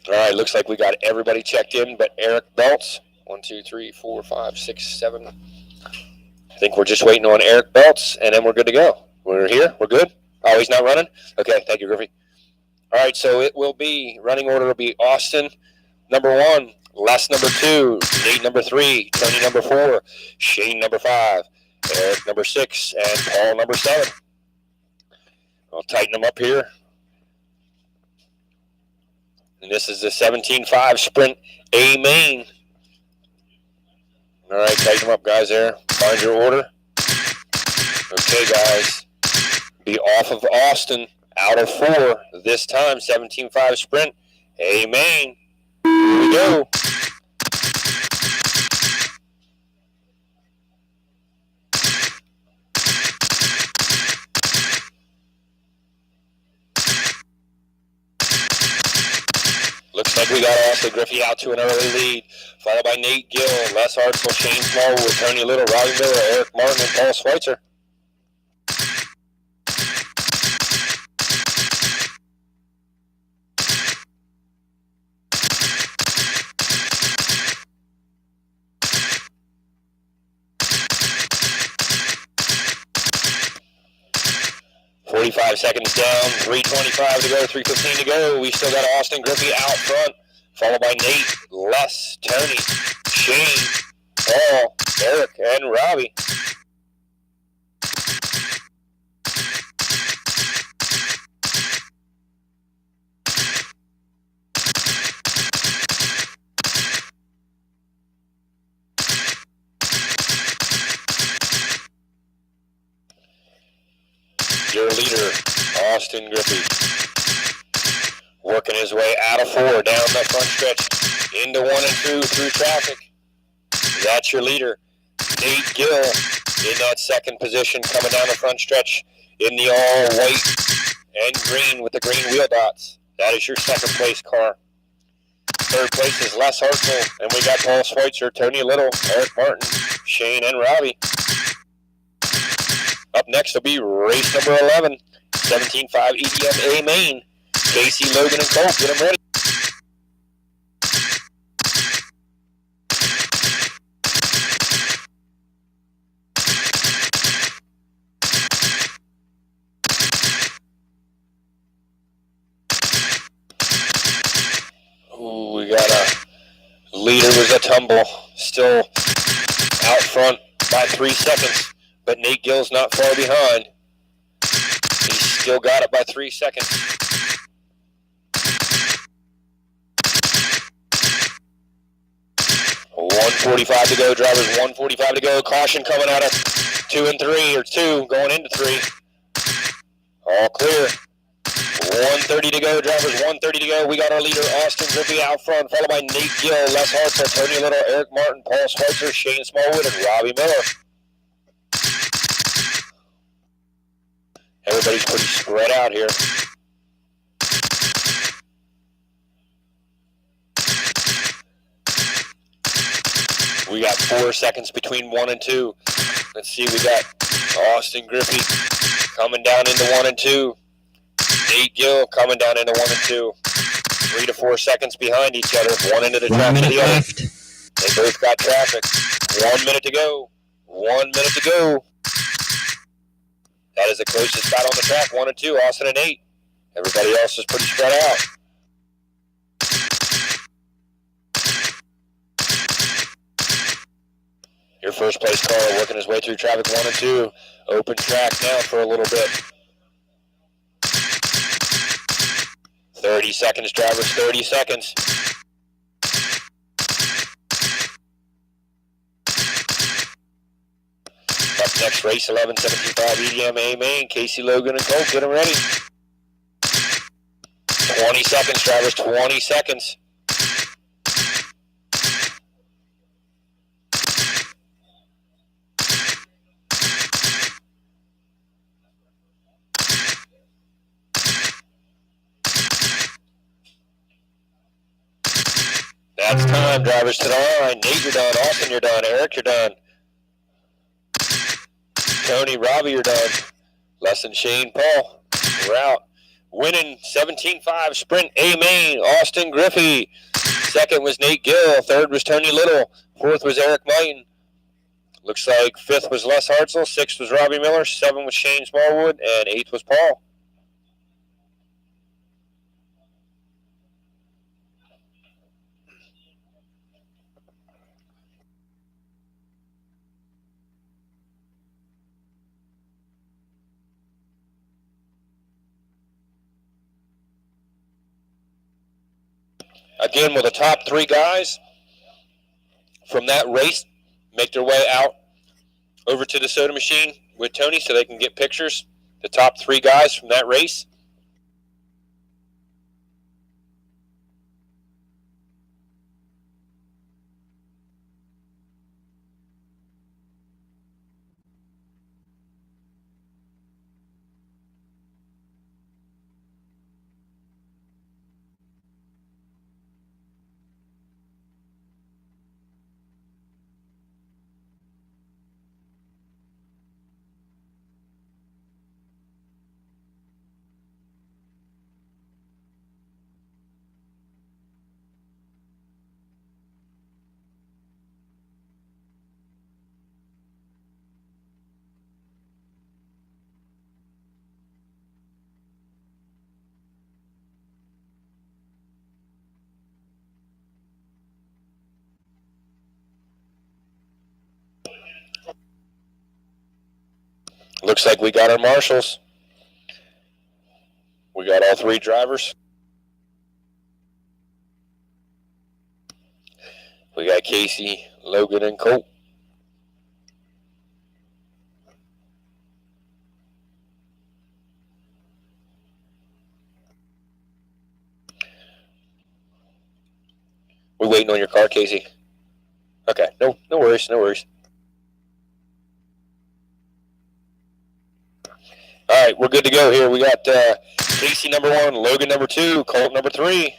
All right, looks like we got everybody checked in but Eric Belts. 1, 2, 3, 4, 5, 6, 7. I think we're just waiting on Eric Belts, and then we're good to go. We're here. We're good. Oh, he's not running? Okay, thank you, Griffey. All right, so it will be, running order will be Austin, number 1, Les, number 2, Nate, number 3, Tony, number 4, Shane, number 5, Eric, number 6, and Paul, number 7. I'll tighten them up here. And this is the 17.5 sprint A main. All right, tighten them up, guys, there. Find your order. Okay, guys. Be off of Austin, out of 4. This time, 17.5 sprint A main. Here we go. Looks like we got Austin Griffey out to an early lead, followed by Nate Gill, Les Hartzell, Shane Smallwood, Tony Little, Robbie Miller, Eric Martin, and Paul Schweitzer. Seconds down, 3:25 to go, 3:15 to go. We still got Austin Griffey out front, followed by Nate, Les, Tony, Shane, Paul, Eric, and Robbie. Your leader, Austin Griffey, working his way out of 4 down the front stretch into 1 and 2 through traffic. That's your leader, Nate Gill, in that second position coming down the front stretch in the all white and green with the green wheel dots. That is your second place car. Third place is Les Hartzell, and we got Paul Schweitzer, Tony Little, Eric Martin, Shane, and Robbie. Up next will be race number 11, 17.5 EDM A main. Casey, Logan, and Colt, get them ready. Ooh, we got a leader was a tumble, still out front by 3 seconds. But Nate Gill's not far behind. He's still got it by 3 seconds. .145 to go, drivers. 1:45 to go. Caution coming out of 2 and 3, or 2 going into 3. All clear. 1:30 to go, drivers. 1:30 to go. We got our leader, Austin Griffey, out front, followed by Nate Gill, Les Hartzell, Tony Little, Eric Martin, Paul Schweitzer, Shane Smallwood, and Robbie Miller. Everybody's pretty spread out here. We got 4 seconds between 1 and 2. Let's see, we got Austin Griffey coming down into 1 and 2. Nate Gill coming down into 1 and 2. 3 to 4 seconds behind each other. One into the 1 traffic, minute the other. left. They both got traffic. 1 minute to go. 1 minute to go. That is the closest battle on the track. 1 and 2, Austin and Nate. Everybody else is pretty spread out. Your first place car working his way through traffic 1 and 2. Open track now for a little bit. 30 seconds, drivers, 30 seconds. Up next, race 11, 17.5 EDM A main. Casey, Logan, and Colt, get them ready. 20 seconds, drivers, 20 seconds. That's time, drivers to the line. Nate, you're done. Austin, you're done. Eric, you're done. Tony, Robbie, you're done. Les and Shane, Paul, we're out. Winning 17.5 sprint A main, Austin Griffey. Second was Nate Gill. Third was Tony Little. Fourth was Eric Martin. Looks like fifth was Les Hartzell. Sixth was Robbie Miller. Seventh was Shane Smallwood. And eighth was Paul. Again, will the top 3 guys from that race make their way out over to the soda machine with Tony so they can get pictures? The top 3 guys from that race. Looks like we got our marshals. We got all 3 drivers. We got Casey, Logan, and Colt. We waiting on your car, Casey? Okay, no worries, no worries. All right, we're good to go here. We got Casey number 1, Logan number 2, Colt number 3.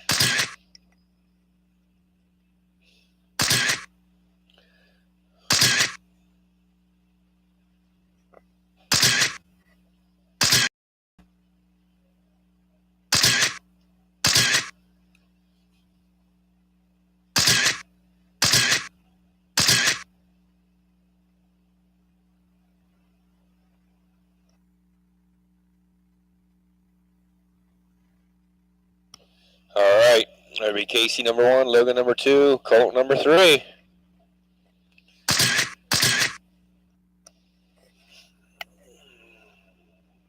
All right, that'll be Casey number 1, Logan number 2, Colt number 3.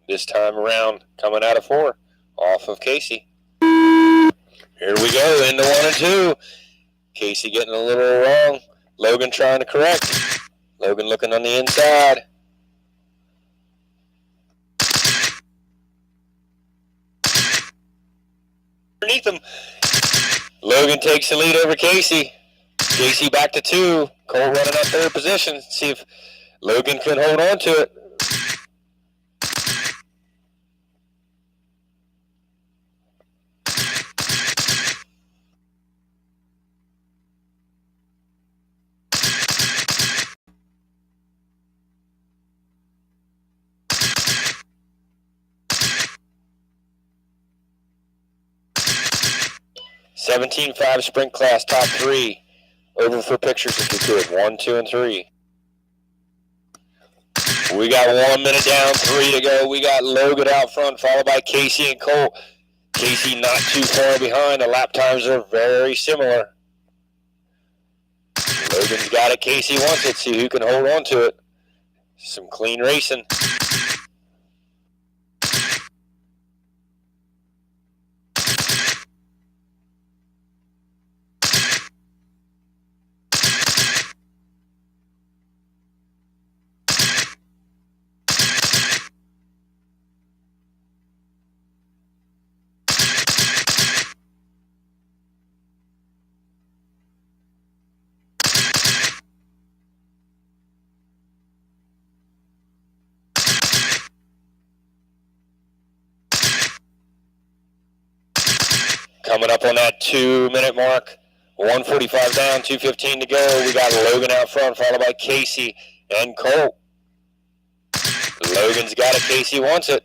This time around, coming out of 4, off of Casey. Here we go, into 1 and 2. Casey getting a little wrong. Logan trying to correct. Logan looking on the inside. underneath him. Logan takes the lead over Casey. Casey back to 2. Cole running up third position. See if Logan can hold on to it. (17.5) sprint class, top 3. Over for pictures if you could. 1, 2, and 3. We got 1 minute down, 3 to go. We got Logan out front, followed by Casey and Colt. Casey not too far behind. The lap times are very similar. Logan's got it. Casey wants it. See who can hold on to it. Some clean racing. Coming up on that 2 minute mark. 1:45 down, 2:15 to go. We got Logan out front, followed by Casey and Colt. Logan's got it. Casey wants it.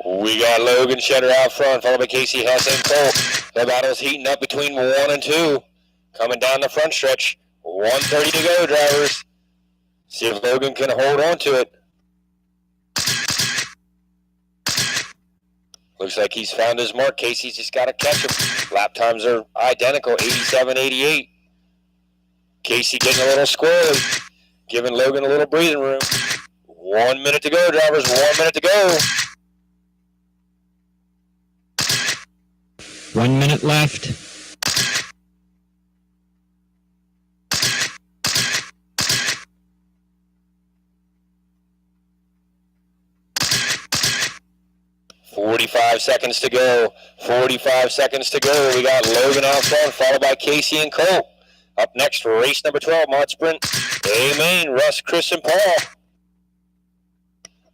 We got Logan Shetter out front, followed by Casey Hess and Colt. The battle's heating up between 1 and 2. Coming down the front stretch. 1:30 to go, drivers. See if Logan can hold on to it. Looks like he's found his mark. Casey's just got to catch him. Lap times are identical, 87.88. Casey getting a little squirrely, giving Logan a little breathing room. 1 minute to go, drivers. 1 minute to go. 1 minute left. .45 seconds to go. 45 seconds to go. We got Logan out front, followed by Casey and Colt. Up next for race number 12, Mod Sprint. Amen. Russ, Chris, and Paul.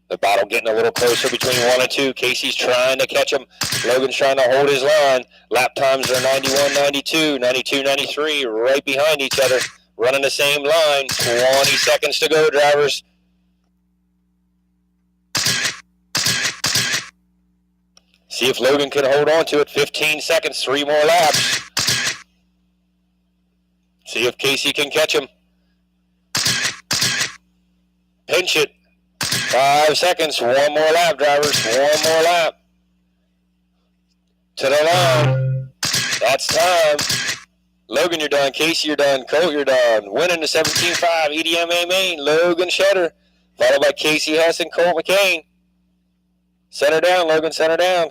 The battle getting a little closer between 1 and 2. Casey's trying to catch him. Logan's trying to hold his line. Lap times are 91.92, 92.93, right behind each other. Running the same line. 20 seconds to go, drivers. See if Logan can hold on to it. 15 seconds, 3 more laps. See if Casey can catch him. Pinch it. 5 seconds, 1 more lap, drivers. 1 more lap. To the line. That's time. Logan, you're done. Casey, you're done. Colt, you're done. Winning the 17.5 EDMA main, Logan Shetter. Followed by Casey Hess and Colt McCain. Center down, Logan, center down.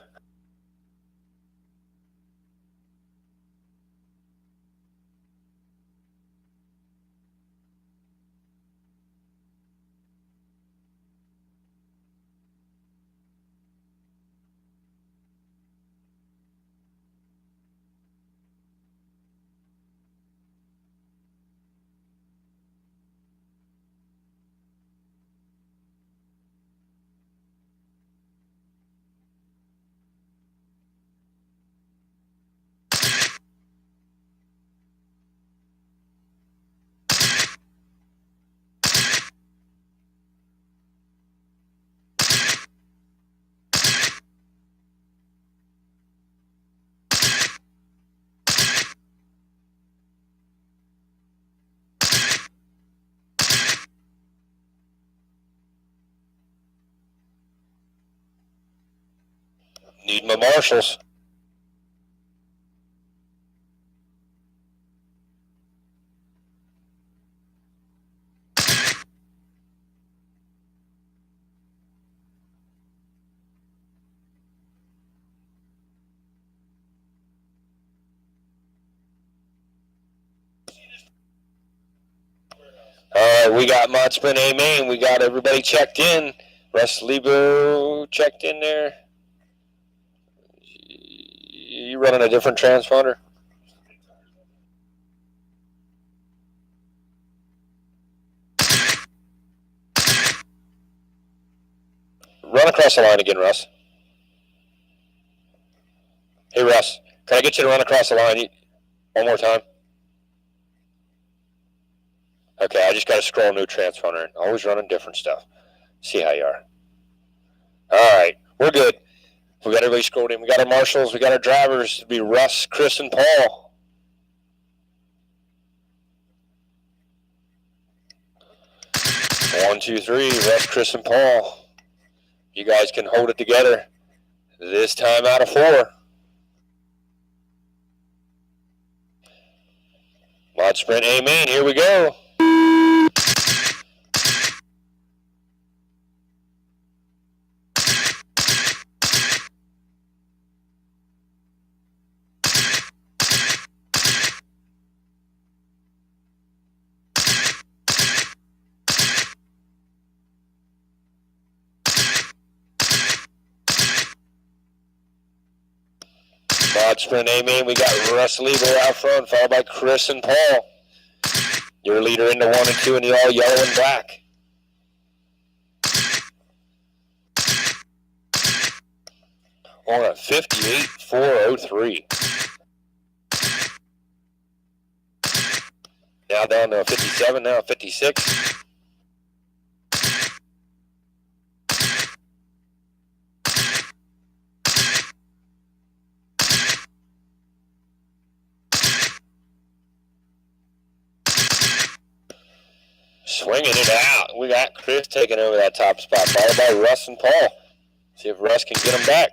Need my marshals. All right, we got Mod Sprint A main. We got everybody checked in. Russ Lebo checked in there. You running a different transponder? Run across the line again, Russ. Hey, Russ, can I get you to run across the line one more time? Okay, I just got to scroll new transponder. Always running different stuff. See how you are. All right, we're good. We got everybody scrolled in. We got our marshals. We got our drivers. It'll be Russ, Chris, and Paul. One, two, three. Russ, Chris, and Paul. You guys can hold it together. This time out of 4. Mod Sprint A main. Here we go. Mod Sprint A main, we got Russ Lebo out front, followed by Chris and Paul. Your leader into 1 and 2 in the all yellow and black. On a 58.403. Now down to 57, now 56. Swinging it out. We got Chris taking over that top spot, followed by Russ and Paul. See if Russ can get him back.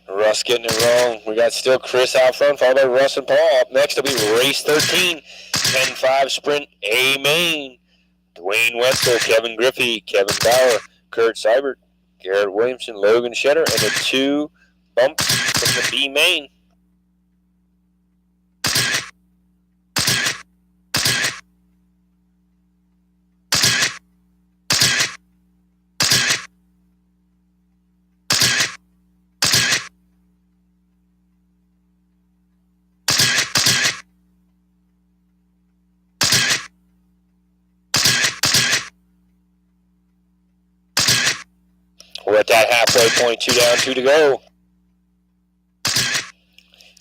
Russ getting it wrong. We got still Chris out front, followed by Russ and Paul. Up next will be race 13, 10-5 Sprint A main. Dwayne Wetzel, Kevin Griffey, Kevin Bauer, Kurt Seibert, Garrett Williamson, Logan Shetter, and the 2 bumps from the B main. We're at that halfway point, 2 down, 2 to go.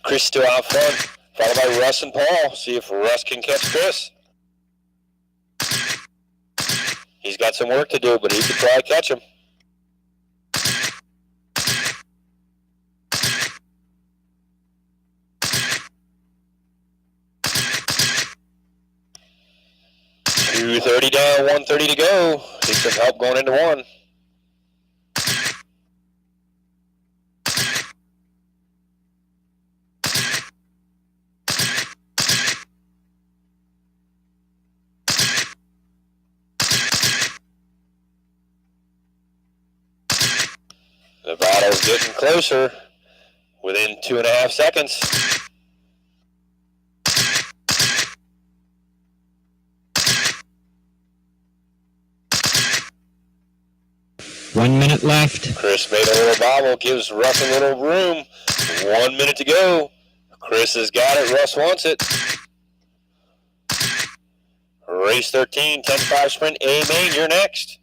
Chris still out front, followed by Russ and Paul. See if Russ can catch Chris. He's got some work to do, but he could try to catch him. .230 down, 130 to go. Need some help going into 1. The battle's getting closer, within 2.5 seconds. One minute left. Chris made a little bobble, gives Russ a little room. 1 minute to go. Chris has got it, Russ wants it. Race 13, 10-5 Sprint A main, you're next.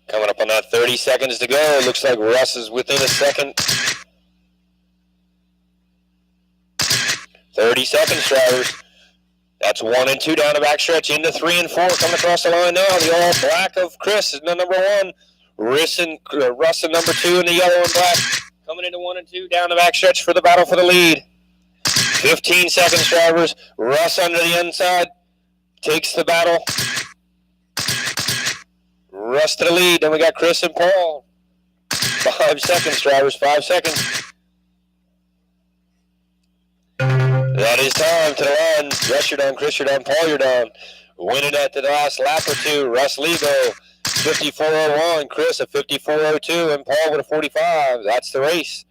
Coming up on that 30 seconds to go. It looks like Russ is within a second. 30 seconds, drivers. That's 1 and 2 down the backstretch into 3 and 4. Coming across the line now. The all black of Chris is the number 1. Russ and number 2 in the yellow and black. Coming into 1 and 2 down the backstretch for the battle for the lead. 15 seconds, drivers. Russ under the inside. Takes the battle. Russ to the lead. Then we got Chris and Paul. 5 seconds, drivers. 5 seconds. That is time to the line. Russ, you're done. Chris, you're done. Paul, you're done. Winning at the last lap or two, Russ Lego, 54.01. Chris, a 54.02. And Paul with a 45. That's the race.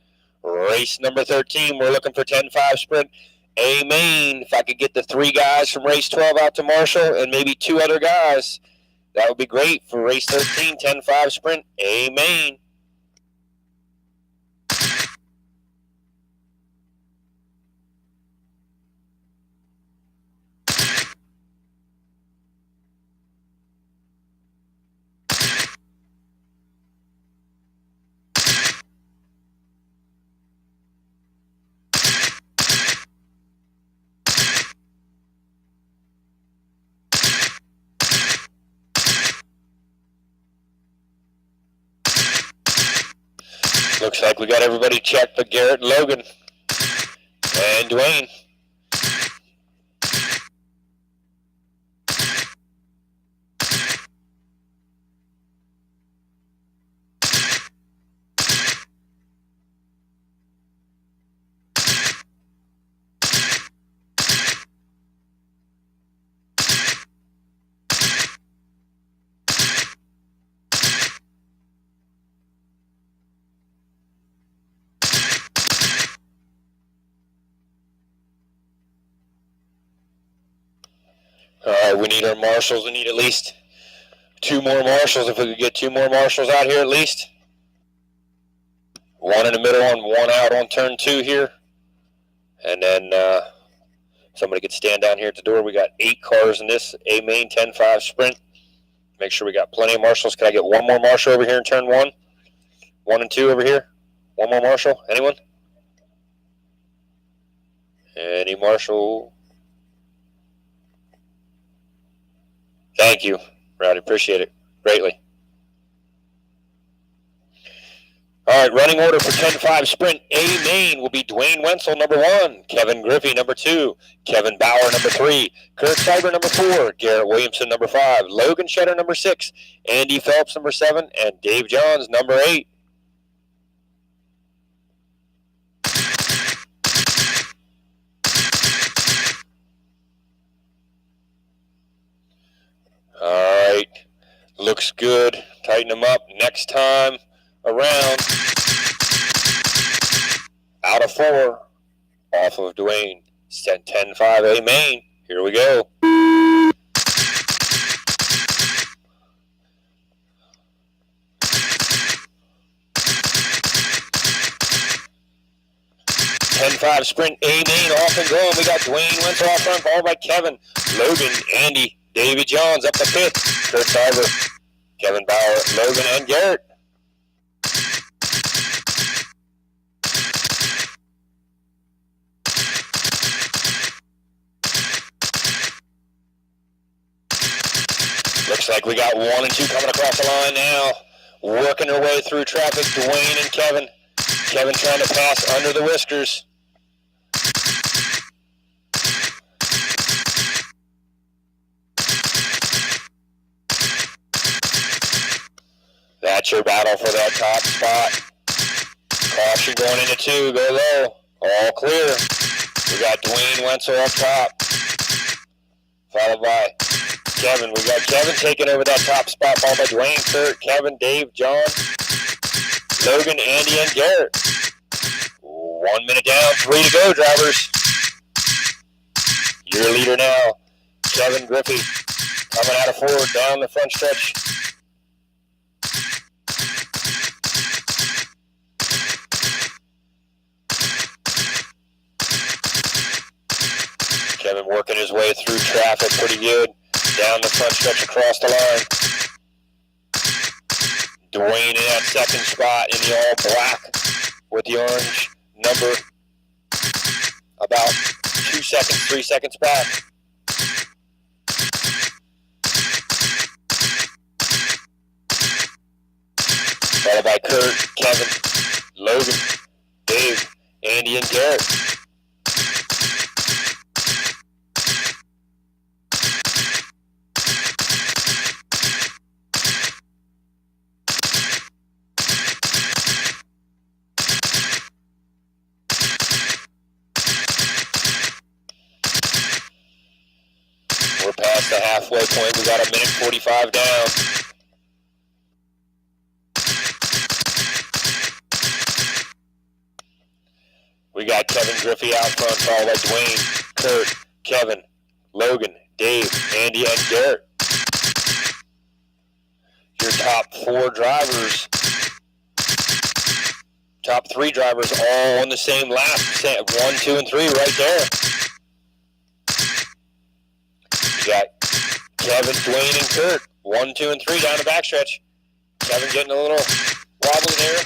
Race number 13. We're looking for 10-5 sprint. A main. If I could get the 3 guys from race 12 out to Marshall and maybe 2 other guys, that would be great for race 13, 10-5 sprint. A main. Looks like we got everybody checked but Garrett and Logan and Dwayne. All right, we need our marshals. We need at least 2 more marshals. If we could get 2 more marshals out here at least. 1 in the middle and 1 out on turn 2 here. And then somebody could stand down here at the door. We got 8 cars in this A main 10-5 sprint. Make sure we got plenty of marshals. Can I get 1 more marshal over here in turn 1? 1 and 2 over here. 1 more marshal. Anyone? Any marshal? Thank you, Rowdy. Appreciate it greatly. All right, running order for 10-5 sprint. A main will be Dwayne Wenzel, number 1. Kevin Griffey, number 2. Kevin Bauer, number 3. Kurt Cyber, number 4. Garrett Williamson, number 5. Logan Shetter, number 6. Andy Phelps, number 7. And Dave Johns, number 8. All right, looks good. Tighten them up. Next time around, out of 4, off of Dwayne. 10-5 A main. Here we go. 10-5 sprint A main off and going. We got Dwayne Wenzel off front, followed by Kevin, Logan, Andy, David Johns up the 5th. Kurt Cyber, Kevin Bauer, Logan, and Garrett. Looks like we got 1 and 2 coming across the line now. Working their way through traffic, Dwayne and Kevin. Kevin trying to pass under the whiskers. That's your battle for that top spot. Caution going into 2, go low. All clear. We got Dwayne Wenzel up top. Followed by Kevin. We got Kevin taking over that top spot, followed by Dwayne, Kurt, Kevin, Dave, John, Logan, Andy, and Garrett. 1 minute down, 3 to go, drivers. Your leader now, Kevin Griffey, coming out of 4 down the front stretch. Kevin working his way through traffic pretty good. Down the front stretch across the line. Dwayne in that 2nd spot in the all black with the orange number. About 2 seconds, 3 seconds back. Followed by Kurt, Kevin, Logan, Dave, Andy, and Garrett. halfway point. We got a minute 45 down. We got Kevin Griffey out front, followed by Dwayne, Kurt, Kevin, Logan, Dave, Andy, and Garrett. Your top 4 drivers, top 3 drivers all on the same lap. 1, 2, and 3 right there. You got Kevin, Dwayne, and Kurt. 1, 2, and 3 down the backstretch. Kevin getting a little wobbly there.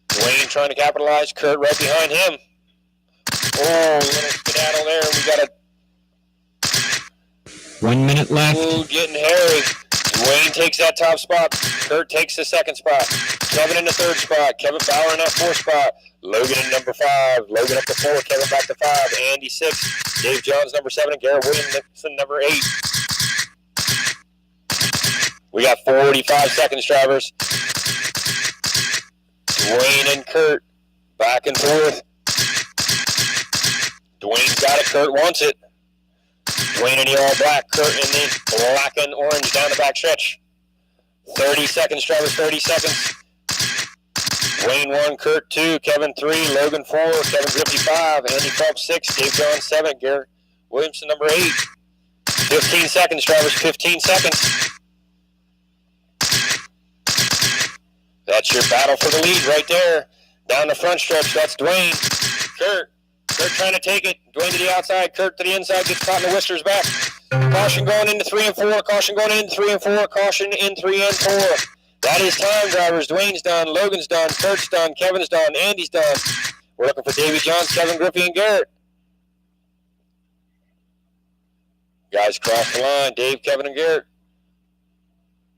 Dwayne trying to capitalize. Kurt right behind him. Oh, a little skedaddle there. We got a 1 minute left. Ooh, getting hairy. Dwayne takes that top spot. Kurt takes the second spot. Kevin in the 3rd spot. Kevin Bauer in that 4th spot. Logan in number 5. Logan up to 4. Kevin back to 5. Andy 6. Dave Johns number 7. And Garrett Williamson number 8. We got 45 seconds, drivers. Dwayne and Kurt back and forth. Dwayne's got it. Kurt wants it. Dwayne in the all black. Kurt in the black and orange down the back stretch. 30 seconds, drivers. 30 seconds. Dwayne 1, Kurt 2, Kevin 3, Logan 4, Kevin Griffey 5, Andy Phelps 6, Dave Johns 7, Garrett Williamson number 8. 15 seconds, drivers. 15 seconds. That's your battle for the lead right there. Down the front stretch, that's Dwayne. Kurt trying to take it. Dwayne to the outside. Kurt to the inside. Gets caught in the whiskers back. Caution going into 3 and 4. Caution going into 3 and 4. Caution in 3 and 4. That is time, drivers. Dwayne's done. Logan's done. Kurt's done. Kevin's done. Andy's done. We're looking for Davey Johns, Kevin Griffey, and Garrett. Guys cross the line. Dave, Kevin, and Garrett.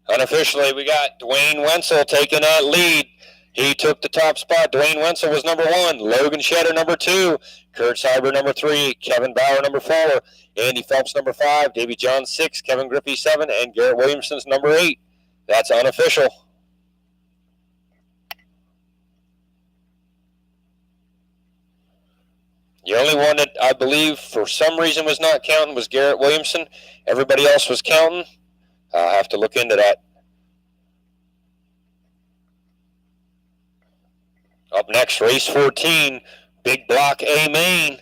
Unofficially, we got Dwayne Wenzel taking that lead. He took the top spot. Dwayne Wenzel was number 1. Logan Shedder number 2. Kurt Cyber number 3. Kevin Bauer number 4. Andy Phelps number 5. Davey Johns 6. Kevin Griffey 7. And Garrett Williamson's number 8. That's unofficial. The only one that I believe for some reason was not counting was Garrett Williamson. Everybody else was counting. I'll have to look into that. Up next, race 14, big block A main.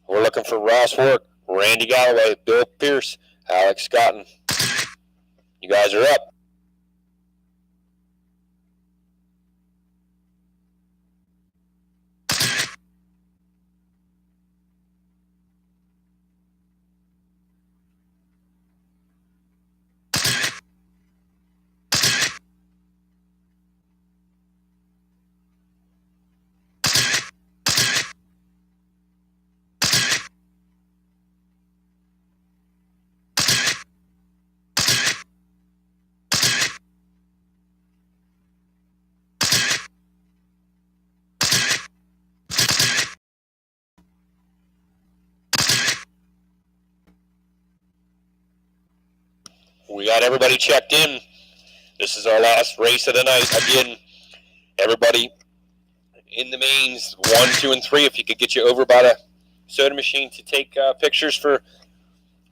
We're looking for Ross Work, Randy Galloway, Bill Pierce, Alex Scotton. You guys are up. We got everybody checked in. This is our last race of the night. Again, everybody in the mains, 1, 2, and 3. If you could get you over by the soda machine to take pictures for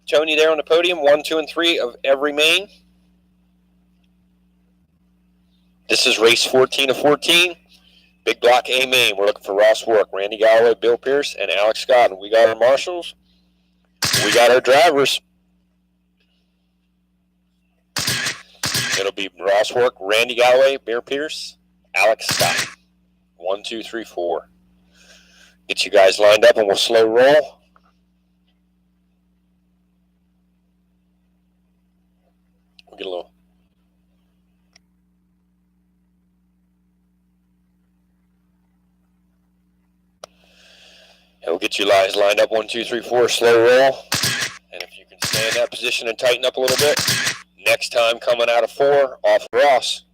Tony there on the podium. 1, 2, and 3 of every main. This is race 14 of 14. Big block A main. We're looking for Ross Work, Randy Galloway, Bill Pierce, and Alex Scott. And we got our marshals. We got our drivers. It'll be Ross Work, Randy Galloway, Bill Pierce, Alex Scott. 1, 2, 3, 4. Get you guys lined up and we'll slow roll. We'll get a little. And we'll get you guys lined up. 1, 2, 3, 4. Slow roll. And if you can stay in that position and tighten up a little bit. Next time coming out of 4, off Ross.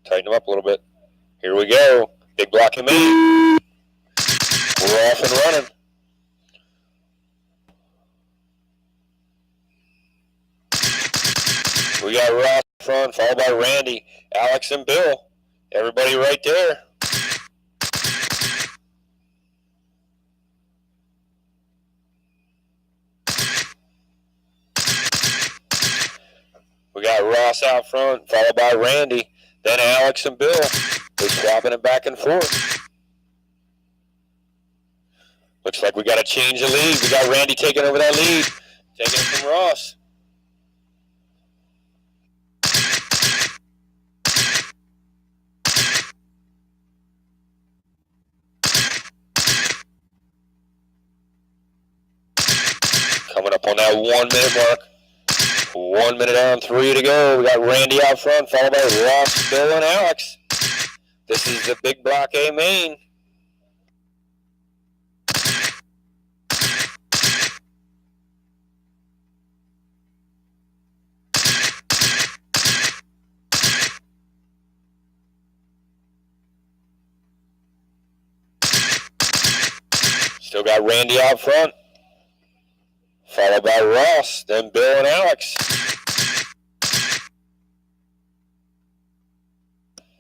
Tighten them up a little bit. Here we go. Big block in main. We're off and running. We got Ross in front, followed by Randy, Alex, and Bill. Everybody right there. got Ross out front, followed by Randy. Then Alex and Bill. They're swapping it back and forth. Looks like we got to change the lead. We got Randy taking over that lead. Taking it from Ross. Coming up on that 1 minute mark. 1 minute down, 3 to go. We got Randy out front, followed by Ross, Bill, and Alex. This is the big block A main. Still got Randy out front, followed by Ross, then Bill and Alex.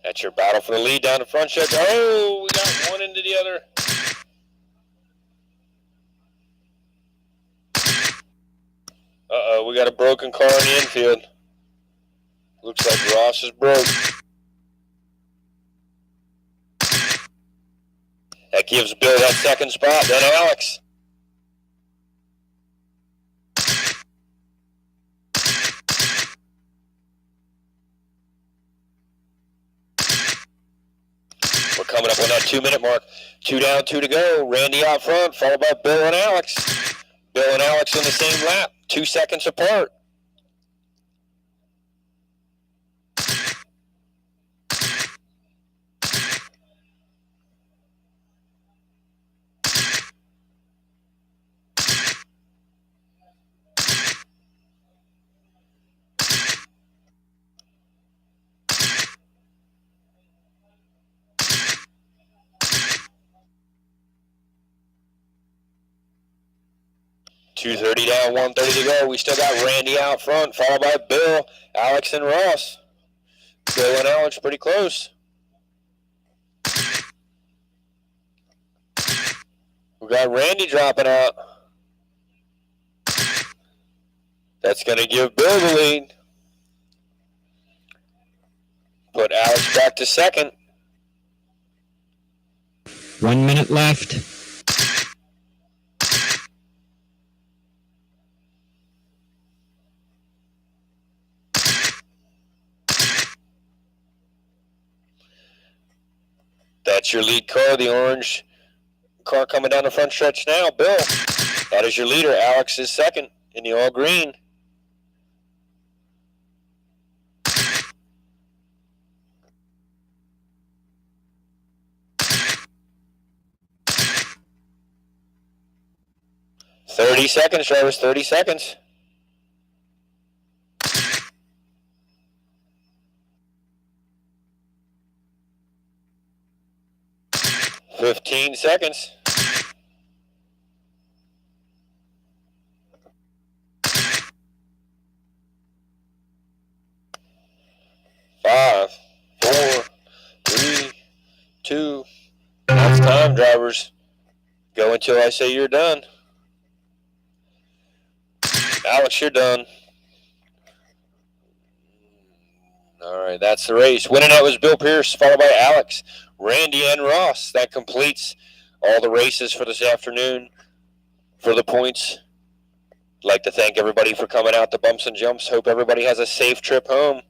That's your battle for the lead down the front stretch. Oh, we got one into the other. Uh-oh, we got a broken car in the infield. Looks like Ross is broke. That gives Bill that second spot, then Alex. We're coming up on that 2 minute mark. 2 down, 2 to go. Randy out front, followed by Bill and Alex. Bill and Alex on the same lap, 2 seconds apart. .230 down, 1:30 to go. We still got Randy out front, followed by Bill, Alex, and Ross. Bill and Alex pretty close. We got Randy dropping out. That's going to give Bill the lead. Put Alex back to second. 1 minute left. That's your lead car, the orange car coming down the front stretch now. Bill, that is your leader. Alex is second in the all green. .30 seconds, drivers, 30 seconds. .15 seconds. Five, 4, 3, 2. That's time, drivers. Go until I say you're done. Alex, you're done. All right, that's the race. Winning that was Bill Pierce, followed by Alex, Randy, and Ross. That completes all the races for this afternoon for the points. I'd like to thank everybody for coming out to Bumps and Jumps. Hope everybody has a safe trip home.